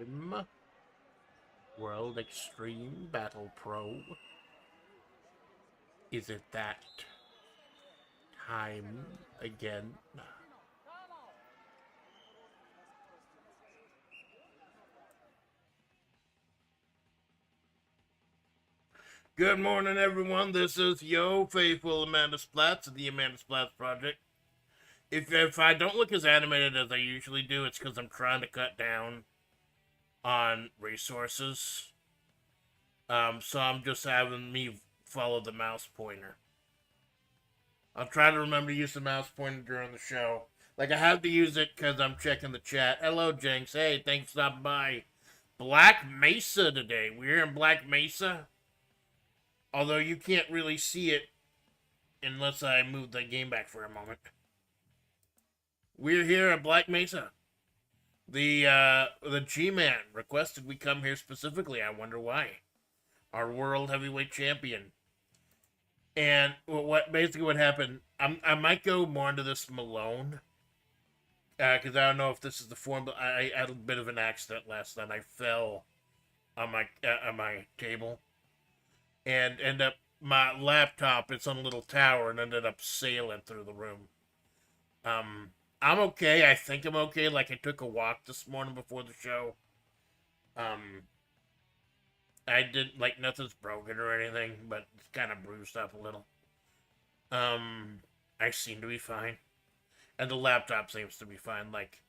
time. World Extreme Battle Pro. Is it that time again? Good morning, everyone. This is Yo Faithful Amanda Splatts of the Amanda Splatts Project. If I don't look as animated as I usually do, it's because I'm trying to cut down on resources. So I'm just having me follow the mouse pointer. I'll try to remember to use the mouse pointer during the show. Like, I have to use it because I'm checking the chat. Hello, Jinx. Hey, thanks for stopping by. Black Mesa today. We're in Black Mesa. Although you can't really see it unless I move the game back for a moment. We're here at Black Mesa. The G-Man requested we come here specifically. I wonder why. Our World Heavyweight Champion. And what happened, I might go more into this Malone. Because I don't know if this is the form, but I had a bit of an accident last night. I fell on my table. And end up, my laptop, it's on a little tower, and ended up sailing through the room. I'm okay. I think I'm okay. Like, I took a walk this morning before the show. I didn't, like, nothing's broken or anything, but it's kind of bruised up a little. I seem to be fine. And the laptop seems to be fine. Like,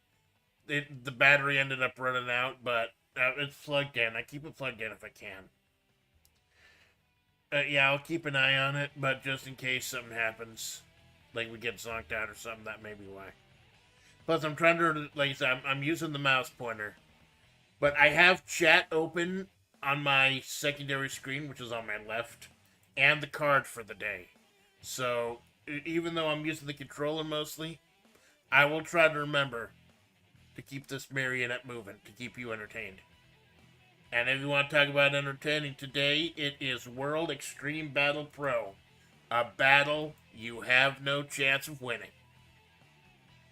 the battery ended up running out, but it's plugged in. I keep it plugged in if I can. Yeah, I'll keep an eye on it, but just in case something happens, like we get zonked out or something, that may be why. Plus, I'm trying to, like I said, I'm using the mouse pointer. But I have chat open on my secondary screen, which is on my left, and the card for the day. So, even though I'm using the controller mostly, I will try to remember to keep this marionette moving, to keep you entertained. And if you want to talk about entertaining today, it is World Extreme Battle Pro. A battle you have no chance of winning.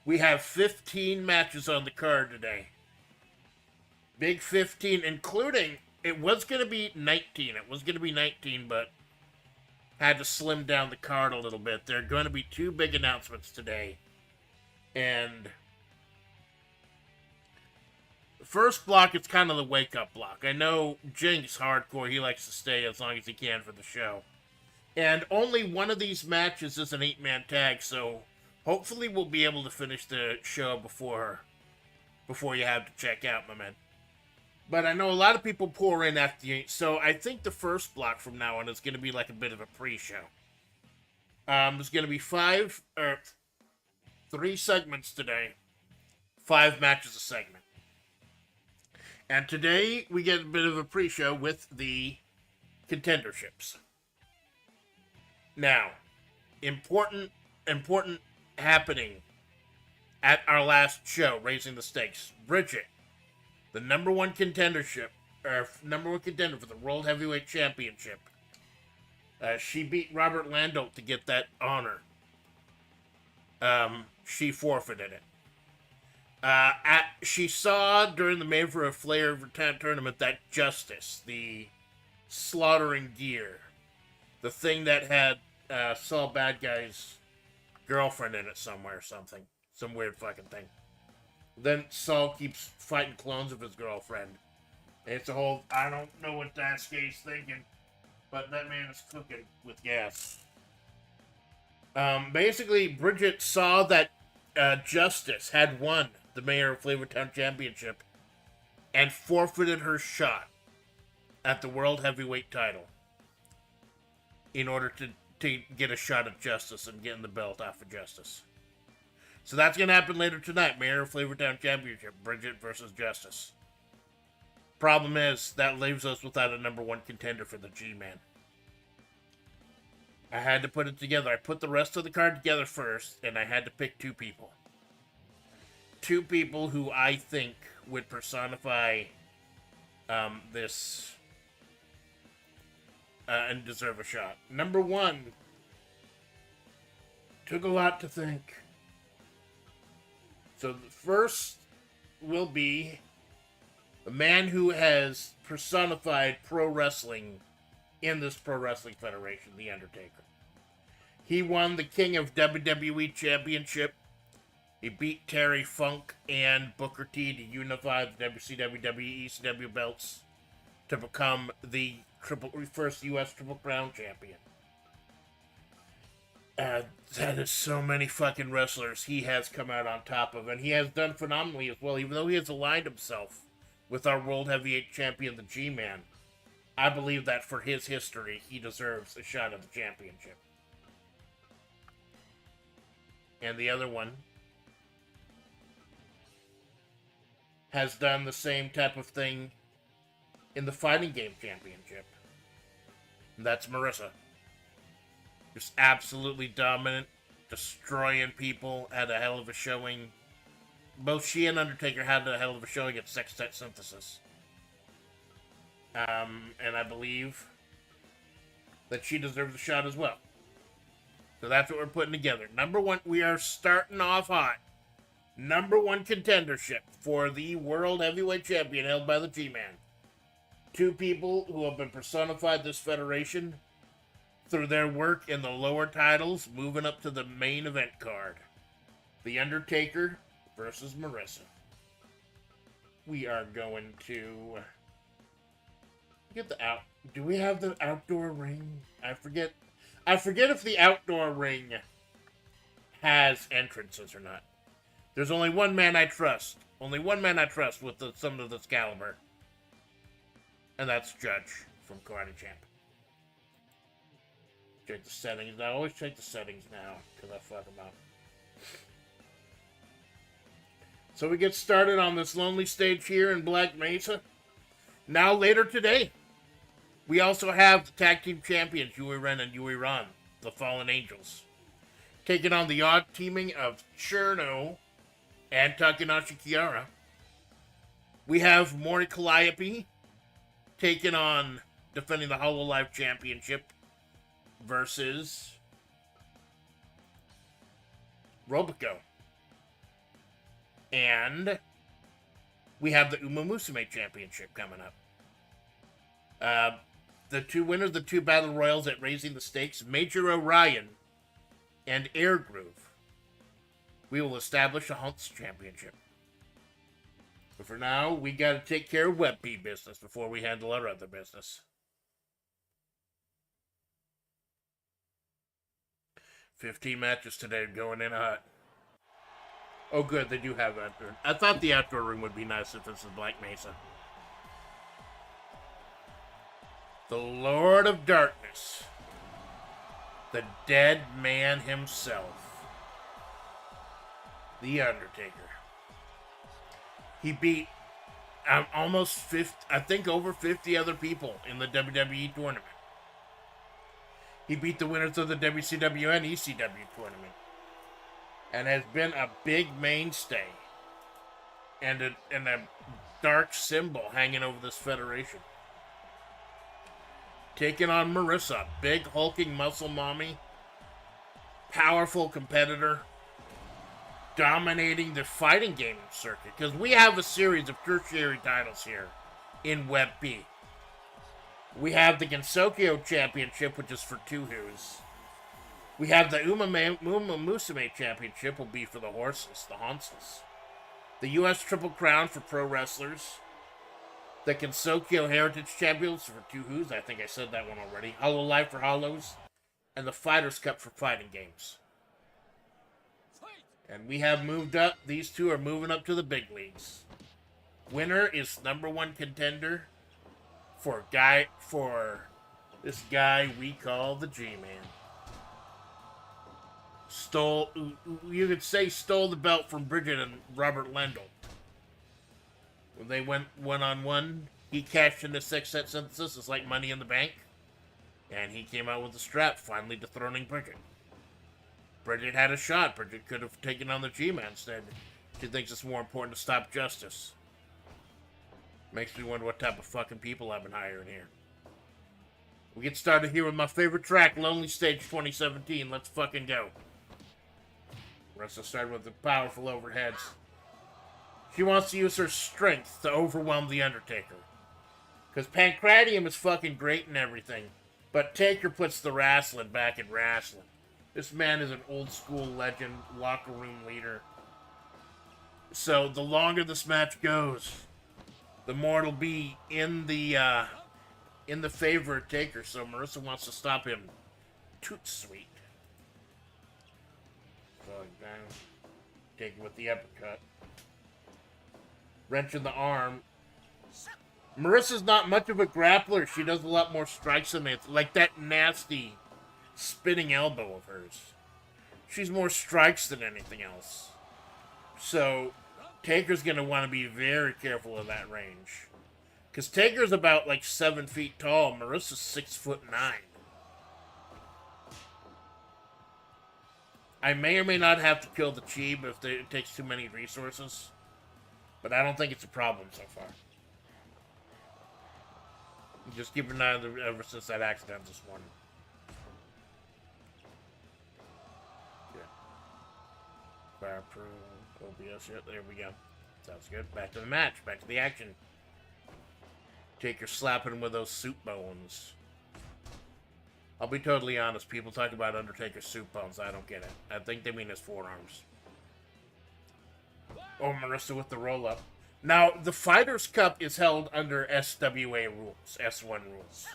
We have 15 matches on the card today. Big 15, including, it was going to be 19. It was going to be 19, but had to slim down the card a little bit. There are going to be two big announcements today. And first block, it's kind of the wake-up block. I know Jinx hardcore, he likes to stay as long as he can for the show. And only one of these matches is an 8-man tag, so hopefully we'll be able to finish the show before you have to check out, my man. But I know a lot of people pour in after the 8, so I think the first block from now on is going to be like a bit of a pre-show. There's going to be 3 segments today. 5 matches a segment. And today, we get a bit of a pre-show with the contenderships. Now, important happening at our last show, Raising the Stakes. Bridget, the number one contender for the World Heavyweight Championship. She beat Robert Landolt to get that honor. She forfeited it. She saw during the Made for a FlaVR tournament that Justice, the slaughtering gear, the thing that had Saul Bad Guy's girlfriend in it somewhere or something. Some weird fucking thing. Then Saul keeps fighting clones of his girlfriend. And it's a whole, I don't know what Daisuke's thinking, but that man is cooking with gas. Basically, Bridget saw that Justice had won the Mayor of Flavortown Championship and forfeited her shot at the World Heavyweight title in order to get a shot at Justice and getting the belt off of Justice. So that's going to happen later tonight. Mayor of Flavortown Championship, Bridget versus Justice. Problem is, that leaves us without a number one contender for the G-Man. I had to put it together. I put the rest of the card together first, and I had to pick 2 people. 2 people who I think would personify this and deserve a shot. Number 1 took a lot to think. So the first will be The man who has personified pro wrestling in this Pro Wrestling Federation, The Undertaker. He won the King of WWE Championship. He beat Terry Funk and Booker T to unify the WCW, WWE, ECW belts to become the first U.S. Triple Crown champion. That is so many fucking wrestlers he has come out on top of, and he has done phenomenally as well, even though he has aligned himself with our World Heavyweight Champion, the G-Man. I believe that for his history, he deserves a shot at the championship. And the other one has done the same type of thing in the Fighting Game Championship. And that's Marissa. Just absolutely dominant, destroying people, had a hell of a showing. Both she and Undertaker had a hell of a showing at Sextet Synthesis. And I believe that she deserves a shot as well. So that's what we're putting together. Number one, we are starting off hot. Number one contendership for the World Heavyweight Champion held by the G-Man. Two people who have been personified this federation through their work in the lower titles, moving up to the main event card. The Undertaker versus Marissa. We are going to get the out. Do we have the outdoor ring? I forget if the outdoor ring has entrances or not. There's only one man I trust. Only one man I trust with some of this caliber. And that's Judge from Karate Champ. Check the settings. I always check the settings now, because I fuck them up. So we get started on this lonely stage here in Black Mesa. Now, later today, we also have the Tag Team Champions, Yui Ren and Yui Ran, the Fallen Angels, taking on the odd teaming of Cherno and Takanashi Kiara. We have Mori Calliope taking on, defending the Hololive Championship versus Robico. And we have the Uma Musume Championship coming up. The two winners, the two Battle Royals at Raising the Stakes, Major Orion and Air Groove. We will establish a Hunts Championship. But for now, we got to take care of WebP business before we handle our other business. 15 matches today, going in hot. Oh, good, they do have outdoor. I thought the outdoor room would be nice if this is Black Mesa. The Lord of Darkness. The dead man himself. The Undertaker. He beat almost 50, I think over 50 other people in the WWE tournament. He beat the winners of the WCW and ECW tournament. And has been a big mainstay. And a dark symbol hanging over this federation. Taking on Marissa, big hulking muscle mommy. Powerful competitor. Dominating the fighting game circuit. Because we have a series of tertiary titles here in WebP. We have the Gensokyo Championship, which is for two Who's. We have the Uma Musume Championship, will be for the horses, the Honses. The U.S. Triple Crown for pro wrestlers. The Gensokyo Heritage Champions for two Who's. I think I said that one already. Hololive for Hollows. And the Fighters Cup for fighting games. And we have moved up. These two are moving up to the big leagues. Winner is number one contender for this guy we call the G-Man. You could say stole the belt from Bridget and Robert Lendl. When they went one-on-one, he cashed into Sextet Synthesis. It's like Money in the Bank. And he came out with the strap, finally dethroning Bridget. Bridget had a shot. Bridget could have taken on the G-Man instead. She thinks it's more important to stop justice. Makes me wonder what type of fucking people I've been hiring here. We get started here with my favorite track, Lonely Stage 2017. Let's fucking go. We're also starting with the powerful overheads. She wants to use her strength to overwhelm the Undertaker. Because Pancratium is fucking great and everything. But Taker puts the wrestling back in wrestling. This man is an old school legend, locker room leader. So the longer this match goes, the more it'll be in the favor of Taker. So Marissa wants to stop him. Toot sweet. Falling down. Taker with the uppercut. Wrench in the arm. Marissa's not much of a grappler. She does a lot more strikes than it. Like that nasty spinning elbow of hers. She's more strikes than anything else. So Taker's going to want to be very careful of that range. Because Taker's about like 7 feet tall. Marissa's 6'9". I may or may not have to kill the Cheeb if it takes too many resources. But I don't think it's a problem so far. Just keep an eye on the ever since that accident this morning. Yeah. Fireproof, OBS, yeah, there we go. Sounds good. Back to the match. Back to the action. Taker slapping him with those soup bones. I'll be totally honest. People talk about Undertaker's soup bones. I don't get it. I think they mean his forearms. Oh, Marissa with the roll-up. Now, the Fighters Cup is held under SWA rules, S1 rules.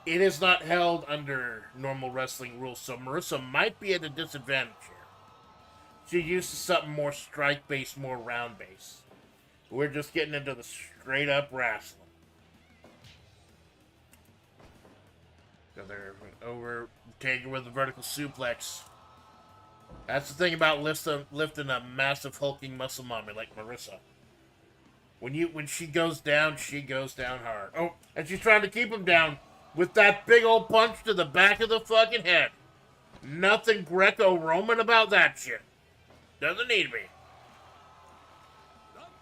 It is not held under normal wrestling rules, so Marissa might be at a disadvantage here. She's used to something more strike-based, more round-based. We're just getting into the straight-up wrestling. So they're over Taker with the vertical suplex. That's the thing about lifting a massive hulking muscle mommy like Marissa. When she goes down hard. Oh, and she's trying to keep him down with that big old punch to the back of the fucking head. Nothing Greco-Roman about that shit. Doesn't need to be.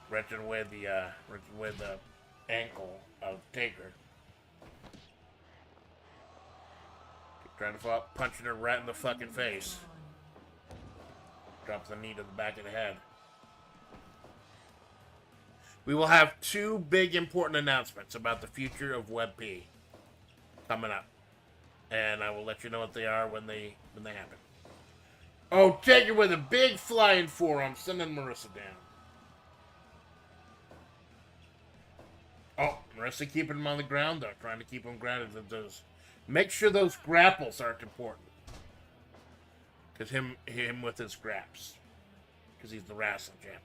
Wrenching away the ankle of Taker. Trying to fall, punching her right in the fucking face. Drops the knee to the back of the head. We will have 2 big important announcements about the future of WebP coming up. And I will let you know what they are when they happen. Oh, Taker with a big flying forearm, sending Marissa down. Oh, Marissa keeping him on the ground though, trying to keep him grounded. Make sure those grapples aren't important. Because him with his graps. Because he's the wrestling champ.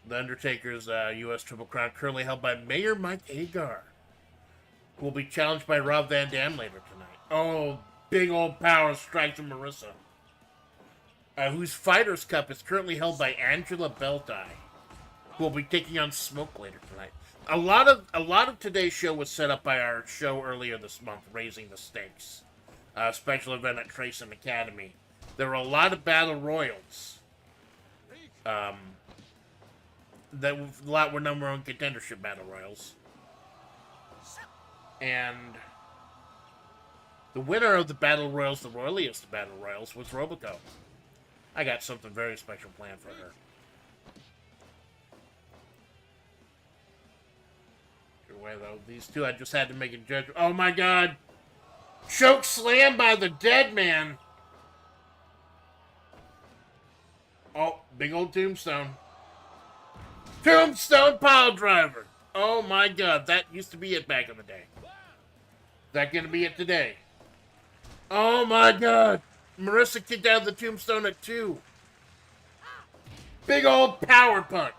The Undertaker's U.S. Triple Crown currently held by Mayor Mike Agar, who will be challenged by Rob Van Dam later tonight. Oh, big old power strike to Marissa. Whose Fighters Cup is currently held by Angela Beltai, who will be taking on Smoke later tonight. A lot of today's show was set up by our show earlier this month, Raising the Stakes. Special event at Trayson Academy. There were a lot of battle royals. A lot were number one contendership battle royals. And the winner of the battle royals, the royaliest battle royals, was Robico. I got something very special planned for her. Good way though. These two, I just had to make a judgment. Oh my god! Choke slam by the dead man! Oh, big old tombstone. Tombstone pile driver! Oh my god, that used to be it back in the day. Is that gonna be it today? Oh my god! Marissa kicked out of the tombstone at 2. Big old power punch.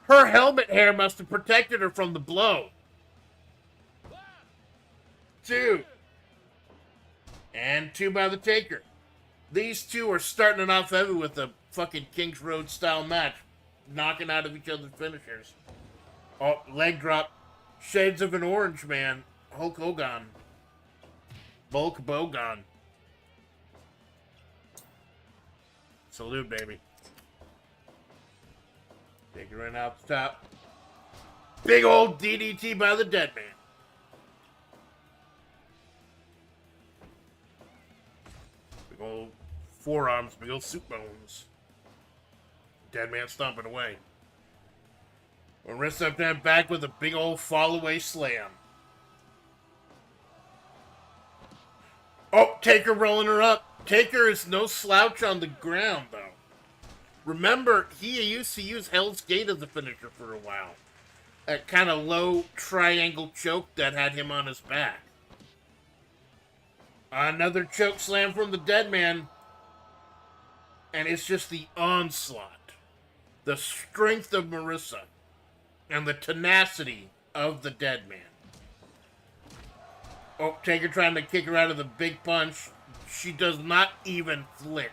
Her helmet hair must have protected her from the blow. 2. And 2 by the Taker. These two are starting it off heavy with a fucking Kings Road style match. Knocking out of each other's finishers. Oh, leg drop. Shades of an Orange Man. Hulk Hogan. Bulk Bogan. Salute, baby. Take it right out the top. Big old DDT by the dead man. Big old forearms, big old soup bones. Dead man stomping away. Marissa then back with a big old fall away slam. Oh, Taker rolling her up. Taker is no slouch on the ground, though. Remember, he used to use Hell's Gate as a finisher for a while. That kind of low triangle choke that had him on his back. Another choke slam from the dead man. And it's just the onslaught. The strength of Marissa. And the tenacity of the dead man. Oh, Taker trying to kick her out of the big punch. She does not even flinch.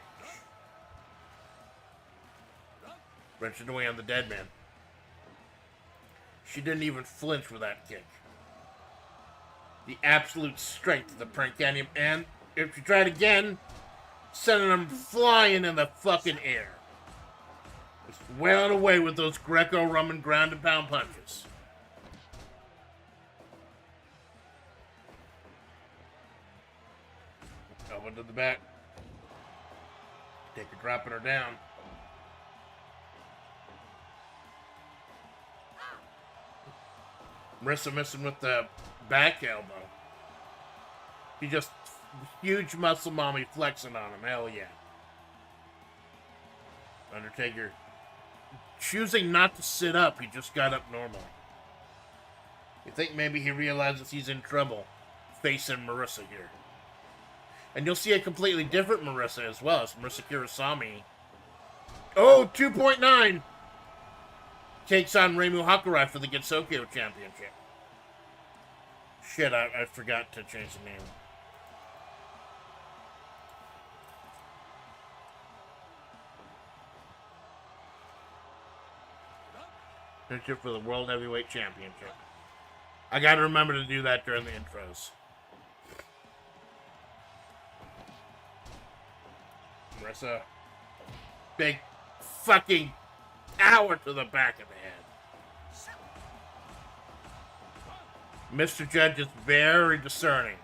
Wrenching away on the dead man. She didn't even flinch with that kick. The absolute strength of the Prankanium. And if she tried again, sending them flying in the fucking air. Just wailing away with those Greco-Roman ground and pound punches. Elbow to the back. Taker dropping her down. Marissa missing with the back elbow. He just huge muscle mommy flexing on him. Hell yeah. Undertaker choosing not to sit up. He just got up normally. You think maybe he realizes he's in trouble facing Marissa here. And you'll see a completely different Marissa as well. It's Marissa Kurosami. Oh, 2.9! Takes on Reimu Hakurai for the Gensokyo Championship. Shit, I forgot to change the name. Championship for the World Heavyweight Championship. I gotta remember to do that during the intros. Marissa. Big fucking power to the back of the head. Mr. Judge is very discerning.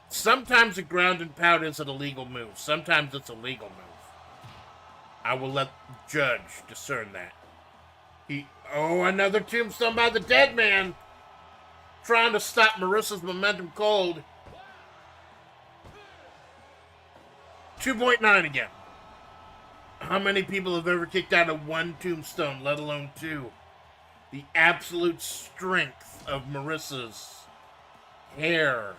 Sometimes a ground and pound is an illegal move. Sometimes it's a legal move. I will let the judge discern that. Oh, another tombstone by the dead man. Trying to stop Marissa's momentum cold. 2.9 again. How many people have ever kicked out of one tombstone, let alone two? The absolute strength of Marissa's hair.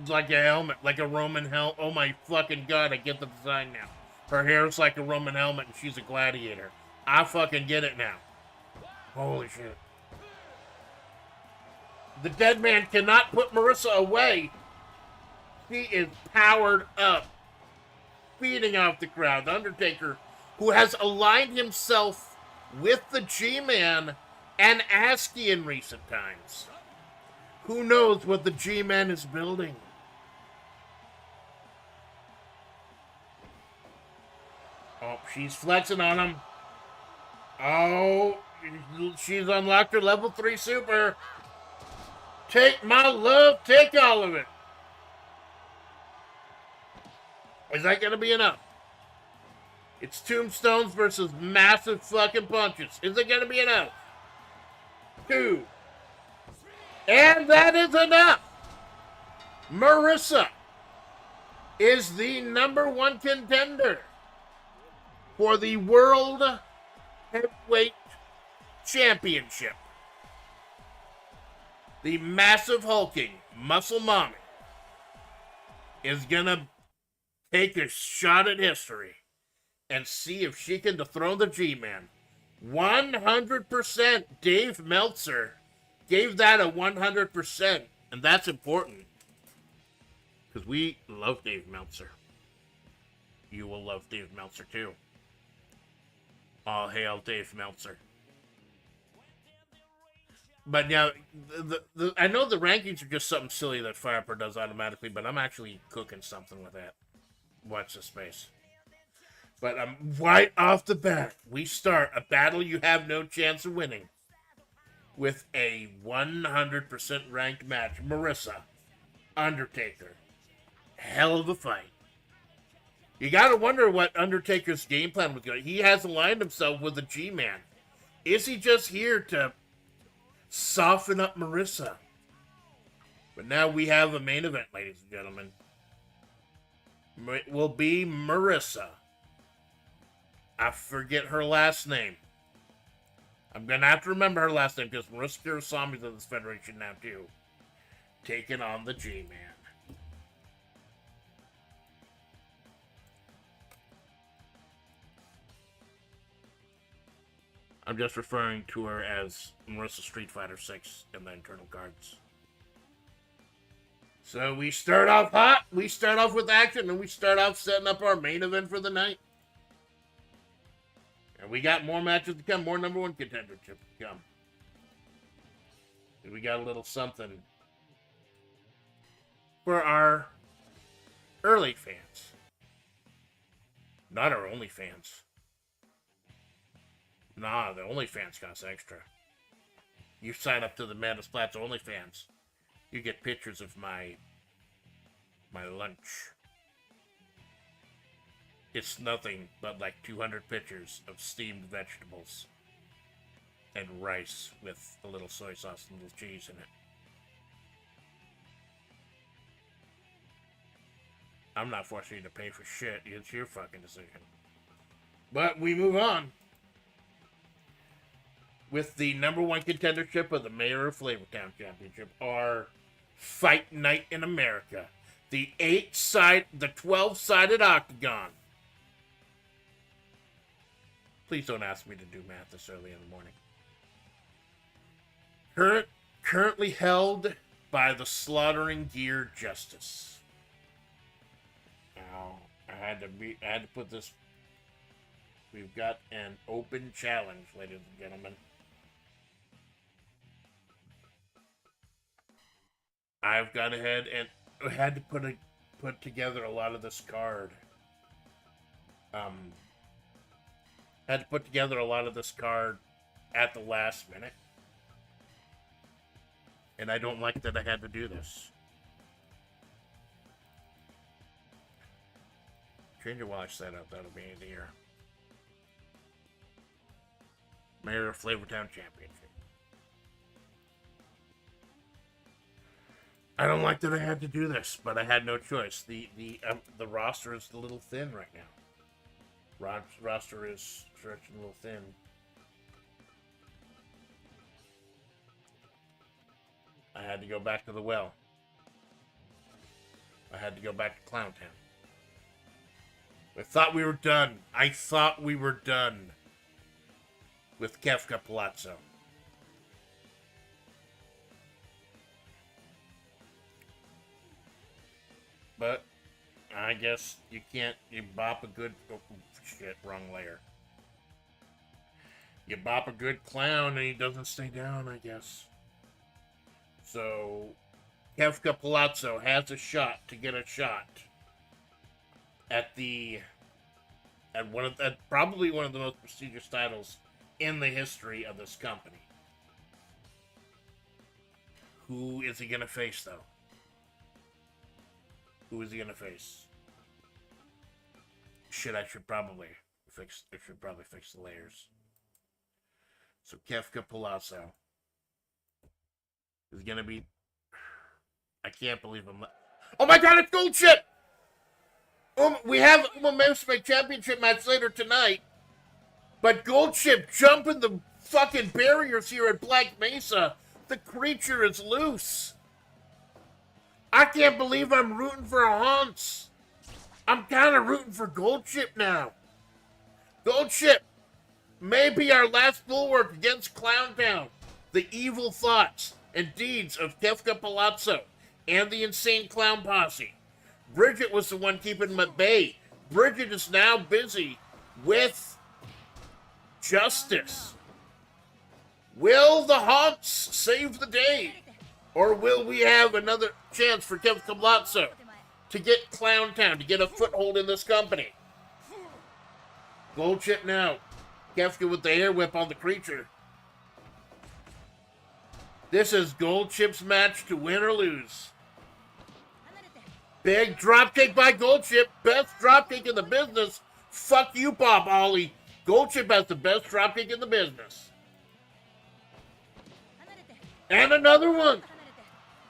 Like a helmet, like a Roman helmet. Oh my fucking god, I get the design now. Her hair's like a Roman helmet and she's a gladiator. I fucking get it now. Holy shit. The dead man cannot put Marissa away. He is powered up. Feeding off the crowd. The Undertaker, who has aligned himself with the G-Man and ASCII in recent times. Who knows what the G-Man is building? Oh, she's flexing on him. Oh, she's unlocked her level 3 super. Take my love, take all of it. Is that going to be enough? It's tombstones versus massive fucking punches. Is it going to be enough? 2. And that is enough. Marissa is the #1 contender for the World Heavyweight Championship. The massive hulking muscle mommy is going to take a shot at history and see if she can dethrone the G-Man. 100% Dave Meltzer gave that a 100%, and that's important because we love Dave Meltzer. You will love Dave Meltzer too. All hail Dave Meltzer. But now, I know the rankings are just something silly that FirePro does automatically, but I'm actually cooking something with that. Watch this space. But right off the bat, we start a battle you have no chance of winning with a 100% ranked match. Marissa, Undertaker. Hell of a fight. You gotta wonder what Undertaker's game plan was going. He has aligned himself with the G-Man. Is he just here to soften up Marissa? But now we have a main event, ladies and gentlemen. It will be Marissa. I forget her last name. I'm going to have to remember her last name because Marissa Kurosami's in this federation now, too. Taking on the G-Man. I'm just referring to her as Marissa Street Fighter 6 in the internal cards. So we start off hot, we start off with action, and we start off setting up our main event for the night. And we got more matches to come, more number one contendership to come. And we got a little something for our early fans. Not our only fans. Nah, the OnlyFans costs extra. You sign up to the Amanda Splatts OnlyFans, you get pictures of my lunch. It's nothing but like 200 pictures of steamed vegetables and rice with a little soy sauce and a little cheese in it. I'm not forcing you to pay for shit. It's your fucking decision. But we move on with the number one contendership of the Mayor of Flavortown Championship, our Fight Night in America. The 12-sided octagon. Please don't ask me to do math this early in the morning. Currently held by the Slaughtering Gear Justice. Now, I had to put this. We've got an open challenge, ladies and gentlemen. I've gone ahead and had to put together a lot of this card. Had to put together a lot of this card at the last minute. And I don't like that I had to do this. Change your watch setup, that'll be easier. Mayor of Flavortown Championship. I don't like that I had to do this, but I had no choice. The roster is a little thin right now. Roster is stretching a little thin. I had to go back to the well. I had to go back to Clowntown. I thought we were done. I thought we were done with Kefka Palazzo. But I guess you can't. You bop a good. Oh, shit, wrong layer. You bop a good clown and he doesn't stay down, I guess. So Kefka Palazzo has a shot to get a shot at probably one of the most prestigious titles in the history of this company. Who is he gonna face, though? Who is he gonna face? Shit, I should probably fix the layers. So Kefka Palazzo is gonna be. I can't believe I'm. Oh my God! It's Gold Chip. We have a Mesa championship match later tonight, but Gold Chip jumping the fucking barriers here at Black Mesa. The creature is loose. I can't believe I'm rooting for Hans. I'm kind of rooting for Gold Chip now. Gold Chip may be our last bulwark against Clowntown. The evil thoughts and deeds of Kefka Palazzo and the insane clown posse. Bridget was the one keeping him at bay. Bridget is now busy with justice. Will the Haunts save the day? Or will we have another chance for Kefka Palazzo to get Clowntown, to get a foothold in this company? Gold Chip now. Kefka with the air whip on the creature. This is Gold Chip's match to win or lose. Big dropkick by Goldship. Best dropkick in the business. Fuck you, Bob Ollie. Goldship has the best dropkick in the business. And another one.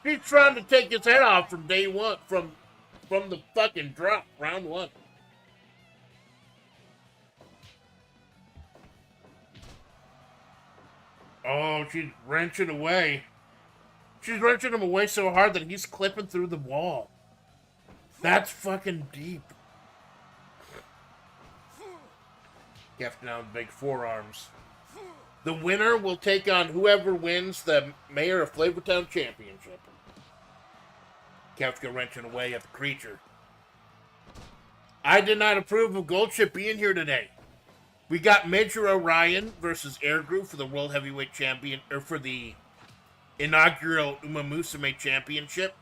He's trying to take his head off from day one. From the fucking drop. Round one. Oh, she's wrenching away. She's wrenching him away so hard that he's clipping through the wall. That's fucking deep. Keft down with big forearms. The winner will take on whoever wins the Mayor of Flavortown Championship. Kefka wrenching away at the creature. I did not approve of Goldship being here today. We got Major Orion versus Airgrew for the World Heavyweight Champion, or for the inaugural Uma Musume Championship.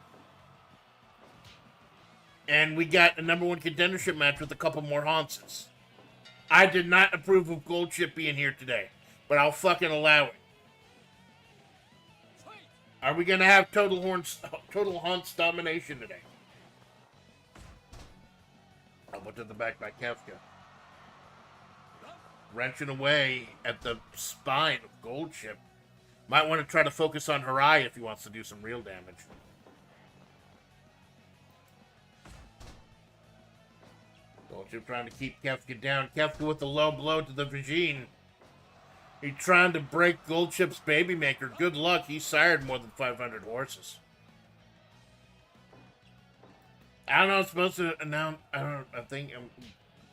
And we got a #1 contendership match with a couple more Hanses. I did not approve of Goldship being here today, but I'll fucking allow it. Are we going to have total Hans domination today? I'll put to the back by Kefka. Wrenching away at the spine of Goldship. Might want to try to focus on Harai if he wants to do some real damage. Goldship trying to keep Kefka down. Kefka with a low blow to the vagine. He's trying to break Goldship's baby maker. Good luck. He sired more than 500 horses. I don't know. It's supposed to announce. I think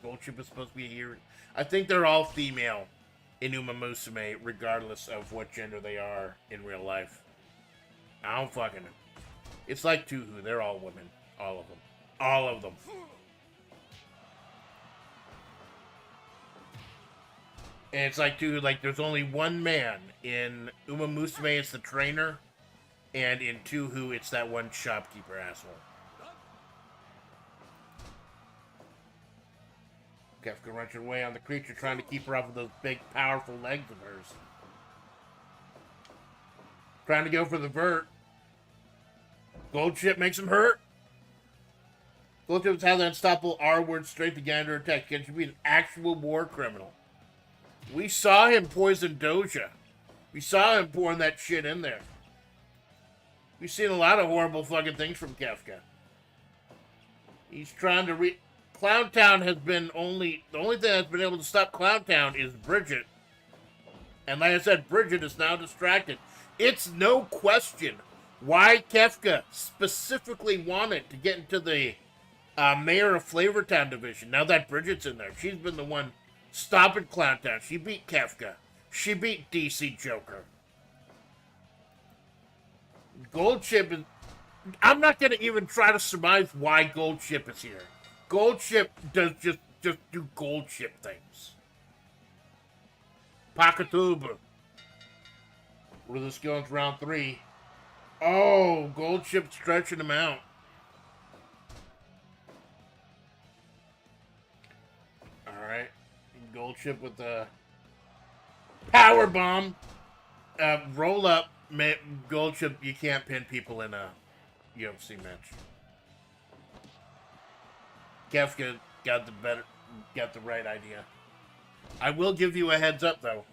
Goldship is supposed to be here. I think they're all female in Uma Musume, regardless of what gender they are in real life. I don't fucking know. It's like Tuhu. They're all women. All of them. All of them. And it's like, Tuhu, like, there's only one man. In Uma Musume, it's the trainer. And in Tuhu, it's that one shopkeeper asshole. Kefka wrenching away on the creature, trying to keep her off of those big, powerful legs of hers. Trying to go for the vert. Goldship makes him hurt. Goldship has the unstoppable R-word straight to get under attack. Can should be an actual war criminal. We saw him poison Doja. We saw him pouring that shit in there. We've seen a lot of horrible fucking things from Kefka. He's trying to Clowntown has been the only thing that's been able to stop Clowntown is Bridget. And like I said, Bridget is now distracted. It's no question why Kefka specifically wanted to get into the Mayor of Flavortown division. Now that Bridget's in there, she's been the one stopping Clowntown. She beat Kefka. She beat DC Joker. Goldship is... I'm not going to even try to surmise why Goldship is here. Goldship does just do Goldship things. Pakatuba. Where this goes round 3. Oh, Goldship stretching him out. Alright. Goldship with the power bomb. Roll up. Goldship, you can't pin people in a UFC match. Kefka got the right idea. I will give you a heads up though.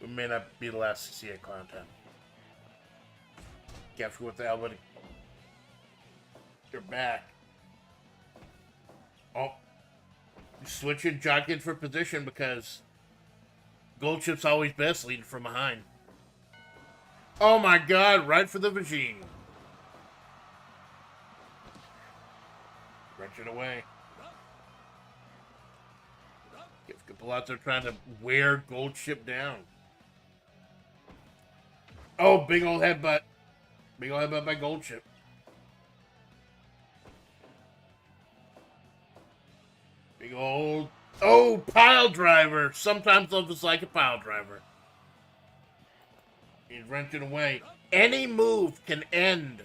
It may not be the last to see at Clowntown. Kefka with the elbow. They're back. Oh, switching, jockeying for position because Goldship's always best leading from behind. Oh my God! Right for the vagine. Wrenching away. Kefka Palazzo trying to wear Goldship down. Oh, big old headbutt. Big old headbutt by Goldship. Big old... Oh, pile driver. Sometimes love is like a pile driver. He's wrenching away. Any move can end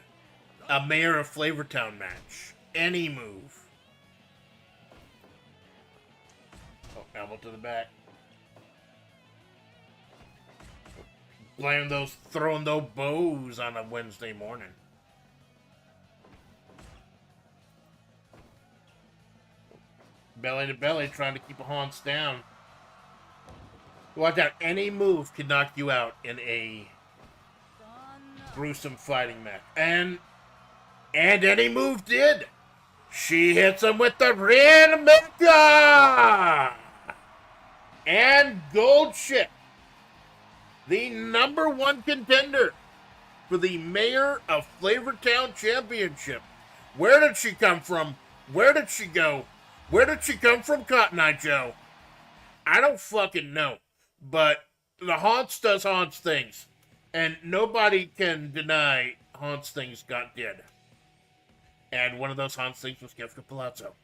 a Mayor of Flavortown match. Any move. Oh, elbow to the back. Throwing those bows on a Wednesday morning. Belly to belly, trying to keep a Hans down. Watch out. Any move can knock you out in a gruesome fighting match. And any move did. She hits him with the Rainmaker! And Gold Ship, the #1 contender for the Mayor of Flavortown Championship. Where did she come from? Where did she go? Where did she come from, Cotton Eye Joe? I don't fucking know. But the Haunts does Haunts things. And nobody can deny Haunts things got did. And one of those Haunts things was Kefka Palazzo.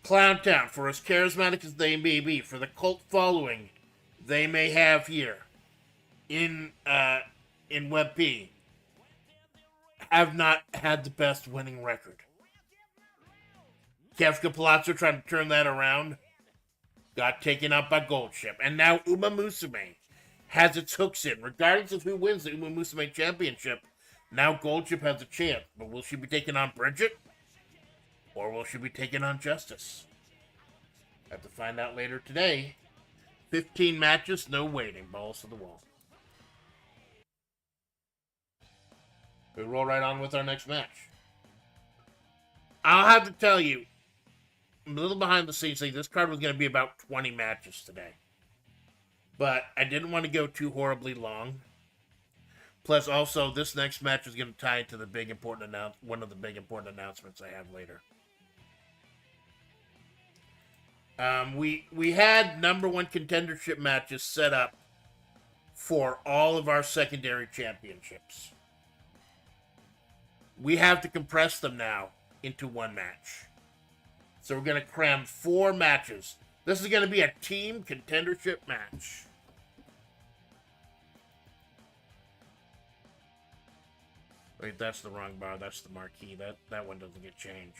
Clowntown, for as charismatic as they may be, for the cult following they may have here in WebP, have not had the best winning record. Kefka Palazzo tried to turn that around, got taken out by Gold Ship, and now Uma Musume has its hooks in. Regardless of who wins the Uma Musume Championship, now Gold Ship has a chance. But will she be taking on Bridget? Or will she be taking on Justice? Have to find out later today. 15 matches, no waiting. Balls to the wall. We roll right on with our next match. I'll have to tell you, I'm a little behind the scenes thing. This card was going to be about 20 matches today. But I didn't want to go too horribly long. Plus, also, this next match is going to tie into the big important one of the big important announcements I have later. We had #1 contendership matches set up for all of our secondary championships. We have to compress them now into one match. So we're going to cram 4 matches. This is going to be a team contendership match. Wait, that's the wrong bar. That's the marquee. That one doesn't get changed.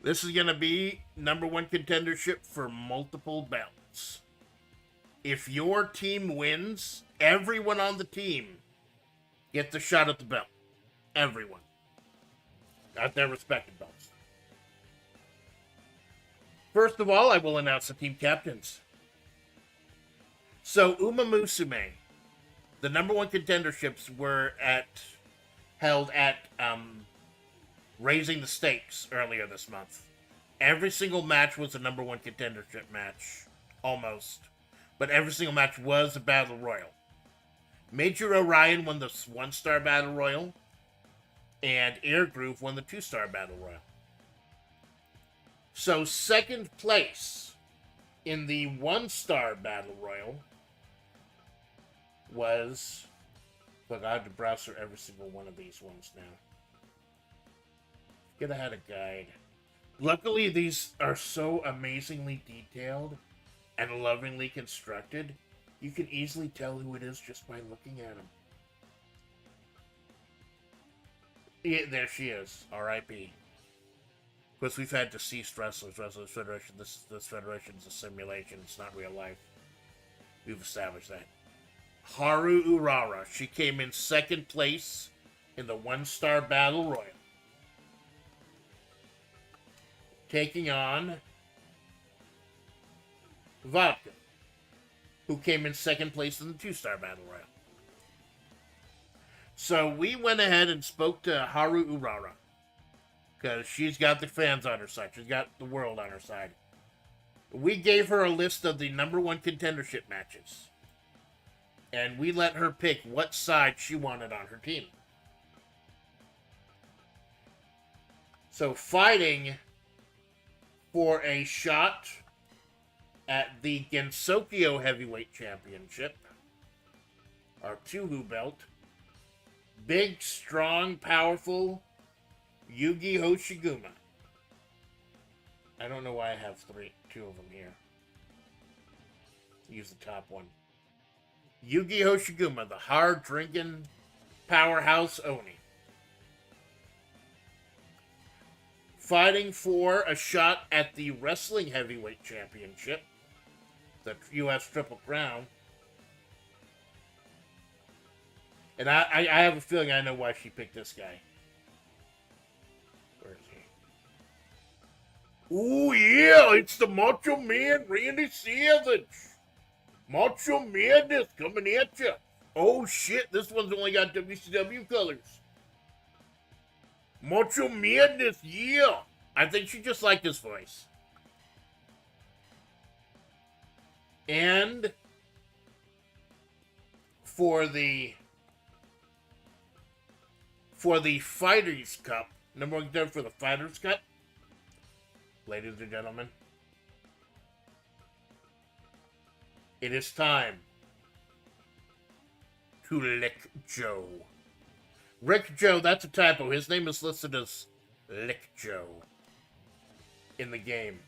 This is going to be #1 contendership for multiple belts. If your team wins, everyone on the team gets a shot at the belt. Everyone. At their respective belts. First of all, I will announce the team captains. So, Uma Musume, the #1 contenderships were held at Raising the Stakes earlier this month. Every single match was a #1 contendership match. Almost. But every single match was a battle royal. Major Orion won the 1-star battle royal. And Air Groove won the 2-star battle royal. So second place in the 1-star battle royal was... Look, I have to browse through every single one of these ones now. Could have had a guide. Luckily, these are so amazingly detailed and lovingly constructed, you can easily tell who it is just by looking at them. Yeah, there she is. R.I.P. Of course, we've had deceased wrestlers. Wrestlers Federation. This Federation's a simulation. It's not real life. We've established that. Haru Urara. She came in second place in the 1-star battle royal. Taking on Vodka, who came in second place in the 2-star battle royal. So we went ahead and spoke to Haru Urara, because she's got the fans on her side. She's got the world on her side. We gave her a list of the #1 contendership matches, and we let her pick what side she wanted on her team. So fighting for a shot at the Gensokyo Heavyweight Championship, our Tuhu belt, big, strong, powerful Yugi Hoshiguma. I don't know why I have 2 of them here. Use the top one. Yugi Hoshiguma, the hard-drinking powerhouse Oni. Fighting for a shot at the Wrestling Heavyweight Championship, the U.S. Triple Crown, And I have a feeling I know why she picked this guy. Where is he? Ooh, yeah, it's the Macho Man, Randy Savage. Macho Madness coming at you. Oh, shit, this one's only got WCW colors. Macho Madness, yeah. I think she just liked his voice. And for the Fighters Cup, number 1 contender for the Fighters Cup, ladies and gentlemen, it is time to Lick Joe. Rick Joe, that's a typo. His name is listed as Lick Joe in the game.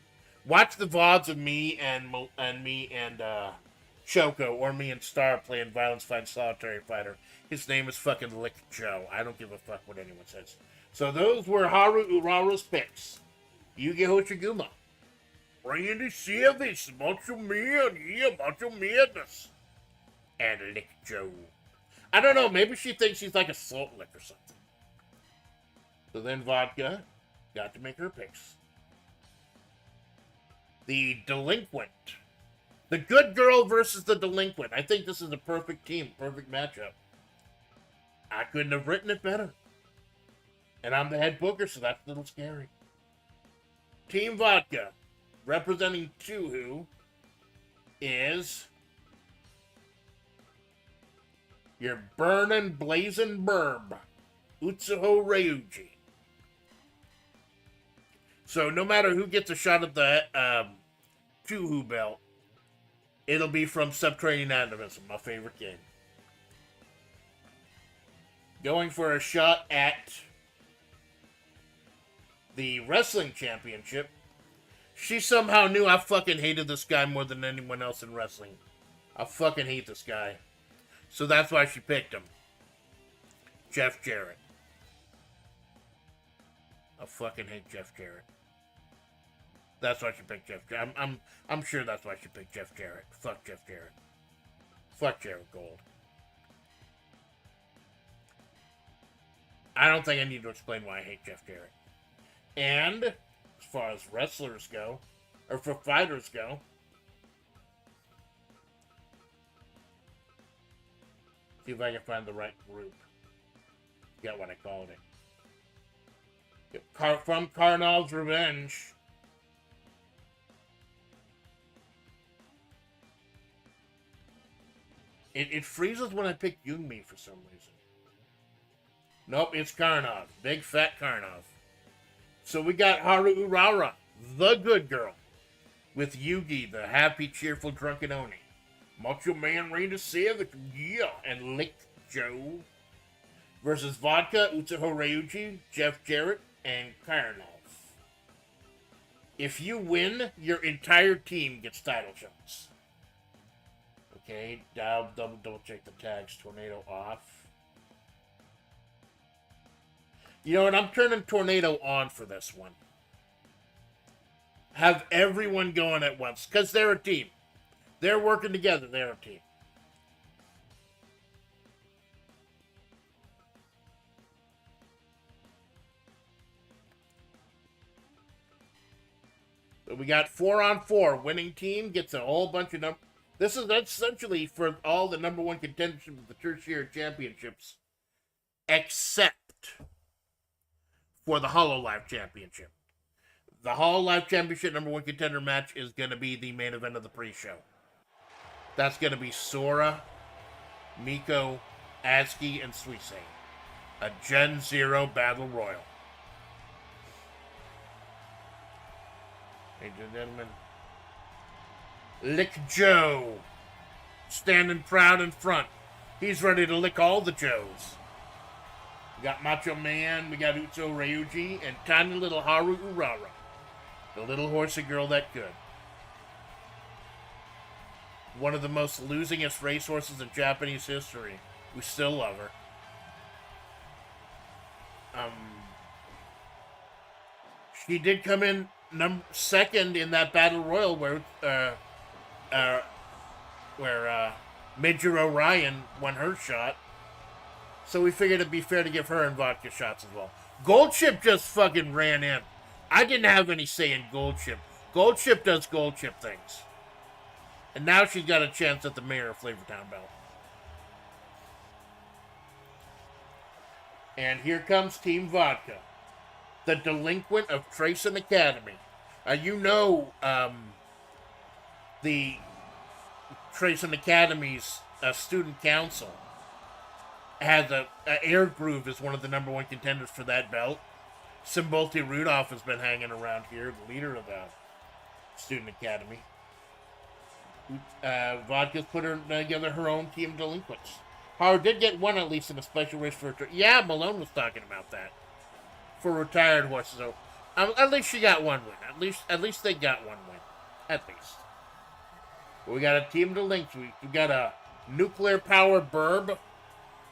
Watch the VODs of me and Choco, or me and Star playing Violence Fight Solitary Fighter. His name is fucking Lick Joe. I don't give a fuck what anyone says. So those were Haru Uraro's picks. Yugi Hoshiguma. Randy Savage, Macho Man, yeah, Macho Madness. And Lick Joe. I don't know, maybe she thinks she's like a salt lick or something. So then Vodka got to make her picks. The Delinquent. The Good Girl versus the Delinquent. I think this is a perfect team, perfect matchup. I couldn't have written it better. And I'm the head booker, so that's a little scary. Team Vodka, representing Tuhu, is your burnin', blazing burb, Utsuho Ryuji. So no matter who gets a shot at the Tuhu belt, it'll be from Subterranean Animism, my favorite game. Going for a shot at the Wrestling Championship, she somehow knew I fucking hated this guy more than anyone else in wrestling. I fucking hate this guy. So that's why she picked him. Jeff Jarrett. I fucking hate Jeff Jarrett. That's why she picked Jeff Jarrett. I'm sure that's why she picked Jeff Jarrett. Fuck Jeff Jarrett. Fuck Jarrett Gold. I don't think I need to explain why I hate Jeff Jarrett. And as far as wrestlers go, or for fighters go, see if I can find the right group. Forget what I called it. From Karnal's Revenge. It freezes when I pick Yumi for some reason. Nope, it's Karnov. Big fat Karnov. So we got Haru Urara, the good girl, with Yugi, the happy, cheerful, drunken Oni. Macho Man Randy Savage, yeah, and Lick Joe. Versus Vodka, Utsuho Ryuji, Jeff Jarrett, and Karnov. If you win, your entire team gets title shots. Okay, double check the tags. Tornado off. You know what? I'm turning Tornado on for this one. Have everyone going at once, because they're a team. They're working together. They're a team. So we got 4-on-4. Winning team gets a whole bunch of numbers. This is essentially for all the number one contendership of the tertiary championships, except for the HoloLive Championship. The HoloLive Championship number one contender match is going to be the main event of the pre-show. That's going to be Sora, Miko, Asuki, and Suisei. A Gen Zero Battle Royal. Ladies and gentlemen, Lick Joe, standing proud in front. He's ready to lick all the Joes. We got Macho Man, we got Utsuho Ryuji, and tiny little Haru Urara, the little horsey girl that could. One of the most losingest racehorses in Japanese history. We still love her. She did come in second in that battle royal where Midge Orion won her shot. So we figured it'd be fair to give her and vodka shots as well. Gold Chip just fucking ran in. I didn't have any say in Gold Chip. Gold Chip does Gold Chip things. And now she's got a chance at the mayor of Flavortown belt. And here comes Team Vodka. The delinquent of Tracing Academy. You know, the Tracing Academy's student council has Air Groove is one of the #1 contenders for that belt. Simbolti Rudolph has been hanging around here, the leader of the student academy. Vodka's put together her own team of delinquents. Howard did get one at least in a special race for yeah, Malone was talking about that. For retired horses, so at least she got one win. At least they got one win. At least. We got a team of delinquents. We got a nuclear power burb.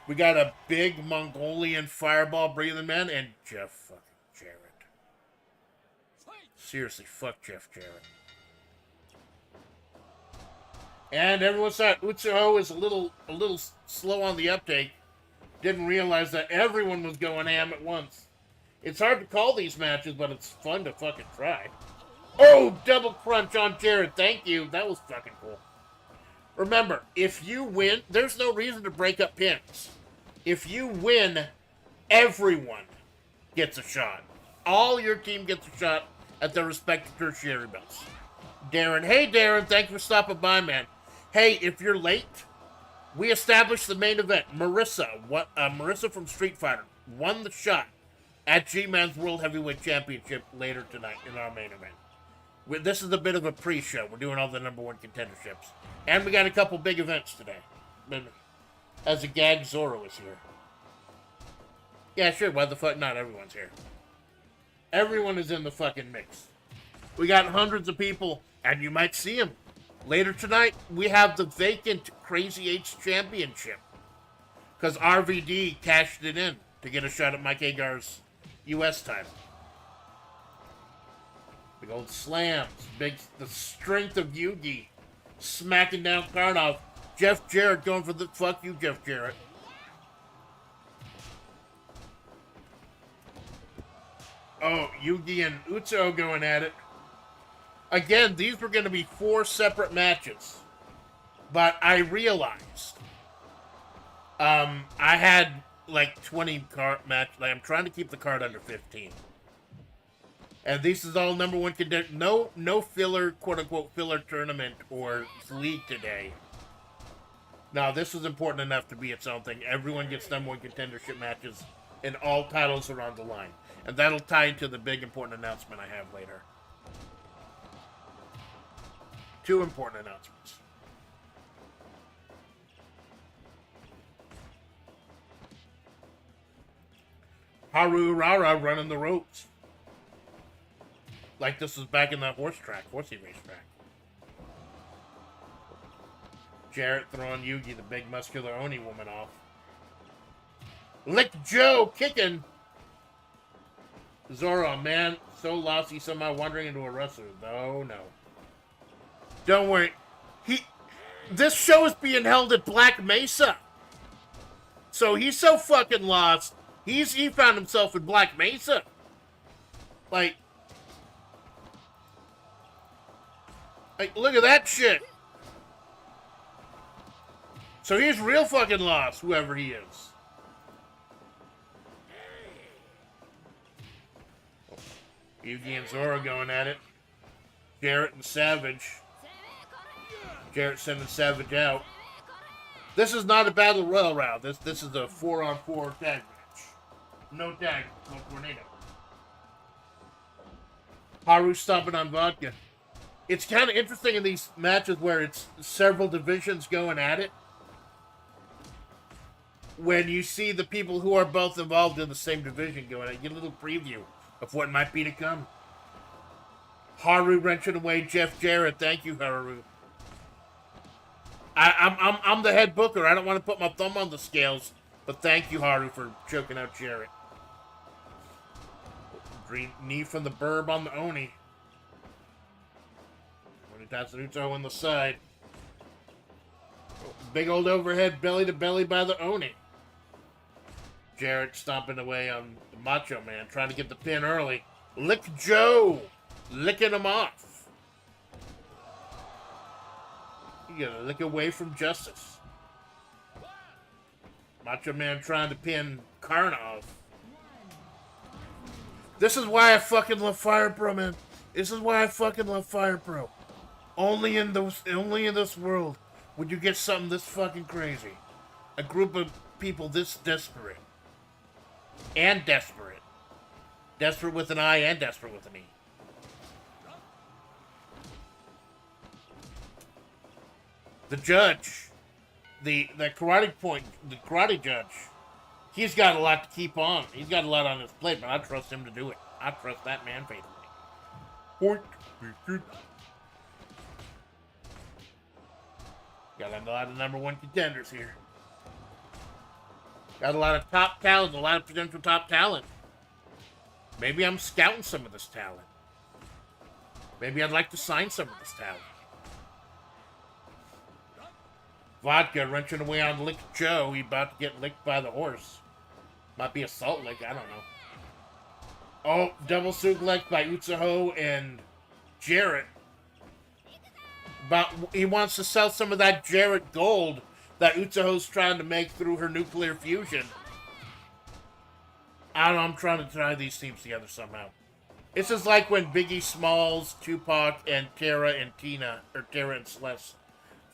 We got a big Mongolian fireball breathing man, and Jeff fucking Jarrett. Seriously, fuck Jeff Jarrett. And everyone saw Utsuho is a little slow on the uptake. Didn't realize that everyone was going ham at once. It's hard to call these matches, but it's fun to fucking try. Oh, double crunch on Jarrett. Thank you. That was fucking cool. Remember, if you win, there's no reason to break up pins. If you win, everyone gets a shot. All your team gets a shot at their respective tertiary belts. Darren. Hey, Darren. Thanks for stopping by, man. Hey, if you're late, we established the main event. Marissa from Street Fighter won the shot at G-Man's World Heavyweight Championship later tonight in our main event. This is a bit of a pre-show. We're doing all the #1 contenderships. And we got a couple big events today. As a gag, Zorro is here. Yeah, sure. Why the fuck not? Everyone's here. Everyone is in the fucking mix. We got hundreds of people, and you might see them. Later tonight, we have the vacant Crazy 8's Championship. Because RVD cashed it in to get a shot at Mike Agar's U.S. title. Big old slams. The strength of Yugi. Smacking down Karnov. Jeff Jarrett going for the... Fuck you, Jeff Jarrett. Oh, Yugi and Utsuho going at it. Again, these were going to be 4 separate matches. But I realized... I had like 20 card match. Like, I'm trying to keep the card under 15. And this is all #1 contender. No filler, quote unquote, filler tournament or league today. Now, this is important enough to be its own thing. Everyone gets #1 contendership matches, and all titles are on the line. And that'll tie into the big important announcement I have later. 2 important announcements. Haru Urara running the ropes. Like this was back in that horsey race track. Jarrett throwing Yugi, the big muscular Oni woman, off. Lick Joe kicking. Zoro, man, so lost he's somehow wandering into a wrestler. No. Don't worry. This show is being held at Black Mesa. So he's so fucking lost. He found himself in Black Mesa. Like, look at that shit. So he's real fucking lost, whoever he is. Yugi and Zoro going at it. Jarrett and Savage. Jarrett sending Savage out. This is not a battle royal round. This is a 4-on-4 tag match. No tag, no tornado. Haru stomping on Vodka. It's kind of interesting in these matches where it's several divisions going at it. When you see the people who are both involved in the same division going at it, you get a little preview of what might be to come. Haru wrenching away Jeff Jarrett. Thank you, Haru. I'm the head booker. I don't want to put my thumb on the scales, but thank you, Haru, for choking out Jarrett. Knee from the burb on the Oni. When he taps Utsuho on the side. Big old overhead belly to belly by the Oni. Jarrett stomping away on the Macho Man, trying to get the pin early. Lick Joe! Licking him off. You gotta lick away from justice. Macho Man trying to pin Karnov. This is why I fucking love Fire Pro, man. This is why I fucking love Fire Pro. Only in this world would you get something this fucking crazy. A group of people this desperate. And desperate. Desperate with an I and desperate with an E. The judge. The karate judge. He's got a lot to keep on. He's got a lot on his plate, but I trust him to do it. I trust that man faithfully. Got a lot of #1 contenders here. Got a lot of top talent, a lot of potential top talent. Maybe I'm scouting some of this talent. Maybe I'd like to sign some of this talent. Vodka wrenching away on Lick Joe. He about to get licked by the horse. Might be a salt lick, I don't know. Oh, double suplex by Utsuho and Jarrett. He wants to sell some of that Jarrett gold that Utsuho's trying to make through her nuclear fusion. I don't know, I'm trying to tie these teams together somehow. This is like when Biggie Smalls, Tupac, and Tara and Celeste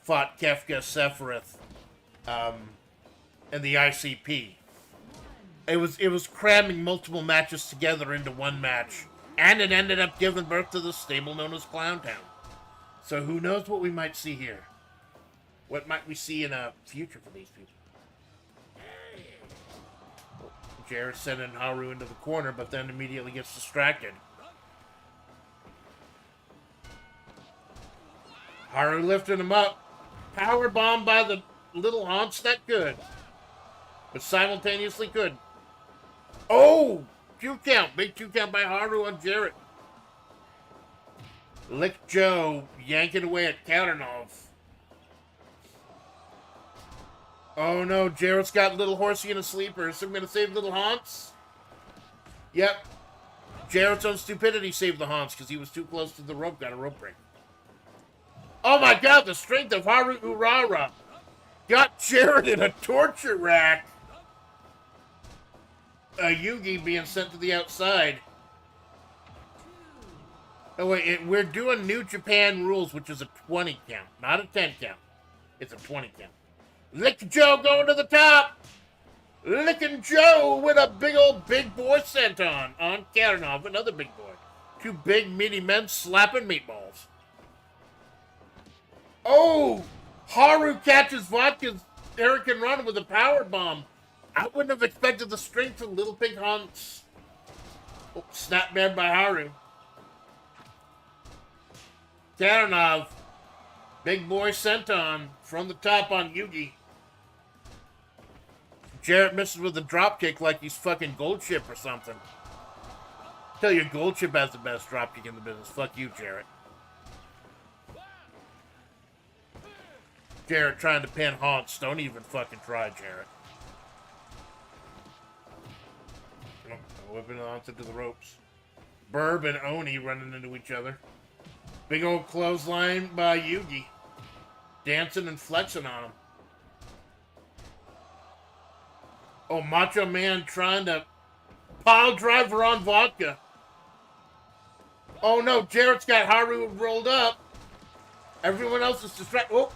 fought Kefka Sephiroth in the ICP. It was cramming multiple matches together into one match, and it ended up giving birth to the stable known as Clowntown. So who knows what we might see here? What might we see in a future for these people? Jarrett sending Haru into the corner, but then immediately gets distracted. Haru lifting him up. Power bomb by the little haunch, not good. But simultaneously good. Oh! 2 count. Big 2 count by Haru on Jarrett. Lick Joe yanking away at Counternov. Oh no, Jarrett's got Little Horsey in a sleeper. So I'm going to save Little Hans? Yep. Jarrett's own stupidity saved the Hans because he was too close to the rope. Got a rope break. Oh my god, the strength of Haru Urara. Got Jarrett in a torture rack. Yugi being sent to the outside. Oh wait, we're doing New Japan rules, which is a 20 count, not a 10 count. It's a 20 count. Lick Joe going to the top. Licking Joe with a big old big boy senton on Counternov, another big boy. 2 big meaty men slapping meatballs. Oh! Haru catches Vodka's Hurricane Run with a power bomb. I wouldn't have expected the strength from Little Pig Hans. Oh, snapman by Haru. Counternov. Big boy senton from the top on Yugi. Jarrett misses with a dropkick like he's fucking Goldship or something. Tell you, Goldship has the best dropkick in the business. Fuck you, Jarrett. Jarrett trying to pin Hans. Don't even fucking try, Jarrett. Whipping onto the ropes. Burb and Oni running into each other. Big old clothesline by Yugi. Dancing and flexing on him. Oh, Macho Man trying to pile driver on Vodka. Oh no, Jarrett's got Haru rolled up. Everyone else is distracted. Oh.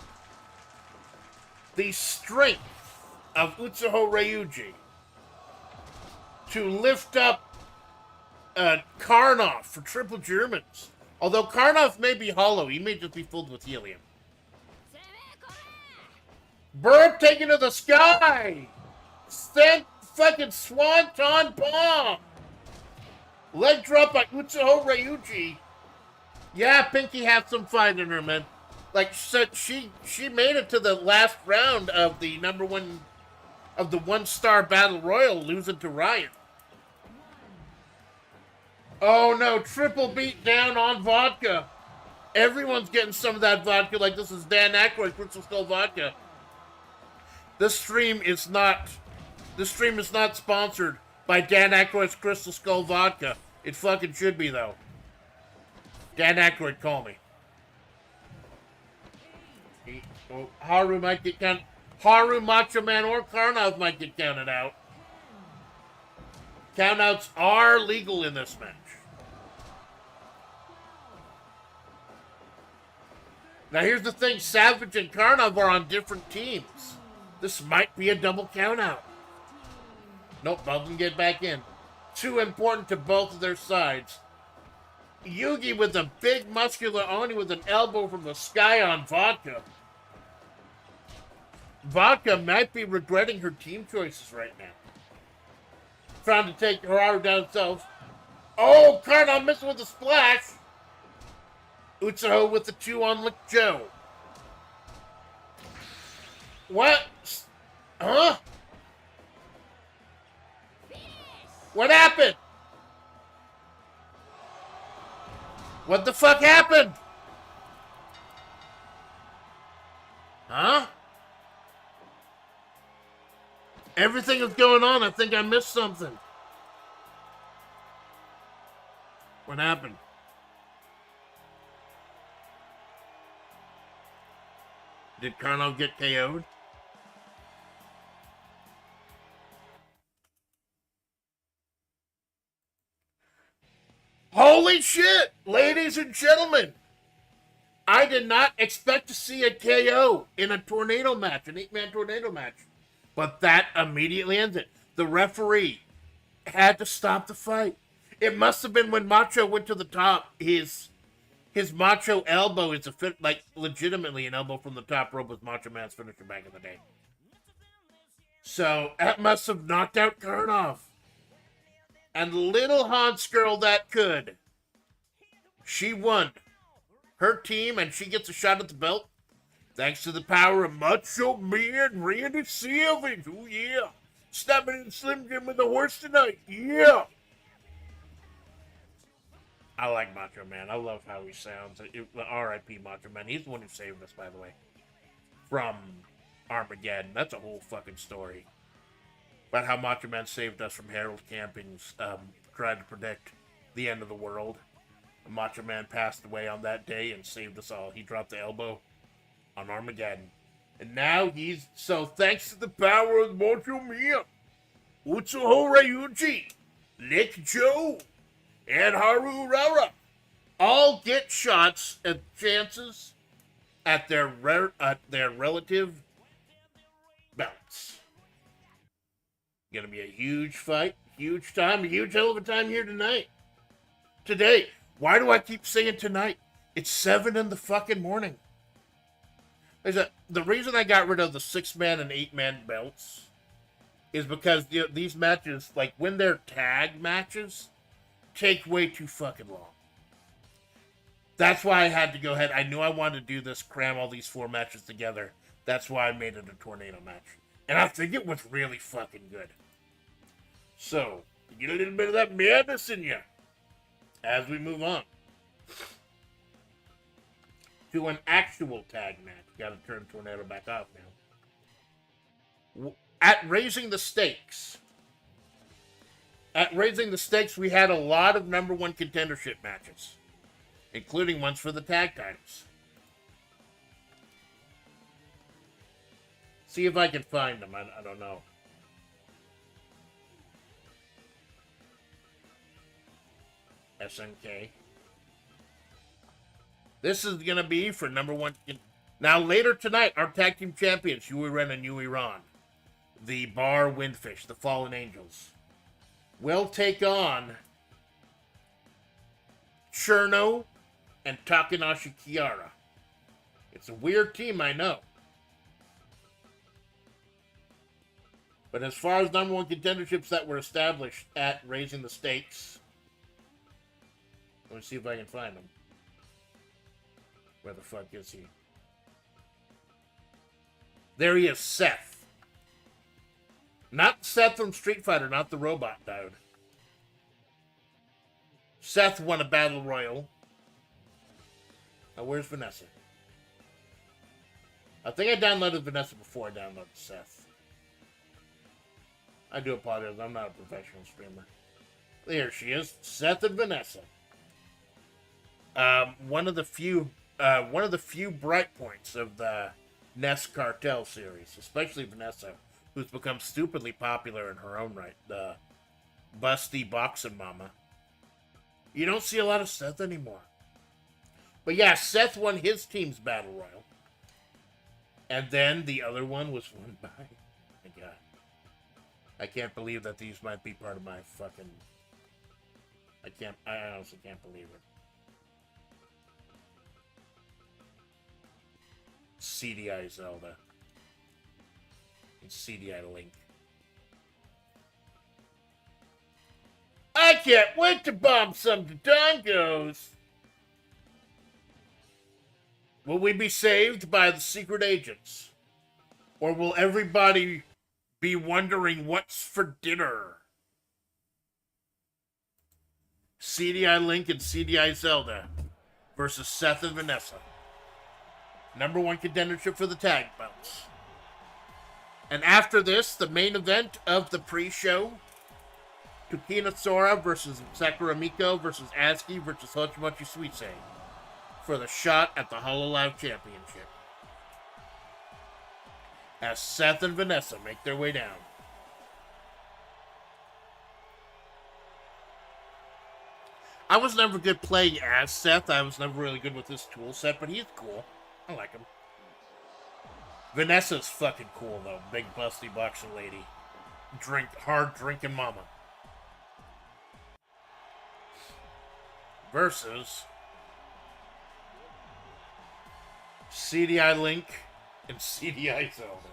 The strength of Utsuho Ryuji to lift up Karnov for Triple Germans. Although Karnov may be hollow, he may just be filled with helium. Burp taken to the sky! Sent fucking Swanton Bomb! Leg drop by Utsuho Ryuji. Yeah, Pinky had some fight in her, man. Like said, she made it to the last round of the #1 of the 1-star battle royal, losing to Riot. Oh no, triple beat down on Vodka. Everyone's getting some of that vodka like this is Dan Aykroyd, Crystal Skull Vodka. This stream is not This stream is not sponsored by Dan Aykroyd's Crystal Skull Vodka. It fucking should be, though. Dan Aykroyd, call me. Haru might get counted. Haru, Macho Man, or Karnov might get counted out. Countouts are legal in this match. Now here's the thing, Savage and Karnov are on different teams. This might be a double countout. Nope, both can get back in. Too important to both of their sides. Yugi with a big muscular Oni with an elbow from the sky on Vodka. Vodka might be regretting her team choices right now. Trying to take Haru down himself. Oh, Karnov missing with a splash. Utsuho with the 2 on Lick Joe. What? Huh? What happened? What the fuck happened? Huh? Everything is going on. I think I missed something. What happened? Did Karnov get KO'd? Holy shit! Ladies and gentlemen! I did not expect to see a KO in a tornado match, an 8-man tornado match. But that immediately ends it. The referee had to stop the fight. It must have been when Macho went to the top. His Macho elbow is like legitimately an elbow from the top rope was Macho Man's finisher back in the day. So that must have knocked out Karnov. And little Hans girl that could. She won. Her team, and she gets a shot at the belt. Thanks to the power of Macho Man Randy Savage. Oh, yeah. Snapping in Slim Jim with the horse tonight. Yeah. I like Macho Man. I love how he sounds. R.I.P. Macho Man. He's the one who saved us, by the way. From Armageddon. That's a whole fucking story. About how Macho Man saved us from Harold Camping's trying to predict the end of the world. Macho Man passed away on that day and saved us all. He dropped the elbow on Armageddon. And now so thanks to the power of Macho Man, Utsuho Ryuji, Lick Joe, and Haru Rara all get shots at chances at their relative belts. Gonna be a huge fight, huge time, a huge hell of a time here tonight. Today. Why do I keep saying tonight? It's 7 in the fucking morning. The reason I got rid of the 6-man and 8-man belts is because these matches, like when they're tag matches, take way too fucking long. That's why I had to go ahead. I knew I wanted to do this, cram all these 4 matches together. That's why I made it a tornado match. And I think it was really fucking good. So, you get a little bit of that madness in you. As we move on to an actual tag match. Got to turn Tornado back off now. At Raising the Stakes. We had a lot of number 1 contendership matches, including ones for the tag titles. See if I can find them. I don't know. SNK. This is going to be for number 1. Now, later tonight, our tag team champions, Yui Ren and Yui Ron, the Bar Windfish, the Fallen Angels, will take on Cherno and Takanashi Kiara. It's a weird team, I know. But as far as number 1 contenderships that were established at Raising the Stakes, let me see if I can find him. Where the fuck is he? There he is, Seth. Not Seth from Street Fighter, not the robot dude. Seth won a battle royal. Now, where's Vanessa? I think I downloaded Vanessa before I downloaded Seth. I do apologize. I'm not a professional streamer. There she is, Seth and Vanessa. One of the few bright points of the Ness Cartel series, especially Vanessa, who's become stupidly popular in her own right. The busty boxing mama. You don't see a lot of Seth anymore. But yeah, Seth won his team's battle royal. And then the other one was won by... My God. I can't believe that these might be part of my fucking... I honestly can't believe it. CDI Zelda. And CDI Link. I can't wait to bomb some Dodongos! Will we be saved by the secret agents? Or will everybody be wondering what's for dinner? CDI Link and CDI Zelda versus Seth and Vanessa. Number one contendership for the tag belts. And after this, the main event of the pre-show, Tukina Sora versus Sakura Miko versus Asuki versus Hochimachi Suisei for the shot at the Hololive Championship. As Seth and Vanessa make their way down. I was never good playing as Seth. I was never really good with his tool set, but he's cool. I like him. Vanessa's fucking cool, though. Big, busty, boxing lady. Hard drinking mama. Versus CDI Link and CDI Zelda.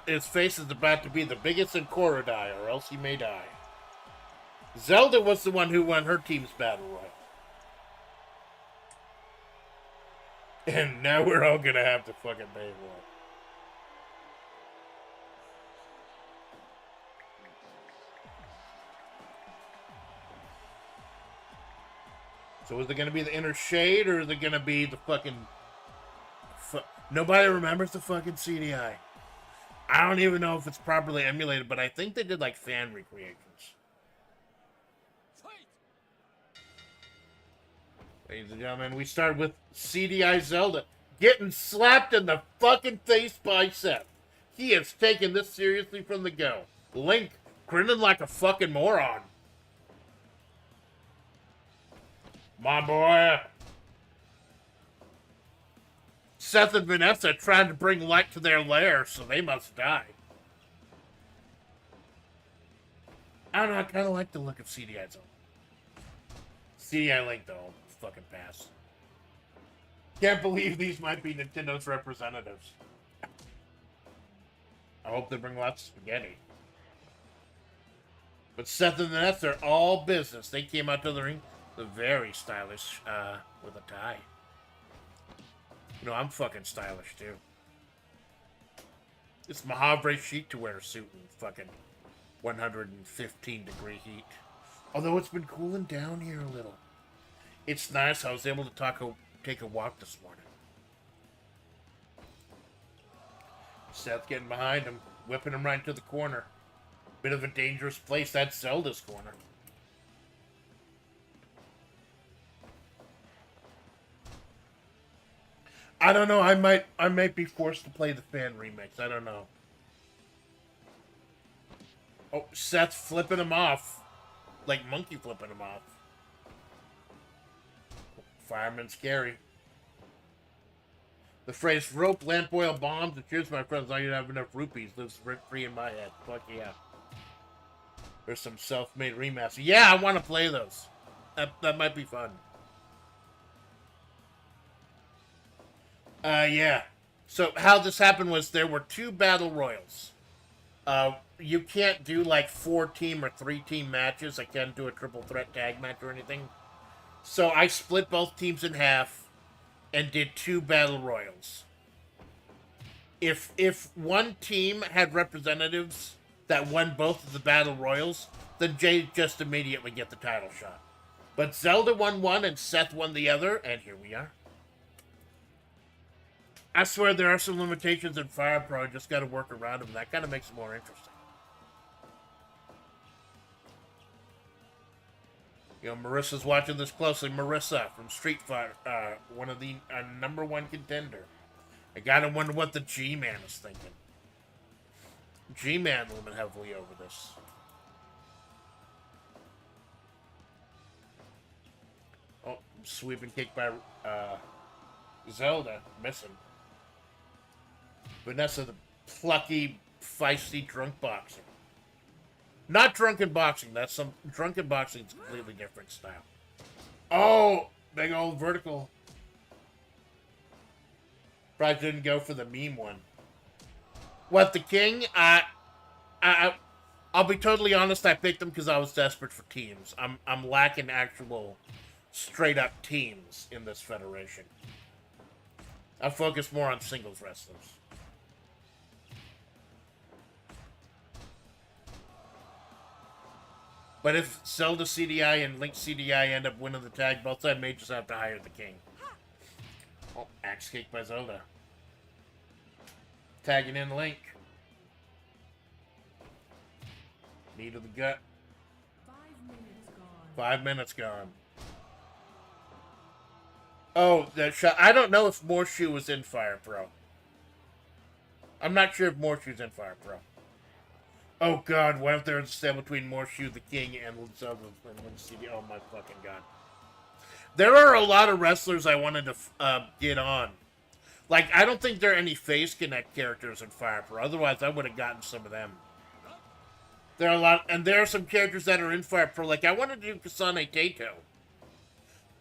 His face is about to be the biggest in Korodai, or else he may die. Zelda was the one who won her team's battle royal. And now we're all gonna have to fucking pay for it. So is it gonna be the Inner Shade, or is it gonna be the fucking... Nobody remembers the fucking CDI. I don't even know if it's properly emulated, but I think they did like fan recreations. Ladies and gentlemen, we start with CDI Zelda getting slapped in the fucking face by Seth. He has taken this seriously from the go. Link grinning like a fucking moron. My boy. Seth and Vanessa trying to bring light to their lair, so they must die. I don't know, I kind of like the look of CDI Zelda. CDI Link, though, fucking pass. Can't believe these might be Nintendo's representatives. I hope they bring lots of spaghetti. But Seth and Vanessa are all business. They came out to the ring. They're very stylish with a tie. You know, I'm fucking stylish, too. It's Mahavre chic to wear a suit in fucking 115-degree heat. Although it's been cooling down here a little. It's nice. I was able to take a walk this morning. Seth getting behind him, whipping him right into the corner. Bit of a dangerous place. That's Zelda's corner. I don't know. I might be forced to play the fan remix. I don't know. Oh, Seth flipping him off. Like monkey flipping him off. Fireman scary. The phrase rope, lamp oil, bombs, and cheers, my friends. Now you have enough rupees. Lives rent free in my head. Fuck yeah. There's some self-made remaster. Yeah, I want to play those. That might be fun. Yeah. So how this happened was there were 2 battle royals. You can't do like 4-team or 3-team matches. I can't do a triple threat tag match or anything. So I split both teams in half and did 2 battle royals. If one team had representatives that won both of the battle royals, then Jay just immediately get the title shot. But Zelda won one and Seth won the other, and here we are. I swear there are some limitations in Fire Pro. Just got to work around them. That kind of makes it more interesting. You know, Marissa's watching this closely. Marissa from Street Fighter, one of the #1 contender. I gotta wonder what the G-Man is thinking. G-Man leaning heavily over this. Oh, sweeping kick by Zelda, missing. Vanessa, the plucky, feisty drunk boxer. Not drunken boxing. That's some drunken boxing is a completely different style. Oh, big old vertical. Probably didn't go for the meme one. What, the king? I'll be totally honest. I picked him because I was desperate for teams. I'm lacking actual straight up teams in this federation. I focus more on singles wrestlers. But if Zelda CDI and Link CDI end up winning the tag belts, I may just have to hire the king. Oh, axe kick by Zelda. Tagging in Link. Knee to the gut. 5 minutes gone. 5 minutes gone. Oh, that shot. I don't know if Morshoe was in Fire Pro. I'm not sure if Morshoe's in Fire Pro. Oh god, what if there's a step between Morshoe the King and Zelda and Link CD? Oh my fucking god. There are a lot of wrestlers I wanted to get on. Like, I don't think there are any Face Connect characters in Fire Pro. Otherwise, I would have gotten some of them. There are a lot, and there are some characters that are in Fire Pro. Like, I wanted to do Kasane Taito.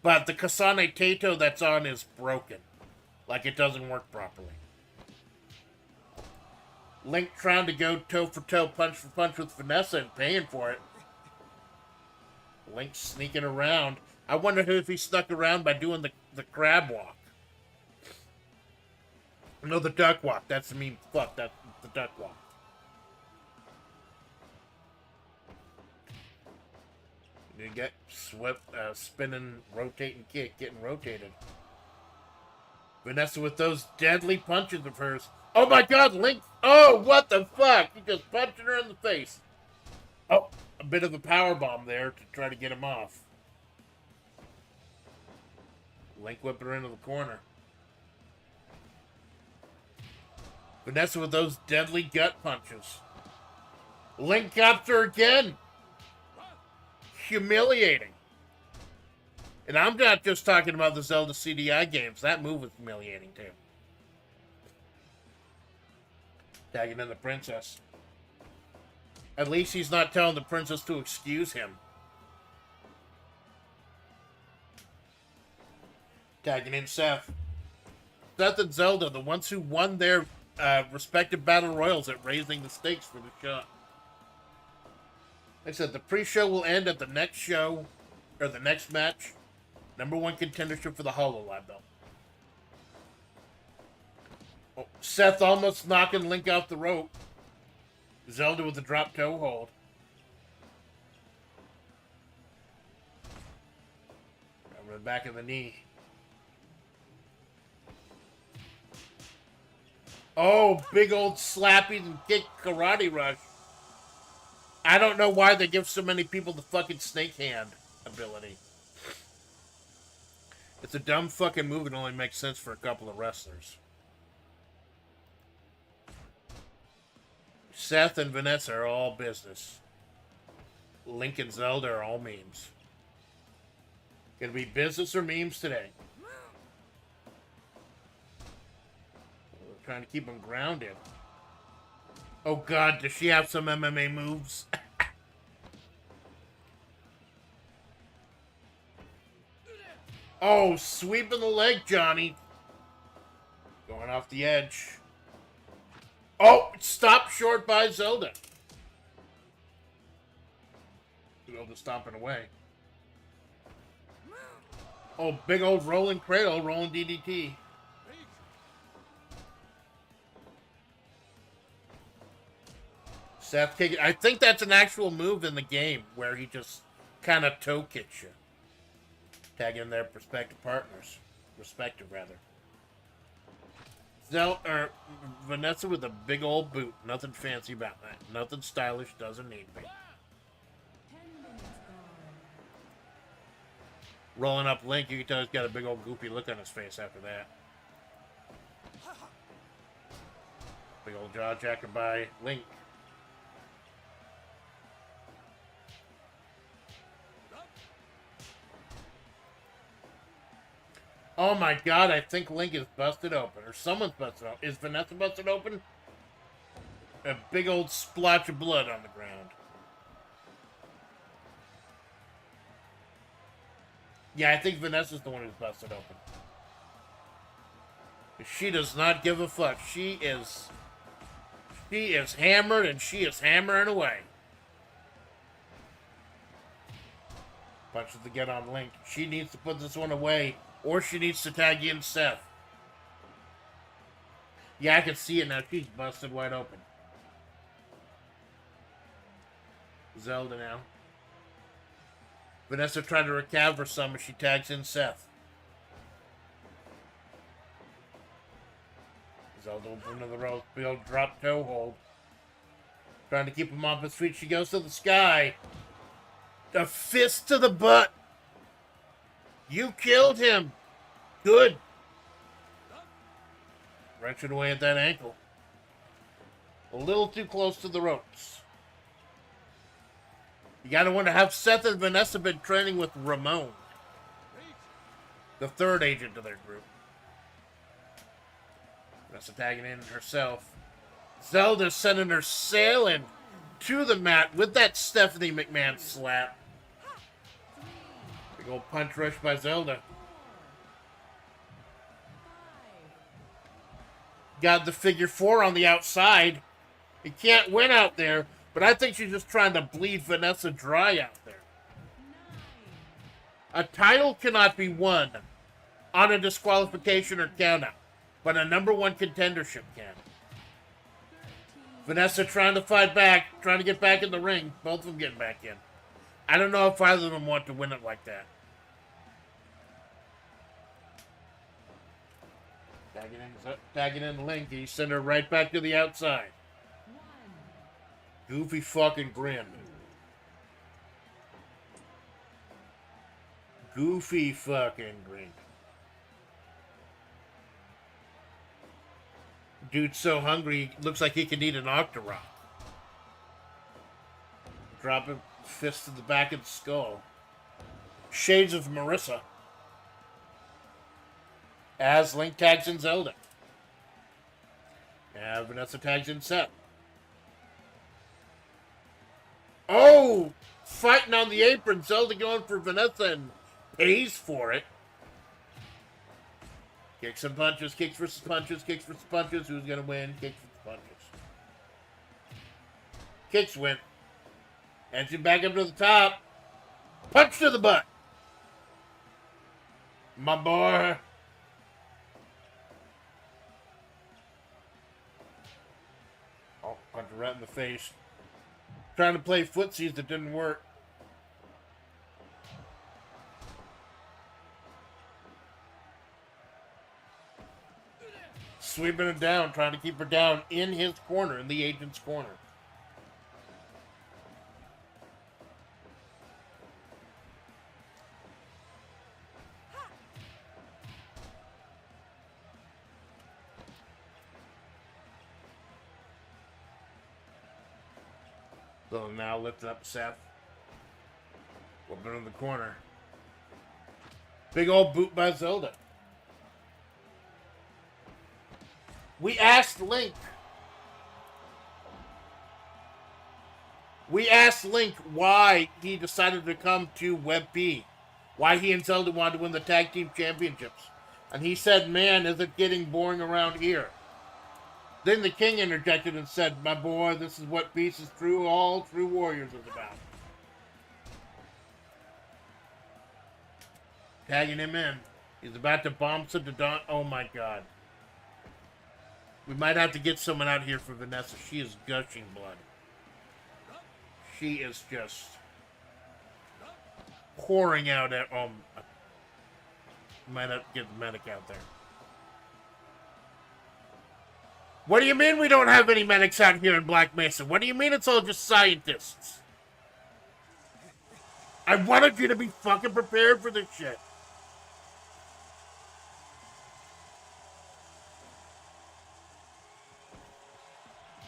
But the Kasane Taito that's on is broken. Like, it doesn't work properly. Link trying to go toe for toe, punch for punch with Vanessa and paying for it. Link sneaking around. I wonder if he snuck around by doing the crab walk. No, the duck walk. That's the meme. Fuck, that's the duck walk. You get swept, spinning, rotating kick, getting rotated. Vanessa with those deadly punches of hers. Oh my god, Link! Oh, what the fuck? He just punched her in the face. Oh, a bit of a power bomb there to try to get him off. Link whipping her into the corner. Vanessa with those deadly gut punches. Link got her again. Humiliating. And I'm not just talking about the Zelda CDI games. That move was humiliating too. Tagging in the princess. At least he's not telling the princess to excuse him. Tagging in Seth. Seth and Zelda, the ones who won their respective battle royals at raising the stakes for the shot. Like I said, the pre-show will end at the next show, or the next match. #1 contendership for the HoloLive belt. Oh, Seth almost knocking Link off the rope. Zelda with the drop toe hold. Over the back of the knee. Oh, big old slappies and kick karate rush. I don't know why they give so many people the fucking snake hand ability. It's a dumb fucking move. It only makes sense for a couple of wrestlers. Seth and Vanessa are all business. Link and Zelda are all memes. Gonna be business or memes today. We're trying to keep them grounded. Oh god, does she have some MMA moves? Oh, sweeping the leg, Johnny. Going off the edge. Oh, stopped short by Zelda. Zelda stomping away. Oh, big old rolling cradle, rolling DDT. Seth kicking. I think that's an actual move in the game where he just kind of toe kicks you. Tagging their respective partners. Respective, rather. Vanessa with a big old boot. Nothing fancy about that. Nothing stylish. Doesn't need me. 10 minutes gone. Rolling up Link, you can tell he's got a big old goopy look on his face after that. Big old jaw jacker by Link. Oh my god, I think Link is busted open. Or someone's busted open. Is Vanessa busted open? A big old splotch of blood on the ground. Yeah, I think Vanessa's the one who's busted open. She does not give a fuck. She is hammered and she is hammering away. Punches to get on Link. She needs to put this one away. Or she needs to tag in Seth. Yeah, I can see it now. She's busted wide open. Zelda now. Vanessa trying to recover some as she tags in Seth. Zelda open to the ropes. Big old drop toe hold. Trying to keep him off his feet. She goes to the sky. A fist to the butt. You killed him. Good. Wrenching away at that ankle. A little too close to the ropes. You gotta wonder, have Seth and Vanessa been training with Ramon? The third agent of their group. Vanessa tagging in herself. Zelda sending her sailing to the mat with that Stephanie McMahon slap. Big old punch rush by Zelda. 5. Got the figure 4 on the outside. He can't win out there, but I think she's just trying to bleed Vanessa dry out there. 9. A title cannot be won on a disqualification or countout, but a number 1 contendership can. 13. Vanessa trying to fight back, trying to get back in the ring. Both of them getting back in. I don't know if either of them want to win it like that. Tagging in Link. He sent her right back to the outside. 1. Goofy fucking grin. Goofy fucking grin. Dude's so hungry, looks like he could eat an Octorok. Dropping fist to the back of the skull. Shades of Marissa. As Link tags in Zelda. And Vanessa tags in Seth. Oh! Fighting on the apron. Zelda going for Vanessa and pays for it. Kicks and punches. Kicks versus punches. Kicks versus punches. Who's going to win? Kicks versus punches. Kicks win. Engine back up to the top. Punch to the butt. My boy. Oh, punch her right in the face. Trying to play footsies that didn't work. Sweeping her down, trying to keep her down in his corner, in the agent's corner. So now lifting up Seth. Whooping in the corner. Big old boot by Zelda. We asked Link. Why he decided to come to WebP. Why he and Zelda wanted to win the tag team championships. And he said, man, is it getting boring around here? Then the king interjected and said, my boy, this is what peace is true, all true warriors is about. Tagging him in. He's about to bomb some to Don. Oh my god. We might have to get someone out here for Vanessa. She is gushing blood. She is just pouring out at might have to get the medic out there. What do you mean we don't have any medics out here in Black Mesa? What do you mean it's all just scientists? I wanted you to be fucking prepared for this shit.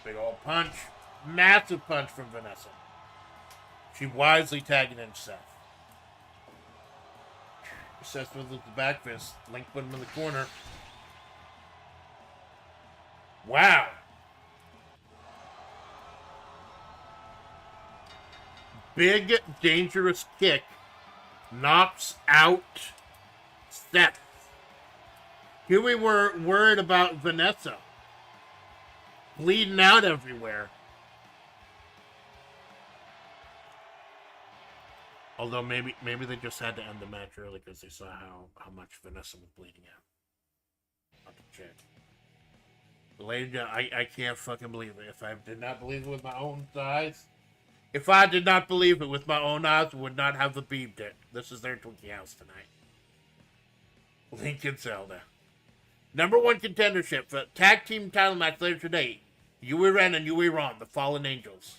Big old punch. Massive punch from Vanessa. She wisely tagging in Seth. Seth with the back fist. Link put him in the corner. Wow. Big, dangerous kick. Knocks out Seth. Here we were worried about Vanessa. Bleeding out everywhere. Although maybe they just had to end the match early because they saw how much Vanessa was bleeding out. I'll have to check. Lady, I can't fucking believe it. If I did not believe it with my own eyes, would not have the beamed it. This is their Twinkie house tonight. Link and Zelda. Number 1 contendership for tag team title match later today. Yui Ren and Yui Ron, the Fallen Angels,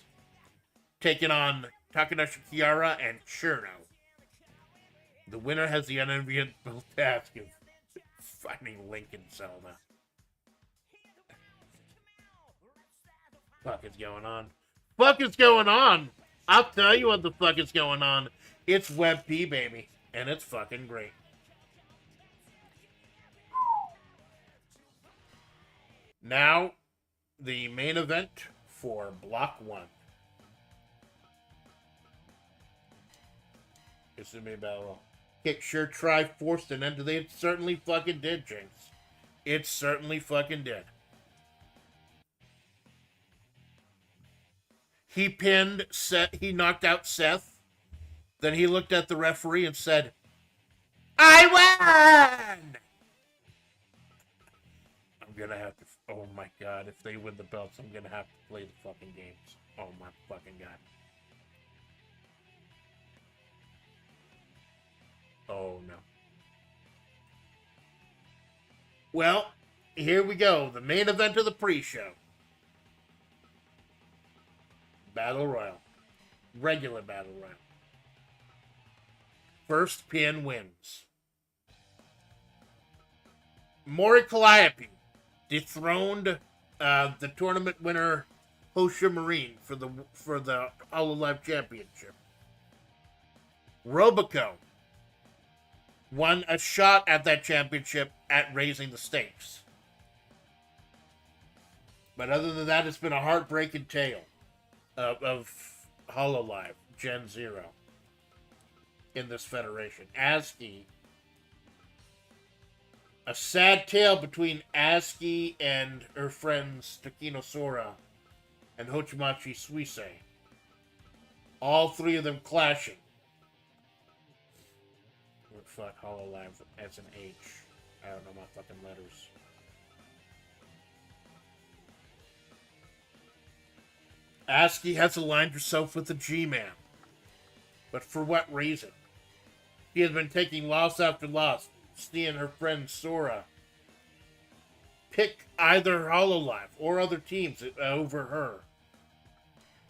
taking on Takanashi Kiara and Churno. The winner has the unenviable task of finding Link and Zelda. Fuck is going on? Fuck is going on? I'll tell you what the fuck is going on. It's Web P, baby. And it's fucking great. Now, the main event for Block 1. This is me battle. Kick sure try forced an end to the. It certainly fucking did, Jinx. It certainly fucking did. He pinned Seth. He knocked out Seth. Then he looked at the referee and said, "I won!" I'm gonna have to. Oh my god! If they win the belts, I'm gonna have to play the fucking games. Oh my fucking god. Oh no. Well, here we go. The main event of the pre-show. Battle Royal. Regular Battle Royal. First pin wins. Mori Calliope dethroned the tournament winner Hosha Marine for the Hololive Championship. Robico won a shot at that championship at raising the stakes. But other than that, it's been a heartbreaking tale of Hololive Gen 0 in this federation. ASCII, a sad tale between ASCII and her friends Takino Sora and Hochimachi Suisei. All three of them clashing. Fuck, Hololive as an H. I don't know my fucking letters. ASCII has aligned herself with the G-Man. But for what reason? She has been taking loss after loss, seeing her friend Sora pick either Hololive or other teams over her.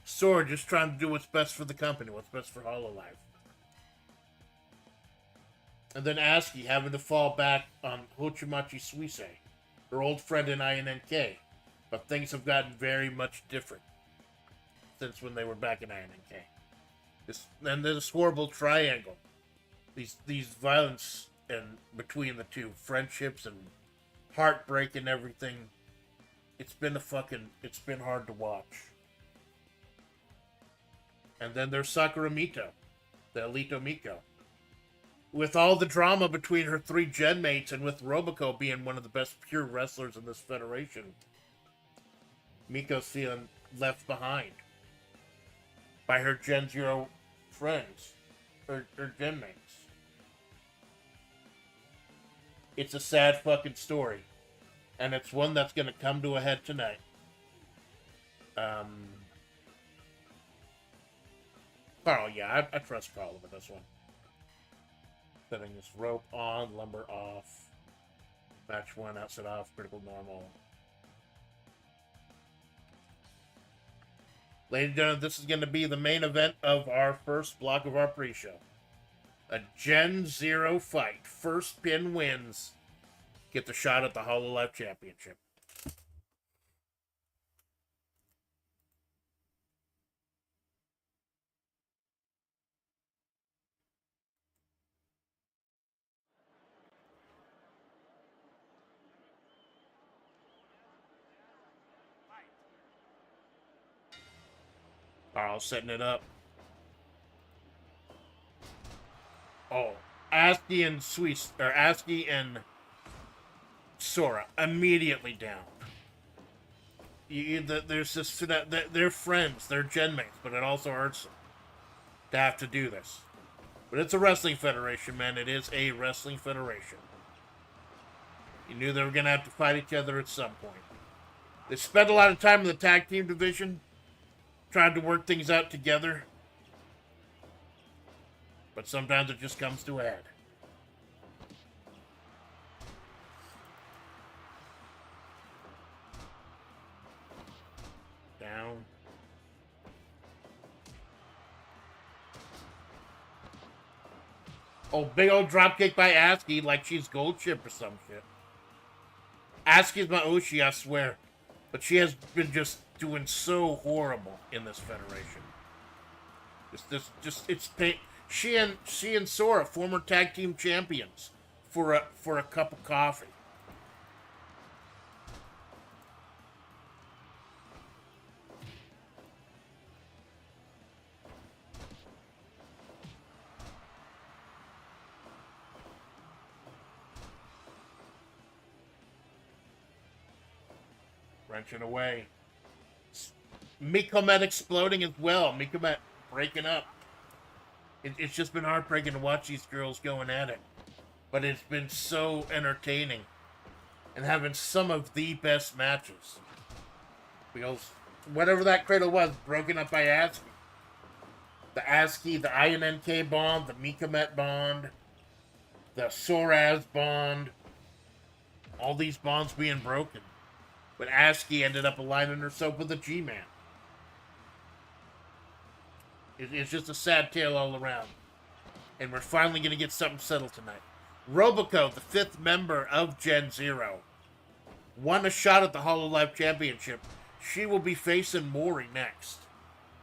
Sora just trying to do what's best for the company, what's best for Hololive. And then ASCII having to fall back on Hochimachi Suisei, her old friend in INNK. But things have gotten very much different since when they were back in INNK. And this horrible triangle. These violence and between the two. Friendships and heartbreak and everything. It's been hard to watch. And then there's Sakura Mito, the Elito Miko. With all the drama between her three gen mates and with Robico being one of the best pure wrestlers in this federation, Miko's feeling left behind by her Gen 0 friends, her gen mates. It's a sad fucking story, and it's one that's going to come to a head tonight. Carl, yeah, I trust Carl with this one. Setting this rope on, lumber off. Match 1, outside off, critical normal. Ladies and gentlemen, this is going to be the main event of our first block of our pre-show. A Gen 0 fight. First pin wins. Get the shot at the Hololive Championship. Carl setting it up. Oh, ASCII and ASCII and Sora immediately down. There's this, they're friends, they're gen mates, but it also hurts them to have to do this. But it's a wrestling federation, man. It is a wrestling federation. You knew they were going to have to fight each other at some point. They spent a lot of time in the tag team division, tried to work things out together. But sometimes it just comes to a head. Down. Oh, big old dropkick by ASCII like she's gold chip or some shit. ASCII's my Oshi, I swear. But she has been just doing so horrible in this federation. It's pain. She and Sora, former tag team champions, for a cup of coffee. Wrenching away. Mikomet exploding as well. Mikomet breaking up. It's just been heartbreaking to watch these girls going at it. But it's been so entertaining. And having some of the best matches. Because whatever that cradle was, broken up by ASCII. The ASCII, the INNK bond, the Mikomet bond, the Soraz bond. All these bonds being broken. But ASCII ended up aligning herself with a G-Man. It's just a sad tale all around. And we're finally going to get something settled tonight. Robico, the 5th member of Gen 0, won a shot at the Hololive Championship. She will be facing Mori next.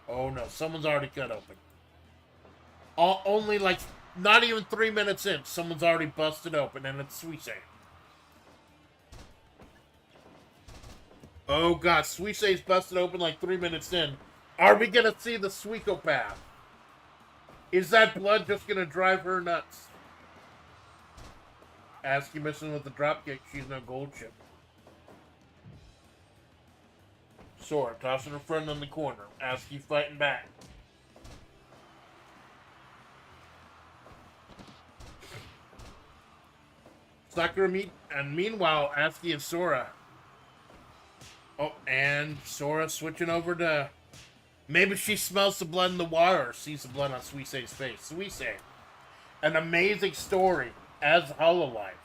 Oh no, someone's already cut open. Only like, not even 3 minutes in, someone's already busted open, and it's Suisse. Oh god, Suisse's busted open like 3 minutes in. Are we going to see the Suiko path? Is that blood just going to drive her nuts? ASCII missing with the dropkick. She's no gold chip. Sora tossing her friend in the corner. ASCII fighting back. Sakura and meanwhile, ASCII and Sora. Oh, and Sora switching over to... Maybe she smells the blood in the water or sees the blood on Suisse's face. Suisse, an amazing story as Hololive.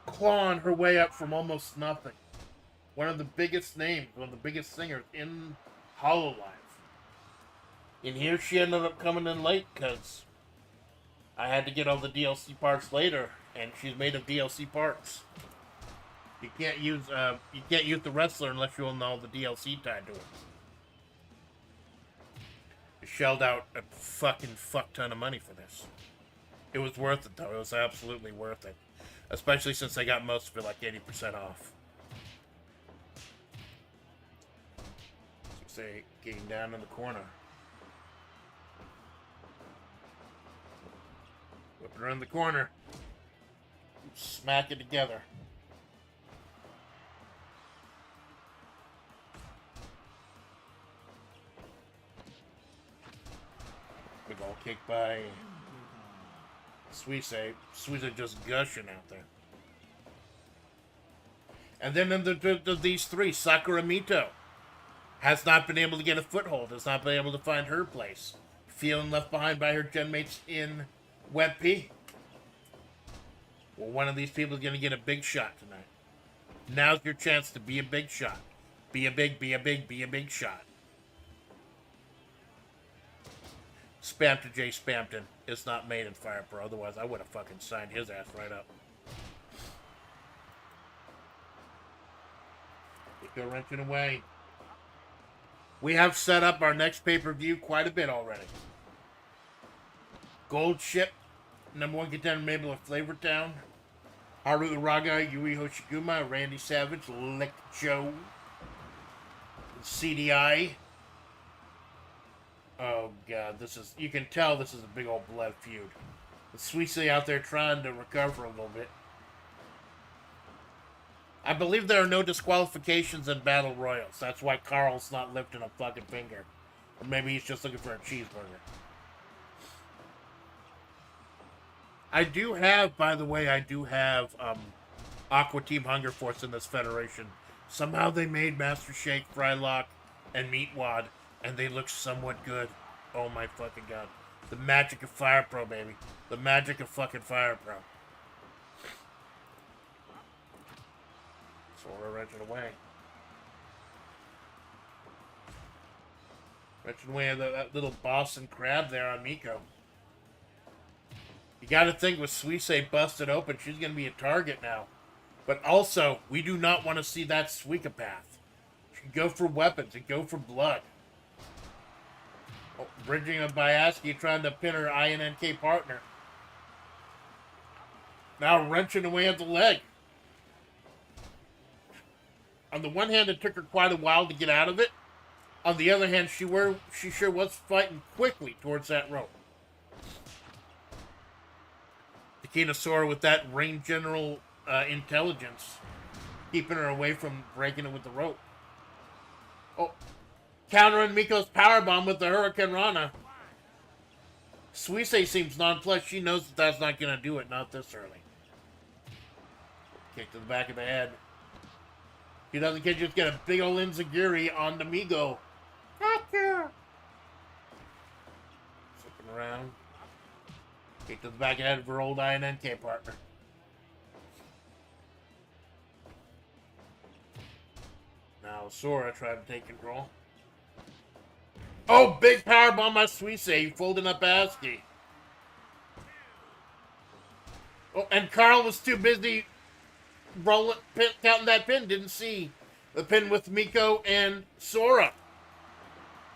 Clawing her way up from almost nothing. One of the biggest names, one of the biggest singers in Hololive. And here she ended up coming in late because I had to get all the DLC parts later, and she's made of DLC parts. You can't use the wrestler unless you own all the DLC tied to it. Shelled out a fucking fuck ton of money for this. It was worth it though. It was absolutely worth it. Especially since I got most of it like 80% off. Say, getting down in the corner. Whip her in the corner. Smack it together. Big old kick by Suisse. Suisse just gushing out there. And then in these three, Sakura Mito has not been able to get a foothold, has not been able to find her place. Feeling left behind by her gen mates in Web P. Well, one of these people is going to get a big shot tonight. Now's your chance to be a big shot. Be a big shot. Spam to Jay Spampton is not made in Fire Pro. Otherwise, I would have fucking signed his ass right up. Go wrenching away. We have set up our next pay-per-view quite a bit already. Gold Ship, #1 contender Mabel of Flavortown. Haru Uraga, Yui Hoshiguma, Randy Savage, Lick Joe, CDI. Oh god, this is, you can tell this is a big old blood feud. The Suisse out there trying to recover a little bit. I believe there are no disqualifications in Battle Royals. That's why Carl's not lifting a fucking finger. Or maybe he's just looking for a cheeseburger. I do have, by the way, Aqua Team Hunger Force in this federation. Somehow they made Master Shake, Frylock, and Meatwad, and they look somewhat good. Oh my fucking god. The magic of Fire Pro, baby. The magic of fucking Fire Pro. So we're wrenching away. Wrenching away at that little Boston crab there on Miko. You gotta think with Suisse busted open, she's gonna be a target now. But also, we do not want to see that Suikopath. She can go for weapons and go for blood. Oh, bridging of Bayaski trying to pin her INNK partner. Now wrenching away at the leg. On the one hand, it took her quite a while to get out of it. On the other hand, she sure was fighting quickly towards that rope. Takina with that ring general intelligence, keeping her away from breaking it with the rope. Oh, countering Miko's powerbomb with the Hurricane Rana. Suisse seems nonplussed. She knows that that's not going to do it, not this early. Kick to the back of the head. He doesn't just get a big old Enziguri on the Migo. Flipping around. Kick to the back of the head of her old INNK partner. Now Sora trying to take control. Oh, big powerbomb by Suisse, folding up ASCII. Oh, and Carl was too busy counting that pin, didn't see the pin with Miko and Sora.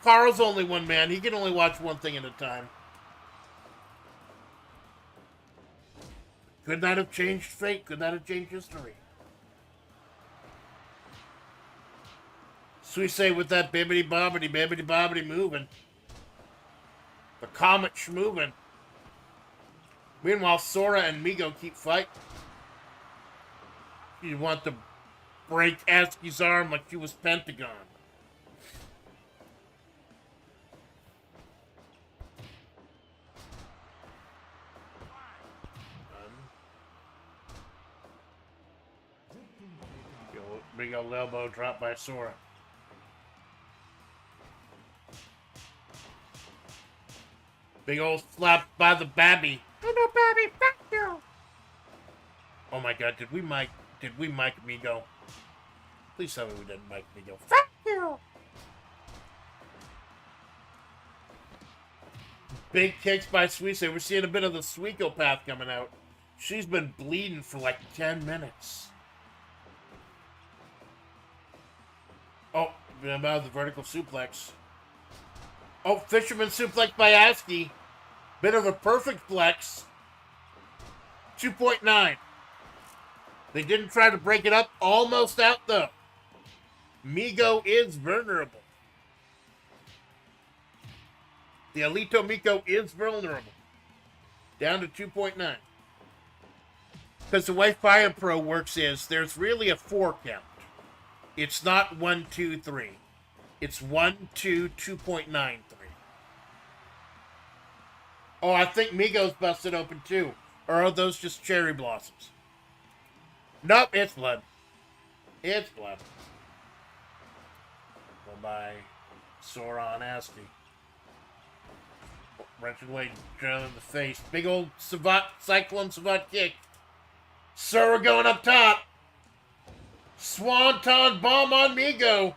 Carl's only one man. He can only watch one thing at a time. Could that have changed fate? Could that have changed history? Suisse with that bibbity-bobbity moving. The comet moving. Meanwhile, Sora and Migo keep fighting. You want to break ASCII's arm like she was Pentagon. Big old elbow drop by Sora. Big old slap by the Babby. Hello, Babby, fuck you. Oh my god, did we mic Migo? Please tell me we didn't mic Migo. Fuck you. Big kicks by Suisse. We're seeing a bit of the Suikopath coming out. She's been bleeding for like 10 minutes. Oh, about the vertical suplex. Oh, fisherman suplex by ASCII. Bit of a perfect flex. 2.9. They didn't try to break it up. Almost out, though. Migo is vulnerable. The Alito Miko is vulnerable. Down to 2.9. Because the way Fire Pro works is there's really a 4 count. It's not 1, 2, 3. It's 1, 2, 2.93. Oh, I think Migo's busted open too. Or are those just cherry blossoms? Nope, it's blood. It's blood. Well, by Sora and ASCII. Oh, wrenching away, drilling in the face. Big old Cyclone Savant kick. Sora going up top. Swanton bomb on Migo.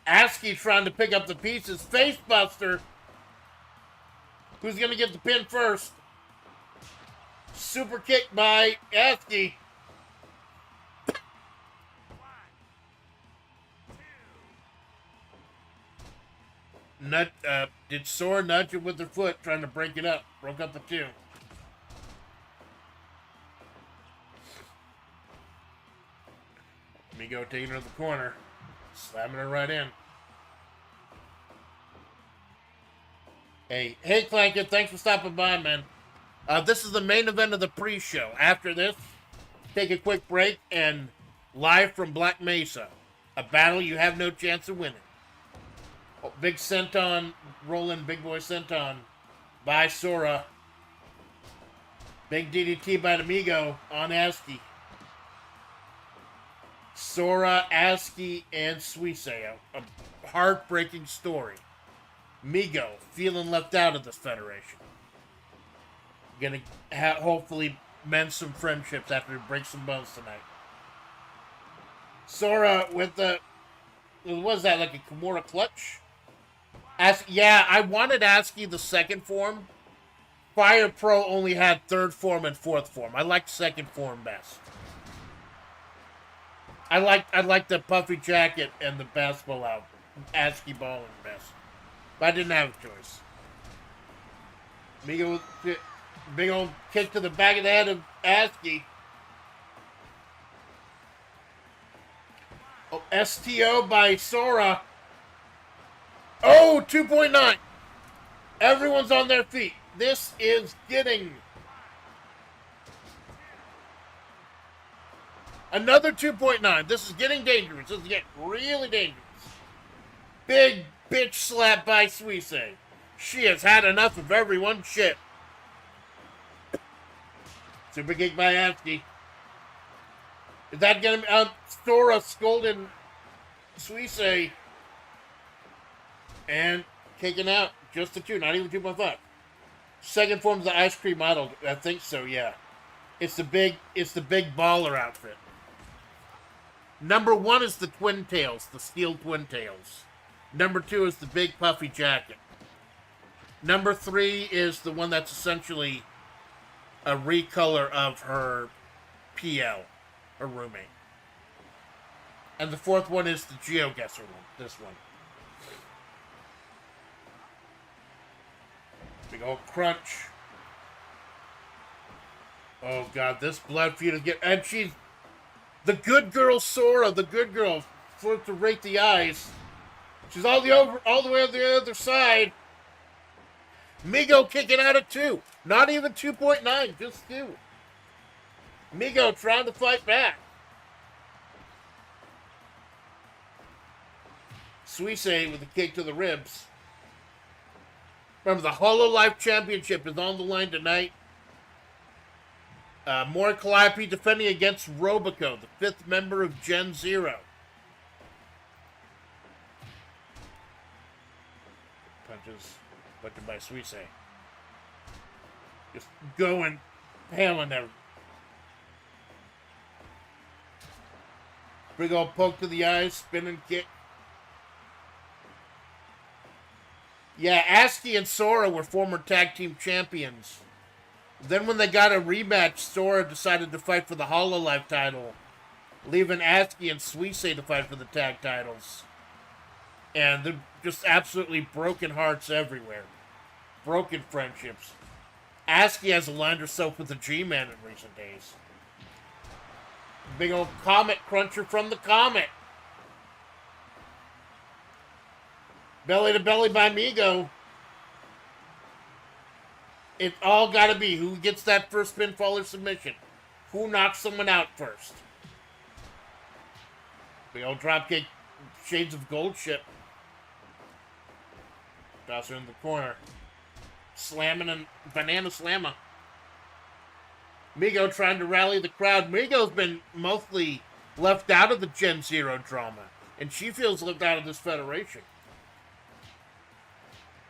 Aski trying to pick up the pieces. Facebuster. Who's going to get the pin first? Super kick by Aski. Did Sora nudge it with her foot, trying to break it up? Broke up the two. Migo taking her to the corner, slamming her right in. Hey, Clanket, thanks for stopping by, man. This is the main event of the pre-show. After this, take a quick break and live from Black Mesa, a battle you have no chance of winning. Oh, big senton, rolling big boy senton by Sora. Big DDT by Amigo on Aski. Sora, Aski, and Suisei. A heartbreaking story. Migo feeling left out of this federation. Gonna hopefully mend some friendships after he breaks some bones tonight. Sora with the... What was that, like a Kimura clutch? Yeah, I wanted Aski the second form. Fire Pro only had third form and fourth form. I liked second form best. I like the puffy jacket and the basketball outfit. Aski balling best. But I didn't have a choice. Big old kick to the back of the head of Aski. Oh, STO by Sora. Oh, 2.9. Everyone's on their feet. This is getting... Another 2.9. This is getting dangerous. This is getting really dangerous. Big bitch slap by Suisei. She has had enough of everyone. Shit. Super kick by Aski. Is that gonna be Sora scolding Suisei? And kicking out just the two, not even 2.5. Second form's the ice cream model. I think so, yeah. It's the big baller outfit. Number 1 is the twin tails, the steel twin tails. Number 2 is the big puffy jacket. Number 3 is the one that's essentially a recolor of her PL, her roommate. And the 4th one is the GeoGuessr one, this one. Big old crunch. Oh god, this blood feud is getting... And she's... The good girl Sora, the good girl, for to rake the eyes. She's all the way on the other side. Migo kicking out at 2. Not even 2.9, just 2. Migo trying to fight back. Suisei with a kick to the ribs. Remember, the Hololive Championship is on the line tonight. More Calliope defending against Robico, the 5th member of Gen Zero. Punches by Suisei. Just going ham on there. Big old poke to the eyes, spinning kick. Yeah, Aski and Sora were former tag team champions. Then when they got a rematch, Sora decided to fight for the Hololive title, leaving Aski and Suisei to fight for the tag titles. And they're just absolutely broken hearts everywhere. Broken friendships. Aski has aligned herself with the G-Man in recent days. Big old Comet Cruncher from the Comet. Belly to belly by Migo. It's all got to be who gets that first pinfall or submission. Who knocks someone out first. Big old dropkick, Shades of Gold ship. Toss her in the corner. Slamming and banana slammer. Migo trying to rally the crowd. Migo's been mostly left out of the Gen Zero drama. And she feels left out of this federation.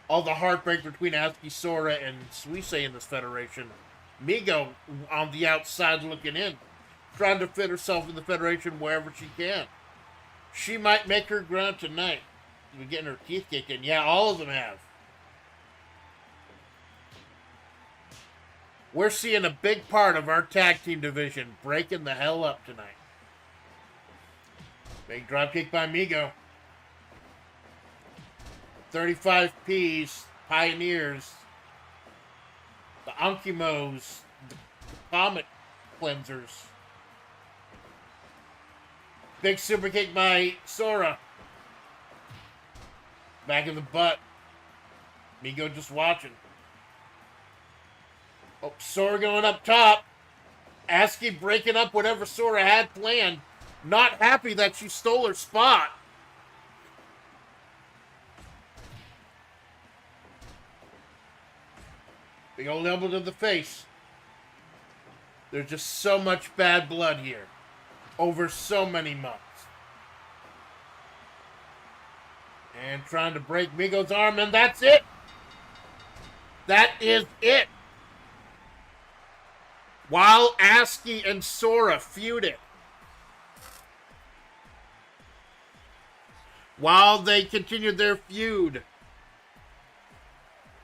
All the heartbreak between Aski, Sora, and Suisei in this federation. Migo on the outside looking in. Trying to fit herself in the federation wherever she can. She might make her ground tonight. been getting her teeth kicked in. Yeah, all of them have. We're seeing a big part of our tag team division breaking the hell up tonight. Big drop kick by Migo. 35 Ps, Pioneers, the Ankimos, the Comet Cleansers. Big super kick by Sora. Back in the butt. Migo just watching. Oh, Sora going up top. Asuka breaking up whatever Sora had planned. Not happy that she stole her spot. Big old elbow to the face. There's just so much bad blood here. Over so many months. And trying to break Migo's arm, and that's it. That is it. While Asuka and Sora feuded. While they continued their feud.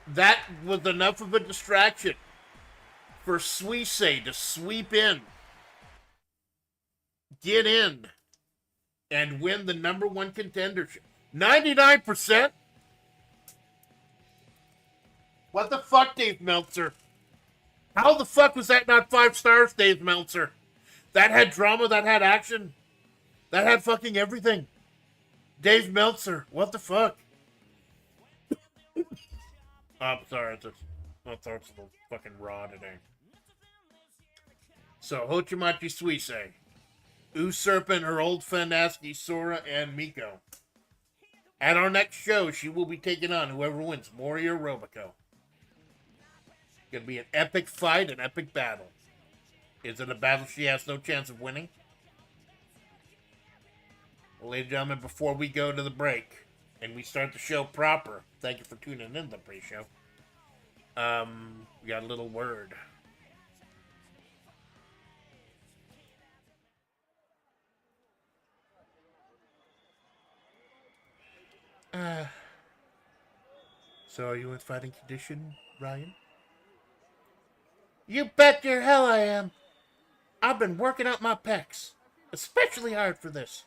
That was enough of a distraction for Suisei to sweep in, get in, and win the #1 contendership. 99%? What the fuck, Dave Meltzer? How the fuck was that not 5 stars, Dave Meltzer? That had drama, that had action, that had fucking everything. Dave Meltzer, what the fuck? I'm sorry, my throat's a little fucking raw today. So, Hochimachi Suisei, Usurping her old friend Asuka, Sora, and Miko. At our next show, she will be taking on whoever wins, Mori or Robico. Gonna be an epic fight, an epic battle. Is it a battle she has no chance of winning? Well, ladies and gentlemen, before we go to the break and we start the show proper, thank you for tuning in to the pre-show. We got a little word. So are you in fighting condition, Ryan? You bet your hell I am. I've been working out my pecs, especially hard for this.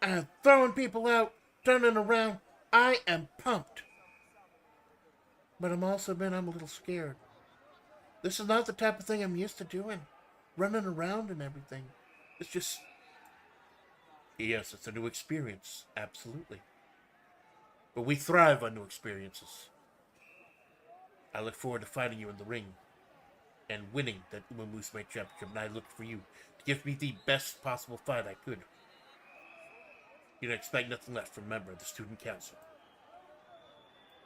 I'm throwing people out, turning around. I am pumped. But I'm a little scared. This is not the type of thing I'm used to doing. Running around and everything. It's just... Yes, it's a new experience. Absolutely. But we thrive on new experiences. I look forward to fighting you in the ring and winning that Uma Musume Championship, and I look for you to give me the best possible fight I could. You don't expect nothing less from a member of the student council.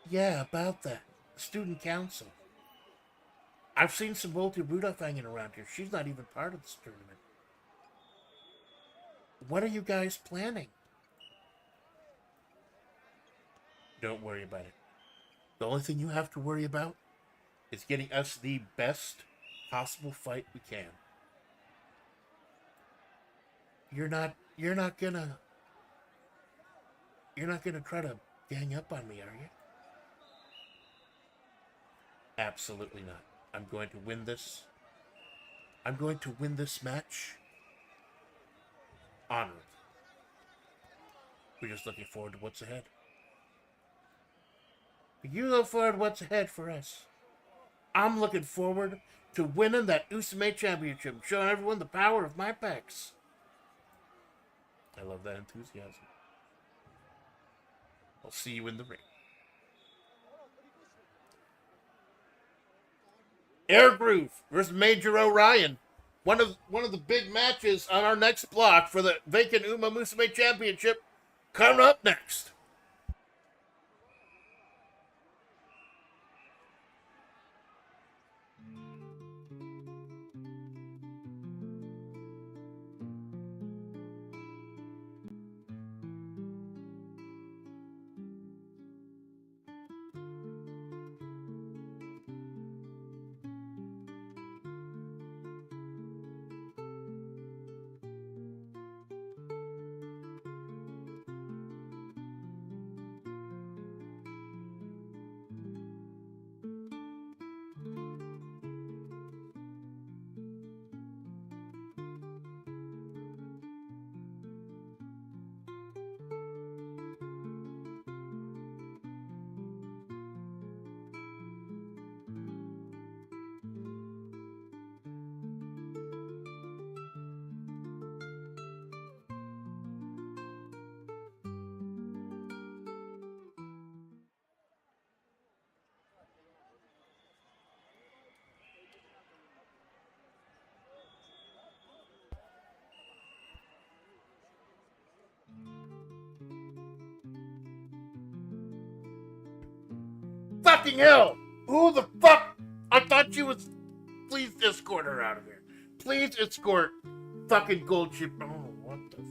Yeah, about that. The student council. I've seen some Multi Rudolph hanging around here. She's not even part of this tournament. What are you guys planning? Don't worry about it. The only thing you have to worry about is getting us the best possible fight we can. You're not gonna try to gang up on me, are you? Absolutely not. I'm going to win this. I'm going to win this match. Honored. We're just looking forward to what's ahead. You look forward to what's ahead for us. I'm looking forward to winning that Usume Championship, showing everyone the power of my pecs. I love that enthusiasm. I'll see you in the ring. Air Groove versus Major Orion. One of the big matches on our next block for the vacant Uma Musume Championship coming up next. fucking hell! Who the fuck? I thought you was. Please escort her out of here. Please escort fucking gold ship. Oh, what the fuck?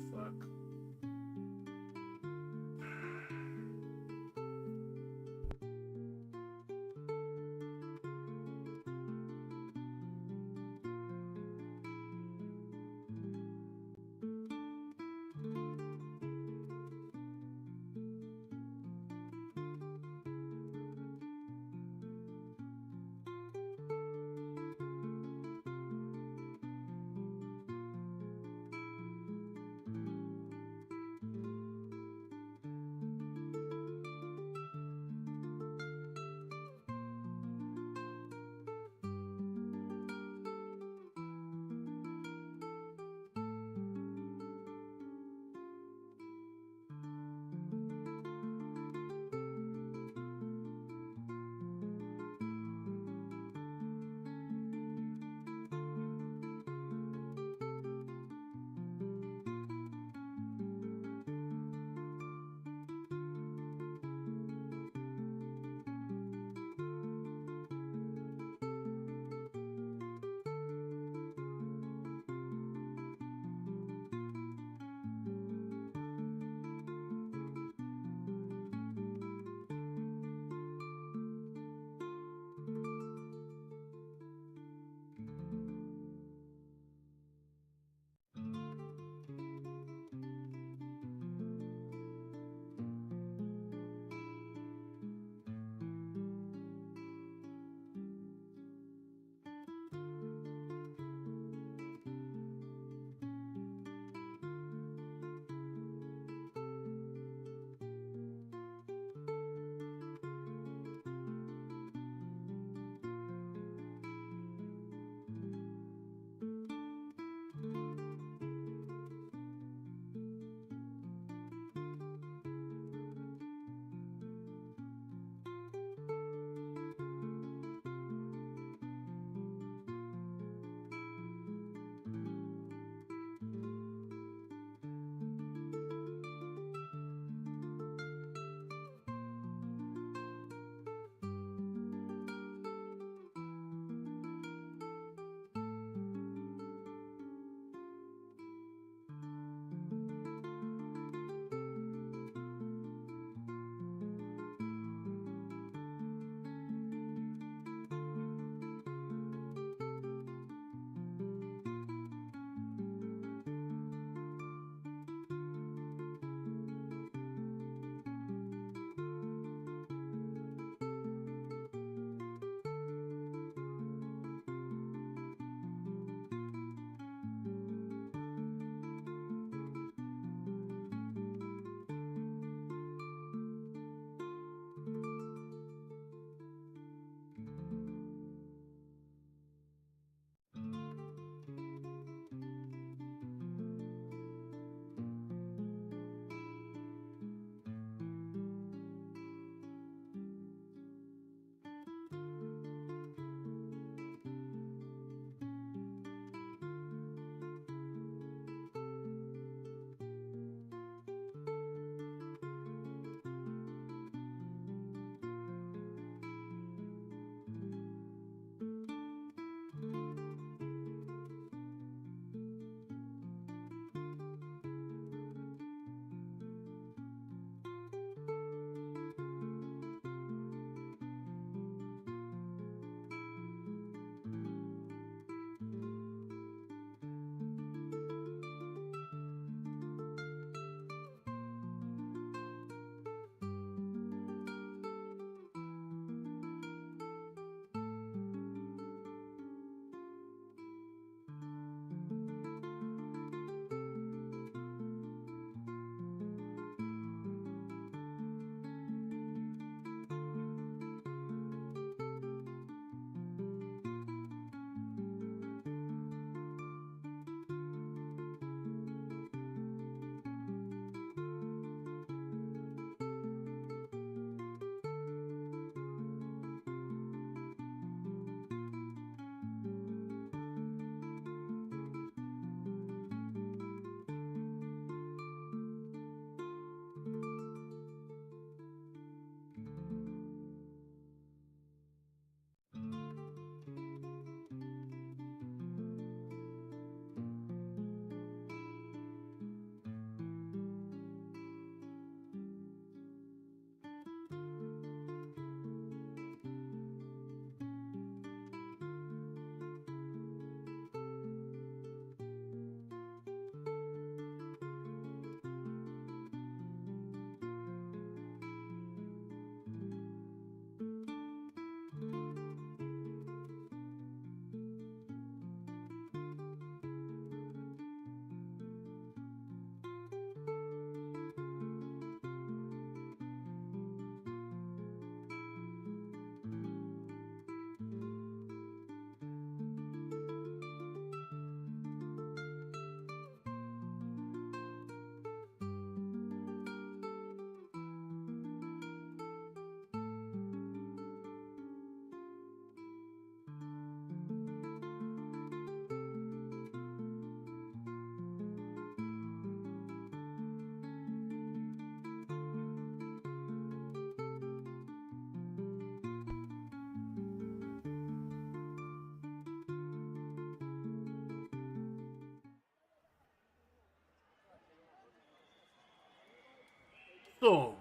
So,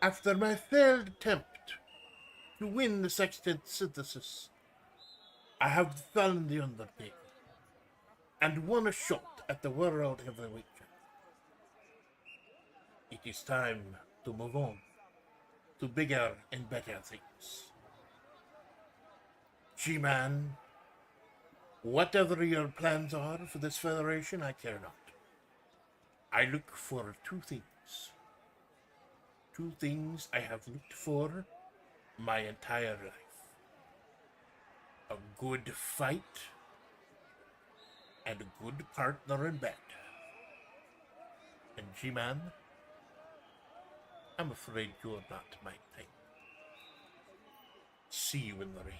after my failed attempt to win the sextant synthesis, I have found the undertaking and won a shot at the world heavyweight champion. It is time to move on to bigger and better things. G-Man, whatever your plans are for this federation, I care not. I look for two things. Two things I have looked for my entire life. A good fight and a good partner in bed. And G-Man, I'm afraid you're not my type. See you in the ring.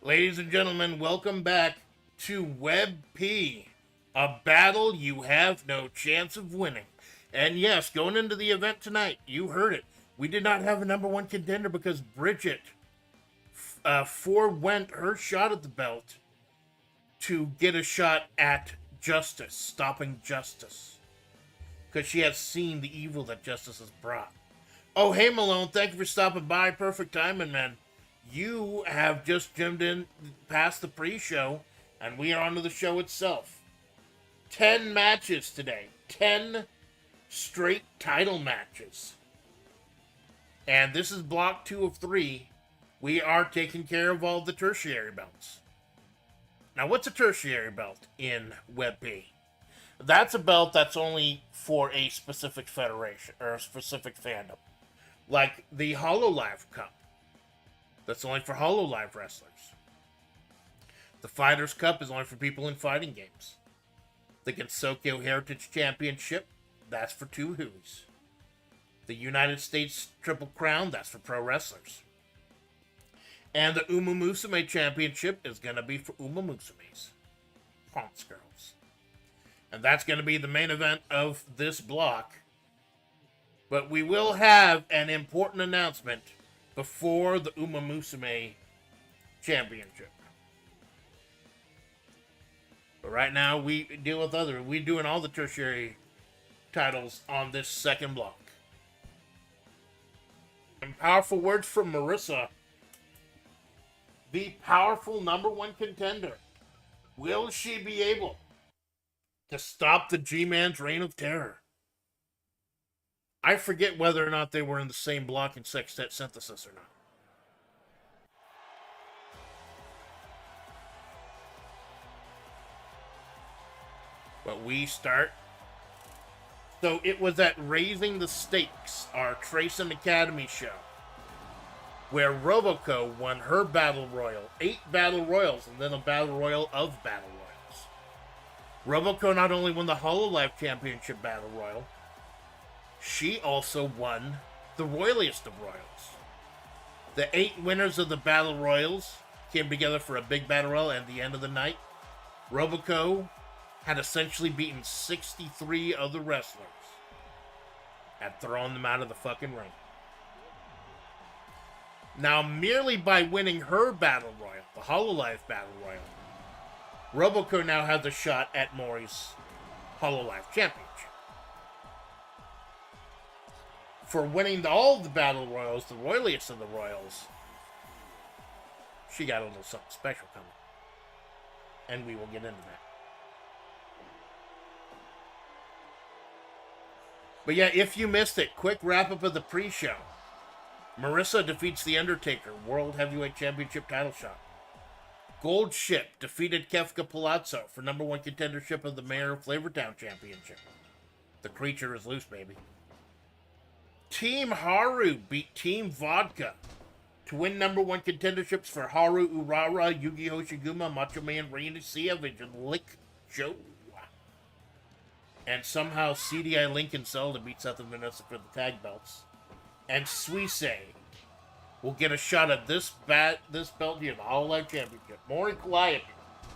Ladies and gentlemen, welcome back to Web P, a battle you have no chance of winning. And yes, going into the event tonight, you heard it. We did not have a number one contender because Bridget forewent her shot at the belt to get a shot at Justice, stopping Justice. Because she has seen the evil that Justice has brought. Oh, hey Malone, thank you for stopping by. Perfect timing, man. You have just jumped in past the pre-show, and we are on to the show itself. 10 matches today. 10 straight title matches. And this is block 2 of 3. We are taking care of all the tertiary belts. Now, what's a tertiary belt in Web B? That's a belt that's only for a specific federation, or a specific fandom. Like the HoloLive Cup. That's only for HoloLive wrestlers. The Fighters Cup is only for people in fighting games. The Gensokyo Heritage Championship, that's for 2 Who's. The United States Triple Crown, that's for pro wrestlers. And the Uma Musume Championship is going to be for Uma Musume's Ponce girls. And that's going to be the main event of this block. But we will have an important announcement before the Uma Musume Championship. But right now, we deal with we're doing all the tertiary titles on this second block. And powerful words from Marissa. The powerful number one contender. Will she be able to stop the G-Man's reign of terror? I forget whether or not they were in the same block in Sextet Synthesis or not. But we start. So it was at Raising the Stakes, our Tracing Academy show, where Roboco won her Battle Royal, 8 Battle Royals, and then a Battle Royal of Battle Royals. Roboco not only won the HoloLive Championship Battle Royal, she also won the Royaliest of Royals. The 8 winners of the Battle Royals came together for a big Battle Royal, and at the end of the night, Roboco had essentially beaten 63 other wrestlers and thrown them out of the fucking ring. Now, merely by winning her Battle Royal, the HoloLive Battle Royal, Roboco now has a shot at Mori's HoloLive Championship. For winning all the Battle Royals, the Royaliest of the Royals, she got a little something special coming. And we will get into that. But yeah, if you missed it, quick wrap-up of the pre-show. Marissa defeats The Undertaker, World Heavyweight Championship title shot. Gold Ship defeated Kefka Palazzo for number one contendership of the Mayor of Flavortown Championship. The creature is loose, baby. Team Haru beat Team Vodka to win number one contenderships for Haru Urara, Yugi Hoshiguma, Macho Man Randy Savage, and Lick Joe. And somehow CDI Lincoln Zelda beat Seth and Vanessa for the tag belts. And Suisse will get a shot at this belt here, the All Life Championship. Mori Calliope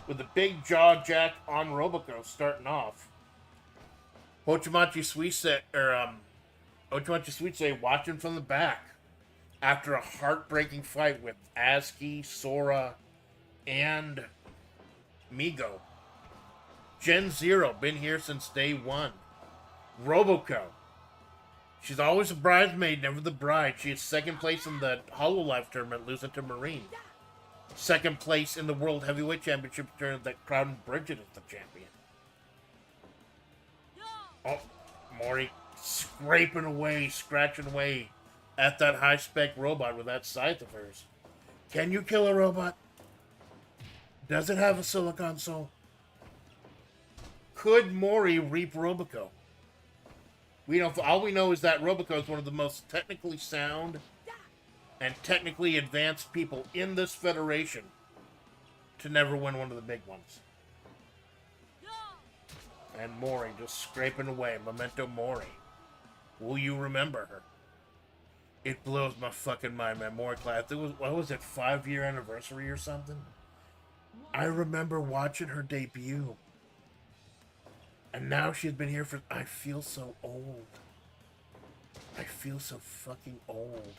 with a big jaw jack on Roboco starting off. Hochimachi Suisse watching from the back after a heartbreaking fight with Azuki, Sora, and Migo. Gen Zero, been here since day one. Roboco. She's always a bridesmaid, never the bride. She is second place in the HoloLive tournament, losing to Marine. Second place in the World Heavyweight Championship tournament that crowned Bridget as the champion. Oh, Mori scraping away, scratching away at that high-spec robot with that scythe of hers. Can you kill a robot? Does it have a silicon soul? Could Mori reap Roboco? We don't. All we know is that Roboco is one of the most technically sound and technically advanced people in this federation to never win one of the big ones. And Mori just scraping away. Memento Mori. Will you remember her? It blows my fucking mind, man. Mori class. It was, what was it, 5-year anniversary or something? I remember watching her debut. And now she's been here for... I feel so old. I feel so fucking old.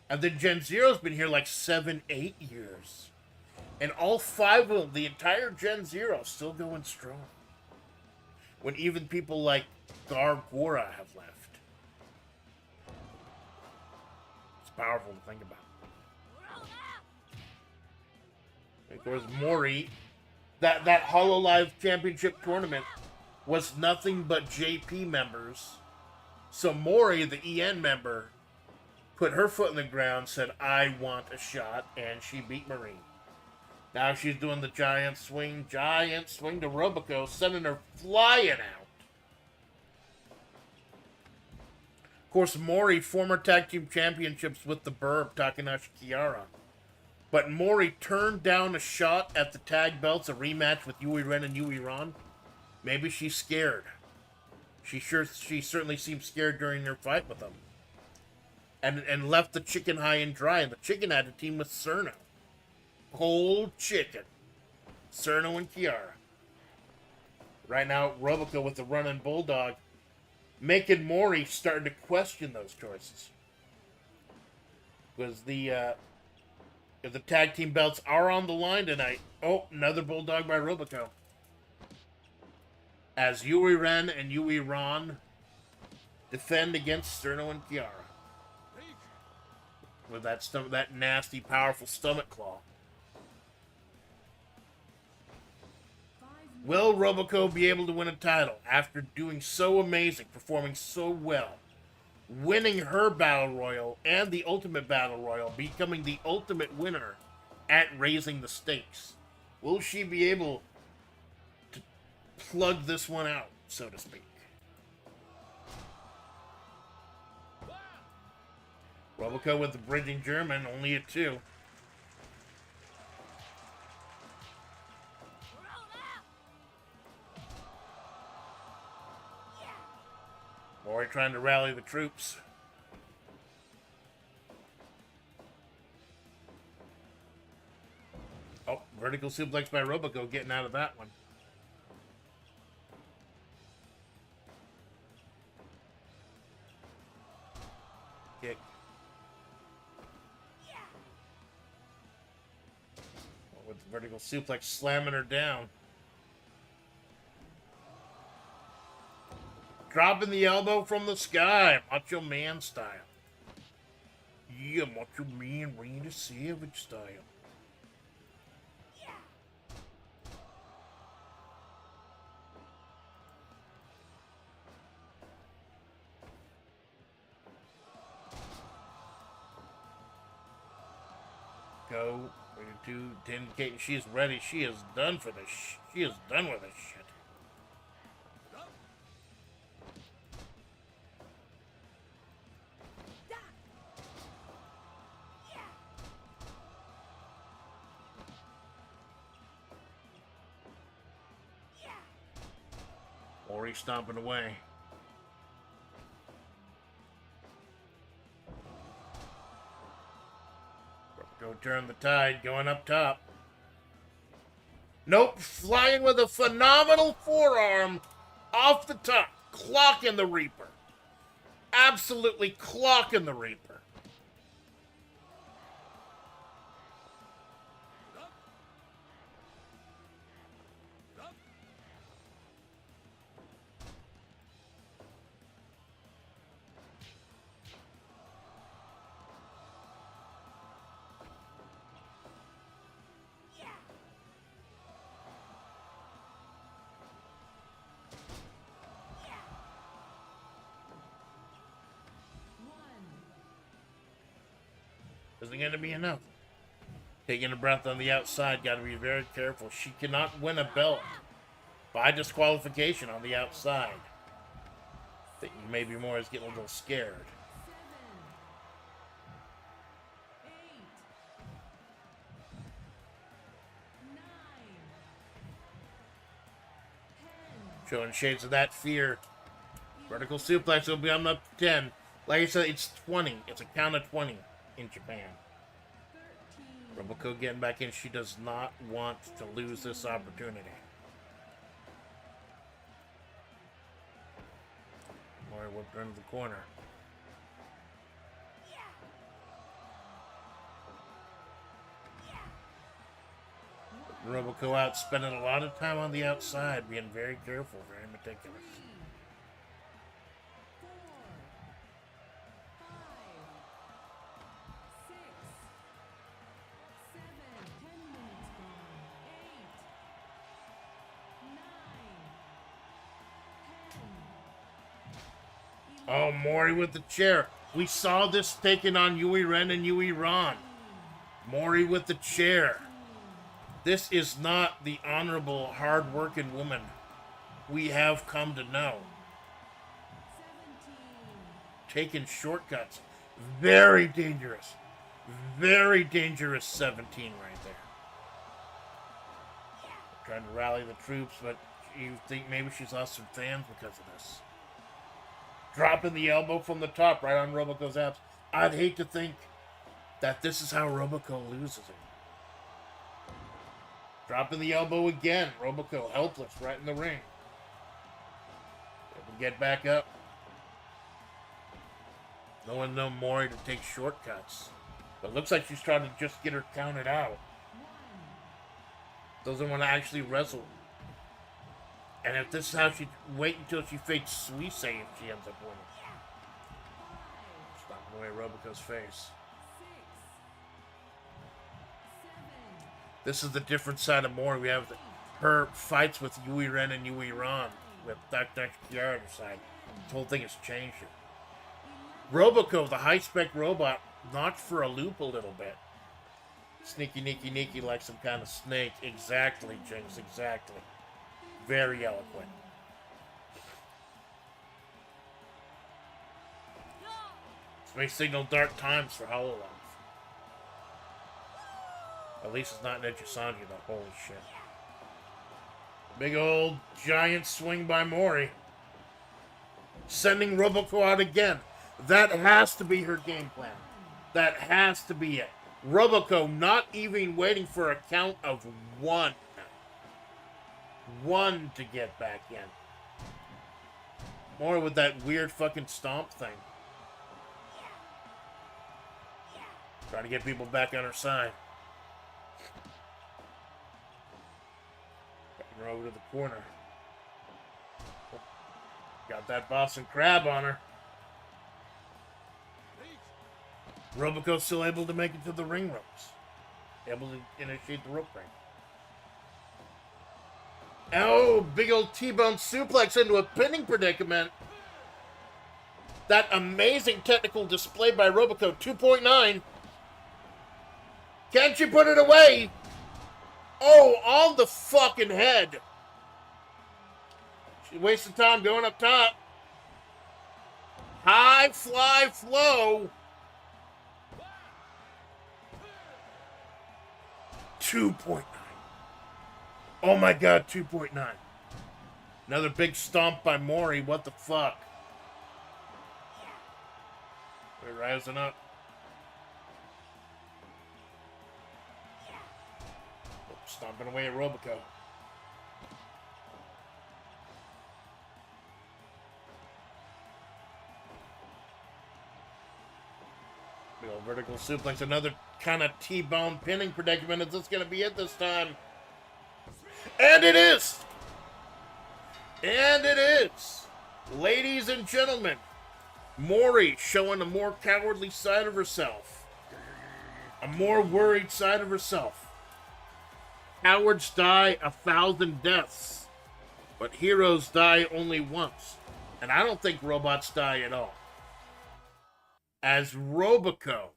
And then Gen Zero's been here like 7-8 years. And all 5 of them, the entire Gen Zero, still going strong. When even people like Gargora have left. It's powerful to think about. And of course, Mori... That HoloLive Championship tournament was nothing but JP members. So Mori, the EN member, put her foot in the ground, said, I want a shot, and she beat Marine. Now she's doing the giant swing to Roboco, sending her flying out. Of course, Mori, former tag team championships with the Burb, Takanashi Kiara. But Mori turned down a shot at the tag belts, a rematch with Yui Ren and Yui Ron. Maybe she's scared. She certainly seemed scared during their fight with them. And left the chicken high and dry. And the chicken had to team with Cerno. Cold chicken. Cerno and Kiara. Right now, Roboco with the running bulldog, making Mori starting to question those choices. Because the tag team belts are on the line tonight. Oh, another bulldog by Roboco. As Yui Ren and Yui Ron defend against Cerno and Kiara. With that nasty, powerful stomach claw. Will Roboco be able to win a title after doing so amazing, performing so well? Winning her Battle Royal and the Ultimate Battle Royal, becoming the ultimate winner at raising the stakes. Will she be able to plug this one out, so to speak? Roboco with the bridging German, only a 2. Mori trying to rally the troops. Oh, vertical suplex by Roboco, getting out of that one. Kick. With the vertical suplex slamming her down. Dropping the elbow from the sky, Macho Man style. Yeah, Macho Man, Randy Savage style. Go, ready to indicating she's ready. She is done for this. She is done with this shit. Mori stomping away. Go turn the tide, going up top. Nope, flying with a phenomenal forearm off the top. Clocking the Reaper. Absolutely clocking the Reaper. Isn't going to be enough. Taking a breath on the outside. Got to be very careful. She cannot win a belt by disqualification on the outside. I think maybe more is getting a little scared. 7, 8, 9, 10. Showing shades of that fear. Vertical suplex will be on up to 10. Like I said, it's 20. It's a count of 20 in Japan. 13. Roboco getting back in. She does not want to lose this opportunity. Mori whipped her into the corner. Roboco out, spending a lot of time on the outside, being very careful, very meticulous. 4, 5, 6, 7, 10 minutes gone. 8, 9, 10, Oh, Mori with the chair. We saw this taken on Yui Ren and Yui Ron. Mori with the chair. This is not the honorable, hard-working woman we have come to know. 17. Taking shortcuts. Very dangerous. Very dangerous 17 right there. Trying to rally the troops, but you think maybe she's lost some fans because of this. Dropping the elbow from the top right on Roboco's abs. I'd hate to think that this is how Roboco loses it. Dropping the elbow again. Roboco helpless right in the ring. Able to get back up. No one knows Mori to take shortcuts. But looks like she's trying to just get her counted out. 1. Doesn't want to actually wrestle. And if this is how she wait until she fakes Suisse if she ends up winning. 5, Stomping away Roboco's face. 6, 7, This is the different side of Mori. We have her fights with Yui Ren and Yui Ron with Dr. Kiara on her side. This whole thing has changed it. Roboco, the high-spec robot, knocked for a loop a little bit. Sneaky, neaky, neaky, like some kind of snake. Exactly, Jinx, exactly. Very eloquent. This may signal dark times for HoloLens. At least it's not Nechisanji, though. Holy shit. Big old giant swing by Mori. Sending Roboco out again. That has to be her game plan. That has to be it. Roboco not even waiting for a count of 1. 1 to get back in. Mori with that weird fucking stomp thing. Trying to get people back on her side. Taking her over to the corner. Got that Boston Crab on her. Roboco still able to make it to the ring ropes. Able to initiate the rope break. Oh, big old T-bone suplex into a pinning predicament. That amazing technical display by Roboco, 2.9. Can't you put it away? Oh, on the fucking head. She wasted time going up top. High fly flow. 2.9. Oh my god, 2.9. Another big stomp by Mori. What the fuck? We're rising up. Stomping away at Roboco. Big old vertical suplex. Another kind of T-bone pinning predicament. Is this going to be it this time? And it is! And it is! Ladies and gentlemen, Mori showing a more cowardly side of herself. A more worried side of herself. Cowards die 1,000 deaths, but heroes die only once. And I don't think robots die at all. As Roboco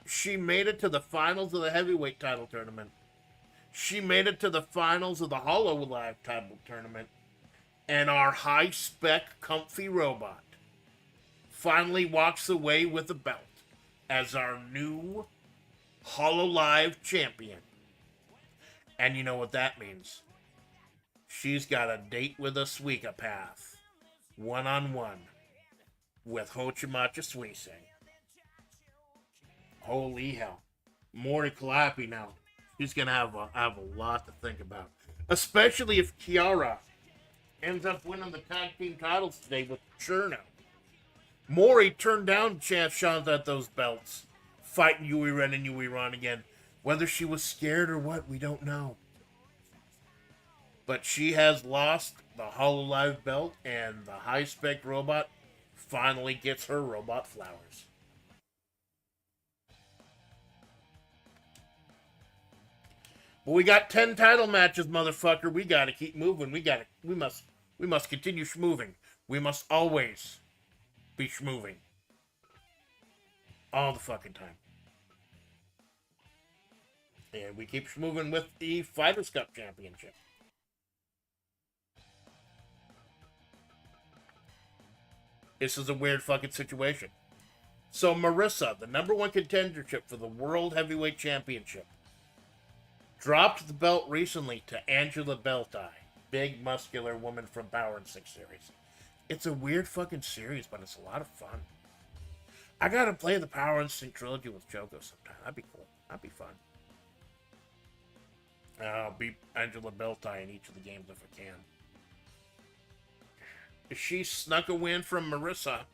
She made it to the finals of the heavyweight title tournament. She made it to the finals of the Hollow Live title tournament. And our high-spec, comfy robot finally walks away with a belt as our new Hollow Live champion. And you know what that means. She's got a date with a Suika Path. One-on-one. With Hochimacha Suisei. Holy hell. Mori Kalapi now. She's going to have a lot to think about. Especially if Kiara ends up winning the tag team titles today with Cherno. Mori turned down shots at those belts. Fighting Yui Ren and Yui Ron again. Whether she was scared or what, we don't know. But she has lost the HoloLive belt, and the high-spec robot finally gets her robot flowers. But we got 10 title matches, motherfucker. We gotta keep moving. We must continue schmoving. We must always be schmoving. All the fucking time. And we keep schmoving with the Fighters Cup Championship. This is a weird fucking situation. So Marissa, the #1 contendership for the World Heavyweight Championship, dropped the belt recently to Angela Beltai, big muscular woman from Power and 6 series. It's a weird fucking series, but it's a lot of fun. I gotta play the Power Instinct trilogy with Choco sometime. That'd be cool. That'd be fun. I'll beat Angela Beltai in each of the games if I can. She snuck a win from Marissa.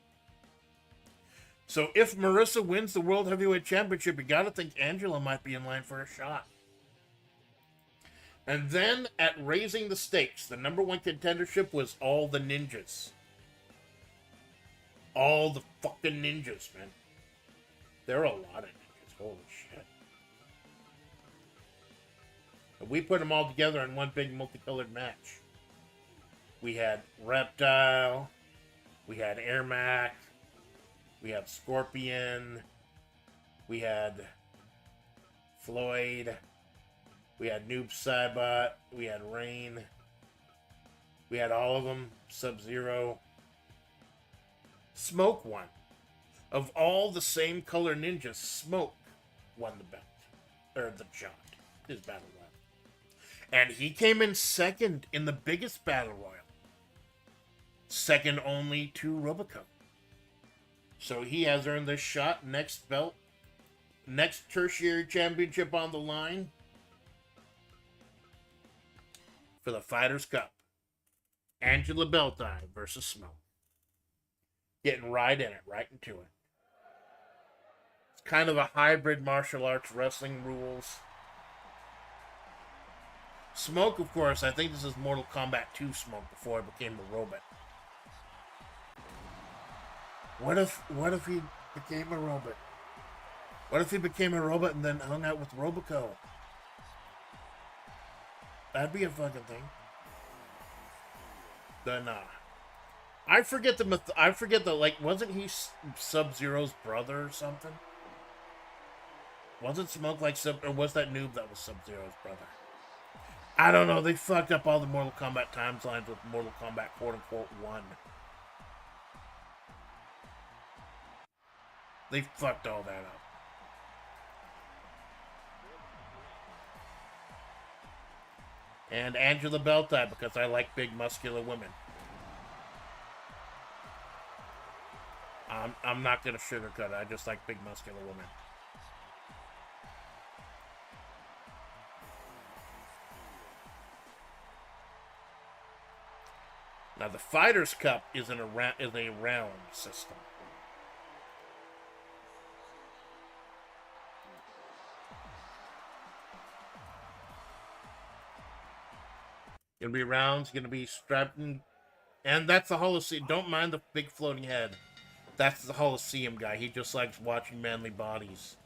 So if Marissa wins the World Heavyweight Championship, you gotta think Angela might be in line for a shot. And then at Raising the Stakes, the #1 contendership was all the ninjas. All the fucking ninjas, man. There are a lot of ninjas. Holy shit. But we put them all together in one big multicolored match. We had Reptile. We had Ermac. We had Scorpion. We had Floyd. We had Noob Saibot. We had Rain. We had all of them. Sub-Zero. Smoke won. Of all the same color ninjas, Smoke won the belt. Or the shot. His battle royal. And he came in second in the biggest battle royal. Second only to Roboco. So he has earned this shot. Next belt. Next tertiary championship on the line. For the Fighters Cup. Angela Beltai versus Smoke. Getting right in it. Right into it. It's kind of a hybrid martial arts wrestling rules. Smoke, of course, I think this is Mortal Kombat 2 Smoke before he became a robot. What if he became a robot? What if he became a robot and then hung out with Roboco? That'd be a fucking thing. Then, I forget the, like, wasn't he Sub-Zero's brother or something? Wasn't Smoke like or was that Noob that was Sub-Zero's brother? I don't know, they fucked up all the Mortal Kombat timelines with Mortal Kombat quote-unquote 1. They fucked all that up. And Angela Beltai, because I like big muscular women. I'm not going to sugarcoat it. I just like big muscular women. Now the Fighters Cup is a round system. Gonna be rounds, gonna be strapped in, and that's the Holocene. Don't mind the big floating head. That's the Holocene guy. He just likes watching manly bodies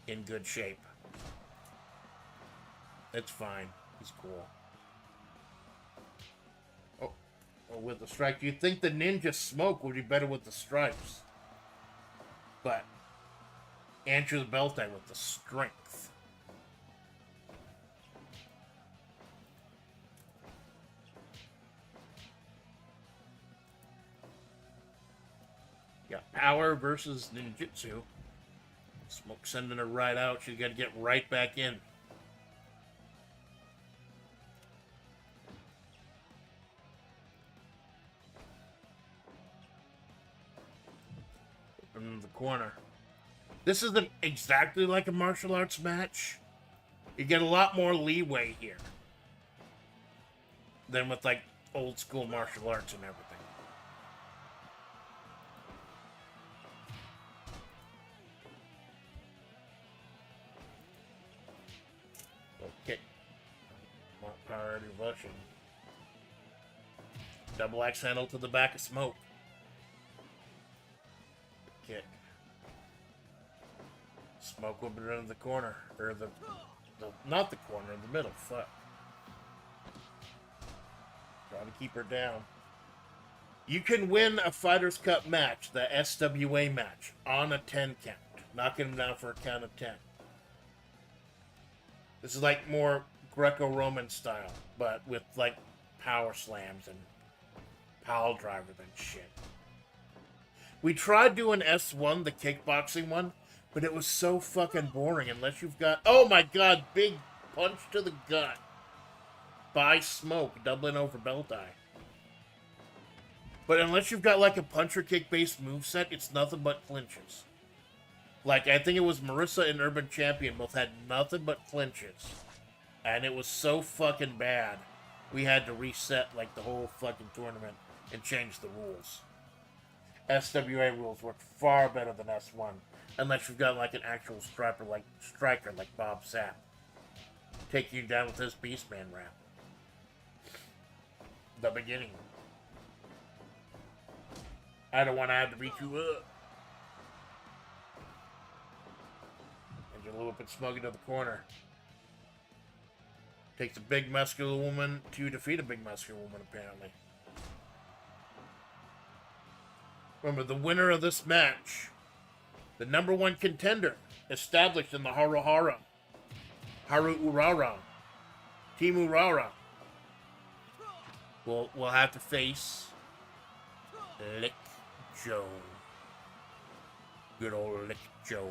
in good shape. It's fine. He's cool. Oh, with the stripes. You'd think the Ninja Smoke would be better with the stripes. But Angela Beltai with the strength. Got power versus ninjutsu. Smoke sending her right out. She's got to get right back in. In the corner. This isn't exactly like a martial arts match. You get a lot more leeway here than with like old school martial arts and everything. Okay. More power devotion. Double axe handle to the back of Smoke. Kick. Smoke will be in the corner. Or the not the corner, in the middle. Fuck. Trying to keep her down. You can win a Fighters Cup match, the SWA match, on a 10 count. Knocking him down for a count of 10. This is like more Greco-Roman style, but with like power slams and pile drivers and shit. We tried doing S1, the kickboxing one, but it was so fucking boring unless you've got... Oh my god, big punch to the gut. By Smoke, doubling over Beltai. But unless you've got like a puncher kick based moveset, it's nothing but clinches. Like, I think it was Marissa and Urban Champion both had nothing but clinches. And it was so fucking bad, we had to reset like the whole fucking tournament and change the rules. SWA rules work far better than S1. Unless you've got like an actual striker like Bob Sapp. Taking you down with his Beastman rap. The beginning. I don't want to have to beat you up. And you whip and Smoke into the corner. Takes a big muscular woman to defeat a big muscular woman, apparently. Remember, the winner of this match, the #1 contender, established in the Haru Urara, Team Urara, will have to face Lick Joe. Good old Lick Joe.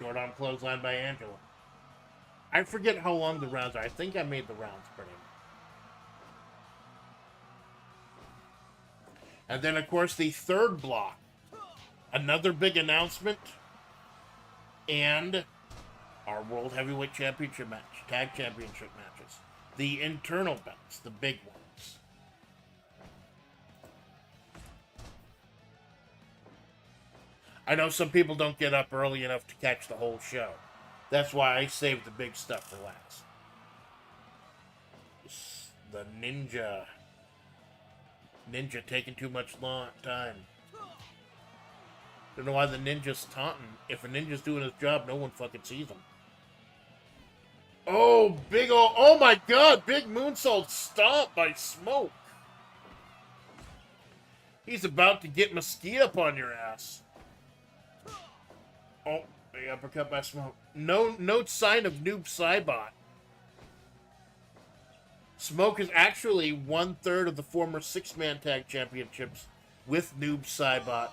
Short arm clothesline by Angela. I forget how long the rounds are. I think I made the rounds pretty. And then, of course, the third block. Another big announcement. And our World Heavyweight Championship match. Tag Championship matches. The internal belts. The big ones. I know some people don't get up early enough to catch the whole show. That's why I saved the big stuff for last. The Ninja taking too much time. Don't know why the Ninja's taunting. If a Ninja's doing his job, no one fucking sees him. Oh, big ol'... Oh my god! Big moonsault stomp by Smoke. He's about to get Mesquite up on your ass. Oh, big uppercut by Smoke. No sign of Noob Saibot. Smoke is actually 1/3 of the former 6-man tag championships with Noob Saibot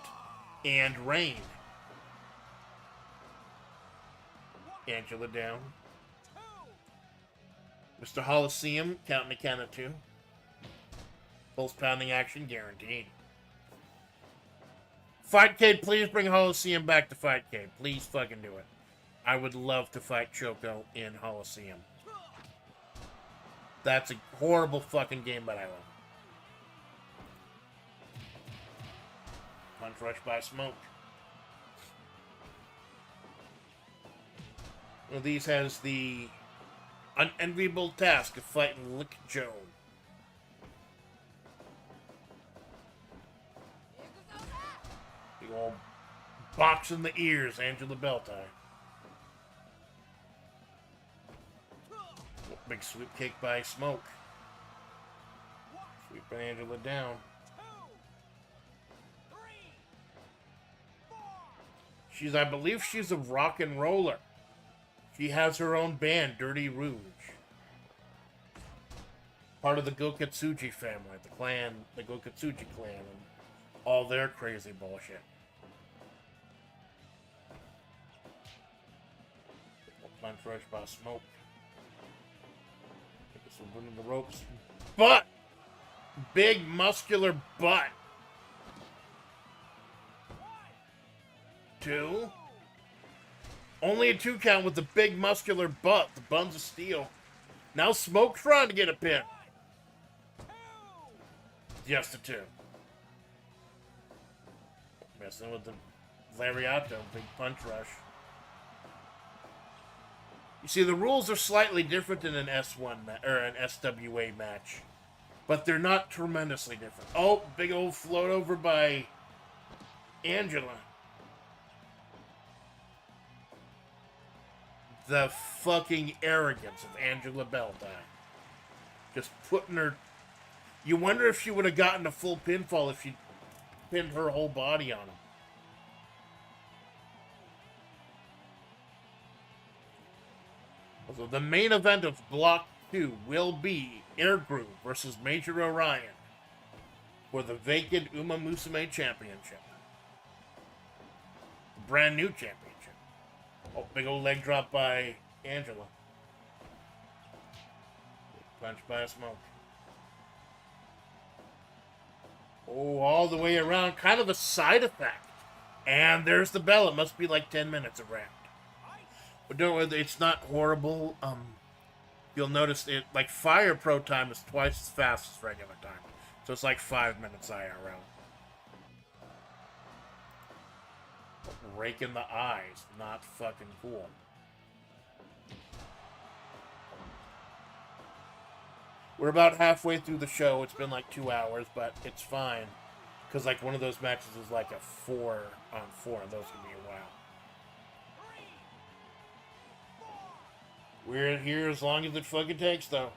and Rain. Angela down. Mr. Coliseum counting the count of 2. Pulse pounding action guaranteed. Fightcade, please bring Coliseum back to Fightcade. Please fucking do it. I would love to fight Choco in Coliseum. That's a horrible fucking game, but I love it. Punch rush by Smoke. One of these has the unenviable task of fighting Lick Joe. Big old box in the ears, Angela Beltai. Big sweep kick by Smoke. Sweeping Angela down. I believe she's a rock and roller. She has her own band, Dirty Rouge. Part of the Gokatsuji family, the Gokatsuji clan, and all their crazy bullshit. Punch rush by Smoke. Take us running the ropes. Butt! Big muscular butt. 2. Only a 2 count with the big muscular butt. The buns of steel. Now Smoke trying to get a pin. Just a 2. Messing with the Lariato. Big punch rush. You see, the rules are slightly different than an S1 or an SWA match, but they're not tremendously different. Oh, big old float over by Angela. The fucking arrogance of Angela Belldine. Just putting her... You wonder if she would have gotten a full pinfall if she pinned her whole body on him. So the main event of Block 2 will be Air Groove versus Major Orion for the vacant Uma Musume Championship. Brand new championship. Oh, big old leg drop by Angela. Punch by Smoke. Oh, all the way around. Kind of a side effect. And there's the bell. It must be like 10 minutes around. But don't worry, it's not horrible. You'll notice it, like Fire Pro time is twice as fast as regular time. So it's like 5 minutes IRL. Raking the eyes. Not fucking cool. We're about halfway through the show. It's been like 2 hours, but it's fine. Because like one of those matches is like a 4-on-4. And those can be a while. We're here as long as it fucking takes, though.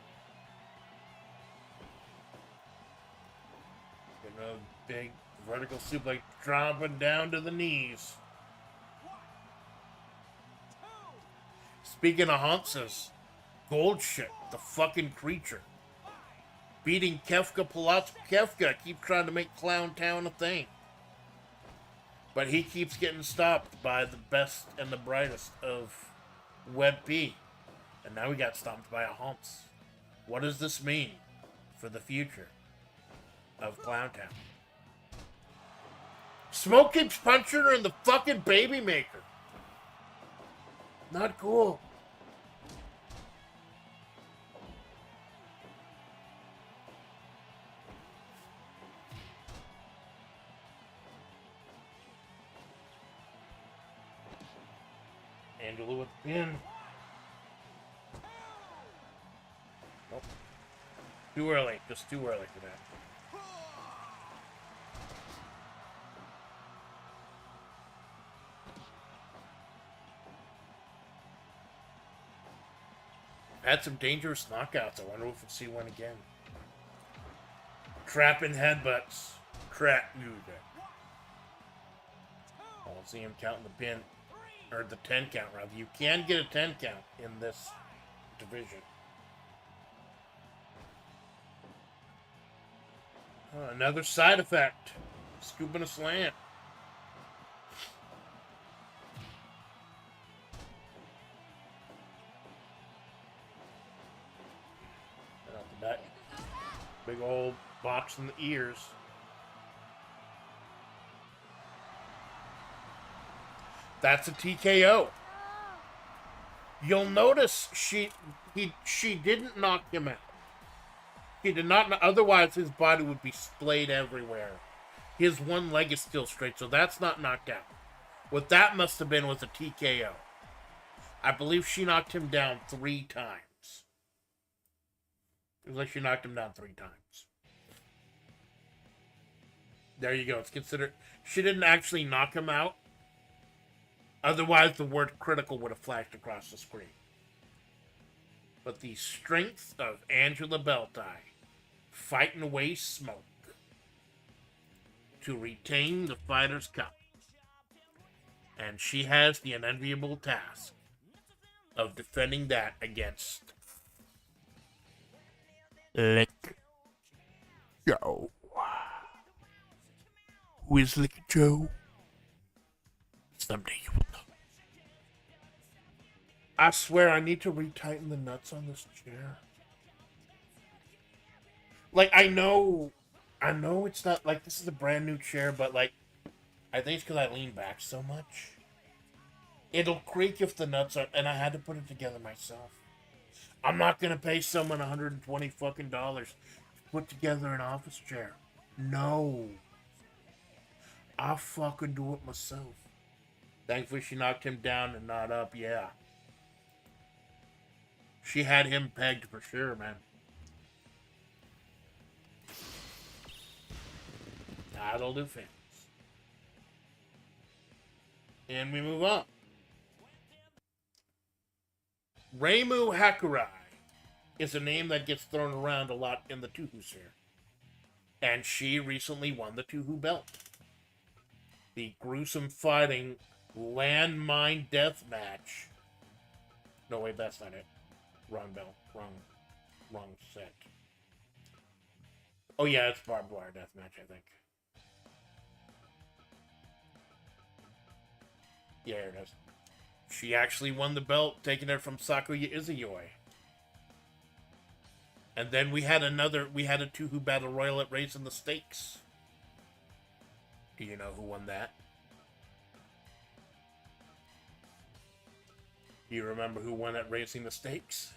Another big vertical suplex dropping down to the knees. Speaking of Hanses, Gold Shit, the fucking creature. Beating Kefka Palazzo. Kefka keeps trying to make Clown Town a thing. But he keeps getting stopped by the best and the brightest of Web P. And now we got stomped by a Hans. What does this mean for the future of Clowntown? Smoke keeps punching her in the fucking baby maker. Not cool. Angela with the pin. Nope. Too early. Just too early for that. Had some dangerous knockouts. I wonder if we'll see one again. Trapping headbutts. Crap. I'll see him counting the pin. Or the 10 count, rather. You can get a 10 count in this division. Another side effect. Scooping a slant. Right off the back. Big old box in the ears. That's a TKO. You'll notice she didn't knock him out. He did not. Otherwise, his body would be splayed everywhere. His one leg is still straight, so that's not knocked out. What that must have been was a TKO. I believe she knocked him down 3 times. It was like she knocked him down 3 times. There you go. It's considered. She didn't actually knock him out. Otherwise, the word critical would have flashed across the screen. But the strength of Angela Beltai fighting away Smoke to retain the Fighters' Cup. And she has the unenviable task of defending that against Lick Joe. Who is Lick Joe? Someday you will know. I swear I need to retighten the nuts on this chair. Like, I know it's not, like, this is a brand new chair, but, like, I think it's because I lean back so much. It'll creak if the nuts are, and I had to put it together myself. I'm not gonna pay someone $120 fucking dollars to put together an office chair. No. I'll fucking do it myself. Thankfully she knocked him down and not up, yeah. She had him pegged for sure, man. That'll do things. And we move on. Reimu Hakurai is a name that gets thrown around a lot in the Tuhu sphere. And she recently won the Tuhu belt. The gruesome fighting landmine death match. No, wait, that's not it. Wrong belt. Wrong set. Oh yeah, it's barbed wire death match, I think. Yeah, here it is. She actually won the belt, taking it from Sakuya Izuyoi. And then we had a Tuhu Battle Royal at Raising the Stakes. Do you know who won that? Do you remember who won at Raising the Stakes?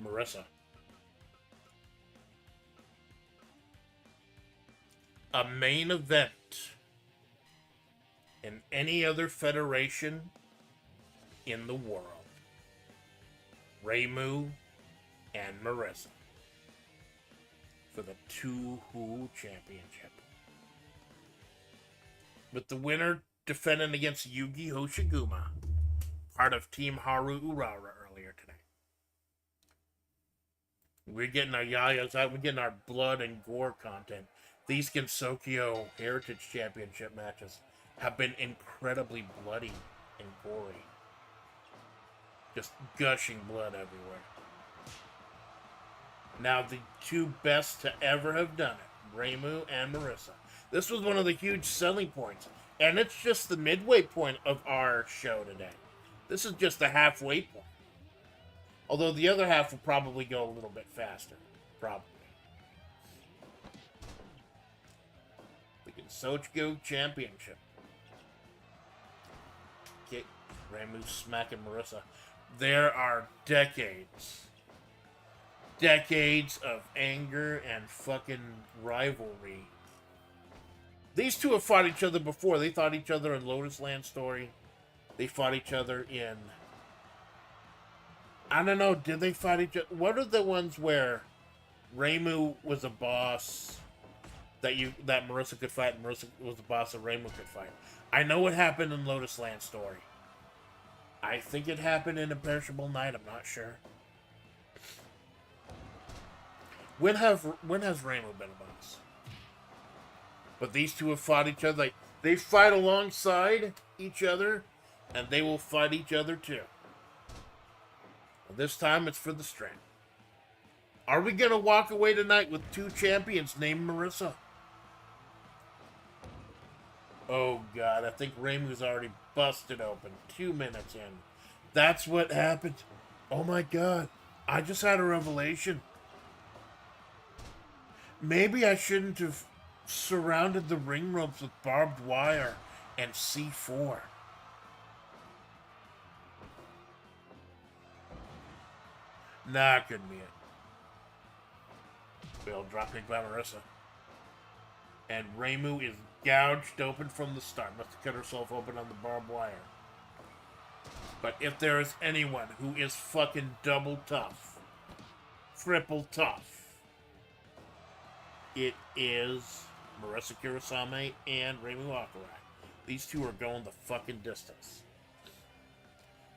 Marissa. A main event in any other federation in the world. Reimu and Marissa for the Tuhu Championship. With the winner defending against Yugi Hoshiguma, part of Team Haru Urawa earlier today. We're getting our yayas out, we're getting our blood and gore content. These Gensokyo Heritage Championship matches have been incredibly bloody and gory. Just gushing blood everywhere. Now, the two best to ever have done it, Reimu and Marissa. This was one of the huge selling points. And it's just the midway point of our show today. This is just the halfway point. Although the other half will probably go a little bit faster. Probably. The Gensokyo Championship. Okay, Reimu smacking Marissa. There are decades of anger and fucking rivalry. These two have fought each other before. They fought each other in Lotus Land Story. They fought each other in... I don't know, did they fight each other? What are the ones where Reimu was a boss that Marissa could fight and Marissa was the boss that Reimu could fight? I know what happened in Lotus Land Story. I think it happened in Imperishable Night, I'm not sure. When has Reimu been a boss? But these two have fought each other. They fight alongside each other, and they will fight each other too. This time it's for the strength. Are we going to walk away tonight with two champions named Marissa? Oh God, I think Reimu's already busted open. 2 minutes in. That's what happened. Oh my God, I just had a revelation. Maybe I shouldn't have surrounded the ring ropes with barbed wire and C4. Nah, couldn't be it. Bill drop kick by Marissa. And Reimu is gouged open from the start. Must have cut herself open on the barbed wire. But if there is anyone who is fucking double tough, triple tough, it is Marissa Kurosame and Reimu Hakurai. These two are going the fucking distance.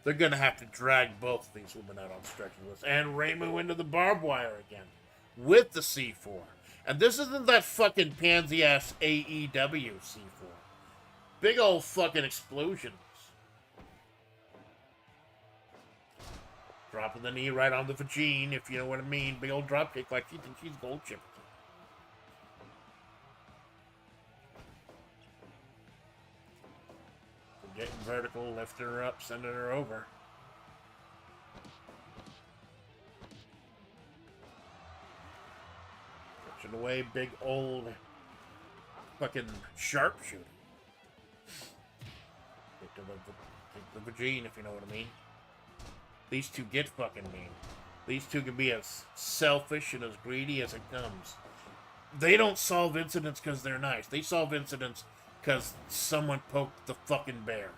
They're going to have to drag both of these women out on stretcher lists. And Reimu into the barbed wire again with the C4. And this isn't that fucking pansy-ass AEW C4. Big old fucking explosions. Dropping the knee right on the vagine, if you know what I mean. Big old drop kick like she thinks she's gold chip. Getting vertical, lifting her up, sending her over. Pushing away, big old fucking sharpshooter. Kick the vagine, if you know what I mean. These two get fucking mean. These two can be as selfish and as greedy as it comes. They don't solve incidents because they're nice. They solve incidents because someone poked the fucking bear.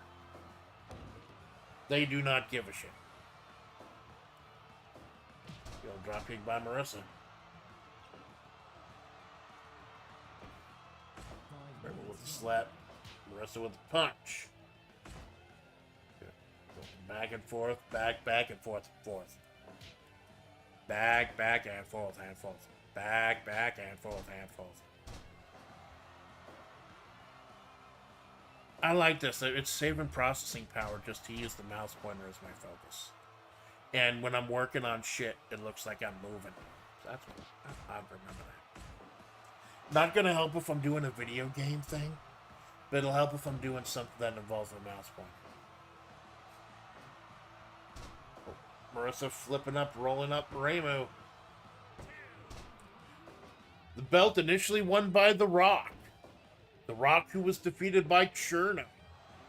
They do not give a shit. Yo, drop kick by Marissa. Remember with the slap. Marissa with the punch. Back and forth, back and forth, forth. Back and forth, and forth. Back and forth, and forth. I like this. It's saving processing power just to use the mouse pointer as my focus. And when I'm working on shit, it looks like I'm moving. That's what I remember that. Not gonna help if I'm doing a video game thing, but it'll help if I'm doing something that involves a mouse pointer. Marissa flipping up, rolling up Reimu. The belt initially won by The Rock. The Rock, who was defeated by Cherno,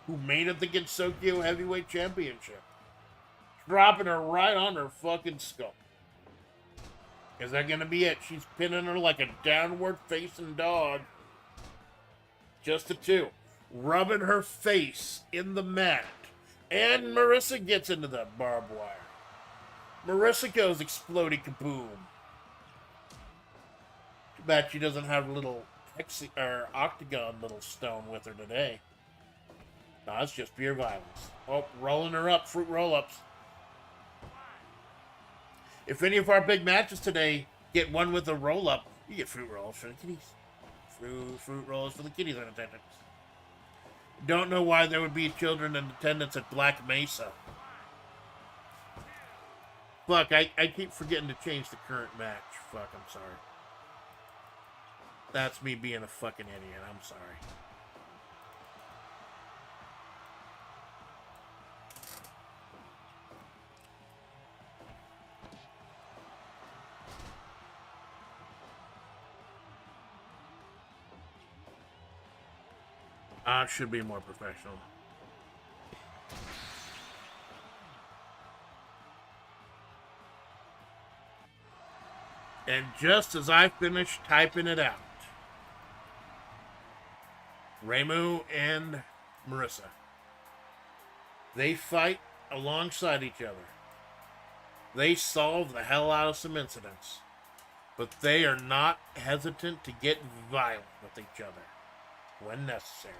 who made it the Gensokyo Heavyweight Championship. Dropping her right on her fucking skull. Is that gonna be it? She's pinning her like a downward facing dog. Just the two. Rubbing her face in the mat. And Marissa gets into that barbed wire. Marissa goes exploding kaboom. Too bad she doesn't have a little octagon little stone with her today. No, it's just pure violence. Oh, rolling her up, fruit roll-ups. If any of our big matches today get one with a roll-up, you get fruit rolls for the kiddies. Fruit rolls for the kiddies in attendance. Don't know why there would be children in attendance at Black Mesa. Fuck, I keep forgetting to change the current match. Fuck, I'm sorry. That's me being a fucking idiot. I'm sorry. I should be more professional. And just as I finish typing it out, Reimu and Marissa, they fight alongside each other. They solve the hell out of some incidents, but they are not hesitant to get violent with each other when necessary.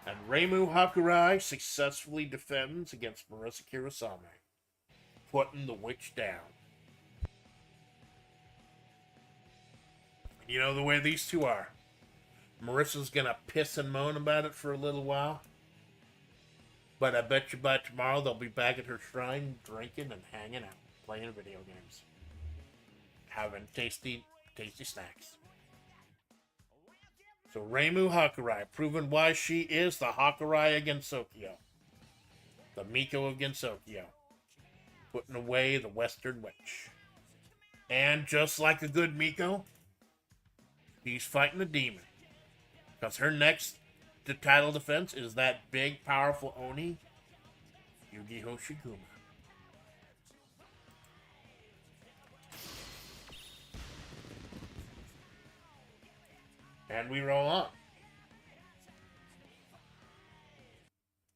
And Reimu Hakurai successfully defends against Marissa Kirasame, putting the witch down. You know the way these two are. Marissa's gonna piss and moan about it for a little while, but I bet you by tomorrow they'll be back at her shrine drinking and hanging out, playing video games, having tasty snacks. So Reimu Hakurai, proving why she is the Hakurai of Gensokyo, the Miko of Gensokyo, putting away the Western Witch. And just like a good Miko, she's fighting a demon. Because her next title defense is that big, powerful Oni, Yugi Hoshiguma. And we roll on.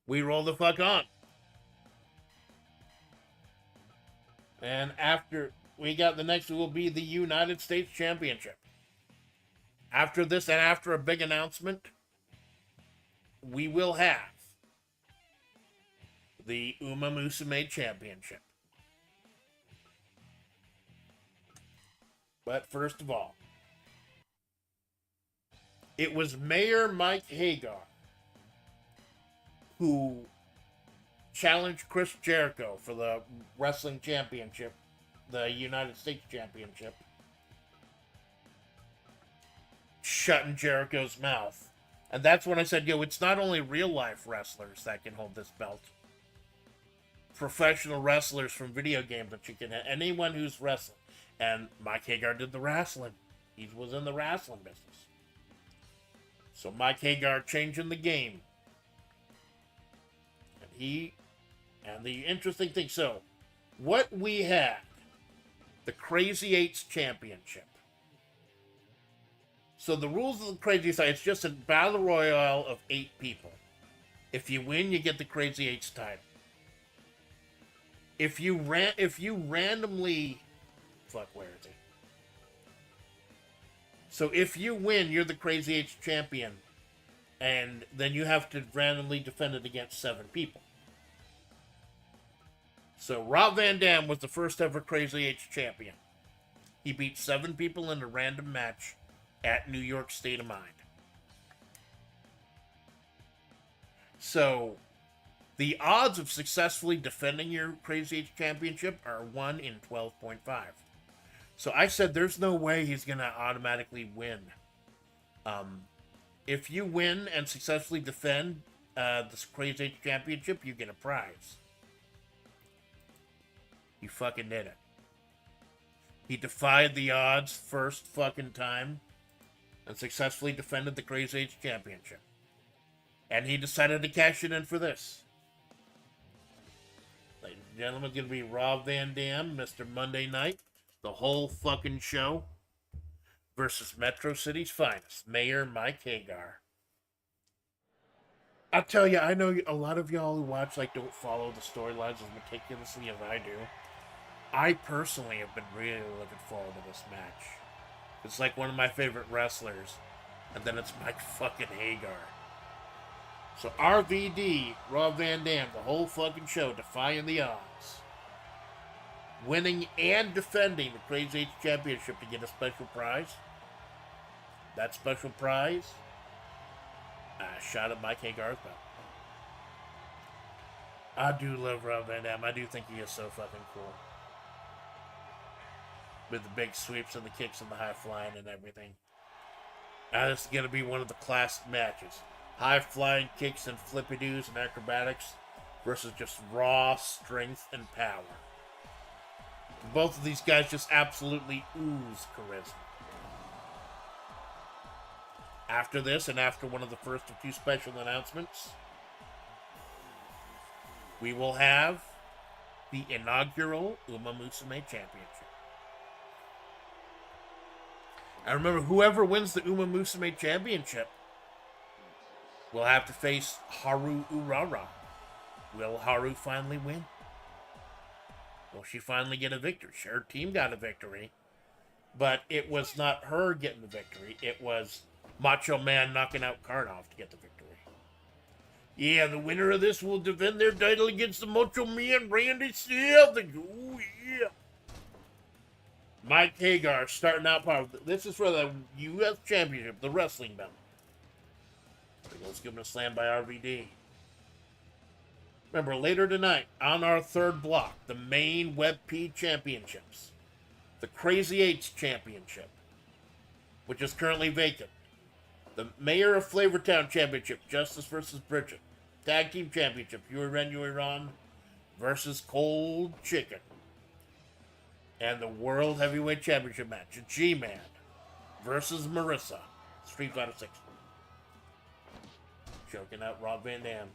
We roll the fuck on. And after we got the next, will be the United States Championship. After this and after a big announcement, we will have the Uma Musume Championship. But first of all, it was Mayor Mike Hagar who challenged Chris Jericho for the wrestling championship, the United States Championship, shutting Jericho's mouth. And that's when I said, yo, it's not only real life wrestlers that can hold this belt. Professional wrestlers from video games that you can have. Anyone who's wrestling. And Mike Hagar did the wrestling. He was in the wrestling business. So Mike Hagar changing the game. And the interesting thing, so what we had, the Crazy Eights Championship. So the rules of the Crazy Eights, it's just a battle royale of 8 people. If you win, you get the Crazy Eights title. If you randomly, fuck, where is it? So if you win, you're the Crazy Eights champion, and then you have to randomly defend it against 7 people. So Rob Van Dam was the first ever Crazy Eights champion. He beat 7 people in a random match at New York State of Mind. So the odds of successfully defending your Crazy Eights championship are 1 in 12.5. So I said there's no way he's going to automatically win. If you win and successfully defend this Crazy Eights championship, you get a prize. He fucking did it. He defied the odds first fucking time and successfully defended the Crazy Eights championship. And he decided to cash it in for this. Ladies and gentlemen, it's going to be Rob Van Dam, Mr. Monday Night, the whole fucking show, versus Metro City's finest, Mayor Mike Hagar. I tell you, I know a lot of y'all who watch don't follow the storylines as meticulously as I do. I personally have been really looking forward to this match. It's like one of my favorite wrestlers, and then it's Mike fucking Hagar. So RVD, Rob Van Dam, the whole fucking show, defying the odds. Winning and defending the Crazy Eights Championship to get a special prize. That special prize, a shot at Mike Hagar's belt. I do love Rob Van Dam. I do think he is so fucking cool. With the big sweeps and the kicks and the high flying and everything. This is going to be one of the classic matches. High flying kicks and flippy-doos and acrobatics versus just raw strength and power. Both of these guys just absolutely ooze charisma. After this, and after one of the first of 2 special announcements, we will have the inaugural Uma Musume Championship. I remember whoever wins the Uma Musume Championship will have to face Haru Urara. Will Haru finally win? Will she finally get a victory? Her team got a victory, but it was not her getting the victory. It was Macho Man knocking out Karnov to get the victory. Yeah, the winner of this will defend their title against the Macho Man, Randy Savage. Oh, yeah. Mike Hagar starting out power. This is for the U.S. Championship, the wrestling belt. Let's give him a slam by RVD. Remember, later tonight, on our 3rd block, the main WebP Championships. The Crazy Eights Championship, which is currently vacant. The Mayor of Flavortown Championship, Justice versus Bridget. Tag Team Championship, Yuri Ren Yuri Ron versus Cold Chicken. And the World Heavyweight Championship match, G-Man versus Marissa. Street Fighter 6. Choking out Rob Van Dam.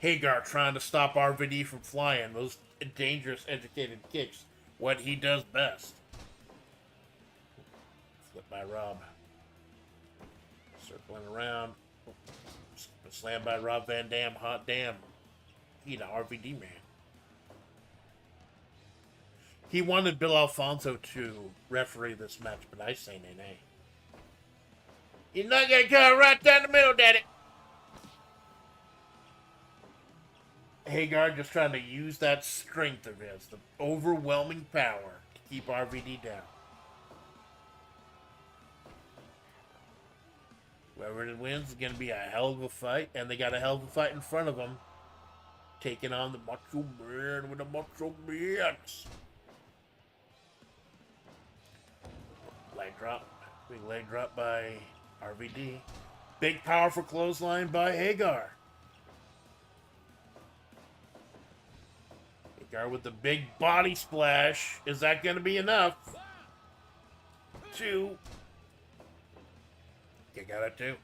Hagar trying to stop RVD from flying those dangerous, educated kicks. What he does best. Flip by Rob. Circling around. Slam by Rob Van Dam. Hot damn. He the RVD man. He wanted Bill Alfonso to referee this match, but I say nay. He's not going to come right down the middle, daddy. Hagar just trying to use that strength of his, the overwhelming power, to keep RVD down. Whoever wins is going to be a hell of a fight, and they got a hell of a fight in front of them, taking on the Macho Man with the Macho Mix. Leg drop. Big leg drop by RVD. Big powerful clothesline by Hagar. Hagar with the big body splash. Is that going to be enough? 2. Kick out at 2.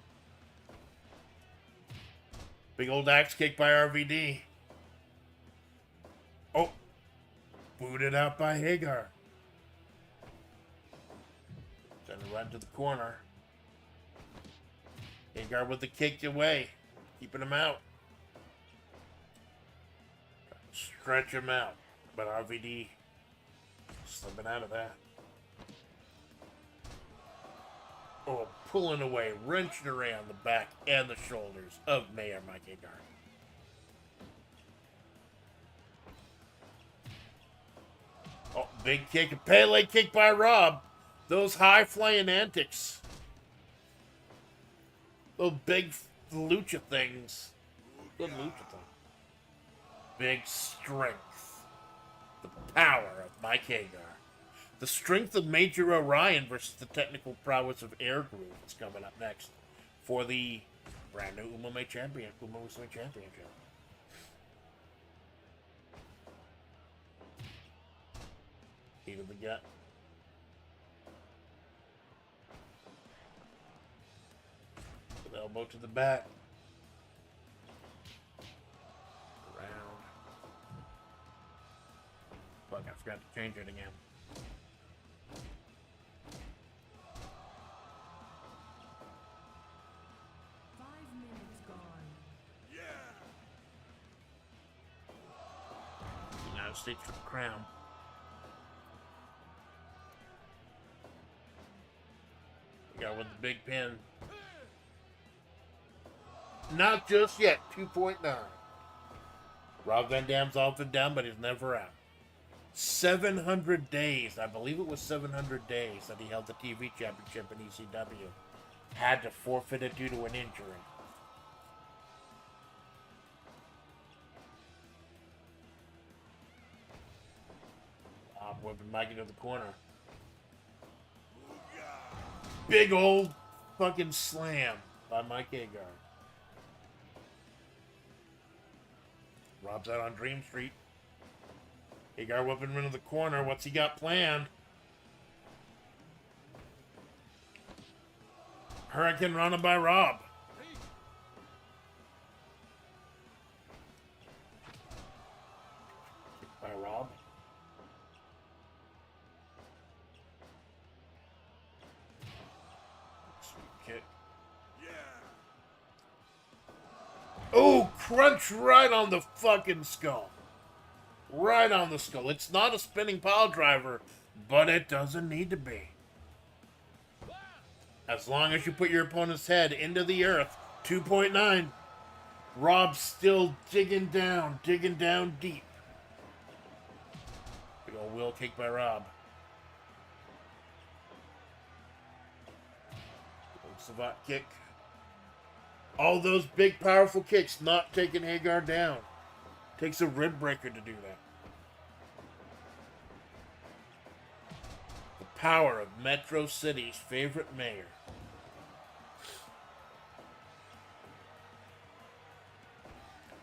Big old axe kick by RVD. Oh. Booted out by Hagar. Send it right to the corner. Hagar with the kick away. Keeping him out. Stretch him out. But RVD slipping out of that. Oh, pulling away, wrenching around the back and the shoulders of Mayor Mike Hagar. Oh, big kick, a PLE kick by Rob. Those high-flying antics. Those big lucha things. Good lucha thing. Big strength. The power of Mike Hagar. The strength of Major Orion versus the technical prowess of Air Groove is coming up next for the brand new Umamusume Championship. Heat of the gut. With elbow to the back. Around. Fuck, I forgot to change it again. United States for the crown. We got with the big pin. Not just yet. 2.9. Rob Van Dam's off and down, but he's never out. 700 days. I believe it was 700 days that he held the TV championship in ECW. Had to forfeit it due to an injury. Whipping Mike into the corner. Big old fucking slam by Mike Hagar. Rob's out on Dream Street. Hagar whipping him into the corner. What's he got planned? Hurricane Rana by Rob. By Rob. Kick. Oh, crunch right on the fucking skull. Right on the skull. It's not a spinning pile driver, but it doesn't need to be. As long as you put your opponent's head into the earth. 2.9. Rob's still digging down deep. Big old wheel kick by Rob. Savant kick. All those big powerful kicks not taking Hagar down. Takes a rib breaker to do that. The power of Metro City's favorite mayor.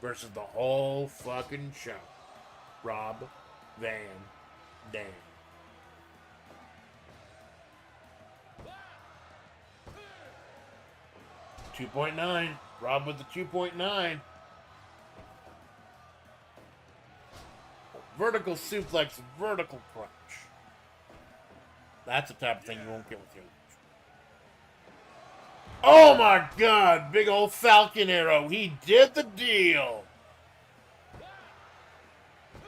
Versus the whole fucking show. Rob Van Dam. .9. Rob with the 2.9. Vertical suplex, vertical crunch. That's the type of thing you won't get with you. Oh my god! Big old Falcon Arrow. He did the deal.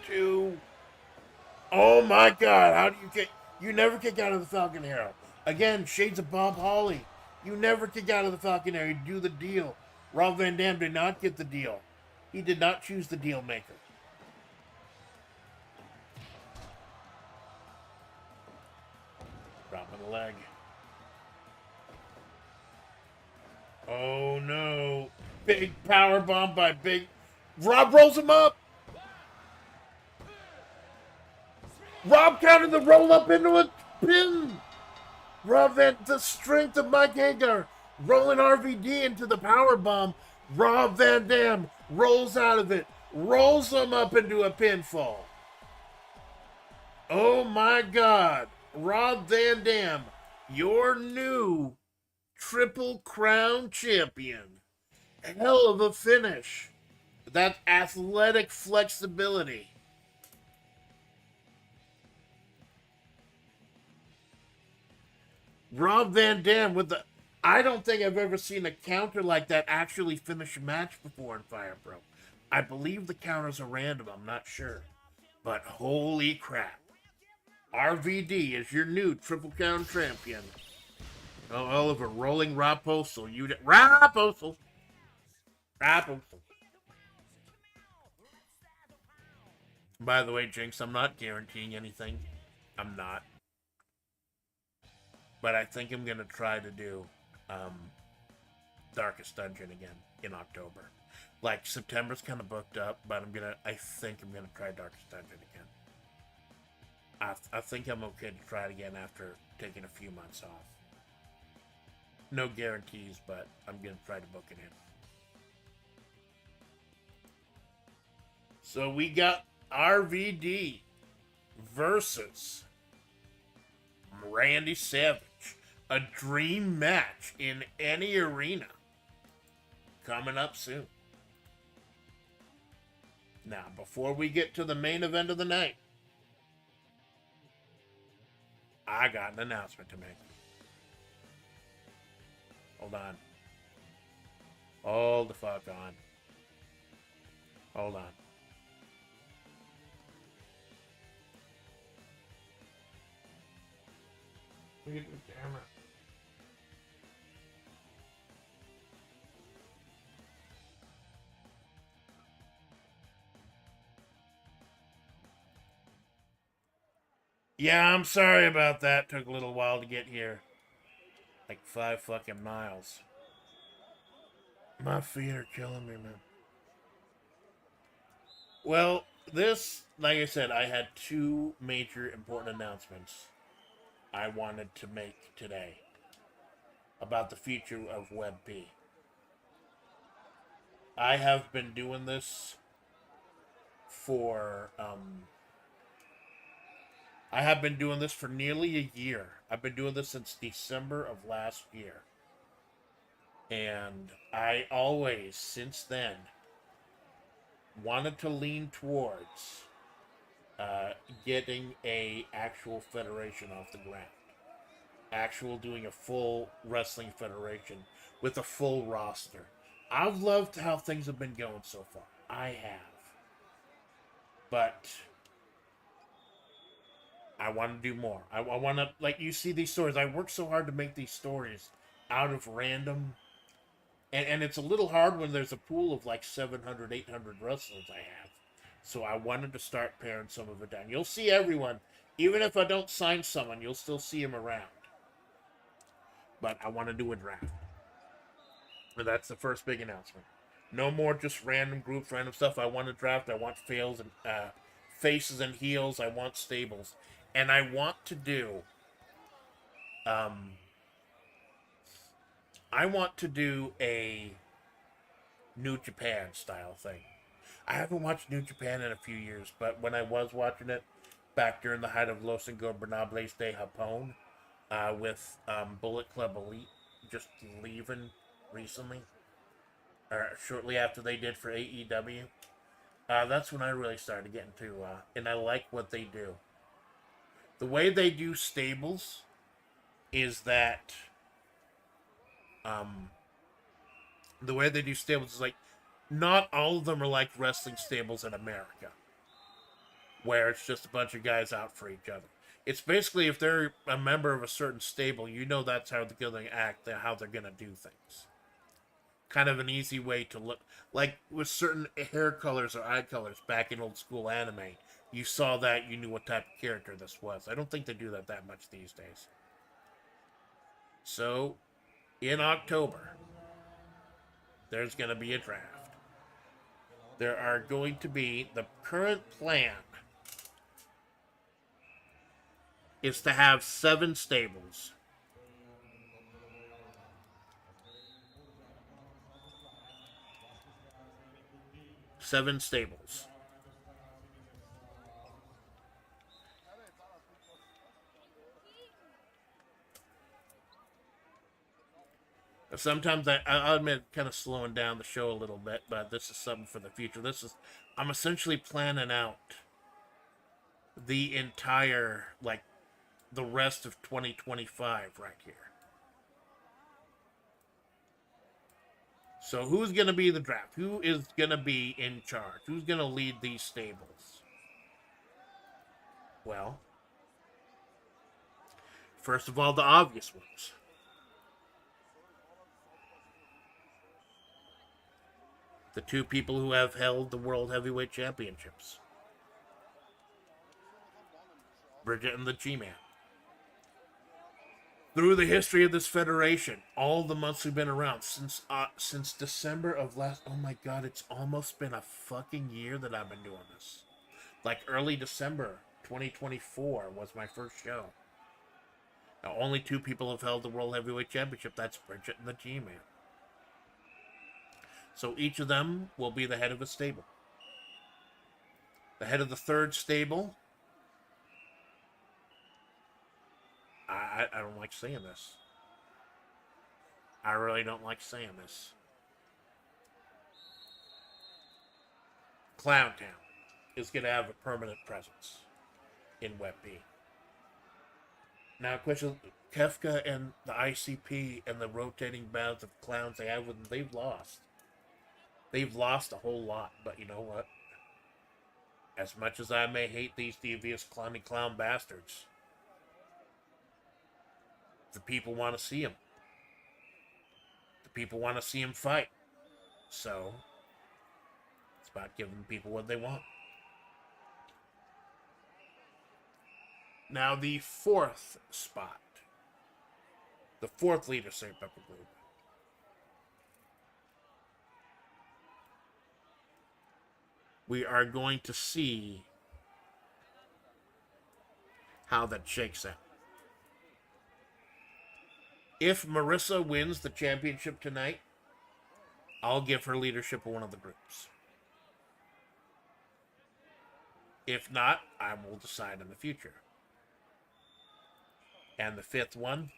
2. Oh my god. How do you kick? You never kick out of the Falcon Arrow. Again, shades of Bob Holly. You never kick out of the Falcon Arrow. You do the deal. Rob Van Dam did not get the deal. He did not choose the deal maker. Dropping the leg. Oh no. Big power bomb by Big. Rob rolls him up. Rob counted the roll up into a pin. Rob the strength of Mike Hagar rolling RVD into the power bomb. Rob Van Dam rolls out of it, rolls him up into a pinfall. Oh my God. Rob Van Dam, your new Triple Crown champion. Hell of a finish. That athletic flexibility. Rob Van Dam with the... I don't think I've ever seen a counter like that actually finish a match before in Fire Pro. I believe the counters are random, I'm not sure. But holy crap. RVD is your new Triple Crown champion. Oh, Oliver rolling Rob Postal. Rob Postal. Rob Postal. By the way, Jinx, I'm not guaranteeing anything. I'm not. But I think I'm going to try to do Darkest Dungeon again in October. Like, September's kind of booked up, but I think I'm going to try Darkest Dungeon again. I think I'm okay to try it again after taking a few months off. No guarantees, but I'm going to try to book it in. So we got RVD versus Randy Savage. A dream match in any arena. Coming up soon. Now, before we get to the main event of the night, I got an announcement to make. Hold on. Hold the fuck on. Hold on. Look at the camera. Yeah, I'm sorry about that. Took a little while to get here. Like 5 fucking miles. My feet are killing me, man. Well, like I said, I had 2 major important announcements I wanted to make today about the future of WebP. I have been doing this for nearly a year. I've been doing this since December of last year. And I always, since then, wanted to lean towards getting a actual federation off the ground. Doing a full wrestling federation with a full roster. I've loved how things have been going so far. I have. But I want to do more. I want to, like, you see these stories. I work so hard to make these stories out of random. And it's a little hard when there's a pool of like 700, 800 wrestlers I have. So I wanted to start paring some of it down. You'll see everyone. Even if I don't sign someone, you'll still see them around. But I want to do a draft. And that's the first big announcement. No more just random groups, random stuff. I want to draft. I want fails and faces and heels. I want stables. And I want to do a New Japan style thing. I haven't watched New Japan in a few years, but when I was watching it back during the height of Los Ingobernables de Japón, with Bullet Club Elite just leaving recently, or shortly after they did for AEW, that's when I really started getting to, and I like what they do. The way they do stables is that, the way they do stables is like, not all of them are like wrestling stables in America, where it's just a bunch of guys out for each other. It's basically, if they're a member of a certain stable, you know that's how they're going to act, how they're going to do things. kind of an easy way to look. Like with certain hair colors or eye colors back in old school anime, you saw that, you knew what type of character this was. I don't think they do that much these days. So, in October, there's going to be a draft. There are going to be, the current plan is to have 7 stables. Seven stables. Sometimes I'll admit, kind of slowing down the show a little bit, but this is something for the future. I'm essentially planning out the entire, like, the rest of 2025 right here. So who's going to be the draft? Who is going to be in charge? Who's going to lead these stables? Well, first of all, the obvious ones. The 2 people who have held the World Heavyweight Championships. Bridget and the G-Man. Through the history of this federation, all the months we've been around, since December of last... Oh my god, it's almost been a fucking year that I've been doing this. Like early December 2024 was my first show. Now, only 2 people have held the World Heavyweight Championship. That's Bridget and the G-Man. So each of them will be the head of a stable. The head of the 3rd stable... I don't like saying this. I really don't like saying this. Clowntown is going to have a permanent presence in Web B. Now, question: Kefka and the ICP and the rotating bouts of clowns they have with them, they've lost. They've lost a whole lot, but you know what? As much as I may hate these devious clowny clown bastards, the people want to see him. The people want to see him fight. So, it's about giving people what they want. Now, the 4th spot. The 4th leader, St. Pepper Group. We are going to see how that shakes out. If Marissa wins the championship tonight, I'll give her leadership of one of the groups. If not, I will decide in the future. And the 5th one,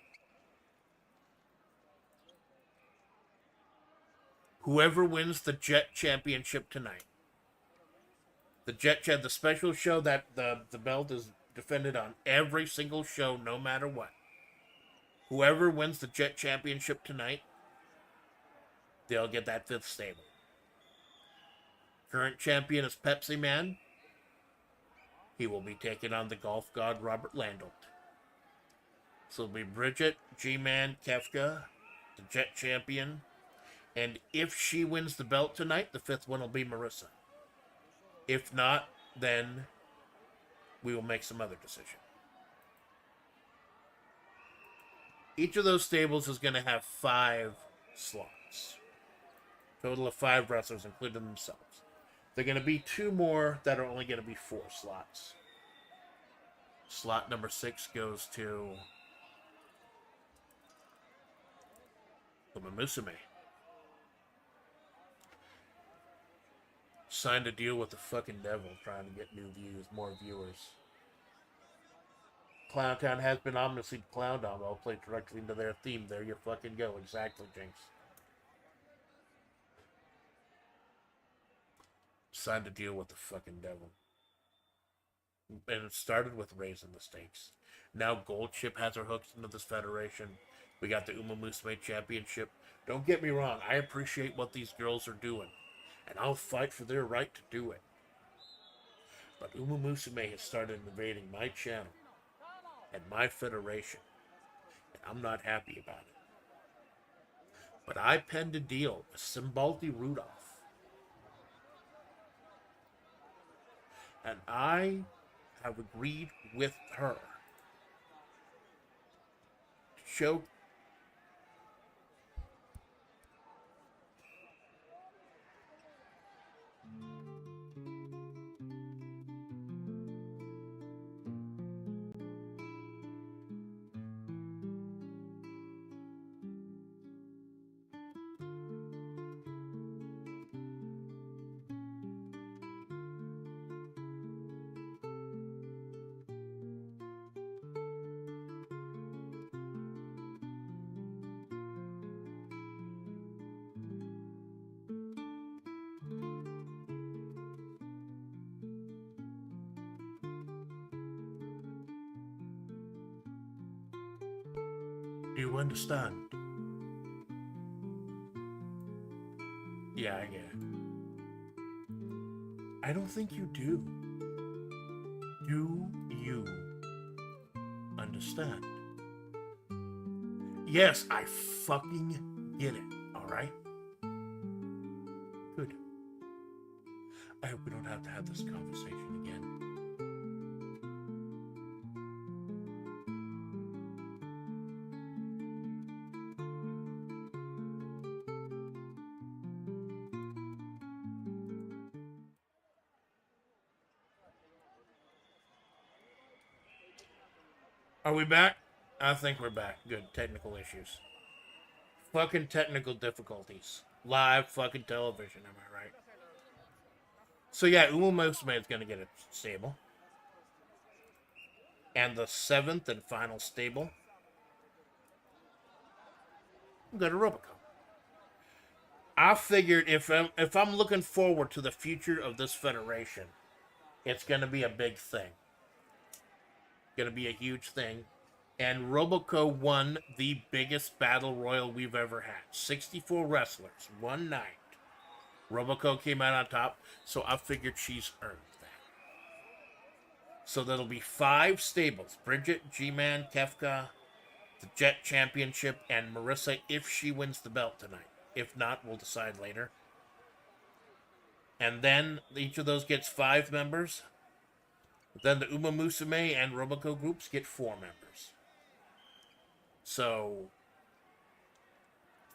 whoever wins the Jet Championship tonight, the special show that the belt is defended on every single show, no matter what. Whoever wins the Jet Championship tonight, they'll get that 5th stable. Current champion is Pepsi Man. He will be taking on the golf god Robert Landolt. So it'll be Bridget, G-Man, Kefka, the Jet Champion. And if she wins the belt tonight, the 5th one will be Marissa. If not, then we will make some other decision. Each of those stables is going to have 5 slots. Total of 5 wrestlers, including themselves. There are going to be 2 more that are only going to be 4 slots. Slot number 6 goes to Musume. Signed a deal with the fucking devil, trying to get new views, more viewers. Clowntown has been ominously clowned on. I'll play directly into their theme. There you fucking go. Exactly, Jinx. Signed a deal with the fucking devil. And it started with raising the stakes. Now Goldship has her hooks into this federation. We got the Uma Musume Championship. Don't get me wrong. I appreciate what these girls are doing. And I'll fight for their right to do it. But Uma Musume has started invading my channel and my federation, and I'm not happy about it. But I penned a deal with Simbaldi Rudolph. And I have agreed with her to show. Do you understand? Yeah, I get it. I don't think you do. Do you understand? Yes, I fucking get it, alright? Good. I hope we don't have to have this conversation again. Are we back? I think we're back. Good. Technical issues. Fucking technical difficulties. Live fucking television, am I right? So yeah, Uma Musume is gonna get a stable. And the 7th and final stable, we'll go to Roboco. I figured if I'm looking forward to the future of this federation, it's gonna be a big thing. Gonna be a huge thing. And Roboco won the biggest battle royal we've ever had. 64 wrestlers, one night. Roboco came out on top, so I figured she's earned that. So that'll be 5 stables. Bridget, G-Man, Kefka, the Jet Championship, and Marissa if she wins the belt tonight. If not, we'll decide later. And then each of those gets 5 members. Then the Uma Musume and Roboco groups get 4 members. So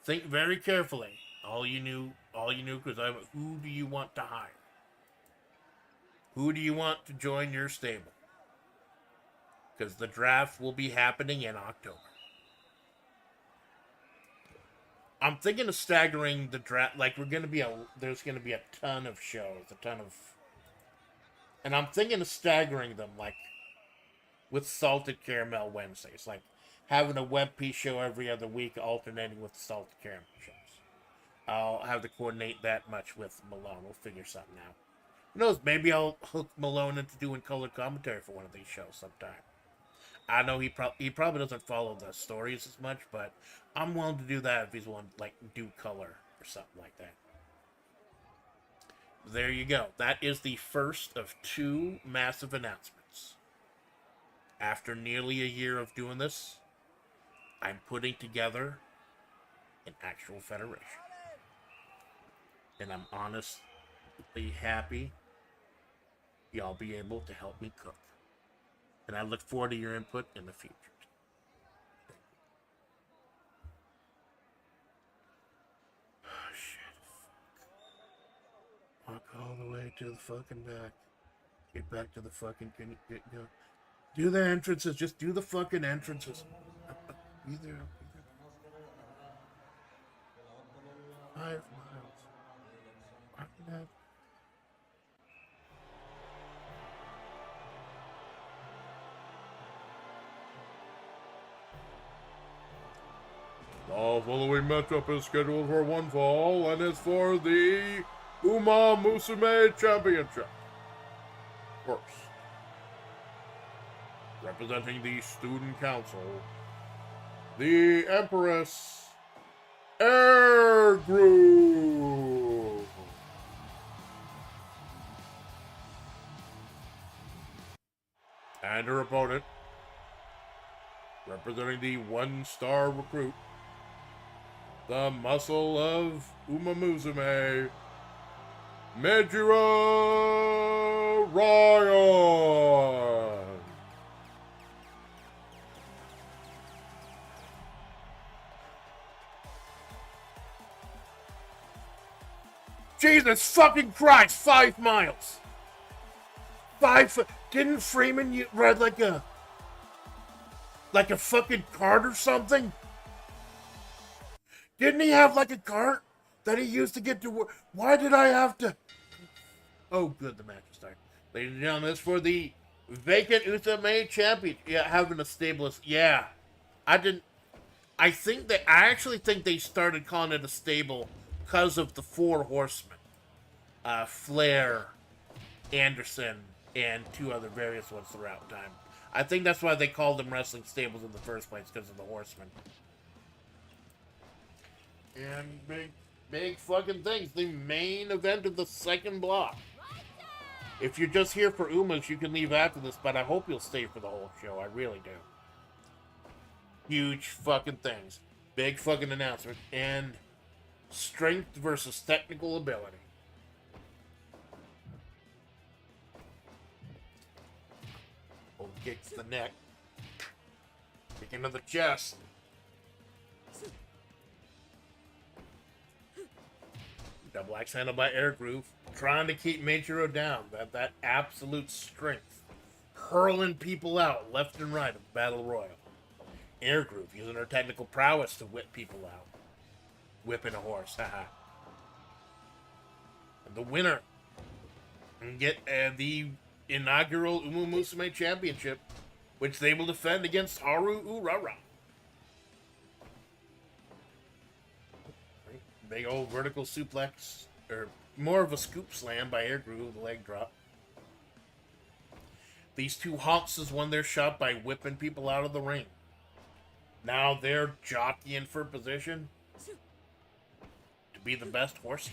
think very carefully. All you knew, because who do you want to hire? Who do you want to join your stable? Because the draft will be happening in October. I'm thinking of staggering the draft. Like there's gonna be a ton of shows, and I'm thinking of staggering them like with Salted Caramel Wednesdays, like having a web piece show every other week, alternating with the Salted Caramel shows. I'll have to coordinate that much with Malone. We'll figure something out. Who knows? Maybe I'll hook Malone into doing color commentary for one of these shows sometime. I know he probably doesn't follow the stories as much, but I'm willing to do that if he's willing to like do color or something like that. There you go. That is the first of 2 massive announcements. After nearly a year of doing this, I'm putting together an actual federation. And I'm honestly happy y'all be able to help me cook. And I look forward to your input in the future. Oh, shit. Walk all the way to the fucking back. Get back to the fucking... Go. Do the entrances. Just do the fucking entrances. Be there. 5 miles. Walking out. The following matchup is scheduled for one fall and is for the Uma Musume Championship. First, representing the Student Council, the Empress Air Group. And her opponent, representing the 1-star recruit, the muscle of Umamusume, Majiro Ryan. Jesus fucking Christ, 5 miles. Didn't Freeman ride like a fucking cart or something? Didn't he have like a cart that he used to get to work? Why did I have to? Oh, good, the match is starting. Ladies and gentlemen, this for the vacant USMA champion. Yeah, having a stablist. Yeah, I actually think they started calling it a stable because of the 4 horsemen. Flair, Anderson, and 2 other various ones throughout time. I think that's why they called them wrestling stables in the first place, because of the horsemen. And big fucking things. The main event of the second block. If you're just here for Umas, you can leave after this, but I hope you'll stay for the whole show. I really do. Huge fucking things. Big fucking announcement. And strength versus technical ability. Oh, kicks the neck. Kick into the chest. Double axe handle by Air Groove. Trying to keep Majiro down. That absolute strength. Hurling people out left and right of Battle Royal. Air Groove using her technical prowess to whip people out. Whipping a horse. Haha. And the winner can get the inaugural Umumusume Championship, which they will defend against Haru Urara. Big old vertical suplex, or more of a scoop slam by Air Groove, the leg drop. These 2 honks won their shot by whipping people out of the ring. Now they're jockeying for position to be the best horsey.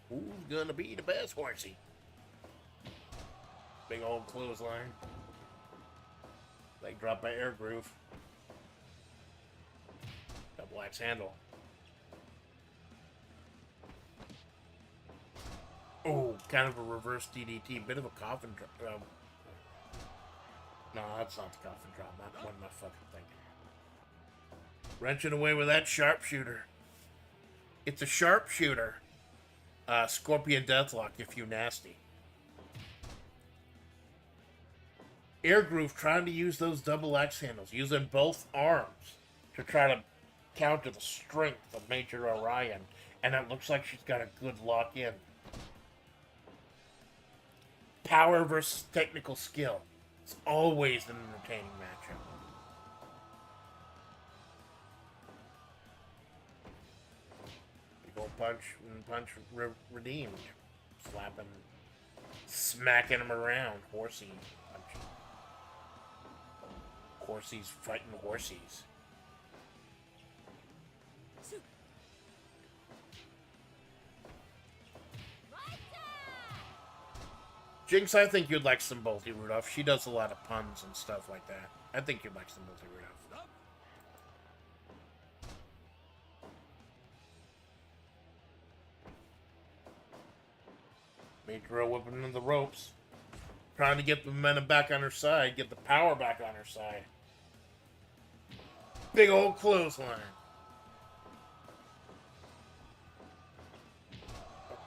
Who's gonna be the best horsey? Big old clothesline. Leg drop by Air Groove. Double axe handle. Oh, kind of a reverse DDT. Bit of a coffin drop. No, that's not the coffin drop. Not one of my fucking thinking. Wrenching away with that sharpshooter. It's a sharpshooter. Scorpion Deathlock if you nasty. Air Groove trying to use those double axe handles. Using both arms to try to counter the strength of Major Orion. And it looks like she's got a good lock in. Power versus technical skill. It's always an entertaining matchup. Big old punch redeemed. Slapping, smacking him around. Horsey punching. Horsey's fighting horsies. Jinx, I think you'd like some Bolty Rudolph. She does a lot of puns and stuff like that. I think you'd like some Bolty Rudolph. Major whipping into the ropes. Trying to get the momentum back on her side. Get the power back on her side. Big old clothesline.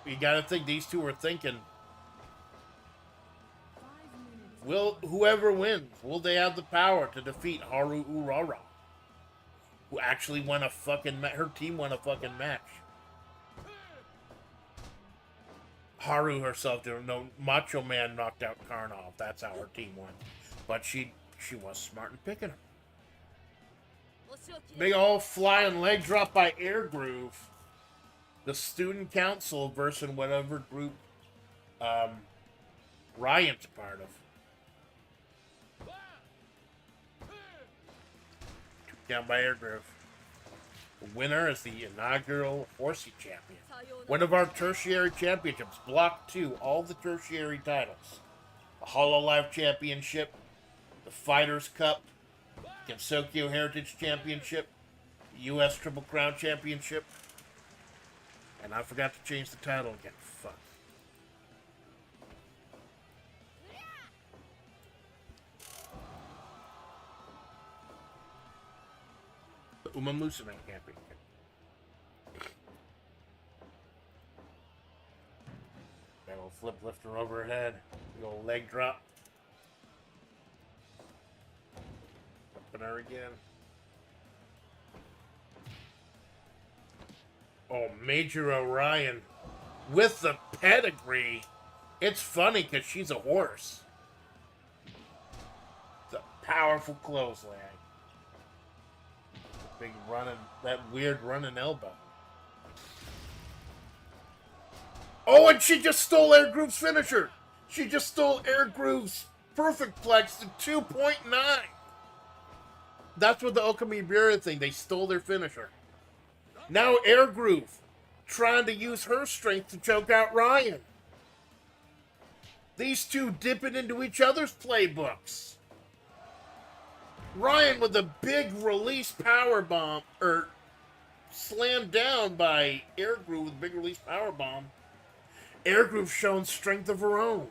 You gotta think these 2 are thinking, whoever wins, will they have the power to defeat Haru Urara? Who actually won a fucking her team won a fucking match. Haru herself didn't know. Macho Man knocked out Karnov. That's how her team won. But she was smart in picking her. Big old flying leg drop by Air Groove. The student council versus whatever group Ryan's a part of. Down by Air Groove. The winner is the inaugural Horsey Champion. One of our tertiary championships. Block 2. All the tertiary titles. The Hololive Championship. The Fighters Cup. Gensokyo Heritage Championship. U.S. Triple Crown Championship. And I forgot to change the title again. Fuck. The Uma Musume Championship. That little flip lifter over her head. Little leg drop. Up her again. Oh, Major Orion with the pedigree. It's funny because she's a horse. It's a powerful clothesline. Big running, that weird running elbow. Oh, and she just stole Air Groove's finisher. She just stole Air Groove's perfect plex to 2.9. That's what the Okamibira thing. They stole their finisher. Now Air Groove trying to use her strength to choke out Ryan. These two dipping into each other's playbooks. Ryan with a big release power bomb, or slammed down by Air Groove with a big release power bomb. Air Groove showing strength of her own.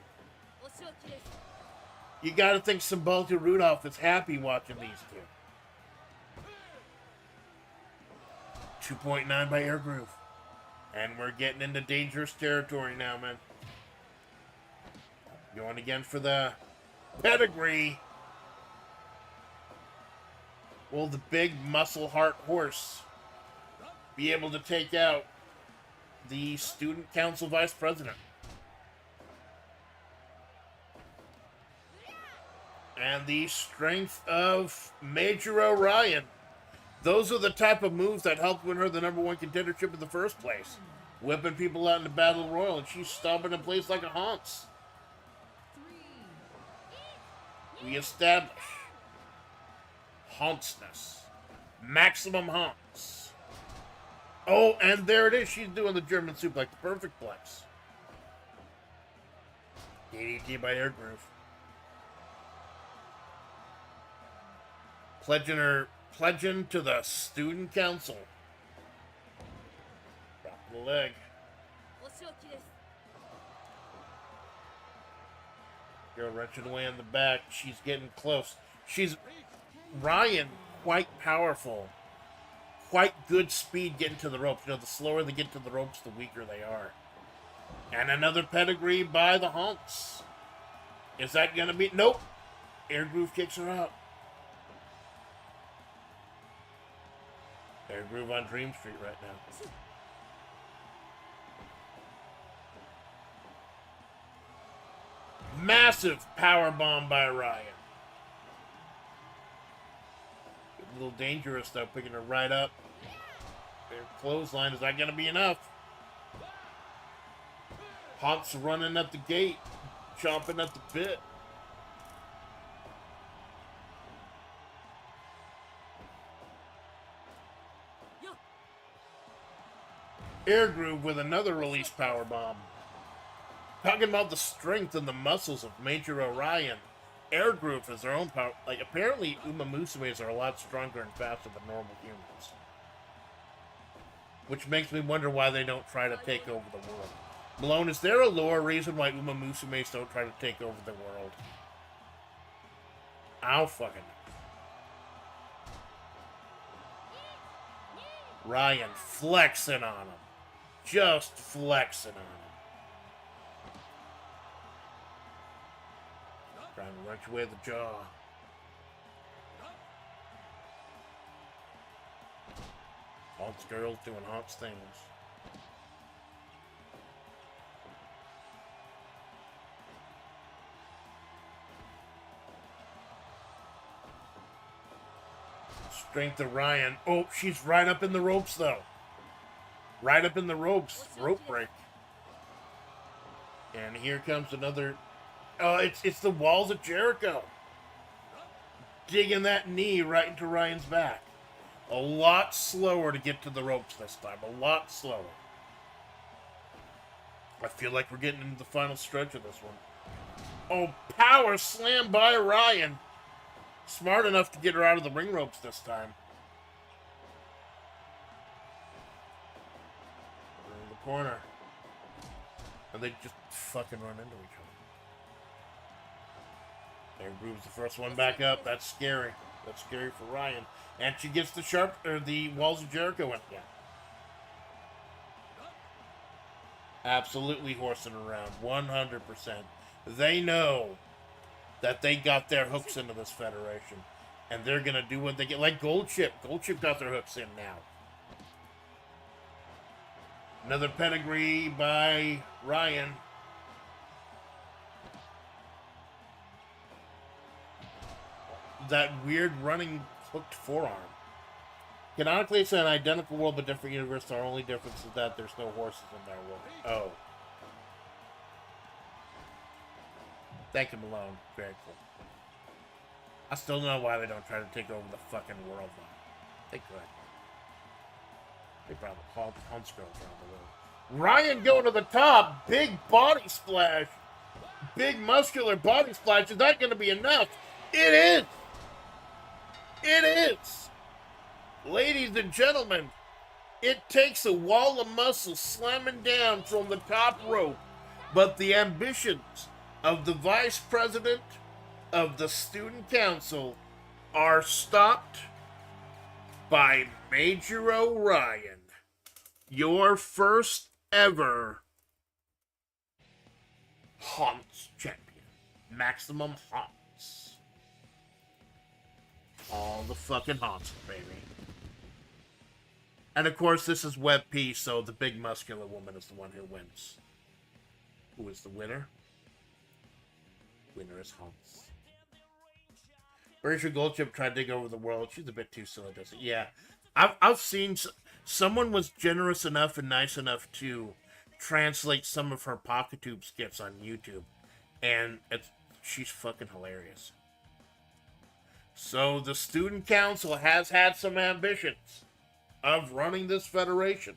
You gotta think Sambalti Rudolph is happy watching these two. 2.9 by Air Groove. And we're getting into dangerous territory now, man. Going again for the pedigree. Will the big muscle heart horse be able to take out the student council vice president? And the strength of Major Orion. Those are the type of moves that helped win her the #1 contendership in the first place. Whipping people out in the Battle Royal, and she's stomping in place like a Hans. We establish Hansness. Maximum Hans. Oh, and there it is. She's doing the German suplex. Perfect plex. DDT by Air Groove. Pledging to the student council. Drop the leg. Girl wrenching away in the back. She's getting close. Ryan, quite powerful. Quite good speed getting to the ropes. You know, the slower they get to the ropes, the weaker they are. And another pedigree by the Hunts. Is that going to be... Nope. Air Groove kicks her out. Air Groove on Dream Street right now. Massive power bomb by Ryan. A little dangerous though, picking her right up. Their clothesline, is that going to be enough? Honk's running at the gate, chomping at the bit. Air Groove with another release power bomb. Talking about the strength and the muscles of Major Orion. Air Groove has their own power. Like, apparently Uma Musumes are a lot stronger and faster than normal humans. Which makes me wonder why they don't try to take over the world. Malone, is there a lore reason why Uma Musumes don't try to take over the world? I don't fucking know. Ryan flexing on him. Just flexing on him. Trying to wrench away the jaw. Haunts girls doing haunts things. Strength of Ryan. Oh, she's right up in the ropes though. Right up in the ropes. Rope break. And here comes another... it's the walls of Jericho. Digging that knee right into Ryan's back. A lot slower to get to the ropes this time. A lot slower. I feel like we're getting into the final stretch of this one. Oh, power slam by Ryan. Smart enough to get her out of the ring ropes this time. corner. And they just fucking run into each other. There moves the first one back up. That's scary. That's scary for Ryan. And she gets the Walls of Jericho in again. Absolutely horsing around. 100%. They know that they got their hooks into this federation. And they're going to do what they get. Like Gold Chip. Gold Chip got their hooks in now. Another pedigree by Ryan. That weird running hooked forearm. Canonically, it's an identical world but different universe. Our only difference is that there's no horses in their world. Oh. Thank him alone. Very cool. I still don't know why they don't try to take over the fucking world, though. They could. They probably called Hunts girls around the world. Ryan going to the top. Big body splash. Big muscular body splash. Is that going to be enough? It is. It is. Ladies and gentlemen, it takes a wall of muscle slamming down from the top rope. But the ambitions of the vice president of the student council are stopped by Major O'Ryan, your first ever Haunts champion. Maximum Haunts. All the fucking Haunts, baby. And of course, this is Web P, so the big muscular woman is the one who wins. Who is the winner? Winner is Haunts. Berger Goldchip tried to take over the world. She's a bit too silly, doesn't it? Yeah. I've seen someone was generous enough and nice enough to translate some of her Pocket Tube skits on YouTube. And she's fucking hilarious. So the student council has had some ambitions of running this federation.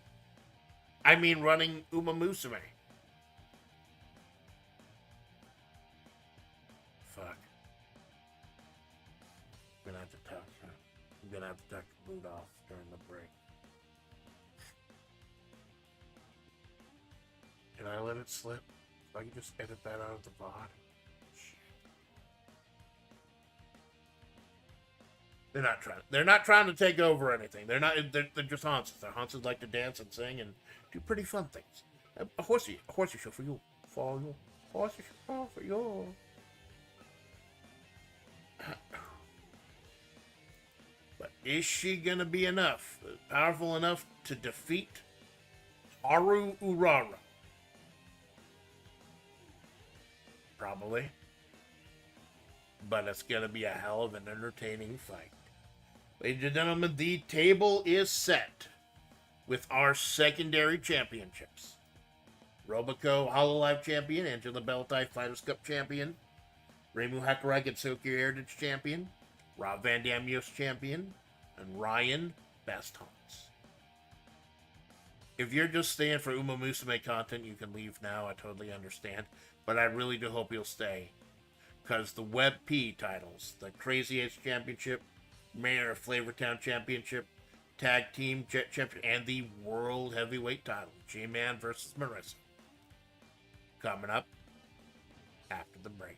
I mean, running Uma Musume. Fuck. I'm gonna have to talk. I'm gonna have to talk the boot off during the break. Can I let it slip? If I can just edit that out of the VOD. They're not trying to take over anything. They're just Haunts. They're Haunts like to dance and sing and do pretty fun things. A horsey show for you. For you. Horsey show for you. But is she gonna be enough? Powerful enough to defeat Haru Urara? Probably. But it's gonna be a hell of an entertaining fight. Ladies and gentlemen, the table is set with our secondary championships. Robico Hololive Champion, Angela Beltai Fighters Cup Champion, Reimu Hakurai Gensokyo Heritage Champion, Rob Van Dam US Champion, and Ryan Best Haunts. If you're just staying for Uma Musume content, you can leave now. I totally understand. But I really do hope you'll stay. Because the Web P titles, the Crazy Ace Championship, Mayor of Flavortown Championship, Tag Team Champion, and the World Heavyweight title, G-Man versus Marissa. Coming up after the break.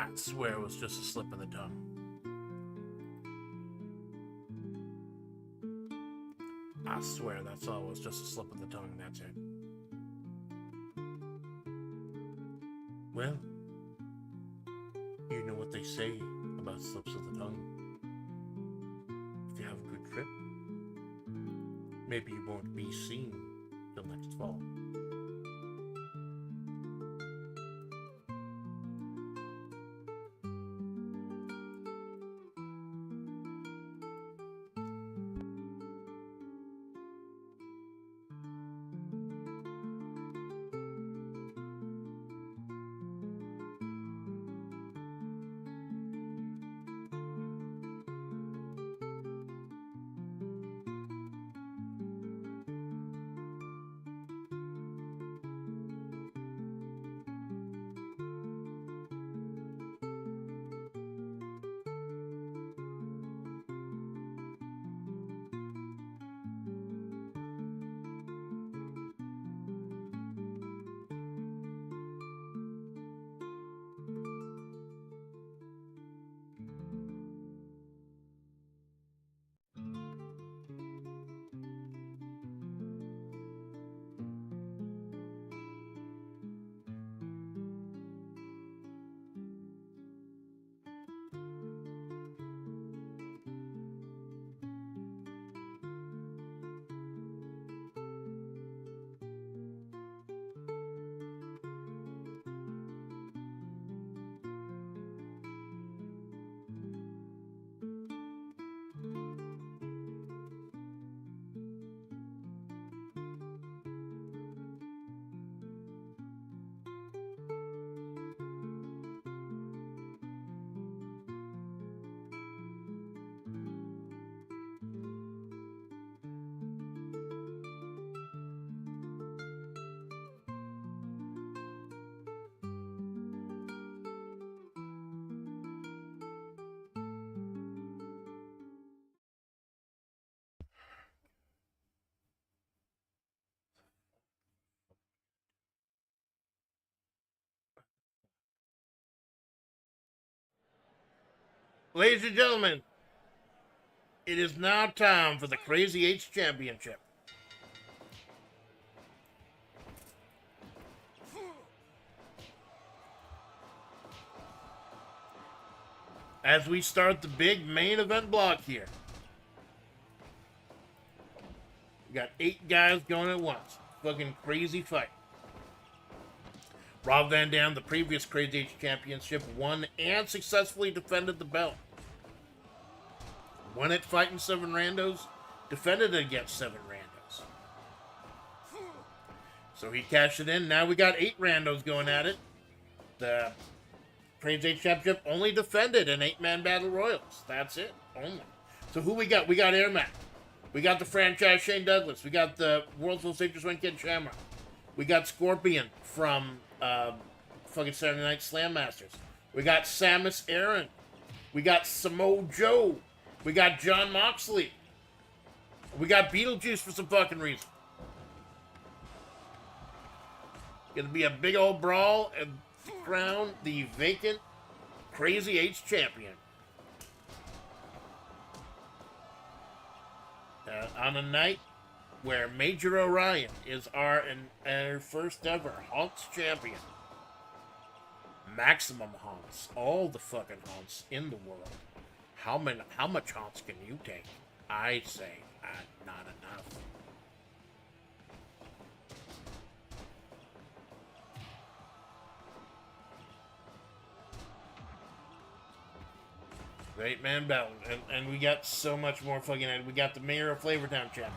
I swear it was just a slip of the tongue. I swear that's all. It was just a slip of the tongue. That's it. Well, you know what they say about slips of the tongue. If you have a good trip, maybe you won't be seen till next fall. Ladies and gentlemen, it is now time for the Crazy H Championship. As we start the big main event block here. We got 8 guys going at once. Fucking crazy fight. Rob Van Dam, the previous Crazy H Championship, won and successfully defended the belt. Won it fighting 7 randos, defended it against 7 randos. So he cashed it in. Now we got 8 randos going at it. The Crazy H Championship only defended in 8-man battle royals. That's it. Only. So who we got? We got Airmac. We got the franchise Shane Douglas. We got the World's Most Dangerous One Kid Shamrock. We got Scorpion from fucking Saturday Night Slam Masters. We got Samus Aran. We got Samoa Joe. We got John Moxley. We got Beetlejuice for some fucking reason. Gonna be a big old brawl and crown the vacant Crazy H champion. On a night where Major Orion is our first ever Haunts champion. Maximum Haunts. All the fucking Haunts in the world. How much Haunts can you take? I say not enough. Great man battle. And we got so much more fucking... We got the Mayor of Flavortown Championship.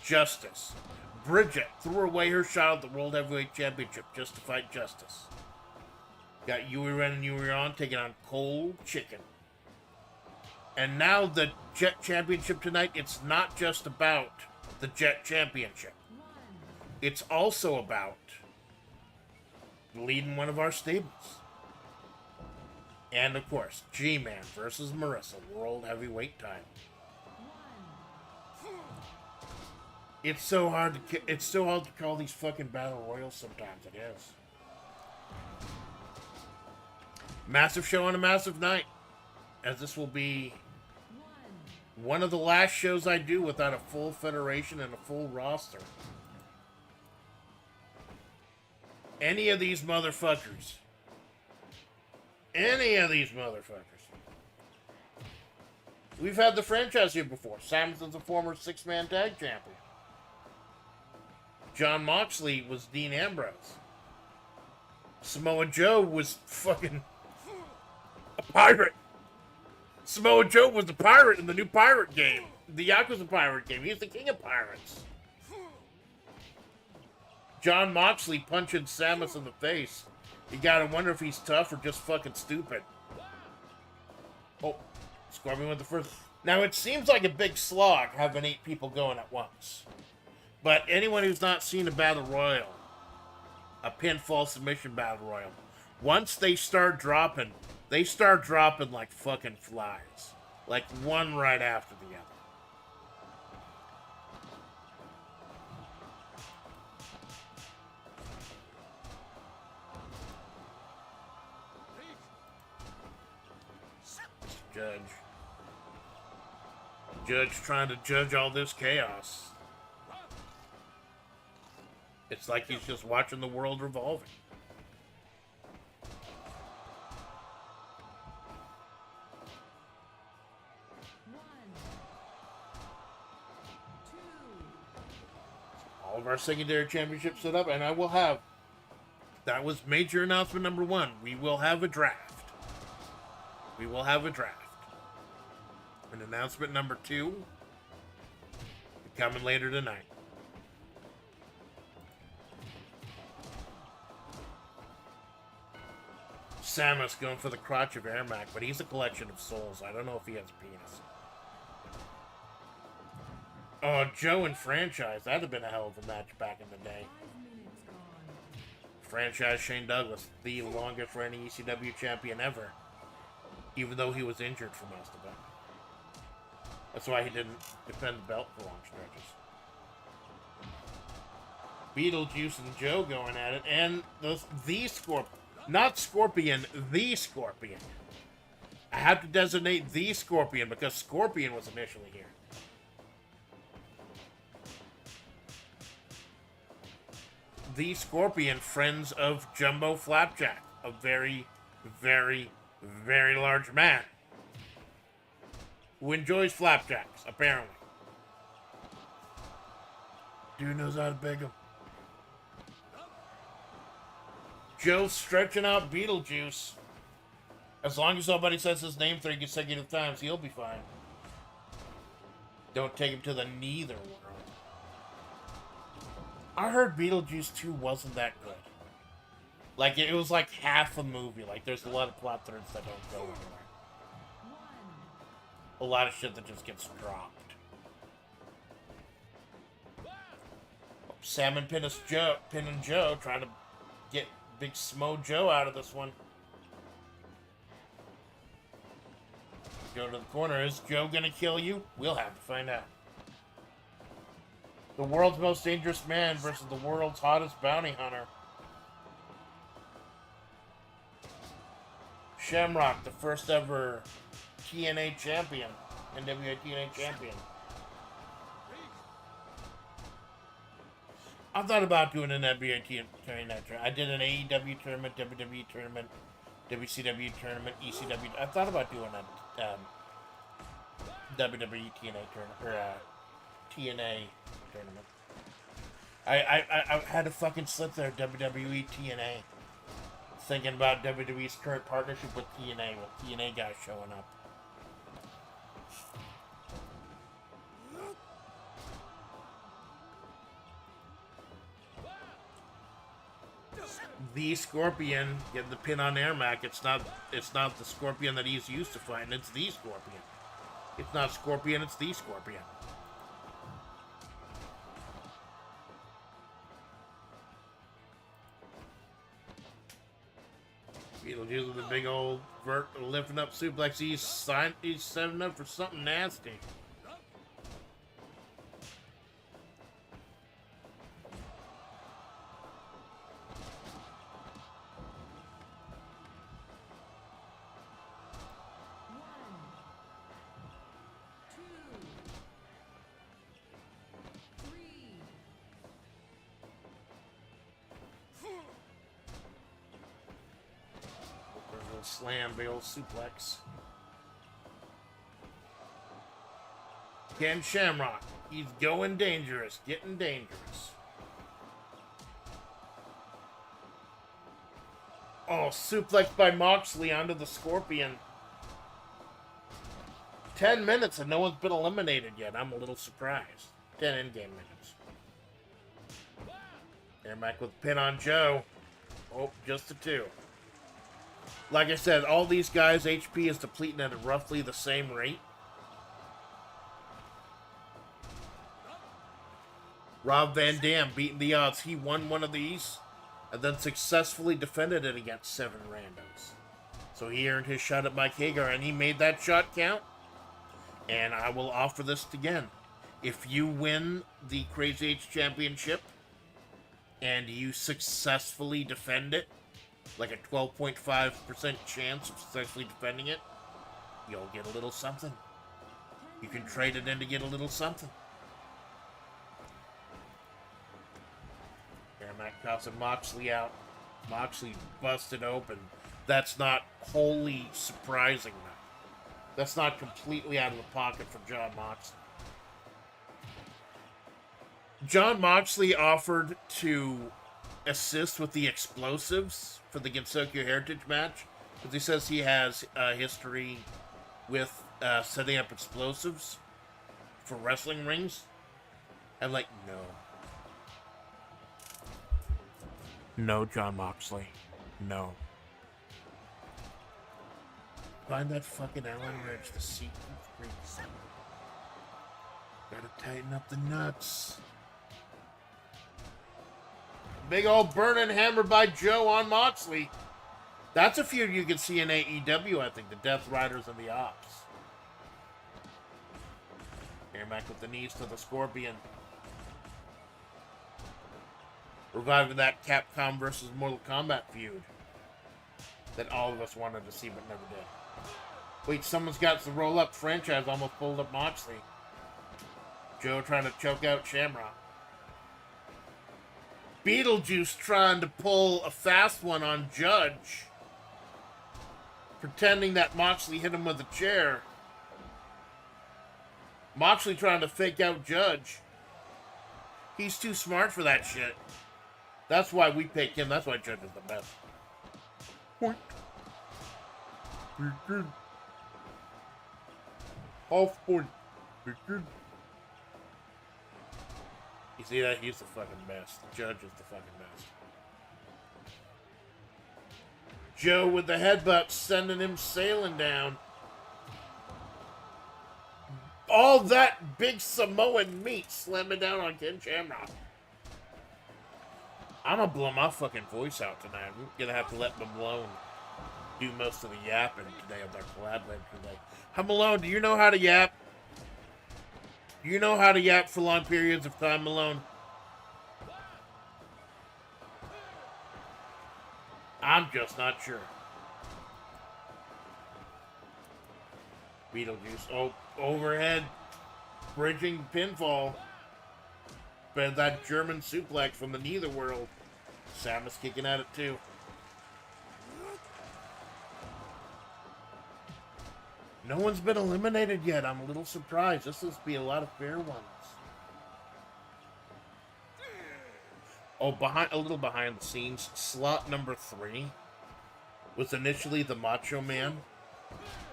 Justice. Bridget threw away her shot at the World Heavyweight Championship just to fight Justice. Got Yui Ren and Yui On taking on Cold Chicken. And now the Jet Championship tonight, it's not just about the Jet Championship. It's also about leading one of our stables. And of course, G-Man versus Marissa, World Heavyweight title. It's so hard to call these fucking battle royals sometimes. It is. Massive show on a massive night, as this will be one of the last shows I do without a full federation and a full roster. Any of these motherfuckers. We've had the franchise here before. Samson's a former six-man tag champion. John Moxley was Dean Ambrose. Samoa Joe was fucking a pirate. Samoa Joe was the pirate in the new pirate game. The Yakuza pirate game. He's the king of pirates. John Moxley punching Samus in the face. You gotta wonder if he's tough or just fucking stupid. Oh, Scorpion with the first. Now, it seems like a big slog having 8 people going at once. But anyone who's not seen a battle royal, a pinfall submission battle royal, once they start dropping like fucking flies. Like one right after the other. Judge trying to judge all this chaos. It's like he's just watching the world revolving. All of our secondary championships set up, and I will have. That was major announcement number 1. We will have a draft. And announcement number 2 coming later tonight. Samus going for the crotch of Ermac, but he's a collection of souls. I don't know if he has a penis. Oh, Joe and Franchise. That'd have been a hell of a match back in the day. Franchise Shane Douglas, the longest reigning ECW champion ever. Even though he was injured for most of it. That's why he didn't defend the belt for long stretches. Beetlejuice and Joe going at it. And the Scorpion. Not Scorpion, the Scorpion. I have to designate the Scorpion because Scorpion was initially here. The Scorpion, friends of Jumbo Flapjack. A very, very, very large man. Who enjoys flapjacks, apparently. Dude knows how to beg him. Joe stretching out Beetlejuice. As long as nobody says his name 3 consecutive times, he'll be fine. Don't take him to the neither world. I heard Beetlejuice 2 wasn't that good. Like, it was like half a movie. Like, there's a lot of plot threads that don't go anywhere. A lot of shit that just gets dropped. Sam and Pin and Joe trying to get Big Smo Joe out of this one. Go to the corner. Is Joe gonna kill you? We'll have to find out. The world's most dangerous man versus the world's hottest bounty hunter. Shamrock, the first ever TNA champion. NWA TNA champion. I thought about doing an NWA TNA tournament. I did an AEW tournament, WWE tournament, WCW tournament, ECW. I thought about doing a WWE TNA tournament, or TNA tournament. I had to fucking slip there, WWE TNA. Thinking about WWE's current partnership with TNA guys showing up. The Scorpion getting the pin on Ermac. It's not the Scorpion that he's used to fighting. It's the Scorpion. It's not Scorpion. It's the Scorpion. Beetlejuice with a big old lifting up suplex. He's setting up for something nasty. slam, big old suplex. Ken Shamrock. He's going dangerous, getting dangerous. Oh, suplex by Moxley onto the Scorpion. 10 minutes and no one's been eliminated yet. I'm a little surprised. 10 in-game minutes. They're back with pin on Joe. Oh, just the two. Like I said, all these guys' HP is depleting at roughly the same rate. Rob Van Dam beating the odds. He won one of these and then successfully defended it against 7 randos. So he earned his shot at Mike Hagar and he made that shot count. And I will offer this again. If you win the Crazy H Championship and you successfully defend it, like a 12.5% chance of successfully defending it, you'll get a little something. You can trade it in to get a little something. Matt tossing Moxley out. Moxley busted open. That's not wholly surprising now. That's not completely out of the pocket for John Moxley. John Moxley offered to assist with the explosives for the Gensokyo Heritage match because he says he has a history with setting up explosives for wrestling rings. I'm like, no. No, John Moxley. No. Find that fucking Allen wrench, the seat freaks. Gotta tighten up the nuts. Big old burning hammer by Joe on Moxley. That's a feud you can see in AEW, I think. The Death Riders and the Ops. Here back with the knees to the Scorpion. Reviving that Capcom versus Mortal Kombat feud that all of us wanted to see but never did. Wait, someone's got the roll-up franchise almost pulled up Moxley. Joe trying to choke out Shamrock. Beetlejuice trying to pull a fast one on Judge. Pretending that Moxley hit him with a chair. Moxley trying to fake out Judge. He's too smart for that shit. That's why we pick him. That's why Judge is the best. Point. Be good. Half point. Be good. You see that? He's the fucking best. The Judge is the fucking best. Joe with the headbutt sending him sailing down. All that big Samoan meat slamming down on Ken Shamrock. I'm gonna blow my fucking voice out tonight. I'm gonna have to let Malone do most of the yapping today on their collab later today. Hi Malone, do you know how to yap? Do you know how to yap for long periods of time, Malone? I'm just not sure. Beetlejuice. Oh, overhead. Bridging pinfall. But that German suplex from the Neither World. Sam is kicking at it too. No one's been eliminated yet. I'm a little surprised. This must be a lot of fair ones. Oh, a little behind the scenes. Slot number 3 was initially the Macho Man,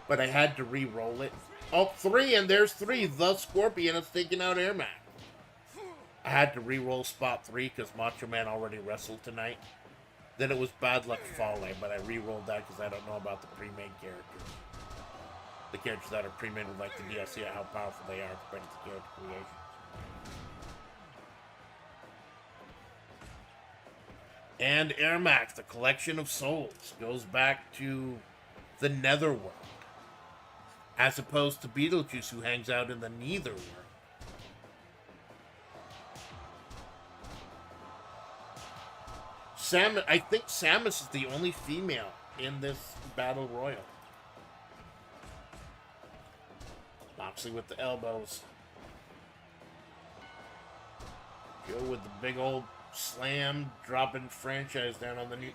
but I had to re-roll it. Oh, 3, and there's 3. The Scorpion is taking out Air Mac. I had to re-roll spot 3 because Macho Man already wrestled tonight. Then it was Bad Luck Fale, but I re-rolled that because I don't know about the pre-made characters. The characters that are pre-made with like the DLC, how powerful they are compared to the character creation. And Ermac, the Collection of Souls, goes back to the Netherworld, as opposed to Beetlejuice, who hangs out in the Neitherworld. I think Samus is the only female in this Battle Royal. Moxley with the elbows. Joe with the big old slam, dropping franchise down on the knees.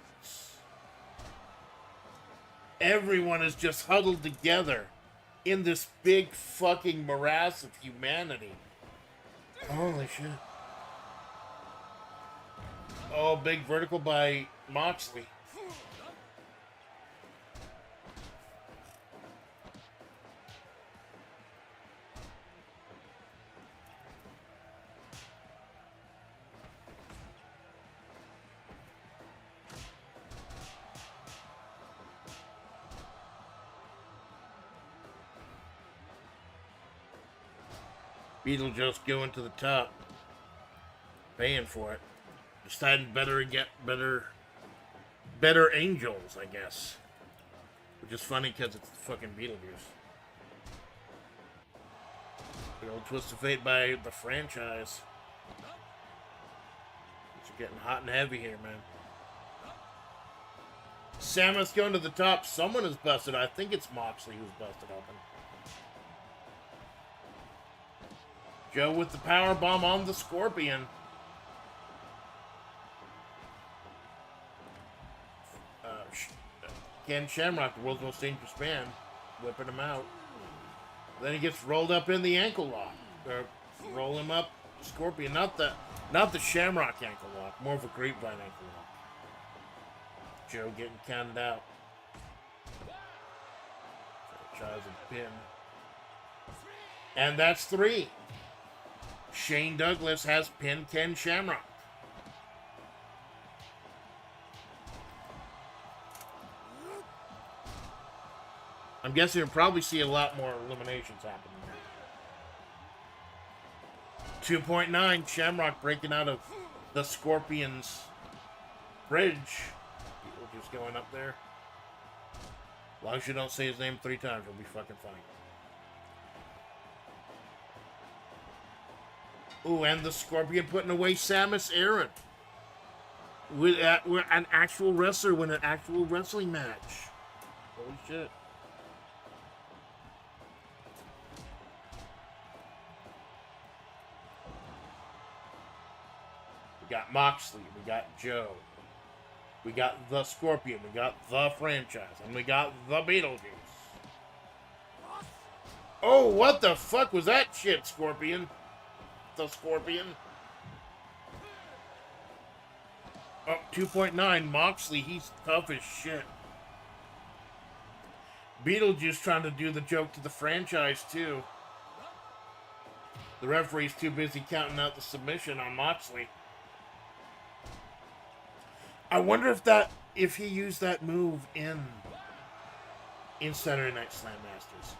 Everyone is just huddled together in this big fucking morass of humanity. Holy shit. Oh, big vertical by Moxley. Beetlejuice going to the top. Paying for it. Deciding better and get better angels, I guess. Which is funny because it's fucking Beetlejuice. Big old twist of fate by the franchise. It's getting hot and heavy here, man. Samus going to the top. Someone is busted. I think it's Moxley who's busted open. Joe with the power bomb on the Scorpion. Ken Shamrock, the world's most dangerous man, whipping him out. Then he gets rolled up in the ankle lock. Or roll him up, Scorpion. Not the Shamrock ankle lock, more of a grapevine ankle lock. Joe getting counted out. Tries a pin. And that's 3. Shane Douglas has pinned Ken Shamrock. I'm guessing you'll probably see a lot more eliminations happening here. 2.9, Shamrock breaking out of the Scorpion's bridge. People just going up there. As long as you don't say his name 3 times, you'll be fucking fine. Ooh, and the Scorpion putting away Samus Aran. With an actual wrestler win an actual wrestling match. Holy shit. We got Moxley, we got Joe, we got the Scorpion, we got the franchise, and we got the Beetlejuice. Oh, what the fuck was that shit, Scorpion? The Scorpion. Oh, 2.9, Moxley, he's tough as shit. Beetlejuice trying to do the joke to the franchise, too. The referee's too busy counting out the submission on Moxley. I wonder if he used that move in Saturday Night Slam Masters.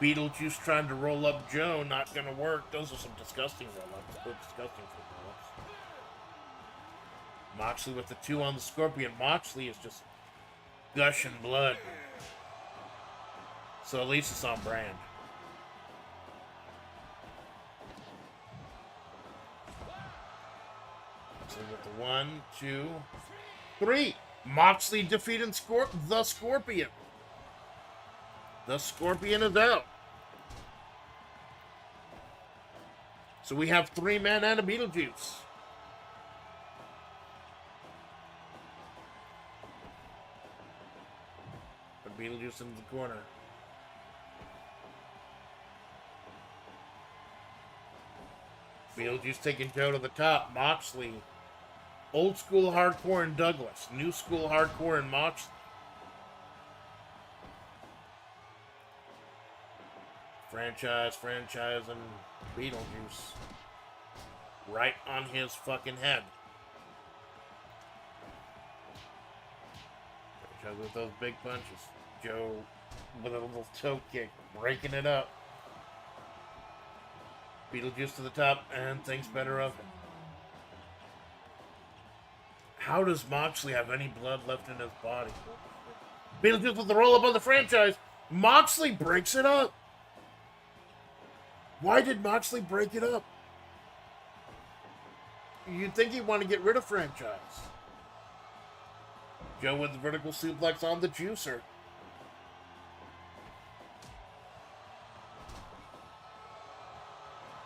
Beetlejuice trying to roll up Joe, not gonna work. Those are some disgusting roll-ups. Disgusting roll-ups. Moxley with the 2 on the Scorpion. Moxley is just gushing blood. So at least it's on brand. So with the 1, 2, 3. Moxley defeating the Scorpion. The Scorpion is out. So we have 3 men and a Beetlejuice. Put Beetlejuice in the corner. Beetlejuice taking Joe to the top. Moxley. Old school hardcore in Douglas. New school hardcore in Moxley. Franchise, and Beetlejuice. Right on his fucking head. Franchise with those big punches. Joe with a little toe kick, breaking it up. Beetlejuice to the top, and thinks better of it. How does Moxley have any blood left in his body? Beetlejuice with the roll-up on the franchise. Moxley breaks it up. Why did Moxley break it up? You'd think he'd want to get rid of franchise. Joe with the vertical suplex on the juicer.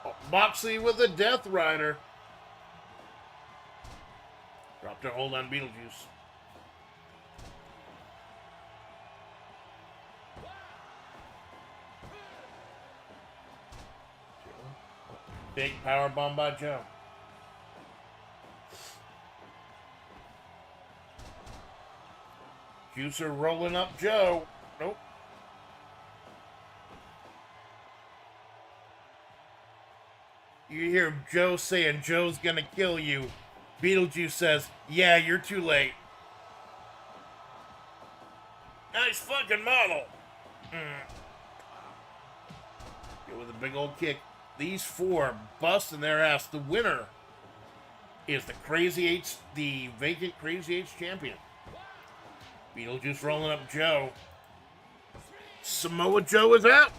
Oh, Moxley with a Death Rider. Dropped her hold on Beetlejuice. Big power bomb by Joe. Juicer rolling up Joe. Nope. You hear Joe saying Joe's gonna kill you. Beetlejuice says, yeah, you're too late. Nice fucking model. Get with a big old kick. These four busting their ass. The winner is the vacant Crazy Eights champion. Beetlejuice rolling up Joe. Samoa Joe is out.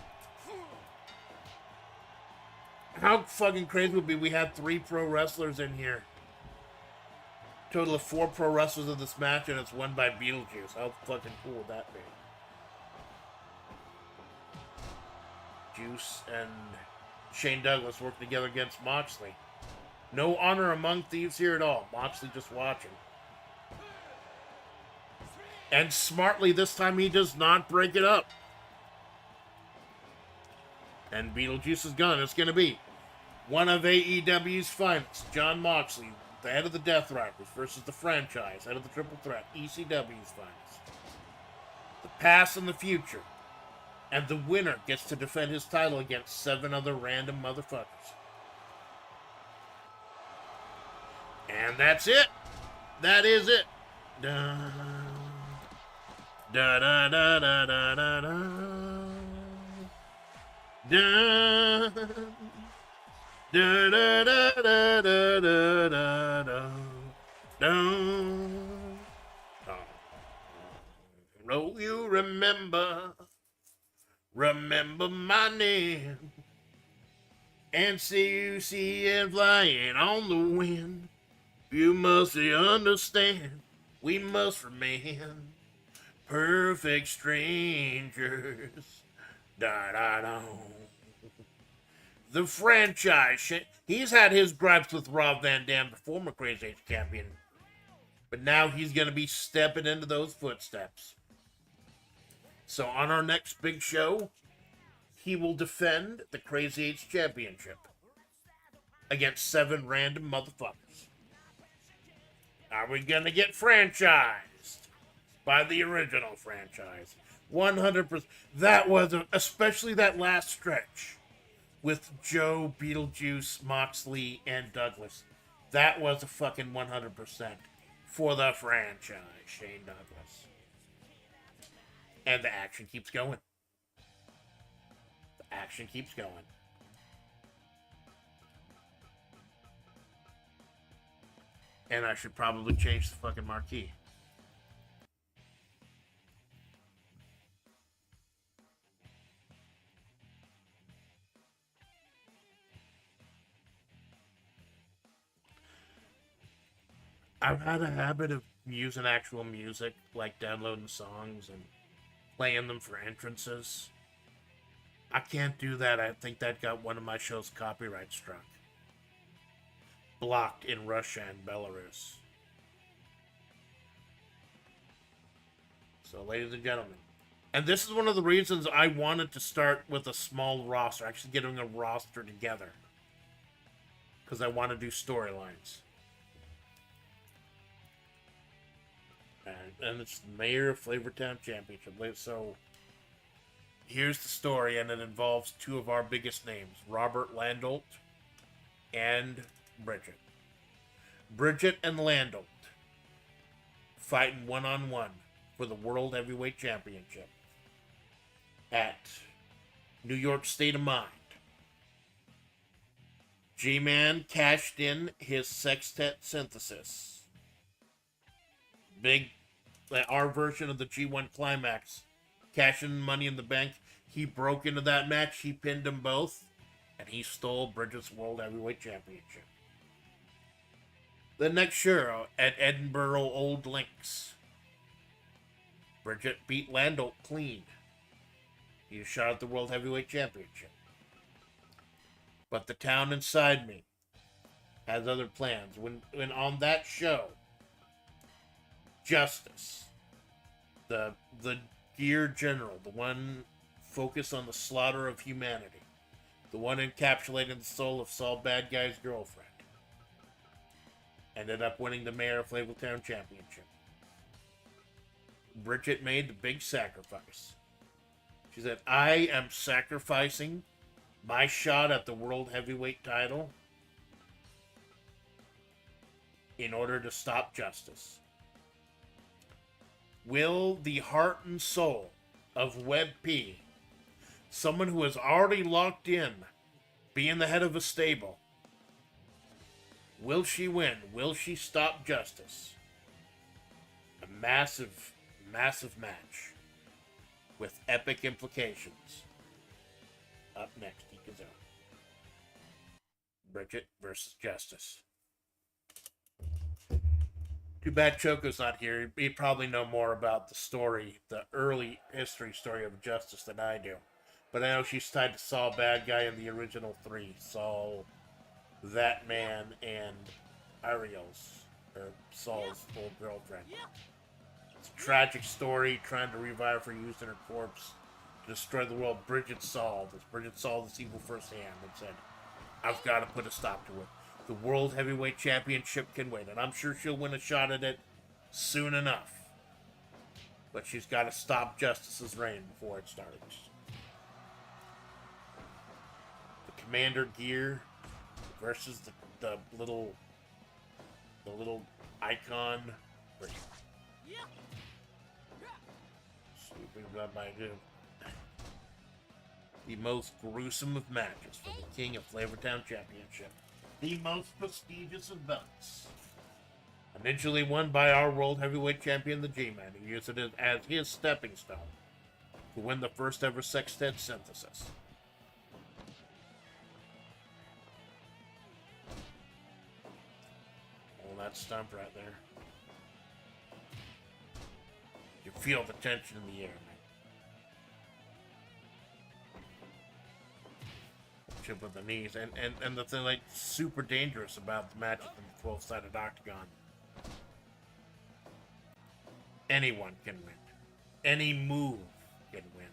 How fucking crazy would it be we had 3 pro wrestlers in here? Total of 4 pro wrestlers in this match, and it's won by Beetlejuice. How fucking cool would that be? Juice and Shane Douglas work together against Moxley. No honor among thieves here at all. Moxley just watching. And smartly, this time he does not break it up. And Beetlejuice is gone. It's going to be one of AEW's finest, Jon Moxley, the head of the Death Riders, versus the franchise, head of the Triple Threat, ECW's finest. The past and the future. And the winner gets to defend his title against 7 other random motherfuckers. And that's it. That is it. Da da da da da da da da. Da da da da da da da da da. Oh, you remember my name, and see you seeing flying on the wind. You must understand, we must remain perfect strangers. Da da da. The franchise, he's had his gripes with Rob Van Dam, the former Crazy Eights champion, but now he's going to be stepping into those footsteps. So on our next big show, he will defend the Crazy Eights championship against 7 random motherfuckers. Are we going to get franchised by the original franchise? 100%. That was, especially that last stretch with Joe, Beetlejuice, Moxley, and Douglas. That was a fucking 100% for the franchise, Shane Douglas. And the action keeps going. The action keeps going. And I should probably change the fucking marquee. I've had a habit of using actual music, like downloading songs and playing them for entrances. I can't do that. I think that got one of my shows copyright struck. Blocked in Russia and Belarus. So, ladies and gentlemen, and this is one of the reasons I wanted to start with a small roster, actually getting a roster together. Because I want to do storylines. And it's the Mayor of Flavortown Championship. So, here's the story, and it involves 2 of our biggest names, Robert Landolt and Bridget. Bridget and Landolt fighting one-on-one for the World Heavyweight Championship at New York State of Mind. G-Man cashed in his sextet synthesis. Our version of the G1 Climax. Cashing Money in the Bank. He broke into that match. He pinned them both. And he stole Bridget's World Heavyweight Championship. The next show at Edinburgh Old Links. Bridget beat Landolt clean. He shot at the World Heavyweight Championship. But the town inside me has other plans. When on that show, Justice, the Gear General, the one focused on the slaughter of humanity, The one encapsulating the soul of Saul Bad Guy's girlfriend. Ended up winning the Mayor of Flavortown Championship. Bridget made the big sacrifice. She said, I am sacrificing my shot at the World Heavyweight title in order to stop justice. Will the heart and soul of Web P, someone who is already locked in, being the head of a stable, will she win? Will she stop justice? A massive, massive match with epic implications. Up next, Ikazo. Bridget versus Justice. Too bad Choco's not here. He'd probably know more about the story, the early history story of Justice than I do. But I know she's tied to Saul Bad Guy in the original 3. Saul, that man, and Ariel's, or Saul's old girlfriend. It's a tragic story, trying to revive her, using her corpse to destroy the world. Bridget saw this evil firsthand and said, I've got to put a stop to it. The World Heavyweight Championship can wait, and I'm sure she'll win a shot at it soon enough. But she's got to stop Justice's reign before it starts. The Commander gear versus the little icon. Stupid what I do. The most gruesome of matches for the King of Flavortown Championship. The most prestigious of belts. Initially won by our World Heavyweight Champion, the G-Man, who used it as his stepping stone to win the first ever Sextet Synthesis. Oh, that stump right there. You feel the tension in the air, man. Chip with the knees, and the thing like super dangerous about the matches in the 12-sided octagon. Anyone can win. Any move can win.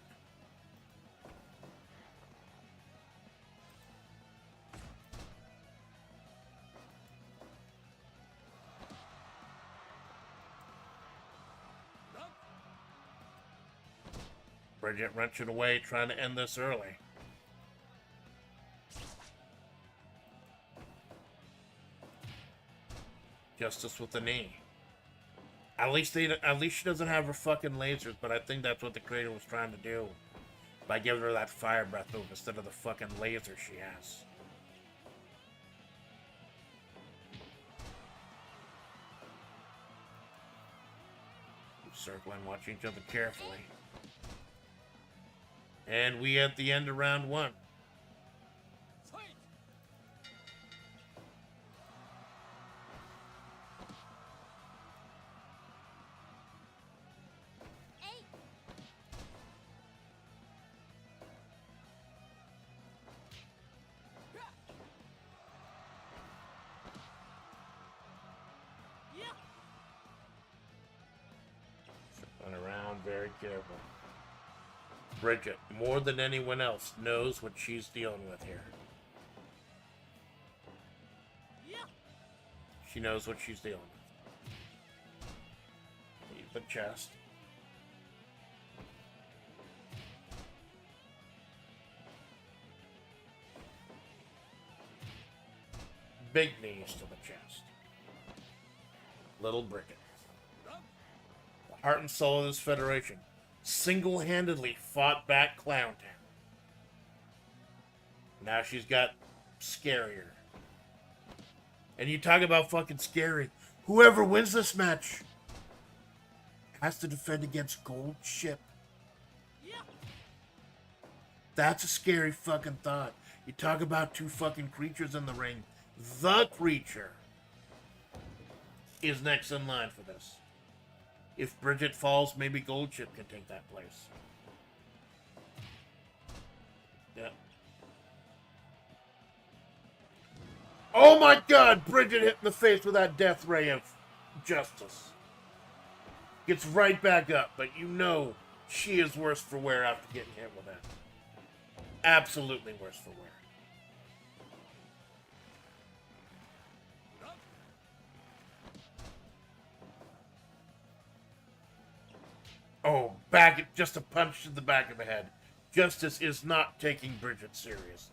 Bridget wrenching away, trying to end this early. Justice with the knee. At least she doesn't have her fucking lasers, but I think that's what the creator was trying to do by giving her that fire breath move instead of the fucking laser she has. Circling, watching each other carefully. And we at the end of round 1. Very careful. Bridget, more than anyone else, knows what she's dealing with here. She knows what she's dealing with. Leave the chest. Big knees to the chest. Little Bridget. Heart and soul of this federation, single-handedly fought back Clowntown. Now she's got scarier. And you talk about fucking scary. Whoever wins this match has to defend against Gold Ship. That's a scary fucking thought. You talk about two fucking creatures in the ring. The creature is next in line for this. If Bridget falls, maybe Gold Ship can take that place. Yeah. Oh my god! Bridget hit in the face with that death ray of justice. Gets right back up, but you know she is worse for wear after getting hit with that. Absolutely worse for wear. just a punch to the back of the head. Justice is not taking Bridget serious.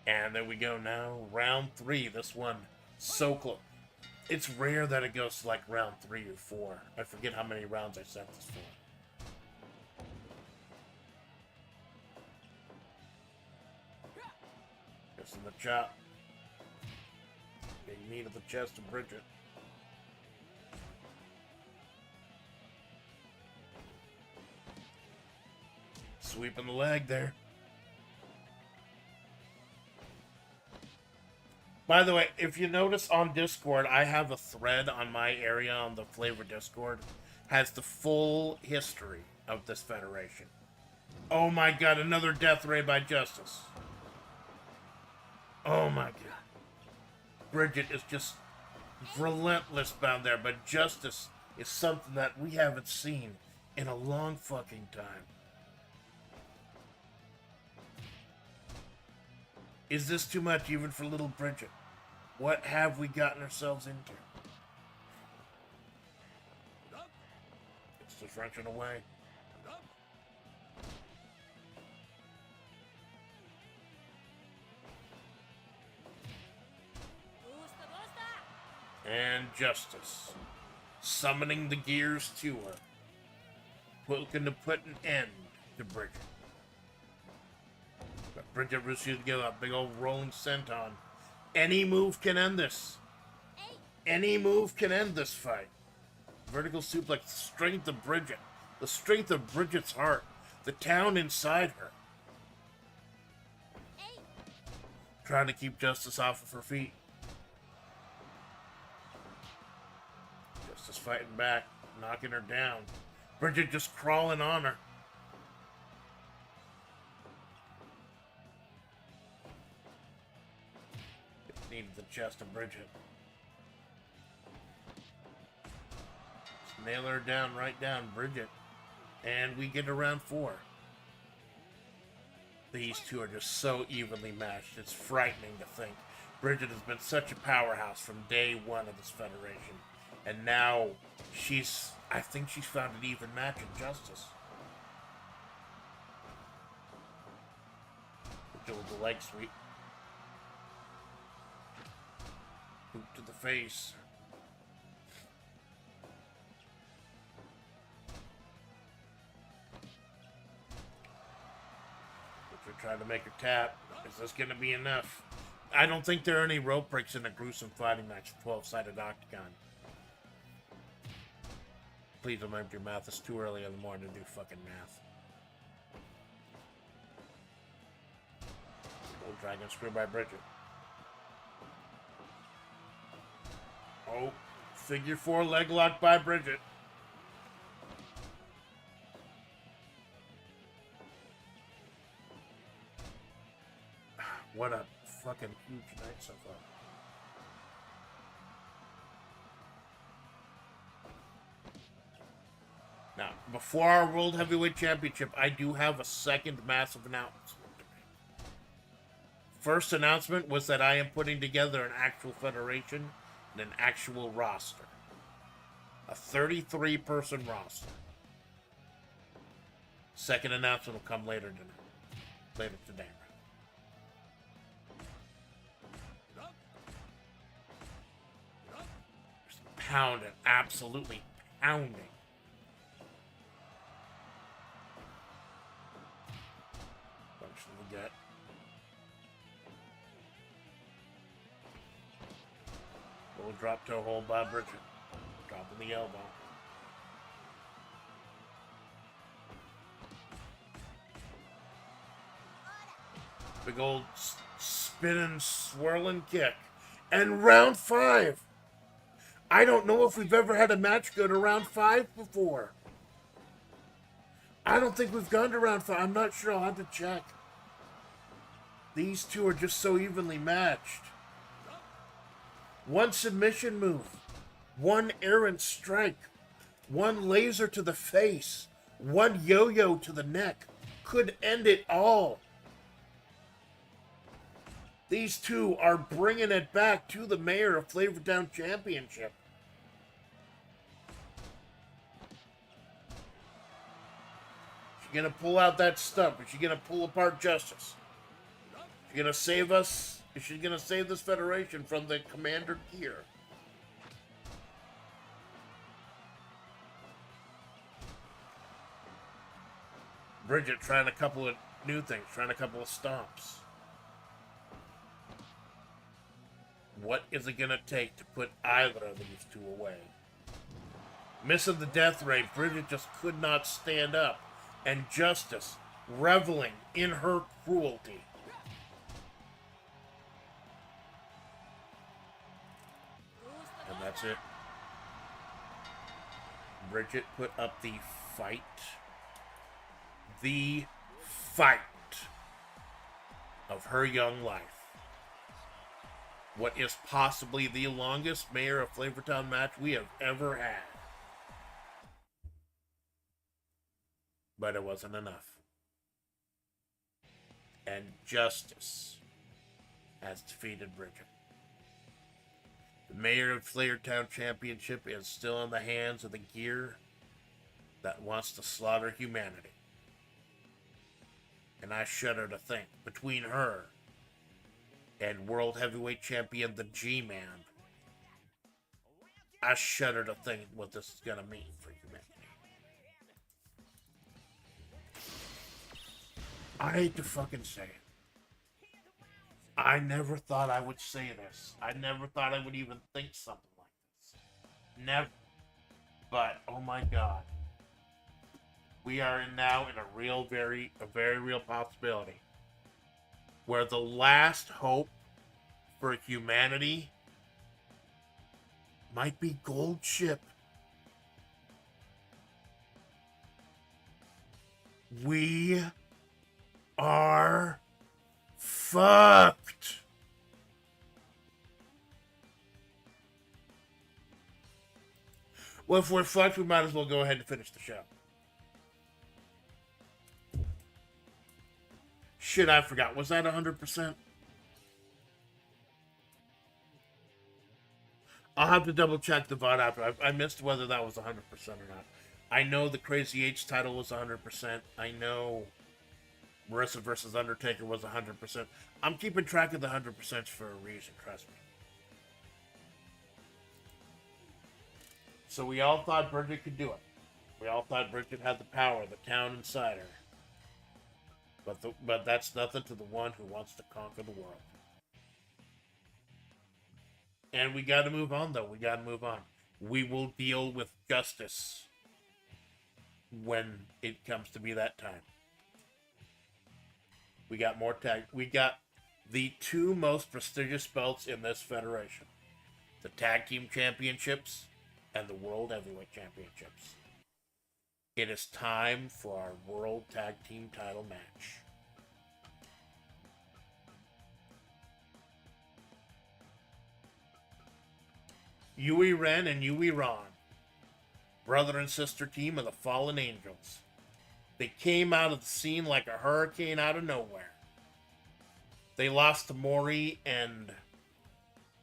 And there we go now. Round 3. This one, so close. It's rare that it goes to like round 3 or 4. I forget how many rounds I set this for. Just in the chop. Big knee to the chest of Bridget. Sweeping the leg there. By the way, if you notice on Discord, I have a thread on my area on the FlaVR Discord. Has the full history of this federation. Oh my god, another death ray by Justice. Oh my god. Bridget is just relentless down there, but Justice is something that we haven't seen in a long fucking time. Is this too much even for little Bridget? What have we gotten ourselves into? It's just wrenching away. And Justice. Summoning the gears to her. Looking to put an end to Bridget. But Bridget Russia together, a big old rolling senton. Any move can end this. Any move can end this fight. Vertical suplex, the strength of Bridget. The strength of Bridget's heart. The town inside her. Trying to keep Justice off of her feet. Justice fighting back, knocking her down. Bridget just crawling on her. Needed the chest of Bridget. Just nail her down, right down, Bridget. And we get to round 4. These two are just so evenly matched. It's frightening to think. Bridget has been such a powerhouse from day 1 of this federation. And now I think she's found an even match in Justice. The leg sweep. Boot to the face. But we're trying to make her tap. Is this going to be enough? I don't think there are any rope breaks in a gruesome fighting match, 12-sided octagon. Please don't make your math. It's too early in the morning to do fucking math. Old dragon screw by Bridget. Oh, figure 4 leg lock by Bridget. What a fucking huge night so far. Now, before our World Heavyweight Championship, I do have a second massive announcement to make. First announcement was that I am putting together an actual federation and an actual roster. A 33-person roster. Second announcement will come later today. Just pounding, absolutely pounding. Punch to the gut. Little drop toe hold by Bridget. Dropping the elbow. Big old spinning, swirling kick. And round 5. I don't know if we've ever had a match go to round 5 before. I don't think we've gone to round 5. I'm not sure. I'll have to check. These two are just so evenly matched. One submission move. One errant strike. One laser to the face. One yo-yo to the neck. Could end it all. These two are bringing it back to the Mayor of Flavortown Championship. She's gonna pull out that stump. Is she gonna pull apart Justice? She's gonna save us. Is she gonna save this federation from the Commander Gear? Bridget trying a couple of new things, trying a couple of stomps. What is it gonna take to put either of these two away? Missing the death ray, Bridget just could not stand up. And Justice reveling in her cruelty. And that's it. Bridget put up the fight. The fight of her young life. What is possibly the longest Mayor of Flavortown match we have ever had. But it wasn't enough. And Justice has defeated Bridget. The Mayor of Flavortown Championship is still in the hands of the gear that wants to slaughter humanity. And I shudder to think, between her and World Heavyweight Champion, the G-Man, I shudder to think what this is going to mean for humanity. I hate to fucking say it. I never thought I would say this. I never thought I would even think something like this. Never. But, oh my God. We are now in a very real possibility where the last hope for humanity might be Gold Ship. We are fucked. Well, if we're fucked, we might as well go ahead and finish the show. Shit, I forgot. Was that 100%? I'll have to double check the VOD after. I missed whether that was 100% or not. I know the Crazy H title was 100%. I know Marissa versus Undertaker was 100%. I'm keeping track of the 100% for a reason, trust me. So we all thought Bridget could do it. We all thought Bridget had the power, the town inside her. But that's nothing to the one who wants to conquer the world. And we got to move on, though. We got to move on. We will deal with Justice when it comes to be that time. We got more tag. We got the two most prestigious belts in this federation: the Tag Team Championships and the World Heavyweight Championships. It is time for our World Tag Team title match. Yui Ren and Yui Ron, brother and sister team of the Fallen Angels. They came out of the scene like a hurricane out of nowhere. They lost to Mori and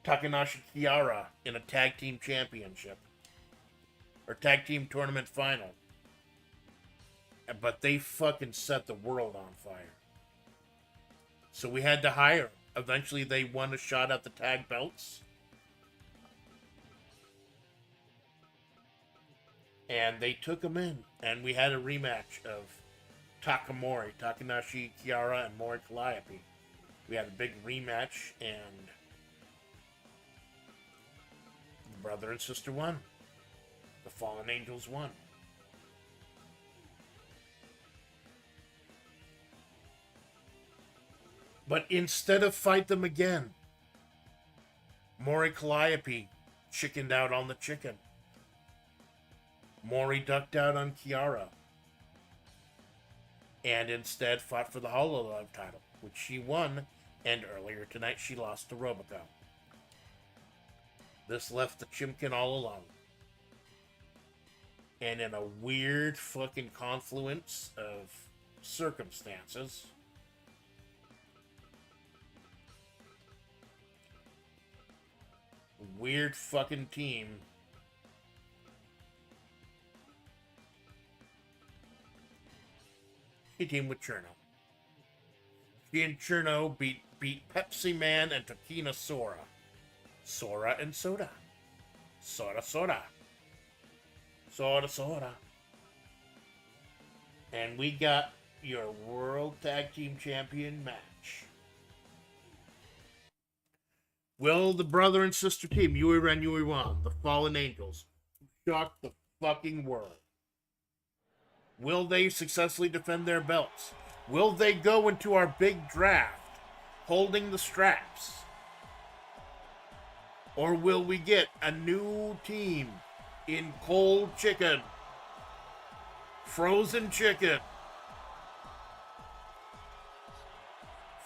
Takanashi Kiara in a tag team championship. Or tag team tournament final. But they fucking set the world on fire. So we had to hire them. Eventually they won a shot at the tag belts. And they took them in. And we had a rematch of Takanashi Kiara, and Mori Calliope. We had a big rematch, and brother and sister won. The Fallen Angels won. But instead of fight them again, Mori Calliope chickened out on the chicken. Mori ducked out on Kiara. And instead fought for the Hololove title, which she won, and earlier tonight she lost to Robico. This left the Chimkin all alone. And in a weird fucking confluence of circumstances, Weird fucking team. She teamed with Cherno. She and Cherno beat Pepsi Man and Takina Sora. Sora and Soda. Soda Soda. Soda Soda. And we got your World Tag Team Champion match. Will the brother and sister team, Yui Ren, Yui Wan, the Fallen Angels, shock the fucking world? Will they successfully defend their belts? Will they go into our big draft holding the straps? Or will we get a new team in cold chicken? Frozen chicken.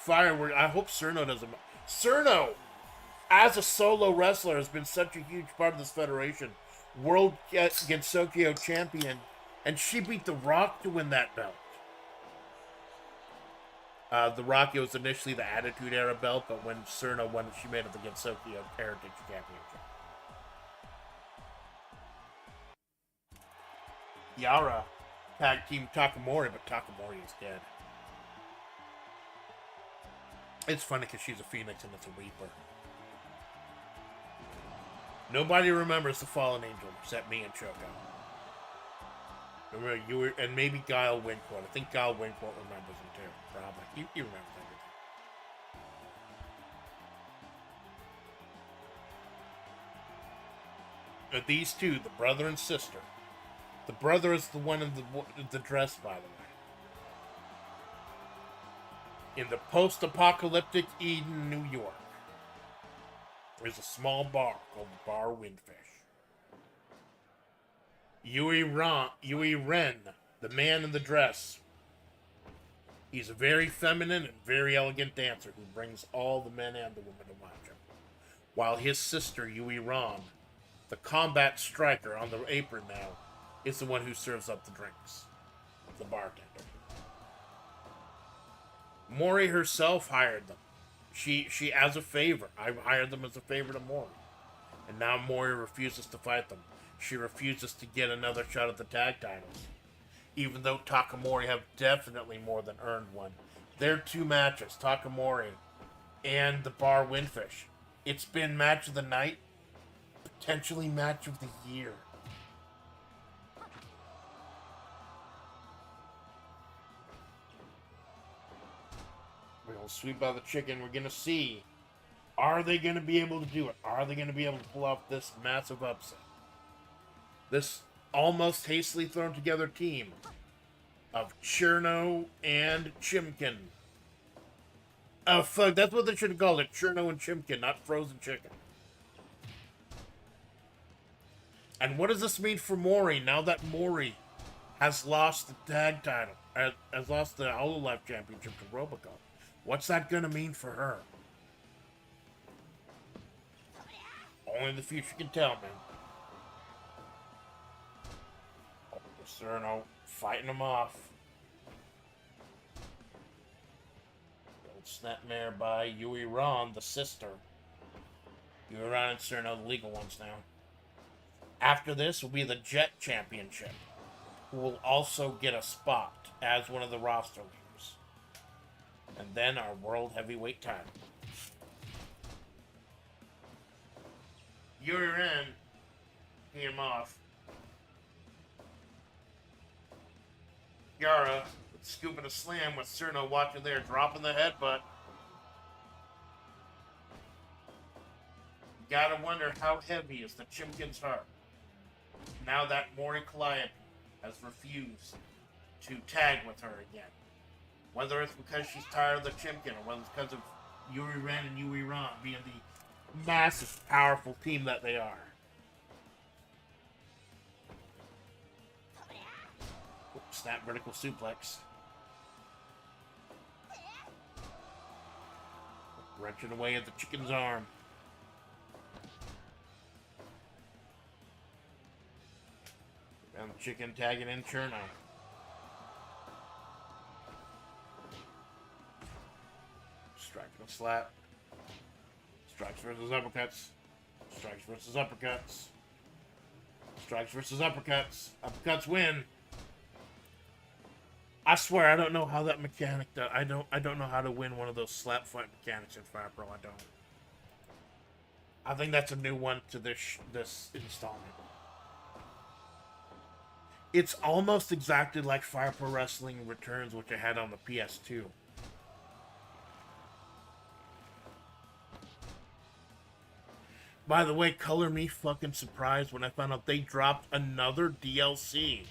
Firework. I hope Cerno doesn't. Cerno, as a solo wrestler, has been such a huge part of this federation. World Gensokyo champion. And she beat The Rock to win that belt. The Rock, it was initially the Attitude Era belt, but when Cerno won, she made it the Gensokyo Heritage Championship. Yara tag team Takamori, but Takamori is dead. It's funny because she's a Phoenix and it's a Reaper. Nobody remembers the Fallen Angel except me and Choco. Remember, you were, and maybe Guile Wincourt. I think Guile Wincourt remembers him too. Probably. You remember everything. But these two, the brother and sister. The brother is the one in the dress, by the way. In the post-apocalyptic Eden, New York, there's a small bar called the Bar Windfish. Yui Ren, the man in the dress. He's a very feminine and very elegant dancer who brings all the men and the women to watch him. While his sister, Yui Ran, the combat striker on the apron now, is the one who serves up the drinks. The bartender. Mori herself hired them. She as a favor. I hired them as a favor to Mori. And now Mori refuses to fight them. She refuses to get another shot at the tag titles. Even though Takamori have definitely more than earned one. Their two matches, Takamori and the Bar Windfish. It's been match of the night, potentially match of the year. We're going to sweep by the chicken. We're going to see, are they going to be able to do it? Are they going to be able to pull off this massive upset? This almost hastily thrown together team of Cherno and Chimkin. Oh, fuck, that's what they should have called it. Cherno and Chimkin, not Frozen Chicken. And what does this mean for Mori now that Mori has lost the tag title, has lost the Hololive Championship to Robocop? What's that going to mean for her? Only the future can tell, man. Cerno fighting him off. Old snapmare by Yui Ran, the sister. Yui Ran and Cerno, the legal ones now. After this will be the Jet Championship, who will also get a spot as one of the roster leaders. And then our World Heavyweight title. Yuri Ren, tee him off. Yara scooping a slam with Cerno watching there, dropping the headbutt. Gotta wonder how heavy is the Chimkin's heart now that Mori Calliope has refused to tag with her again. Whether it's because she's tired of the Chimkin or whether it's because of Yuri Ren and Yui Ran being the massive, powerful team that they are. Snap vertical suplex. Wrenching away at the chicken's arm. And the chicken tagging in Cherno. Striking a slap. Strikes versus uppercuts. Strikes versus uppercuts. Strikes versus uppercuts. Uppercuts win. I swear I don't know how that mechanic does. I don't know how to win one of those slap fight mechanics in Fire Pro. I don't. I think that's a new one to this installment. It's almost exactly like Fire Pro Wrestling Returns, which I had on the PS2. By the way, color me fucking surprised when I found out they dropped another DLC.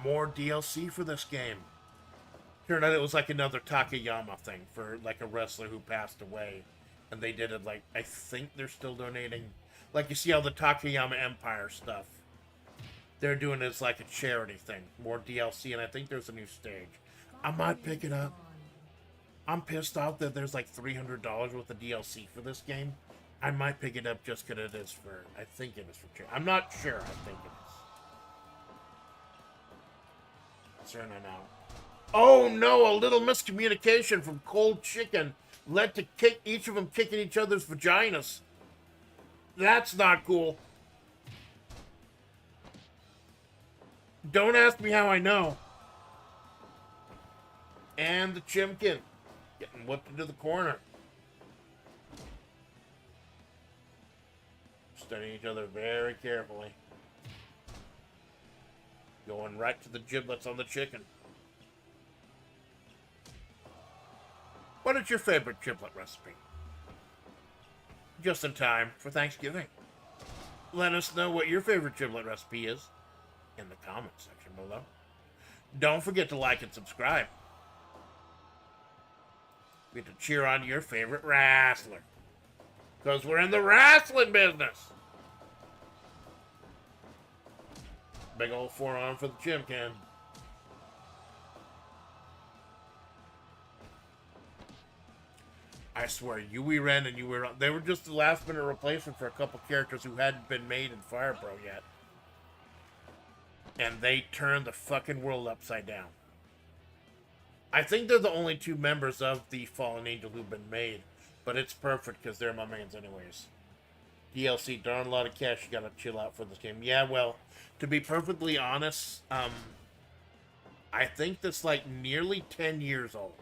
More DLC for this game. Turned out it was like another Takayama thing for like a wrestler who passed away. And they did it like, I think they're still donating. Like you see all the Takayama Empire stuff. They're doing it as like a charity thing. More DLC, and I think there's a new stage. I might pick it up. I'm pissed off that there's like $300 worth of DLC for this game. I might pick it up just because it is for, I think it is for charity. I'm not sure, I think it is. Certain now. Oh no, a little miscommunication from Cold Chicken led to each of them kicking each other's vaginas. That's not cool. Don't ask me how I know. And the Chimkin getting whipped into the corner. Studying each other very carefully. Going right to the giblets on the chicken. What is your favorite giblet recipe? Just in time for Thanksgiving. Let us know what your favorite giblet recipe is in the comments section below. Don't forget to like and subscribe. We get to cheer on your favorite wrestler. Because we're in the wrestling business. Big old forearm for the Chimkin. I swear, Yui Ren and Yui Ren, they were just the last minute replacement for a couple characters who hadn't been made in Fire Pro yet. And they turned the fucking world upside down. I think they're the only two members of the Fallen Angel who've been made. But it's perfect because they're my mains anyways. DLC, darn a lot of cash, you gotta chill out for this game. Yeah, well, to be perfectly honest, I think that's like nearly 10 years old.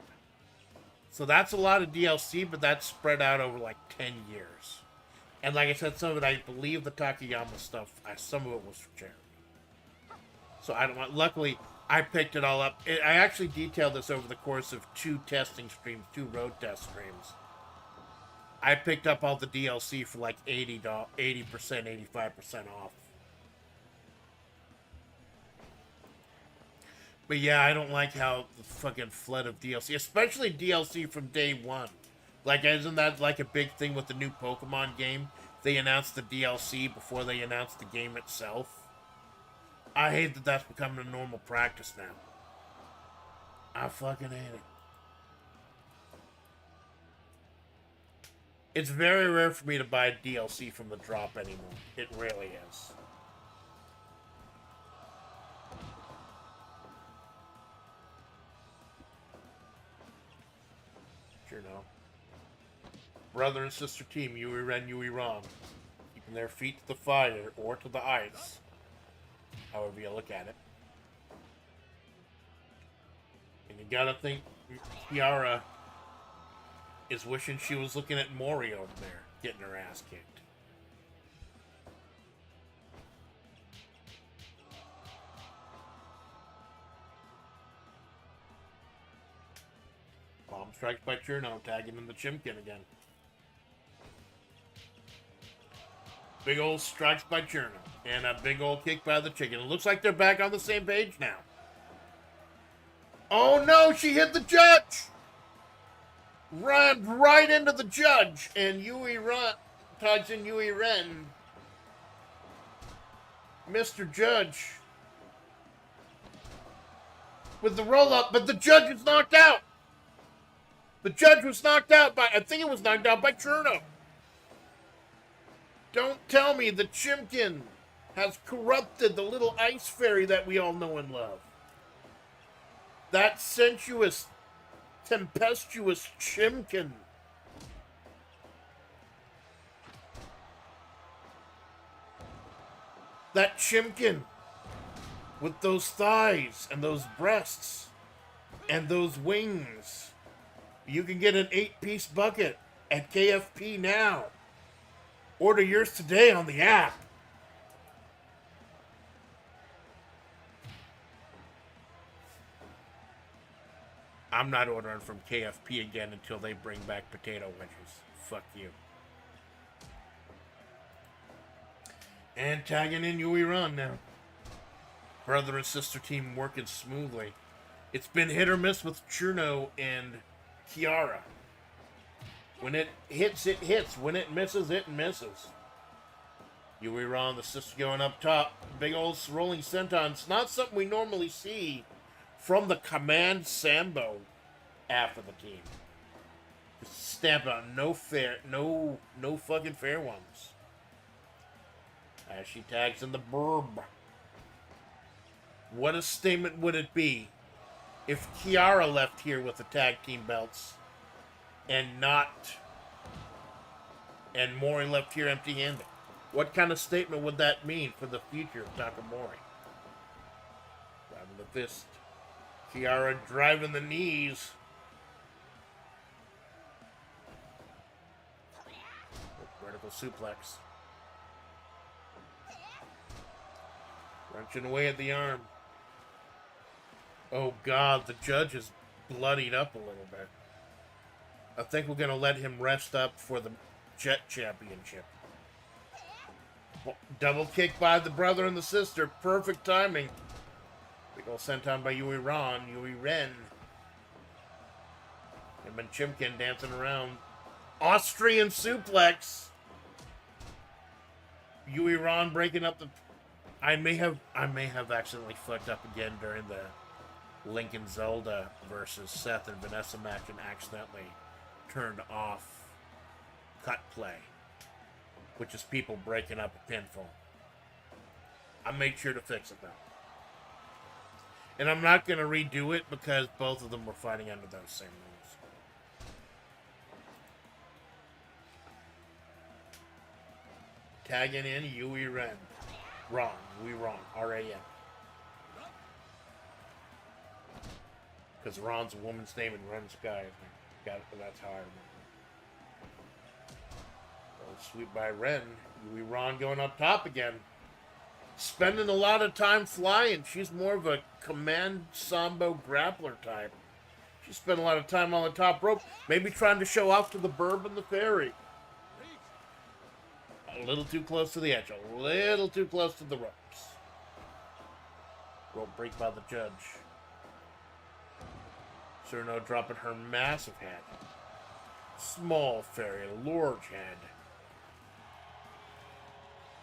So that's a lot of DLC, but that's spread out over like 10 years. And like I said, some of it, I believe the Takayama stuff, some of it was for charity. So I don't want, luckily, I picked it all up. I actually detailed this over the course of 2 testing streams, 2 road test streams. I picked up all the DLC for like 80%, 85% off. But yeah, I don't like how the fucking flood of DLC, especially DLC from day one. Like, isn't that like a big thing with the new Pokemon game? They announced the DLC before they announced the game itself. I hate that that's becoming a normal practice now. I fucking hate it. It's very rare for me to buy DLC from the drop anymore. It really is. Sure no. Brother and sister team, Yui Ren, Yui Ron. Keeping their feet to the fire or to the ice. However you look at it. And you gotta think Kiara is wishing she was looking at Mori over there, getting her ass kicked. Bomb strikes by Cherno, tagging in the Chimkin again. Big old strikes by Cherno, and a big old kick by the chicken. It looks like they're back on the same page now. Oh no, she hit the judge! Ran right into the judge, and Yui Ren, tags in Yui Ren. Mr. Judge. With the roll-up, but the judge was knocked out. The judge was knocked out by, I think it was knocked out by Cherno. Don't tell me the Chimkin has corrupted the little ice fairy that we all know and love. That sensuous, tempestuous Chimkin. That chimkin with those thighs and those breasts and those wings. You can get an 8-piece bucket at KFP now. Order yours today on the app. I'm not ordering from KFP again until they bring back potato wedges. Fuck you. And tagging in Yui Ron now. Brother and sister team working smoothly. It's been hit or miss with Churno and Kiara. When it hits, it hits. When it misses, it misses. Yui Ron, the sister going up top. Big old rolling senton. It's not something we normally see from the Command Sambo half of the team. Just stamp out no fucking fair ones. As she tags in the burb. What a statement would it be if Kiara left here with the tag team belts and Mori left here empty-handed? What kind of statement would that mean for the future of Takamori? Driving the fist. Kiara driving the knees. Vertical suplex. Wrenching away at the arm. Oh God, the judge is bloodied up a little bit. I think we're going to let him rest up for the Jet Championship. Double kick by the brother and the sister. Perfect timing. Big ol' senton by Yui Ren. Him and Chimkin dancing around. Austrian suplex. Yui Ren breaking up the... I may have accidentally fucked up again during the Lincoln Zelda versus Seth and Vanessa match and accidentally turned off cut play, which is people breaking up a pinfall. I made sure to fix it though. And I'm not going to redo it because both of them were fighting under those same rules. Tagging in Yui Ren. Yui Ron. R-A-N. Because Ron's a woman's name and Ren's a guy, I think. That's how I remember. Sweep by Ren. Yui Ron going up top again. Spending a lot of time flying. She's more of a Command Sambo grappler type. She spent a lot of time on the top rope. Maybe trying to show off to the Burb and the Fairy. A little too close to the edge. A little too close to the ropes. Rope break by the judge. Cerno dropping her massive head. Small Fairy, large head.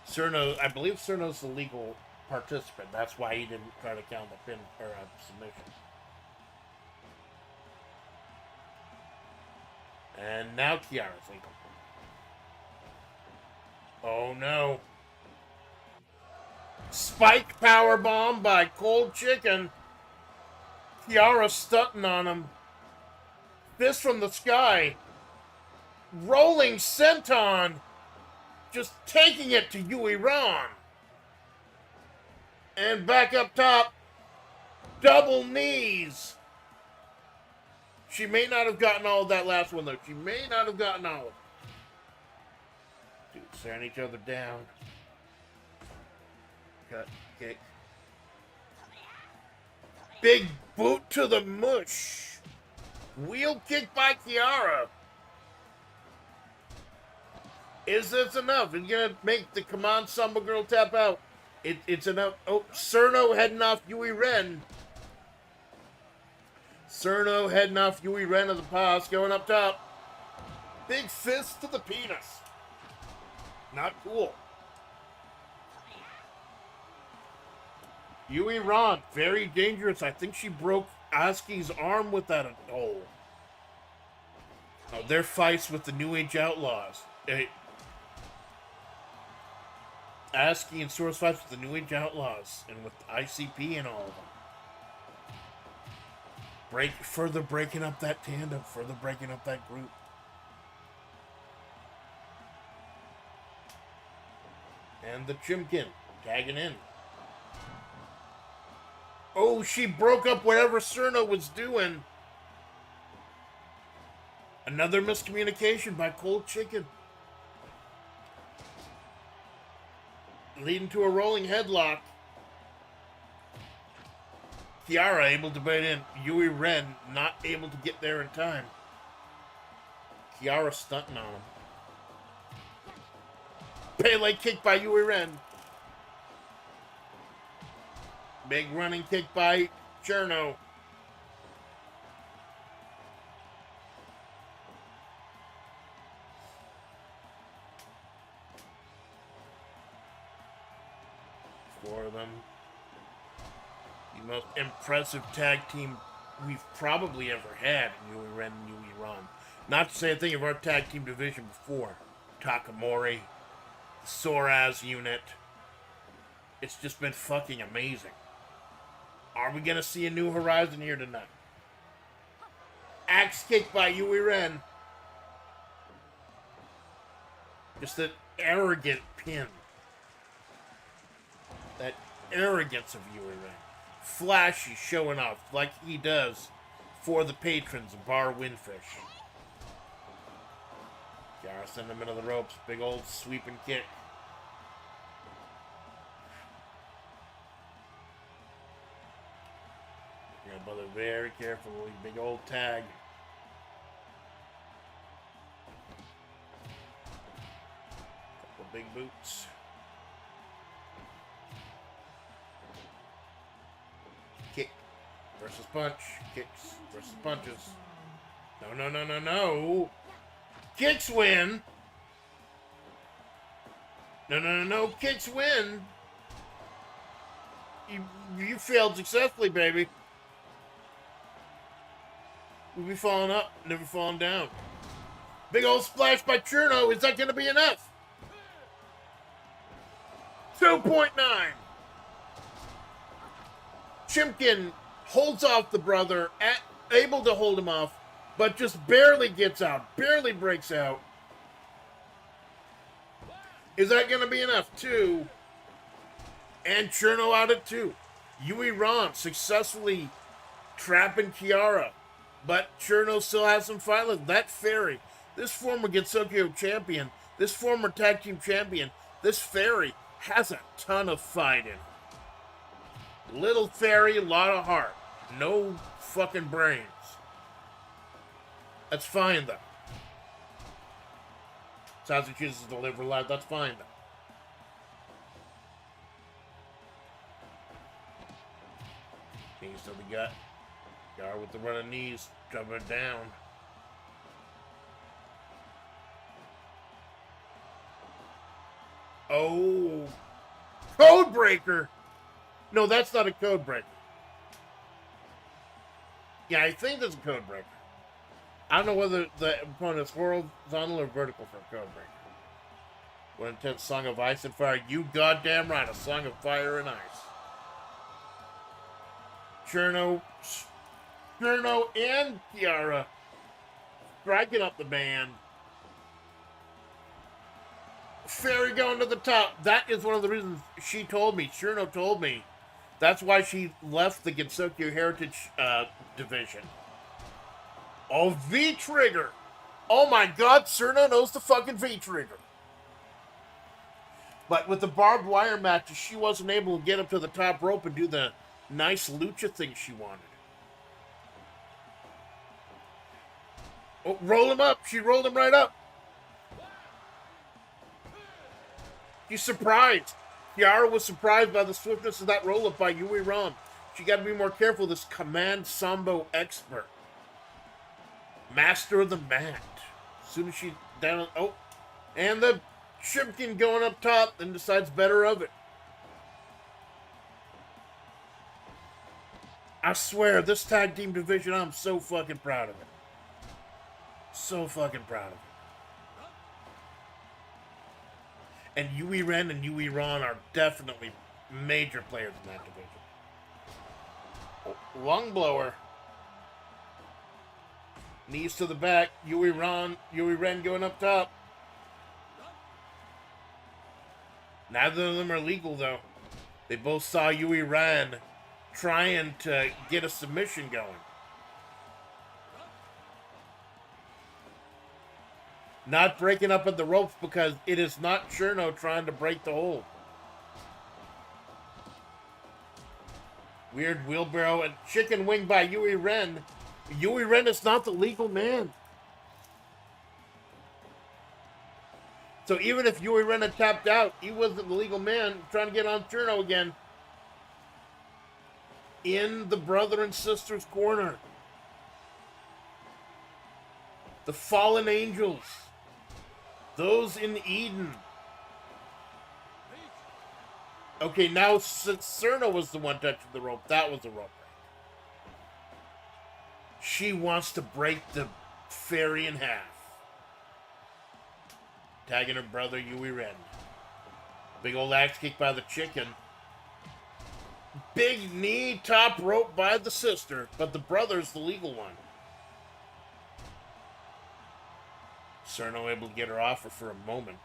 Cerno, I believe Cerno's the legal participant. That's why he didn't try to count the pin or submission. And now Kiara's legal. Oh no. Spike power bomb by Cold Chicken. Kiara stunting on him. Fist from the sky. Rolling senton. Just taking it to Yui Ron. And back up top. Double knees. She may not have gotten all of that last one, though. She may not have gotten all of it. Dude, staring each other down. Cut, kick. Big boot to the mush. Wheel kick by Kiara. Is this enough? It's going to make the Command Samba girl tap out. It's enough. Oh, Cerno heading off Yui Ren. Cerno heading off Yui Ren of the pass, going up top. Big fist to the penis. Not cool. Yui Ron, very dangerous. I think she broke Asuki's arm with that hole. Oh, their fights with the New Age Outlaws. Asuki and Soros fights with the New Age Outlaws and with ICP and all of them. Further breaking up that tandem, further breaking up that group. And the Chimkin Tagging in. Oh, she broke up whatever Cerno was doing. Another miscommunication by Cold Chicken. Leading to a rolling headlock. Kiara able to bait in. Yui Ren not able to get there in time. Kiara stunting on him. Pele kick by Yui Ren. Big running kick by Cherno. Four of them. The most impressive tag team we've probably ever had in Yui Ren and Yui Ron. Not to say a thing of our tag team division before. Takamori, the Soraz unit. It's just been fucking amazing. Are we gonna see a new horizon here tonight? Axe kick by Yui Ren. Just an arrogant pin. That arrogance of Yui Ren. Flashy showing off like he does for the patrons of Bar Windfish. Yara send him into the ropes. Big old sweeping kick. Yeah, brother, very carefully. Big old tag. Couple big boots. Kick versus punch. Kicks versus punches. No, no, no, no, no. Kicks win. No, no, no, no. Kicks win. You failed successfully, baby. We'll be falling up, never falling down. Big old splash by Cherno. Is that going to be enough? 2.9. Chimkin holds off the brother, able to hold him off, but just barely gets out, barely breaks out. Is that going to be enough? 2. And Cherno out at 2. Yui Ron successfully trapping Kiara. But Cherno still has some fight left. That Fairy, this former Gensokyo champion, this former tag team champion, this Fairy has a ton of fight in her. Little Fairy, a lot of heart. No fucking brains. That's fine, though. Sasuke chooses to live her life. That's fine, though. Knees to the gut. Guard with the running knees. Jumping it down. Oh. Code breaker. No, that's not a code breaker. Yeah, I think that's a code breaker. I don't know whether the opponent is horizontal or vertical for a code breaker. What intense song of ice and fire. You goddamn right, a song of fire and ice. Cherno and Kiara striking up the band. Fairy going to the top. That is one of the reasons she told me, Cherno told me, that's why she left the Gensokyo Heritage division. Oh, V-Trigger. Oh my god, Cherno knows the fucking V-Trigger. But with the barbed wire matches, she wasn't able to get up to the top rope and do the nice lucha thing she wanted. Oh, roll him up. She rolled him right up. He's surprised. Kiara was surprised by the swiftness of that roll-up by Yui Ron. She got to be more careful, this command sambo expert. Master of the mat. As soon as she down... Oh, and the Shimkin going up top and decides better of it. I swear, this tag team division, I'm so fucking proud of it. So fucking proud of it. And Yui Ren and Yui Ron are definitely major players in that division. Oh, lung blower. Knees to the back. Yui Ren going up top. Neither of them are legal, though. They both saw Yui Ren trying to get a submission going. Not breaking up at the ropes because it is not Cherno trying to break the hold. Weird wheelbarrow and chicken wing by Yui Ren. Yui Ren is not the legal man. So even if Yui Ren had tapped out, he wasn't the legal man trying to get on Cherno again. In the brother and sister's corner. The fallen angels. Those in Eden. Okay, now Cerna was the one touching the rope. That was a rope break. She wants to break the fairy in half. Tagging her brother, Yui Ren. Big old axe kick by the chicken. Big knee top rope by the sister, but the brother's the legal one. Cerno able to get her off her for a moment.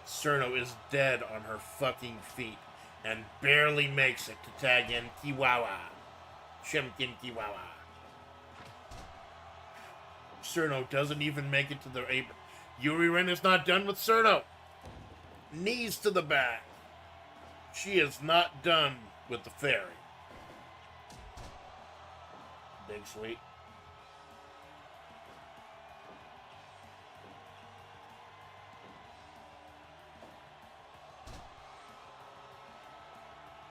Cerno is dead on her fucking feet and barely makes it to tag in Kiwawa. Shimkin Kiwawa. Cerno doesn't even make it to the apron. Yui Ren is not done with Cerno. Knees to the back. She is not done with the fairy. Big sweet.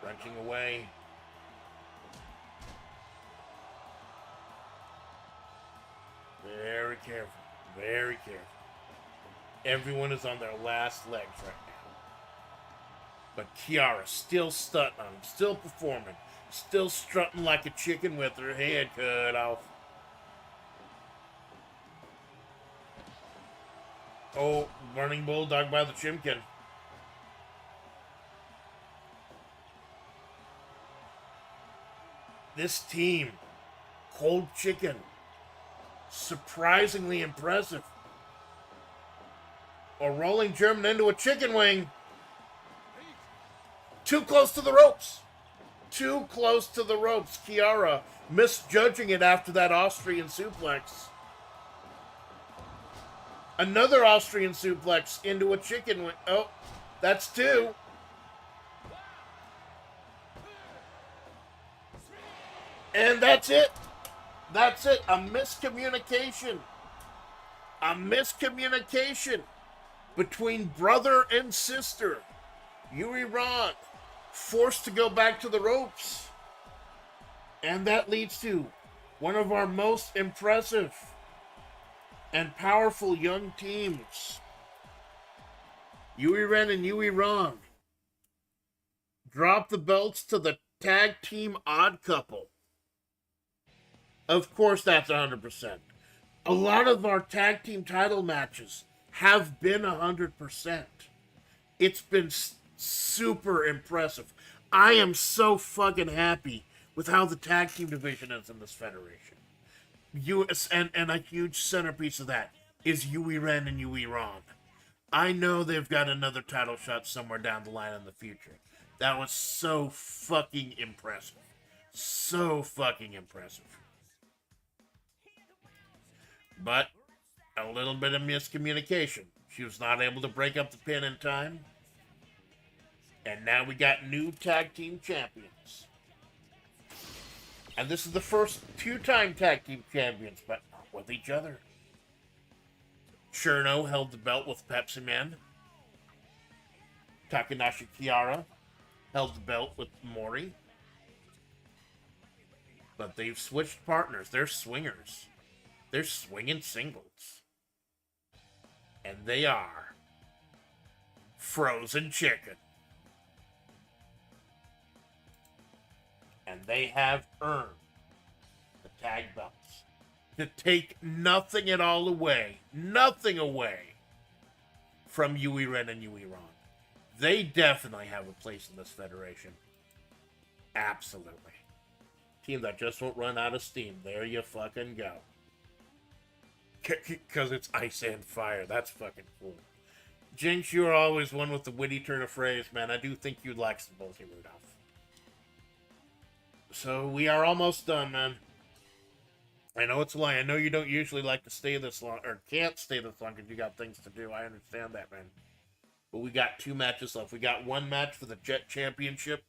Wrenching away. Very careful. Very careful. Everyone is on their last legs right now. But Kiara still stunting on him, still performing, still strutting like a chicken with her head cut off. Oh, running bulldog by the Chimkin. This team, Cold Chicken, surprisingly impressive. A rolling German into a chicken wing. Too close to the ropes. Too close to the ropes. Kiara misjudging it after that Austrian suplex. Another Austrian suplex into a chicken wing. Oh, that's two. And that's it. That's it. A miscommunication. A miscommunication between brother and sister. Yui Ron forced to go back to the ropes. And that leads to one of our most impressive and powerful young teams. Yui Ren and Yui Ron drop the belts to the tag team odd couple. Of course, that's 100%. A lot of our tag team title matches have been 100%. It's been super impressive. I am so fucking happy with how the tag team division is in this federation. And a huge centerpiece of that is Yui Ren and Yui Ron. I know they've got another title shot somewhere down the line in the future. That was so fucking impressive. So fucking impressive. But a little bit of miscommunication. She was not able to break up the pin in time. And now we got new tag team champions. And this is the first two-time tag team champions, but not with each other. Cherno held the belt with Pepsi Man. Takanashi Kiara held the belt with Mori. But they've switched partners. They're swingers. They're swinging singles. And they are Frozen Chicken. And they have earned the tag belts. To take nothing at all away, nothing away from Yui Ren and Yui Ron. They definitely have a place in this federation. Absolutely. Team that just won't run out of steam. There you fucking go. Because it's ice and fire. That's fucking cool. Jinx, you are always one with the witty turn of phrase, man. I do think you'd like some Bozy Rudolph. So we are almost done, man. I know it's a lie. I know you don't usually like to stay this long, or can't stay this long because you got things to do. I understand that, man. But we got 2 matches left. We got 1 match for the Jet Championship.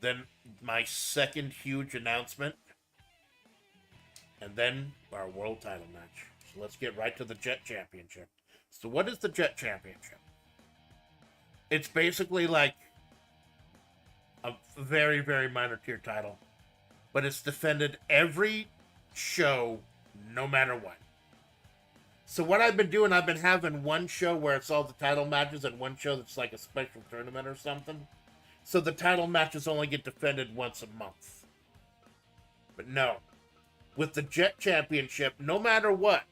Then my second huge announcement. And then our world title match. So let's get right to the Jet Championship. So what is the Jet Championship? It's basically like a very, very minor tier title. But it's defended every show, no matter what. So what I've been doing, I've been having one show where it's all the title matches and one show that's like a special tournament or something. So the title matches only get defended once a month. But no. With the Jet Championship, no matter what,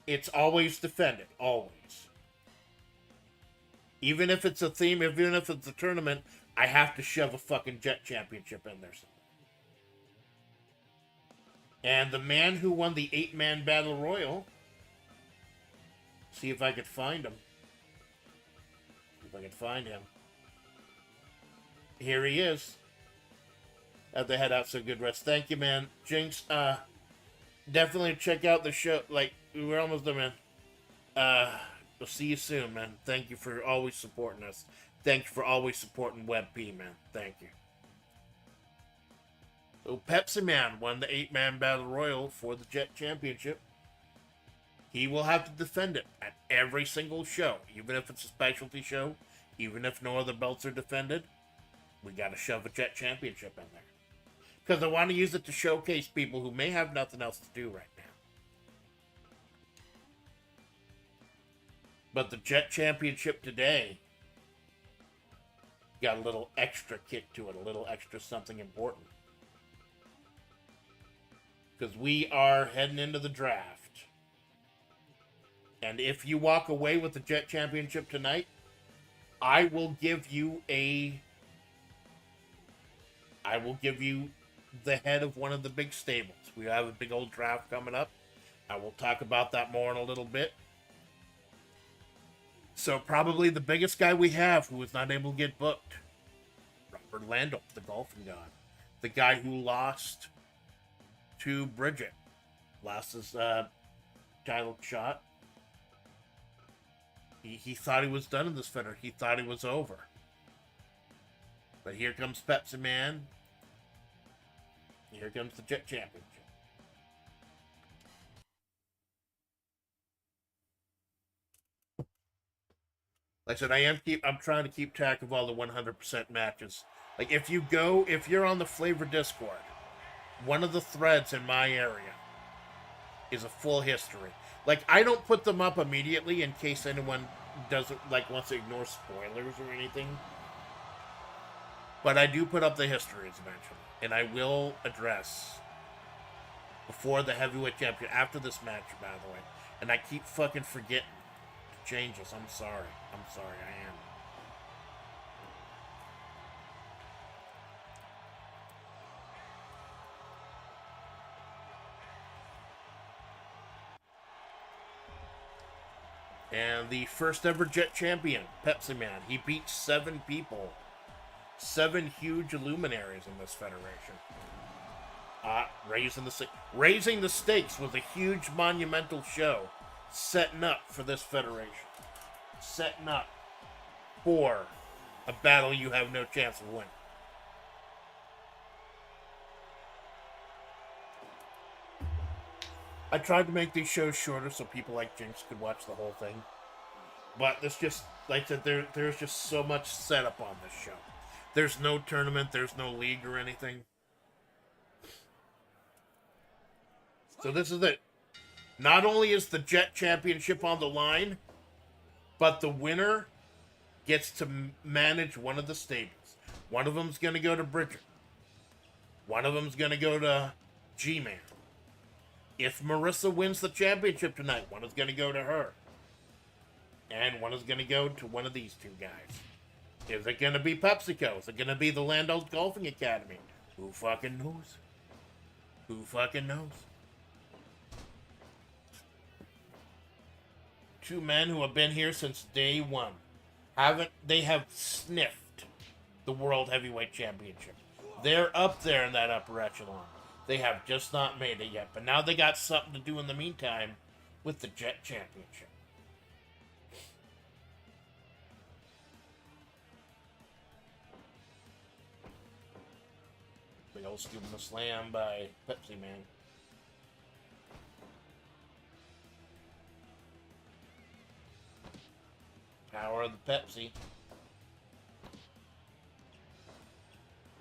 it's always defended. Always. Even if it's a theme, even if it's a tournament, I have to shove a fucking Jet Championship in there somewhere. And the man who won the 8-man Battle Royal, see if I could find him. See if I can find him. Here he is. Have the head out, so good rest. Thank you, man. Jinx, definitely check out the show. Like, we're almost done, man. We'll see you soon, man. Thank you for always supporting us. Thank you for always supporting WebP, man. Thank you. So Pepsi Man won the 8-man Battle Royal for the Jet Championship. He will have to defend it at every single show, even if it's a specialty show, even if no other belts are defended. We got to shove a Jet Championship in there. Because I want to use it to showcase people who may have nothing else to do right now. But the Jet Championship today got a little extra kick to it, a little extra something important. Because we are heading into the draft. And if you walk away with the Jet Championship tonight, I will give you the head of one of the big stables. We have a big old draft coming up. I will talk about that more in a little bit. So probably the biggest guy we have who was not able to get booked. Robert Landau, the golfing god. The guy who lost to Bridget. Lost his title shot. He thought he was done in this federation. He thought he was over. But here comes Pepsi Man. Here comes the Jet Championship. Like I said, I'm trying to keep track of all the 100% matches. Like if you're on the FlaVR Discord, one of the threads in my area is a full history. Like I don't put them up immediately in case anyone wants to ignore spoilers or anything. But I do put up the histories eventually. And I will address before the heavyweight champion, after this match, by the way. And I keep fucking forgetting to change this. I'm sorry. I am. And the first ever Jet champion, Pepsi Man. He beat 7 people. 7 huge luminaries in this federation. Raising the stakes was a huge monumental show setting up for this federation. Setting up for a battle you have no chance of winning. I tried to make these shows shorter so people like Jinx could watch the whole thing. But there's just, like I said, there's just so much setup on this show. There's no tournament, there's no league or anything. So this is it. Not only is the Jet Championship on the line, but the winner gets to manage one of the stables. One of them's going to go to Bridget. One of them's going to go to G-Man. If Marissa wins the championship tonight, one is going to go to her. And one is going to go to one of these 2 guys. Is it going to be PepsiCo? Is it going to be the Landau's Golfing Academy? Who fucking knows? Who fucking knows? Two men who have been here since day one. They have sniffed the World Heavyweight Championship. They're up there in that upper echelon. They have just not made it yet. But now they got something to do in the meantime with the Jet Championship. Big old scoop of a slam by Pepsi Man. Power of the Pepsi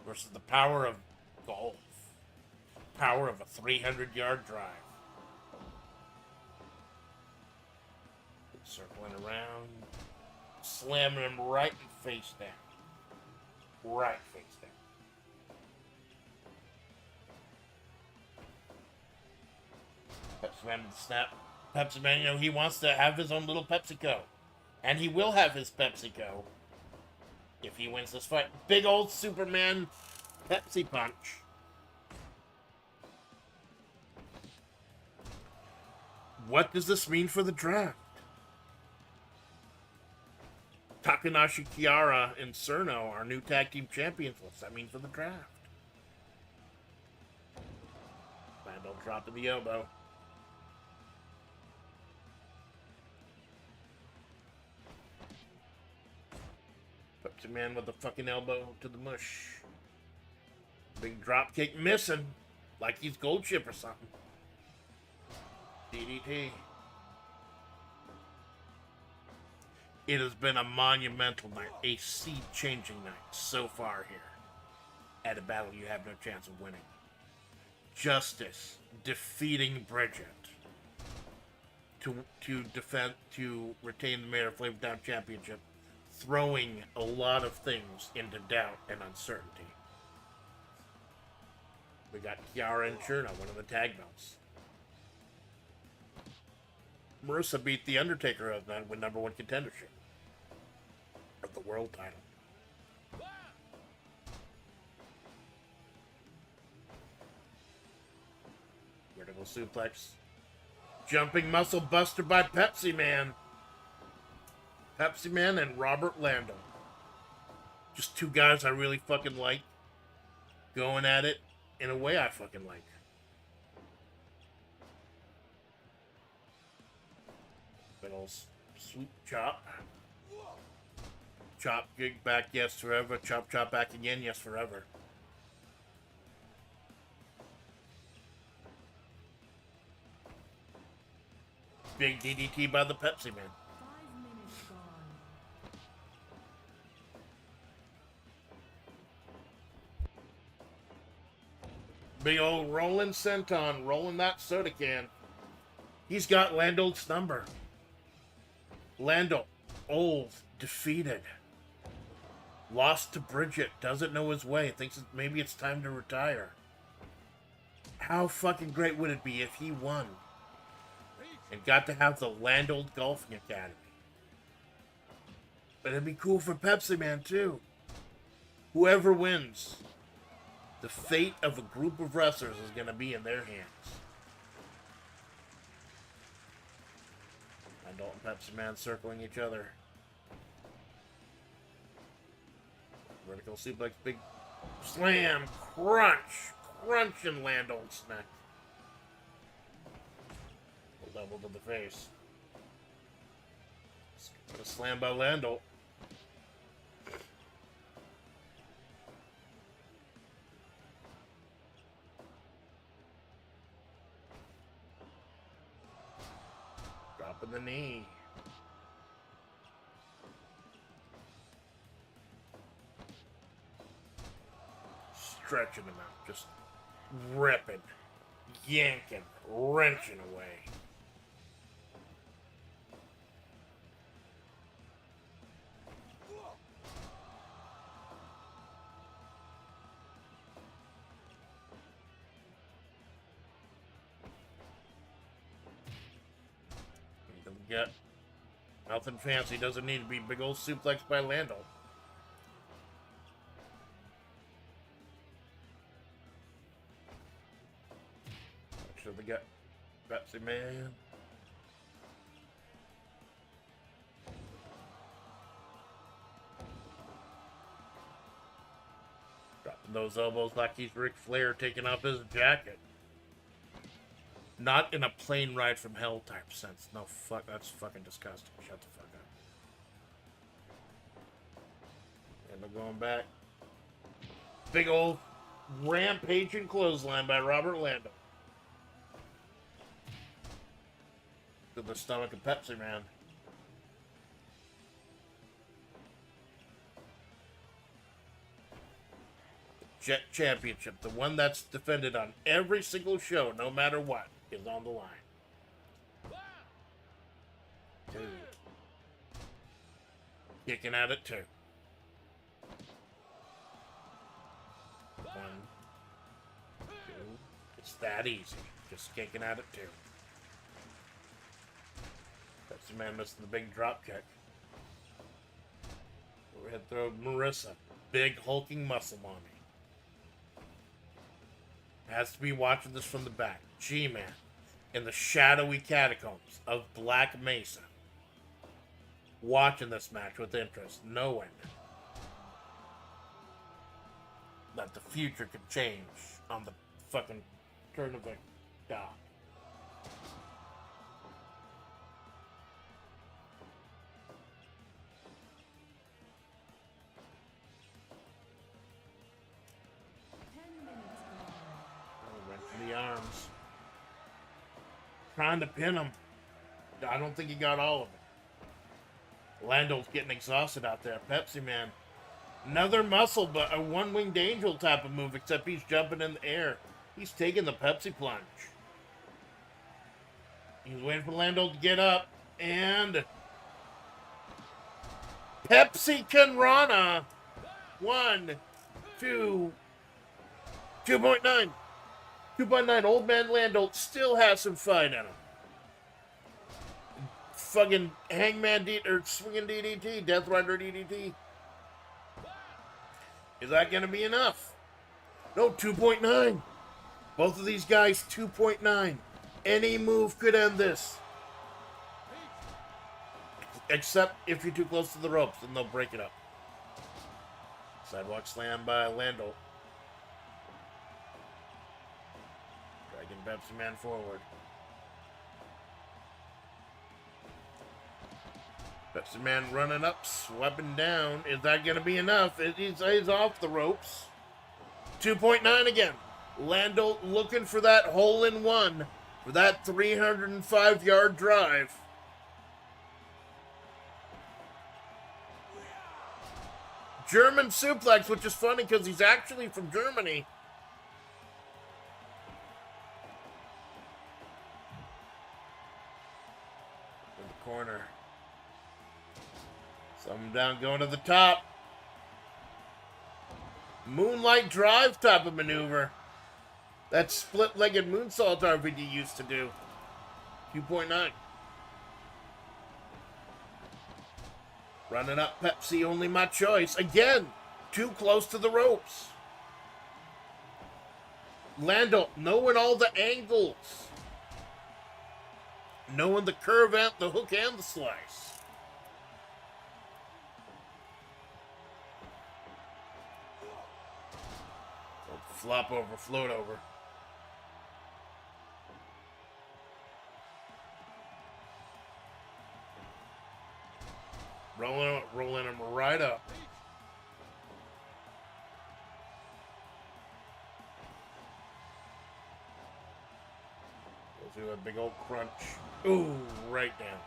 versus the power of golf. Power of a 300-yard drive. Circling around, slamming him right in face down. Right face down. Pepsi Man with the snap. Pepsi Man, you know, he wants to have his own little PepsiCo. And he will have his PepsiCo if he wins this fight. Big old Superman Pepsi punch. What does this mean for the draft? Takanashi Kiara and Cerno, our new tag team champions. What's that mean for the draft? Randall dropping the elbow. Pepsi Man with the fucking elbow to the mush. Big drop kick missing. Like he's gold chip or something. DDT. It has been a monumental night. A seed-changing night so far here. At a battle you have no chance of winning. Justice defeating Bridget. To retain the Mayor of FlaVR Championship. Throwing a lot of things into doubt and uncertainty. We got Kiara and Cherno, one of the tag belts. Marissa beat The Undertaker of that with #1 contendership of the world title. Vertical suplex. Jumping muscle buster by Pepsi Man. Pepsi Man and Robert Lando. Just two guys I really fucking like. Going at it in a way I fucking like. Big ol' swoop chop. Chop gig back, yes forever. Chop chop back again, yes forever. Big DDT by the Pepsi Man. 5 minutes gone. Big old rolling senton, rolling that soda can. He's got Lando's number. Lando, old, defeated. Lost to Bridget, doesn't know his way, thinks maybe it's time to retire. How fucking great would it be if he won? And got to have the Lando Golfing Academy. But it'd be cool for Pepsi Man too. Whoever wins, the fate of a group of wrestlers is going to be in their hands. Lando and Pepsi Man circling each other. Vertical suplex, big slam, crunch, crunching Lando's neck. Level to the face. Put a slam by Lando. Dropping the knee. Stretching him out. Just ripping, yanking, wrenching away. Yeah. Nothing fancy. Doesn't need to be big old suplex by Lando. Should we get Pepsi Man? those elbows like he's Ric Flair taking off his jacket. Not in a plane ride from hell type sense. No, fuck, that's fucking disgusting. Shut the fuck up. And we're going back. Big old rampaging clothesline by Robert Lando. To the stomach of Pepsi Man. Jet Championship, the one that's defended on every single show, no matter what, is on the line. Two. Kicking at it, two. One. Two. It's that easy. Just kicking at it, two. That's the man missing the big drop kick. Overhead throw, Marissa. Big hulking muscle mommy. Has to be watching this from the back. G-Man in the shadowy catacombs of Black Mesa. Watching this match with interest, knowing that the future could change on the fucking turn of a dime. The arms. Trying to pin him. I don't think he got all of it. Lando's getting exhausted out there. Pepsi Man. Another muscle, but a one-winged angel type of move, except he's jumping in the air. He's taking the Pepsi plunge. He's waiting for Lando to get up. And Pepsi Canrana. 1, 2, 2.9. 2.9, old man Lando still has some fight in him. Fucking hangman or swinging DDT, Death Rider DDT. Is that going to be enough? No, 2.9. Both of these guys, 2.9. Any move could end this. Except if you're too close to the ropes, then they'll break it up. Sidewalk slam by Lando. Pepsi Man forward. Pepsi Man running up, sweeping down. Is that going to be enough? He's off the ropes. 2.9 again. Lando looking for that hole-in-one. For that 305-yard drive. German suplex, which is funny because he's actually from Germany. Corner. Some down going to the top. Moonlight drive type of maneuver. That split-legged moonsault RVD used to do. 2.9. Running up Pepsi, only my choice. Again, too close to the ropes. Lando knowing all the angles. Knowing the curve and the hook and the slice. Flop over, float over. Rolling him right up. Do a big old crunch. Ooh, right down.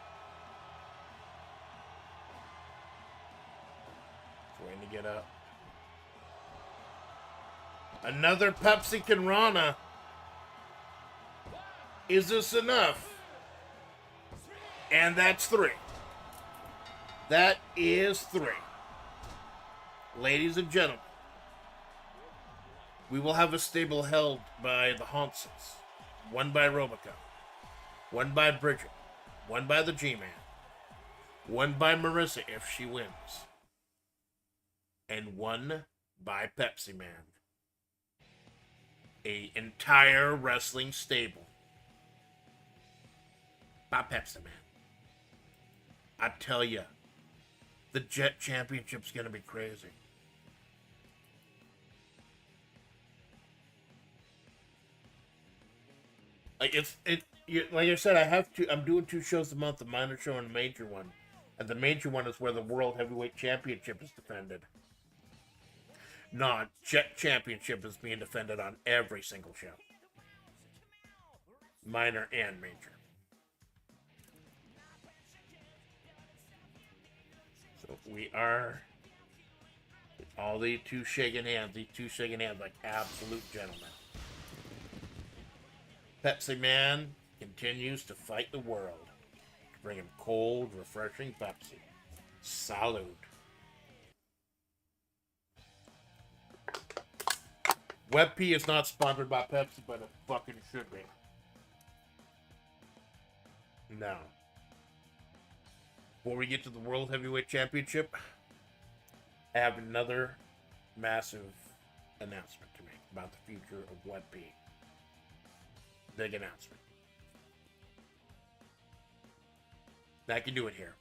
Just waiting to get up. Another Pepsi Canrana. Is this enough? And that's 3. That is 3. Ladies and gentlemen, we will have a stable held by the Haunses. One by Robico. One by Bridget. One by the G-Man. One by Marissa if she wins. And one by Pepsi Man. A entire wrestling stable. By Pepsi Man. I tell ya, the Jet Championship's gonna be crazy. Like like I said, I'm doing 2 shows a month, a minor show and a major one, and the major one is where the World Heavyweight Championship is defended. Championship is being defended on every single show, minor and major. So we are all these two shaking hands like absolute gentlemen. Pepsi Man continues to fight the world to bring him cold, refreshing Pepsi. Salud. WebP is not sponsored by Pepsi, but it fucking should be. No. Before we get to the World Heavyweight Championship, I have another massive announcement to make about the future of WebP. Big announcement. I can do it here.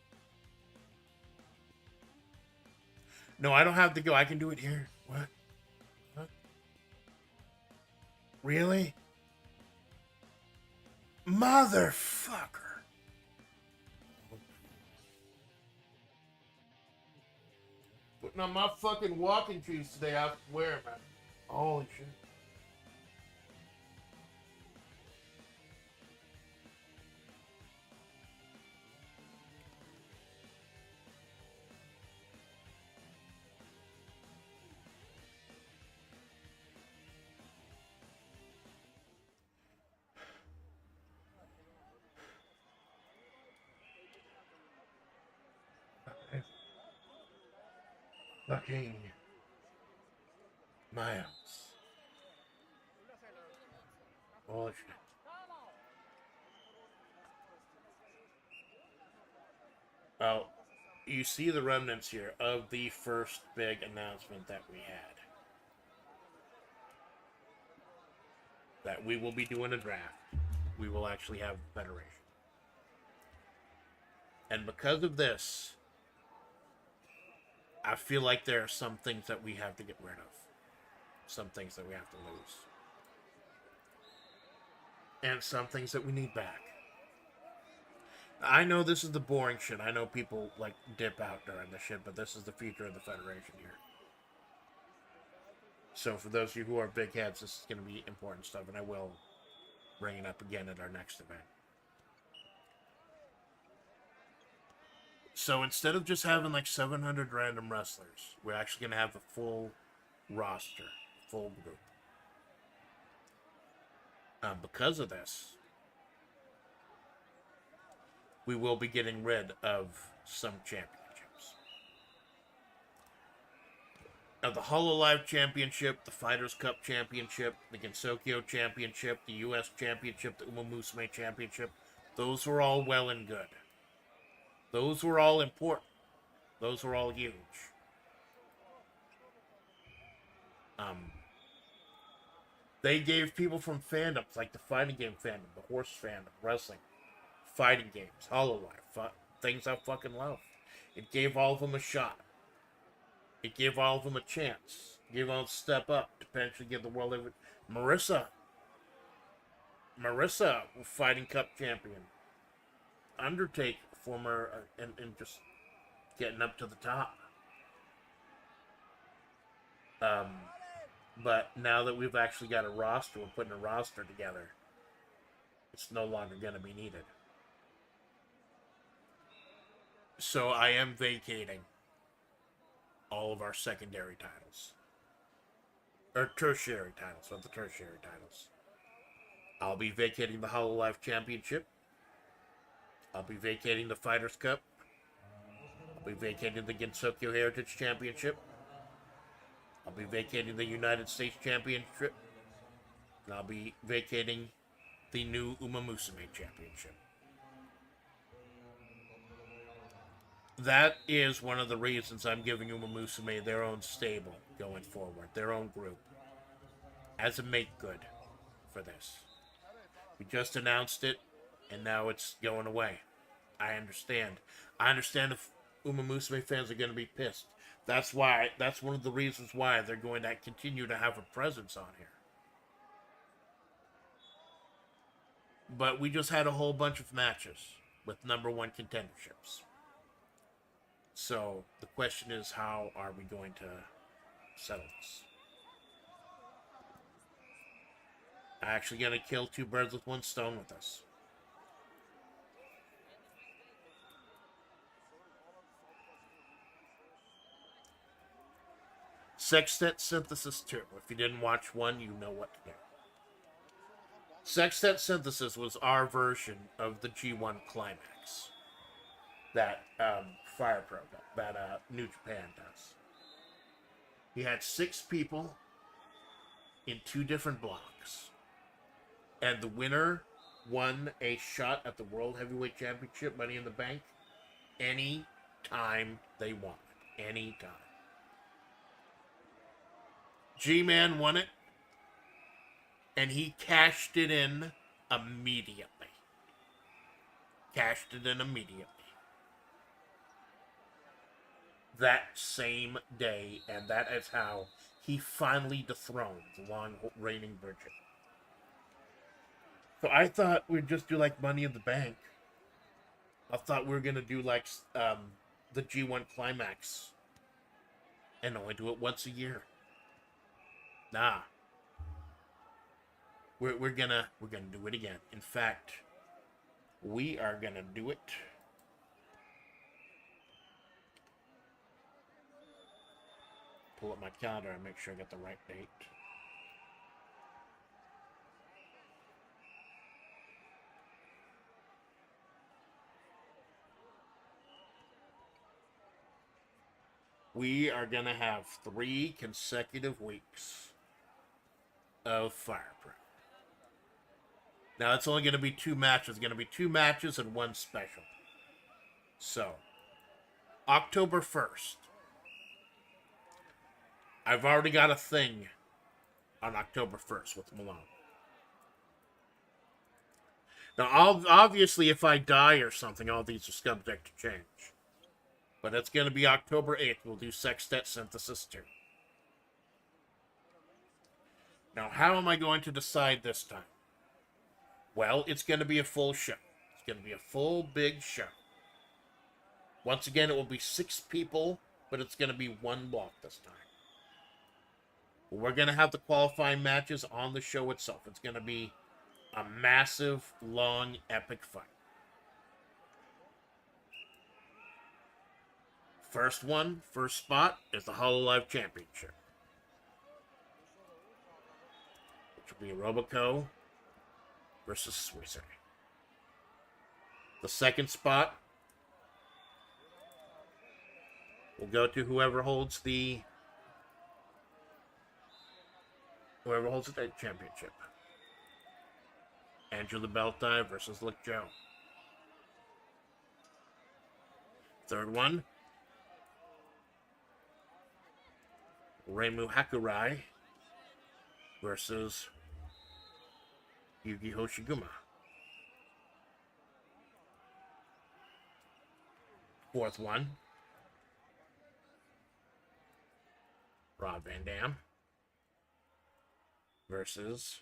No, I don't have to go. I can do it here. What? Really? Motherfucker. Putting on my fucking walking shoes today, I swear, man. Holy shit. Fucking Miles. Holy shit. Oh, you see the remnants here of the first big announcement that we had. That we will be doing a draft. We will actually have a federation. And because of this, I feel like there are some things that we have to get rid of. Some things that we have to lose. And some things that we need back. I know this is the boring shit. I know people like dip out during the shit, but this is the future of the Federation here. So for those of you who are big heads, this is going to be important stuff, and I will bring it up again at our next event. So instead of just having like 700 random wrestlers, we're actually going to have a full roster, full group. Because of this, we will be getting rid of some championships. Now, the Hololive Championship, the Fighters Cup Championship, the Gensokyo Championship, the U.S. Championship, the Umamusume Championship, those were all well and good. Those were all important. Those were all huge. They gave people from fandoms, like the fighting game fandom, the horse fandom, wrestling, fighting games, Hololive, things I fucking love. It gave all of them a shot. It gave all of them a chance. It gave all of them a step up to potentially give the world over. Marissa, fighting cup champion. Undertaker, former, and just getting up to the top. But now that we've actually got a roster, we're putting a roster together, it's no longer going to be needed. So I am vacating all of our secondary titles. Or tertiary titles, not the tertiary titles. I'll be vacating the Hololive Championship. I'll be vacating the Fighters Cup. I'll be vacating the Gensokyo Heritage Championship. I'll be vacating the United States Championship. And I'll be vacating the new Umamusume Championship. That is one of the reasons I'm giving Umamusume their own stable going forward, their own group, as a make-good for this. We just announced it, and now it's going away. I understand. I understand if Umamusume fans are going to be pissed. That's one of the reasons why they're going to continue to have a presence on here. But we just had a whole bunch of matches with #1 contenderships. So the question is, how are we going to settle this? I'm actually going to kill 2 birds with 1 stone with this. Sextet Synthesis 2. If you didn't watch 1, you know what to do. Sextet Synthesis was our version of the G1 Climax that Fire Pro, that New Japan does. He had 6 people in 2 different blocks, and the winner won a shot at the World Heavyweight Championship, Money in the Bank, any time they wanted. Any time. G-Man won it, and he cashed it in immediately. Cashed it in immediately. That same day, and that is how he finally dethroned the long reigning Bridget. So I thought we'd just do like Money in the Bank. I thought we were going to do like the G1 Climax and only do it once a year. Nah. We're gonna do it again. In fact, we are gonna do it. Pull up my calendar and make sure I got the right date. We are gonna have 3 consecutive weeks of Fire Pro. Now, it's only going to be 2 matches. It's going to be 2 matches and 1 special. So, October 1st. I've already got a thing on October 1st with Malone. Now, obviously, if I die or something, all these are subject to change. But it's going to be October 8th. We'll do Sextet Synthesis 2. Now, how am I going to decide this time? Well, it's going to be a full show. It's going to be a full, big show. Once again, it will be 6 people, but it's going to be 1 block this time. We're going to have the qualifying matches on the show itself. It's going to be a massive, long, epic fight. First spot is the Hololive Championship, which will be Roboco versus Swisser. The second spot will go to whoever holds the championship. Andrew the Beltai versus Lick Joe. Third one, Reimu Hakurai versus Yugi Hoshiguma. Fourth one, Rob Van Dam versus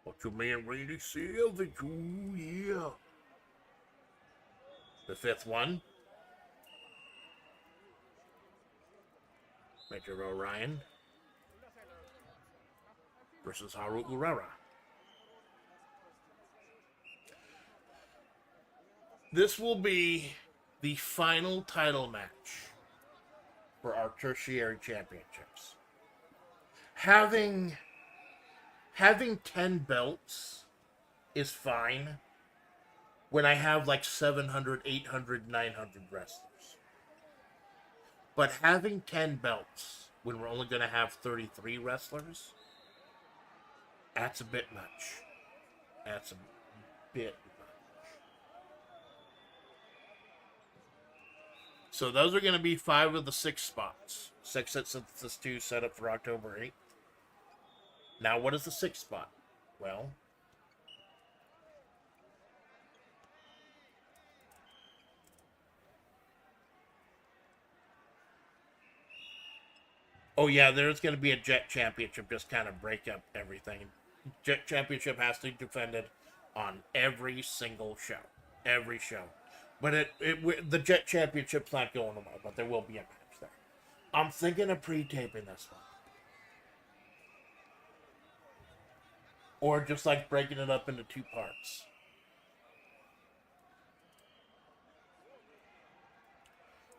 Ultraman Randy Savage. Ooh, yeah. The fifth one, Major Orion versus Haru Urara. This will be the final title match for our tertiary championships. Having 10 belts is fine when I have like 700, 800, 900 wrestlers. But having 10 belts when we're only going to have 33 wrestlers, that's a bit much. That's a bit much. So those are going to be 5 of the 6 spots. Sextet Synthesis 2 set up for October 8th. Now, what is the 6th spot? Well, oh yeah, there's going to be a Jet Championship, just kind of break up everything. Championship has to be defended on every single show. Every show. But the Jet Championship's not going away, but there will be a match there. I'm thinking of pre-taping this one. Or just like breaking it up into 2 parts.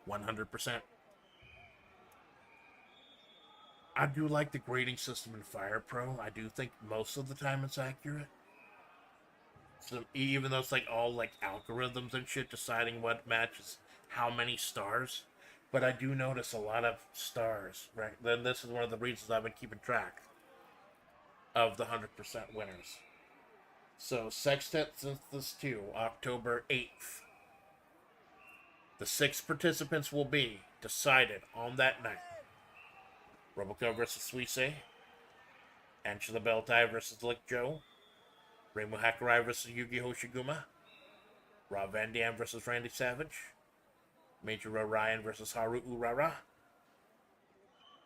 $100%. I do like the grading system in Fire Pro. I do think most of the time it's accurate. So even though it's like all like algorithms and shit deciding what matches how many stars, but I do notice a lot of stars. Right, then this is one of the reasons I've been keeping track of the 100% winners. So Sextet Synthesis 2, October 8th. The 6 participants will be decided on that night. Roboco versus Suisse, Angela Beltai versus Lick Joe, Reimu Hakurai versus Yugi Hoshiguma, Rob Van Dam versus Randy Savage, Major Ryan versus Haru Urara,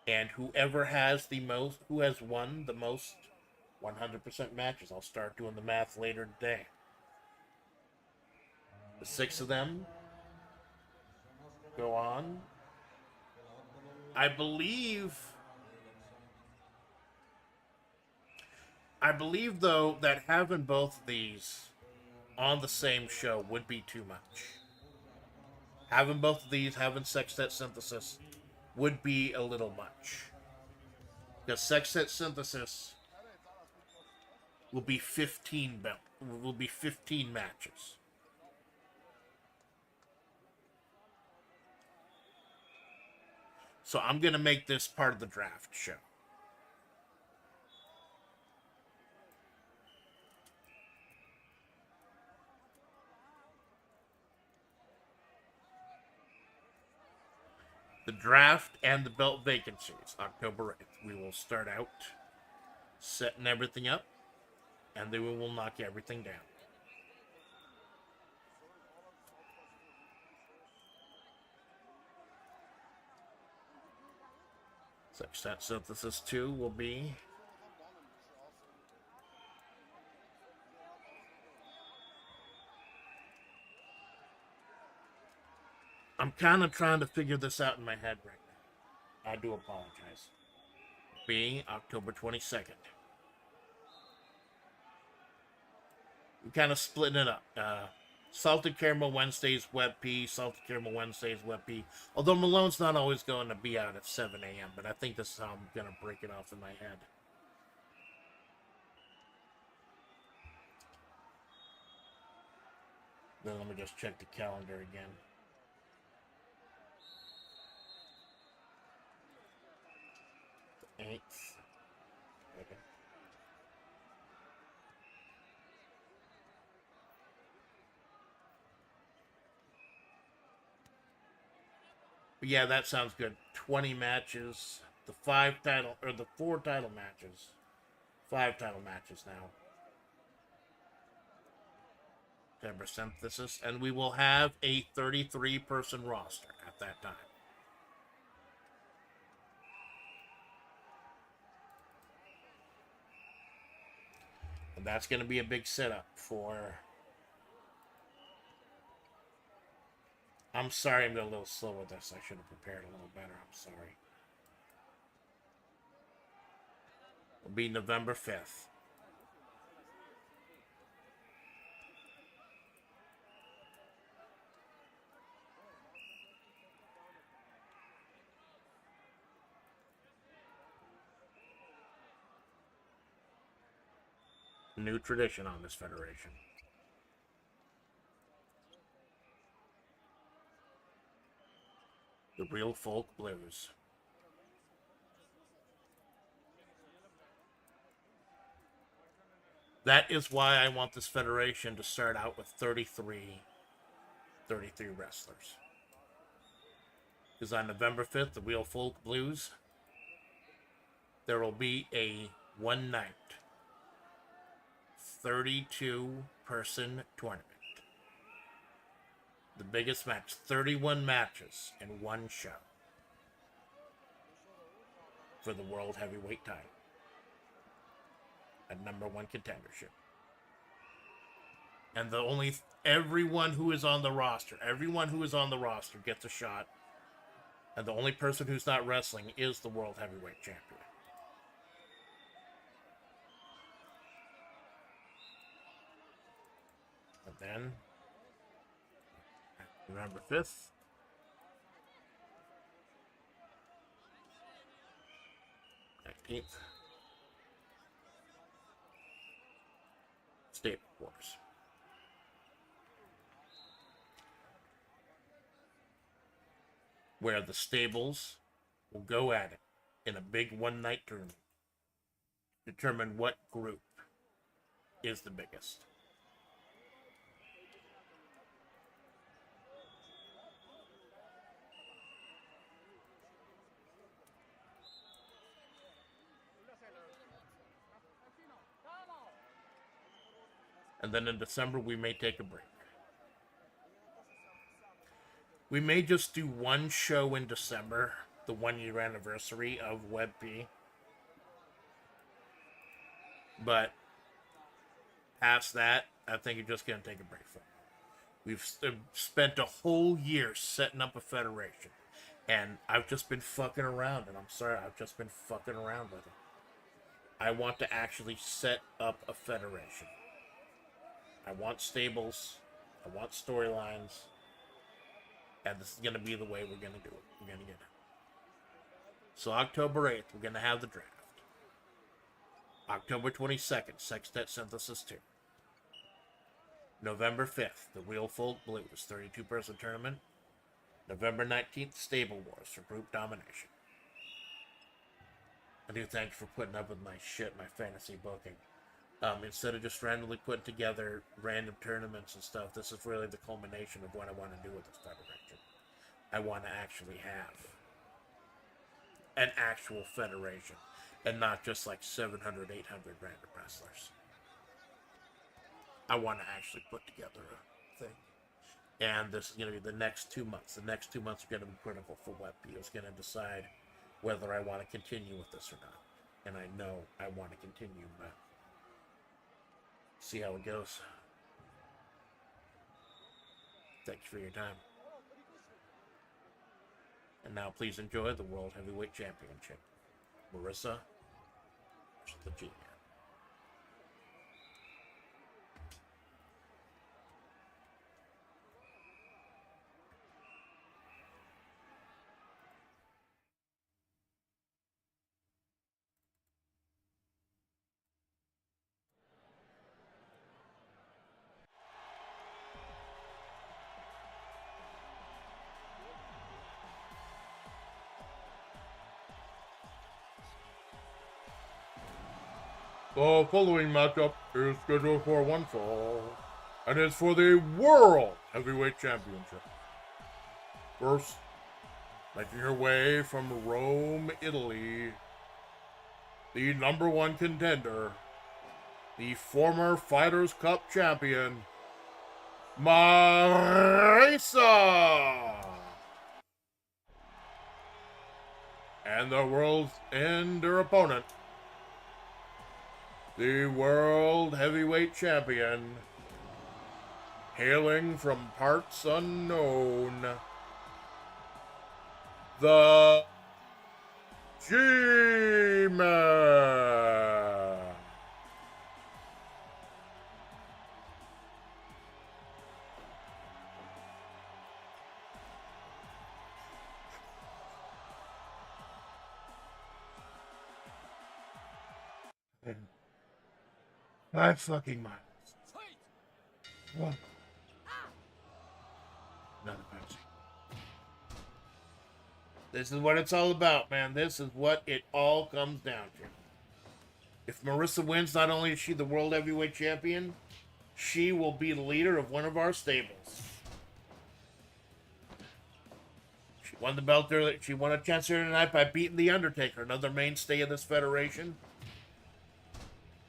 and who has won the most 100% matches. I'll start doing the math later today. The 6 of them go on. I believe though that having both of these on the same show would be too much. Having both of these, having Sextet Synthesis, would be a little much. Because Sextet Synthesis will be 15 matches. So I'm gonna make this part of the draft show. The draft and the belt vacancies, October 8th. We will start out setting everything up, and then we will knock everything down. Sextet Synthesis 2 will be I'm kind of trying to figure this out in my head right now. I do apologize. Being October 22nd. I'm kind of splitting it up. Salted Caramel Wednesdays, Web P. Salted Caramel Wednesdays, Web P. Although Malone's not always going to be out at 7 a.m., but I think this is how I'm going to break it off in my head. Then let me just check the calendar again. The 8th. Okay. But yeah, that sounds good. 20 matches. The 4 title matches. 5 title matches now. September Synthesis. And we will have a 33-person roster at that time. And that's going to be a big setup for... I'm sorry I'm going a little slow with this. I should have prepared a little better. I'm sorry. It'll be November 5th. New tradition on this federation. The Real Folk Blues. That is why I want this federation to start out with 33 wrestlers. Because on November 5th, the Real Folk Blues, there will be a one night 32-person tournament. The biggest match, 31 matches in one show for the World Heavyweight title. a #1 contendership. And everyone who is on the roster gets a shot. And the only person who's not wrestling is the World Heavyweight Champion. And then, November 5th, Stable Wars. Where the stables will go at it in a big one-night tournament. Determine what group is the biggest. And then in December, we may take a break. We may just do one show in December, the 1-year anniversary of WebP. But past that, I think you're just going to take a break from it. We've spent a whole year setting up a federation. And I've just been fucking around. And I'm sorry, I've just been fucking around with it. I want to actually set up a federation. I want stables. I want storylines. And this is going to be the way we're going to do it. We're going to get it. So October 8th, we're going to have the draft. October 22nd, Sextet Synthesis 2. November 5th, the Wheel Folk Blues 32-person tournament. November 19th, Stable Wars for group domination. I do thank you for putting up with my shit, my fantasy booking. Instead of just randomly putting together random tournaments and stuff, this is really the culmination of what I want to do with this federation. I want to actually have an actual federation and not just like 700, 800 random wrestlers. I want to actually put together a thing. And this is going to be the next 2 months. The next 2 months are going to be critical for WebP. It's going to decide whether I want to continue with this or not. And I know I want to continue, but see how it goes. Thank you for your time. And now please enjoy the World Heavyweight Championship. Marissa versus the G-Man. The following matchup is scheduled for one fall, and is for the World Heavyweight Championship. First, making her way from Rome, Italy, the #1 contender, the former Fighters Cup champion, Mesa, and her opponent, the World Heavyweight Champion, hailing from parts unknown, the G-Man. Five fucking miles. What? Another Pepsi. This is what it's all about, man. This is what it all comes down to. If Marissa wins, not only is she the World Heavyweight Champion, she will be the leader of one of our stables. She won the belt earlier. She won a chance here tonight by beating The Undertaker, another mainstay of this federation.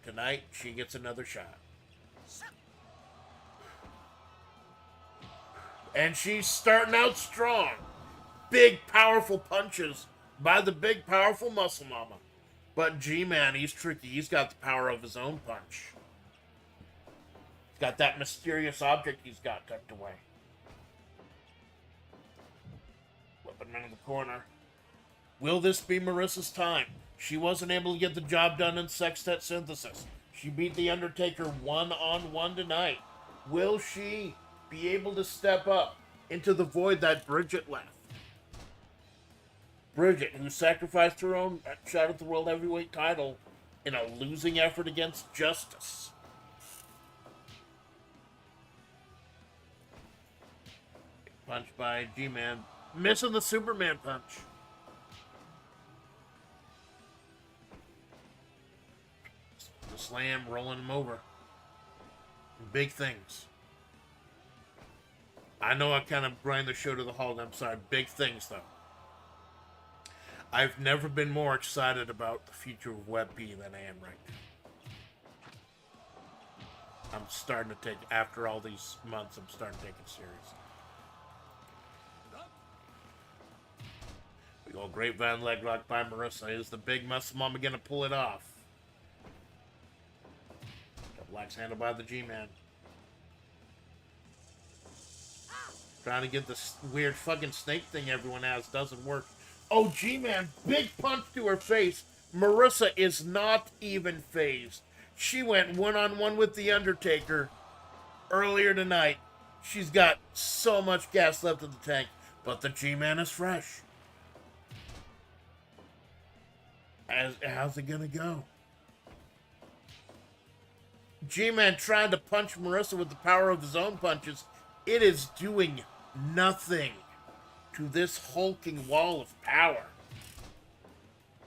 Tonight, she gets another shot. And she's starting out strong. Big, powerful punches by the big, powerful muscle mama. But G-Man, he's tricky. He's got the power of his own punch. He's got that mysterious object he's got tucked away. Flipping him into the corner. Will this be Marissa's time? She wasn't able to get the job done in Sextet Synthesis. She beat The Undertaker one-on-one tonight. Will she be able to step up into the void that Bridget left? Bridget, who sacrificed her own shot at the World Heavyweight title in a losing effort against Justice. Punch by G-Man. Missing the Superman punch. The slam, rolling him over. Big things. I know I kind of grind the show to the halt. I'm sorry. Big things, though. I've never been more excited about the future of WebP than I am right now. I'm starting to take, after all these months, I'm starting to take it serious. We go grapevine leg lock by Marissa. Is the big muscle mama going to pull it off? Double axe handle by the G-Man. Trying to get this weird fucking snake thing everyone has. Doesn't work. Oh, G-Man, big punch to her face. Marissa is not even phased. She went one-on-one with The Undertaker earlier tonight. She's got so much gas left in the tank. But the G-Man is fresh. How's it gonna go? G-Man trying to punch Marissa with the power of his own punches. It is doing nothing to this hulking wall of power.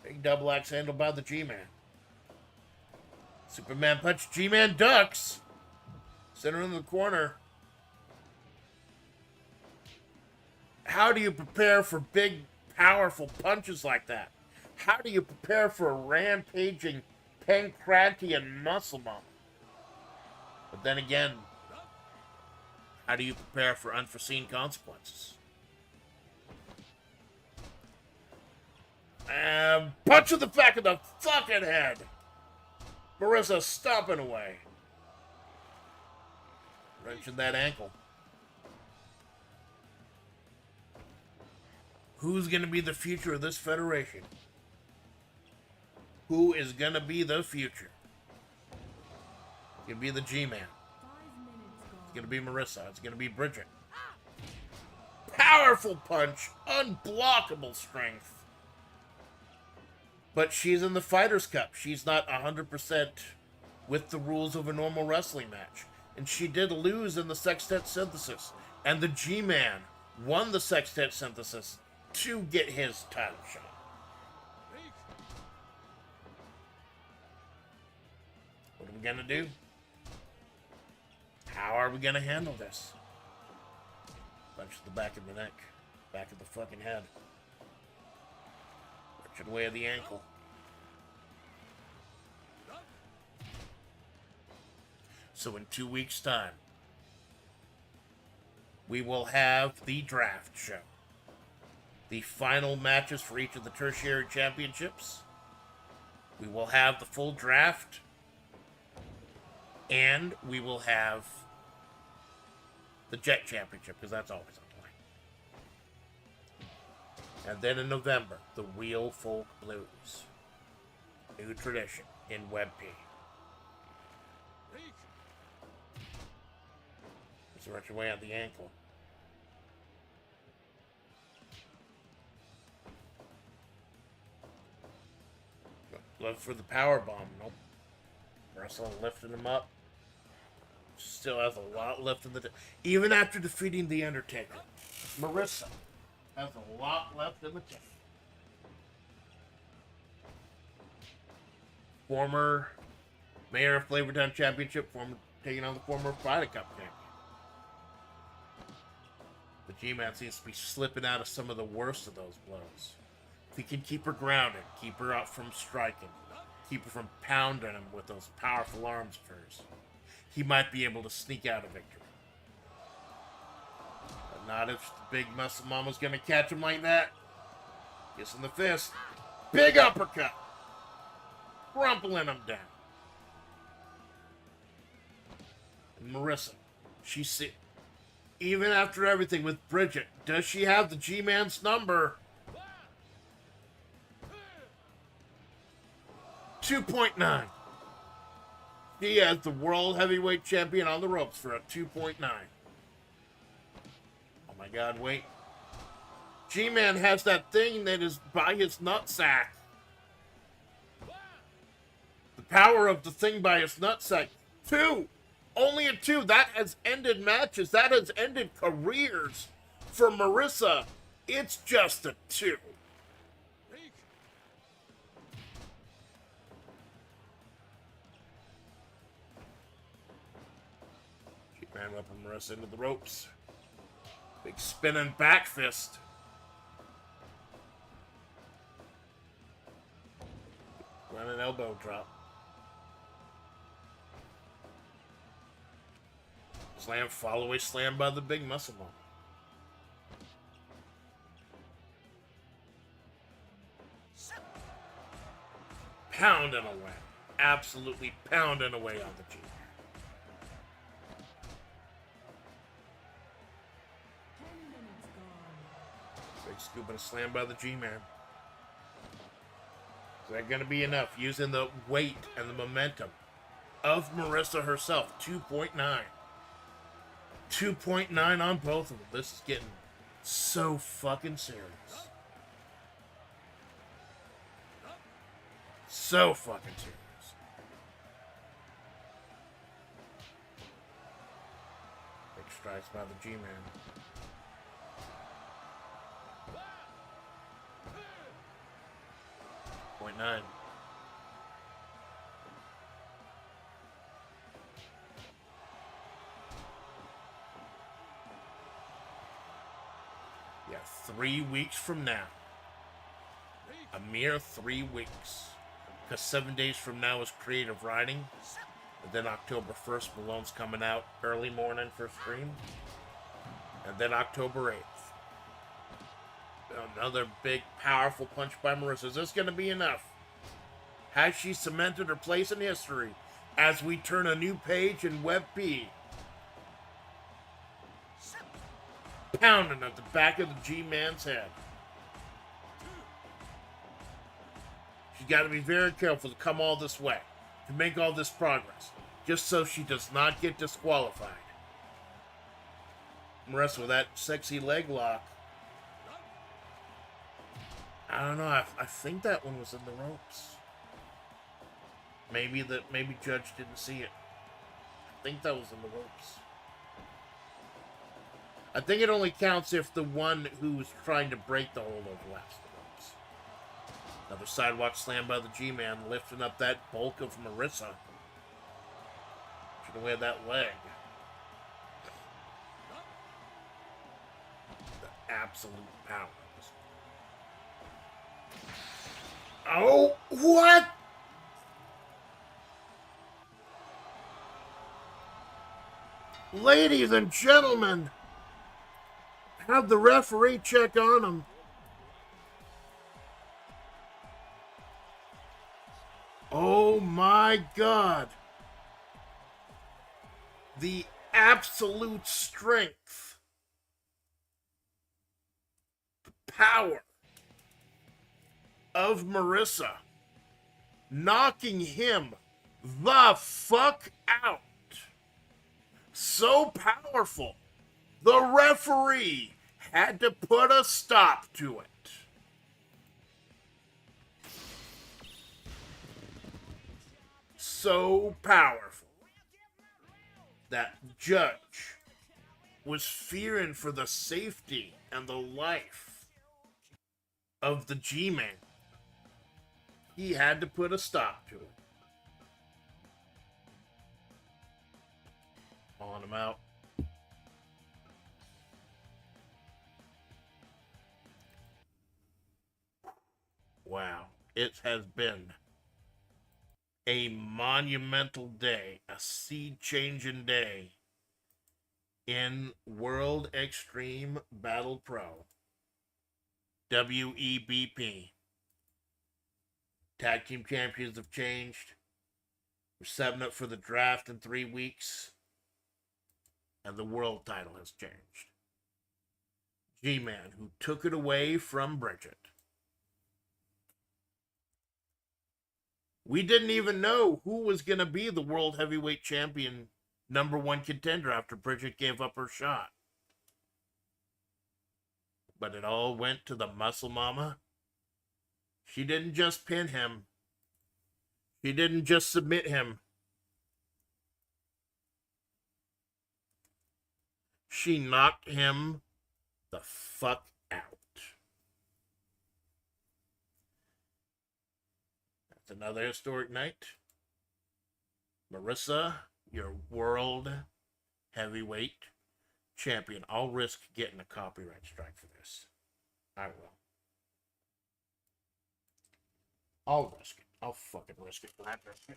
Big double axe handle by the G-Man. Superman punch. G-Man ducks. Center in the corner. How do you prepare for big, powerful punches like that? How do you prepare for a rampaging, pancratian muscle mom? But then again, how do you prepare for unforeseen consequences? Punch to the back of the fucking head. Marissa stomping away. Wrenching that ankle. Who's going to be the future of this federation? Who is going to be the future? It's going to be the G-Man. It's going to be Marissa. It's going to be Bridget. Powerful punch. Unblockable strength. But she's in the Fighters Cup. She's not 100% with the rules of a normal wrestling match. And she did lose in the Sextet Synthesis. And the G-Man won the Sextet Synthesis to get his title shot. What are we going to do? How are we going to handle this? Punch to the back of the neck. Back of the fucking head. Wrenching away at the ankle. So in 2 weeks' time, we will have the draft show. The final matches for each of the tertiary championships. We will have the full draft. And we will have the Jet Championship, because that's always on play. And then in November, the Real Folk Blues. New tradition in WebP. Just wrench away on the ankle. Look for the power bomb. Nope. Russell lifting him up. Still has a lot left in the... Even after defeating The Undertaker, Marissa has a lot left in the tank. Former Mayor of Flavortown Championship, taking on the former Friday Cup champion. The G-Man seems to be slipping out of some of the worst of those blows. If he can keep her grounded, keep her up from striking, keep her from pounding him with those powerful arms of hers, he might be able to sneak out a victory. But not if the big muscle mama's going to catch him like that. Kiss in the fist. Big uppercut. crumpling them down. And Marissa, even after everything with Bridget, does she have the G-Man's number? 2.9. She has the world heavyweight champion on the ropes for a 2.9. Oh my god, wait. G-Man has that thing that is by his nutsack. The power of the thing by his nutsack. 2. Only a 2. That has ended matches. That has ended careers for Marissa. It's just a 2. G-Man whipping Marissa into the ropes. Big spinning back fist. Running elbow drop. Slam, fall away slam by the big muscle man. Pounding away. Absolutely pounding away on the G. Big scoop and a slam by the G-Man. Is that going to be enough? Using the weight and the momentum of Marissa herself. 2.9. 2.9 on both of them. This is getting so fucking serious. So fucking serious. Big strikes by the G-Man. .9. Yeah, 3 weeks from now. A mere 3 weeks. Because 7 days from now is creative writing. And then October 1st, Malone's coming out early morning for stream. And then October 8th. Another big, powerful punch by Marissa. Is this going to be enough? Has she cemented her place in history as we turn a new page in Web P? Pounding at the back of the G-Man's head. She's got to be very careful to come all this way, to make all this progress, just so she does not get disqualified. Marissa with that sexy leg lock. I don't know. I think that one was in the ropes. Maybe Judge didn't see it. I think that was in the ropes. I think it only counts if the one who's trying to break the hold overlaps the ropes. Another sidewalk slam by the G-Man, lifting up that bulk of Marissa. Should have weighed that leg. The absolute power. Oh, what? Ladies and gentlemen, have the referee check on him. Oh my God. The absolute strength, the power of Marissa knocking him the fuck out. So powerful, the referee had to put a stop to it. So powerful that Judge was fearing for the safety and the life of the G-Man. He had to put a stop to it. Calling him out. Wow. It has been a monumental day, a seed-changing day in World Extreme Battle Pro. WEBP. Tag team champions have changed. We're setting up for the draft in 3 weeks. And the world title has changed. G-Man, who took it away from Bridget. We didn't even know who was going to be the world heavyweight champion #1 contender after Bridget gave up her shot. But it all went to the Muscle Mama. She didn't just pin him. She didn't just submit him. She knocked him the fuck out. That's another historic night. Marissa, your world heavyweight champion. I'll risk getting a copyright strike for this. I will. I'll risk it. I'll fucking risk it for that risk.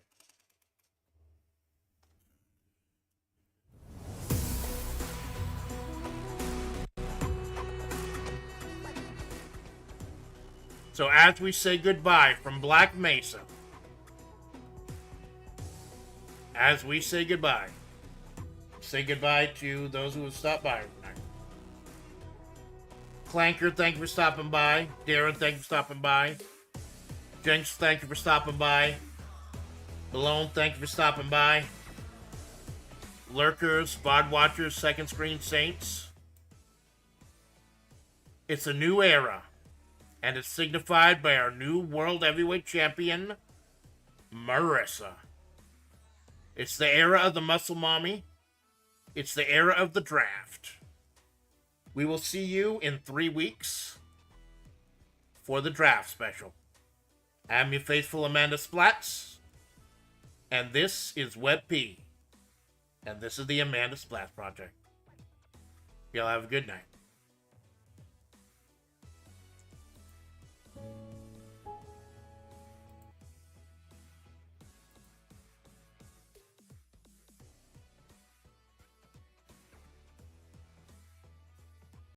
So as we say goodbye from Black Mesa, as we say goodbye to those who have stopped by tonight. Clanker, thank you for stopping by. Darren, thank you for stopping by. Jenks, thank you for stopping by. Malone, thank you for stopping by. Lurkers, VOD Watchers, Second Screen Saints. It's a new era. And it's signified by our new World Heavyweight Champion, Marissa. It's the era of the Muscle Mommy. It's the era of the draft. We will see you in 3 weeks for the draft special. I'm your faithful Amanda Splatts. And this is WebP. And this is the Amanda Splatts Project. Y'all have a good night.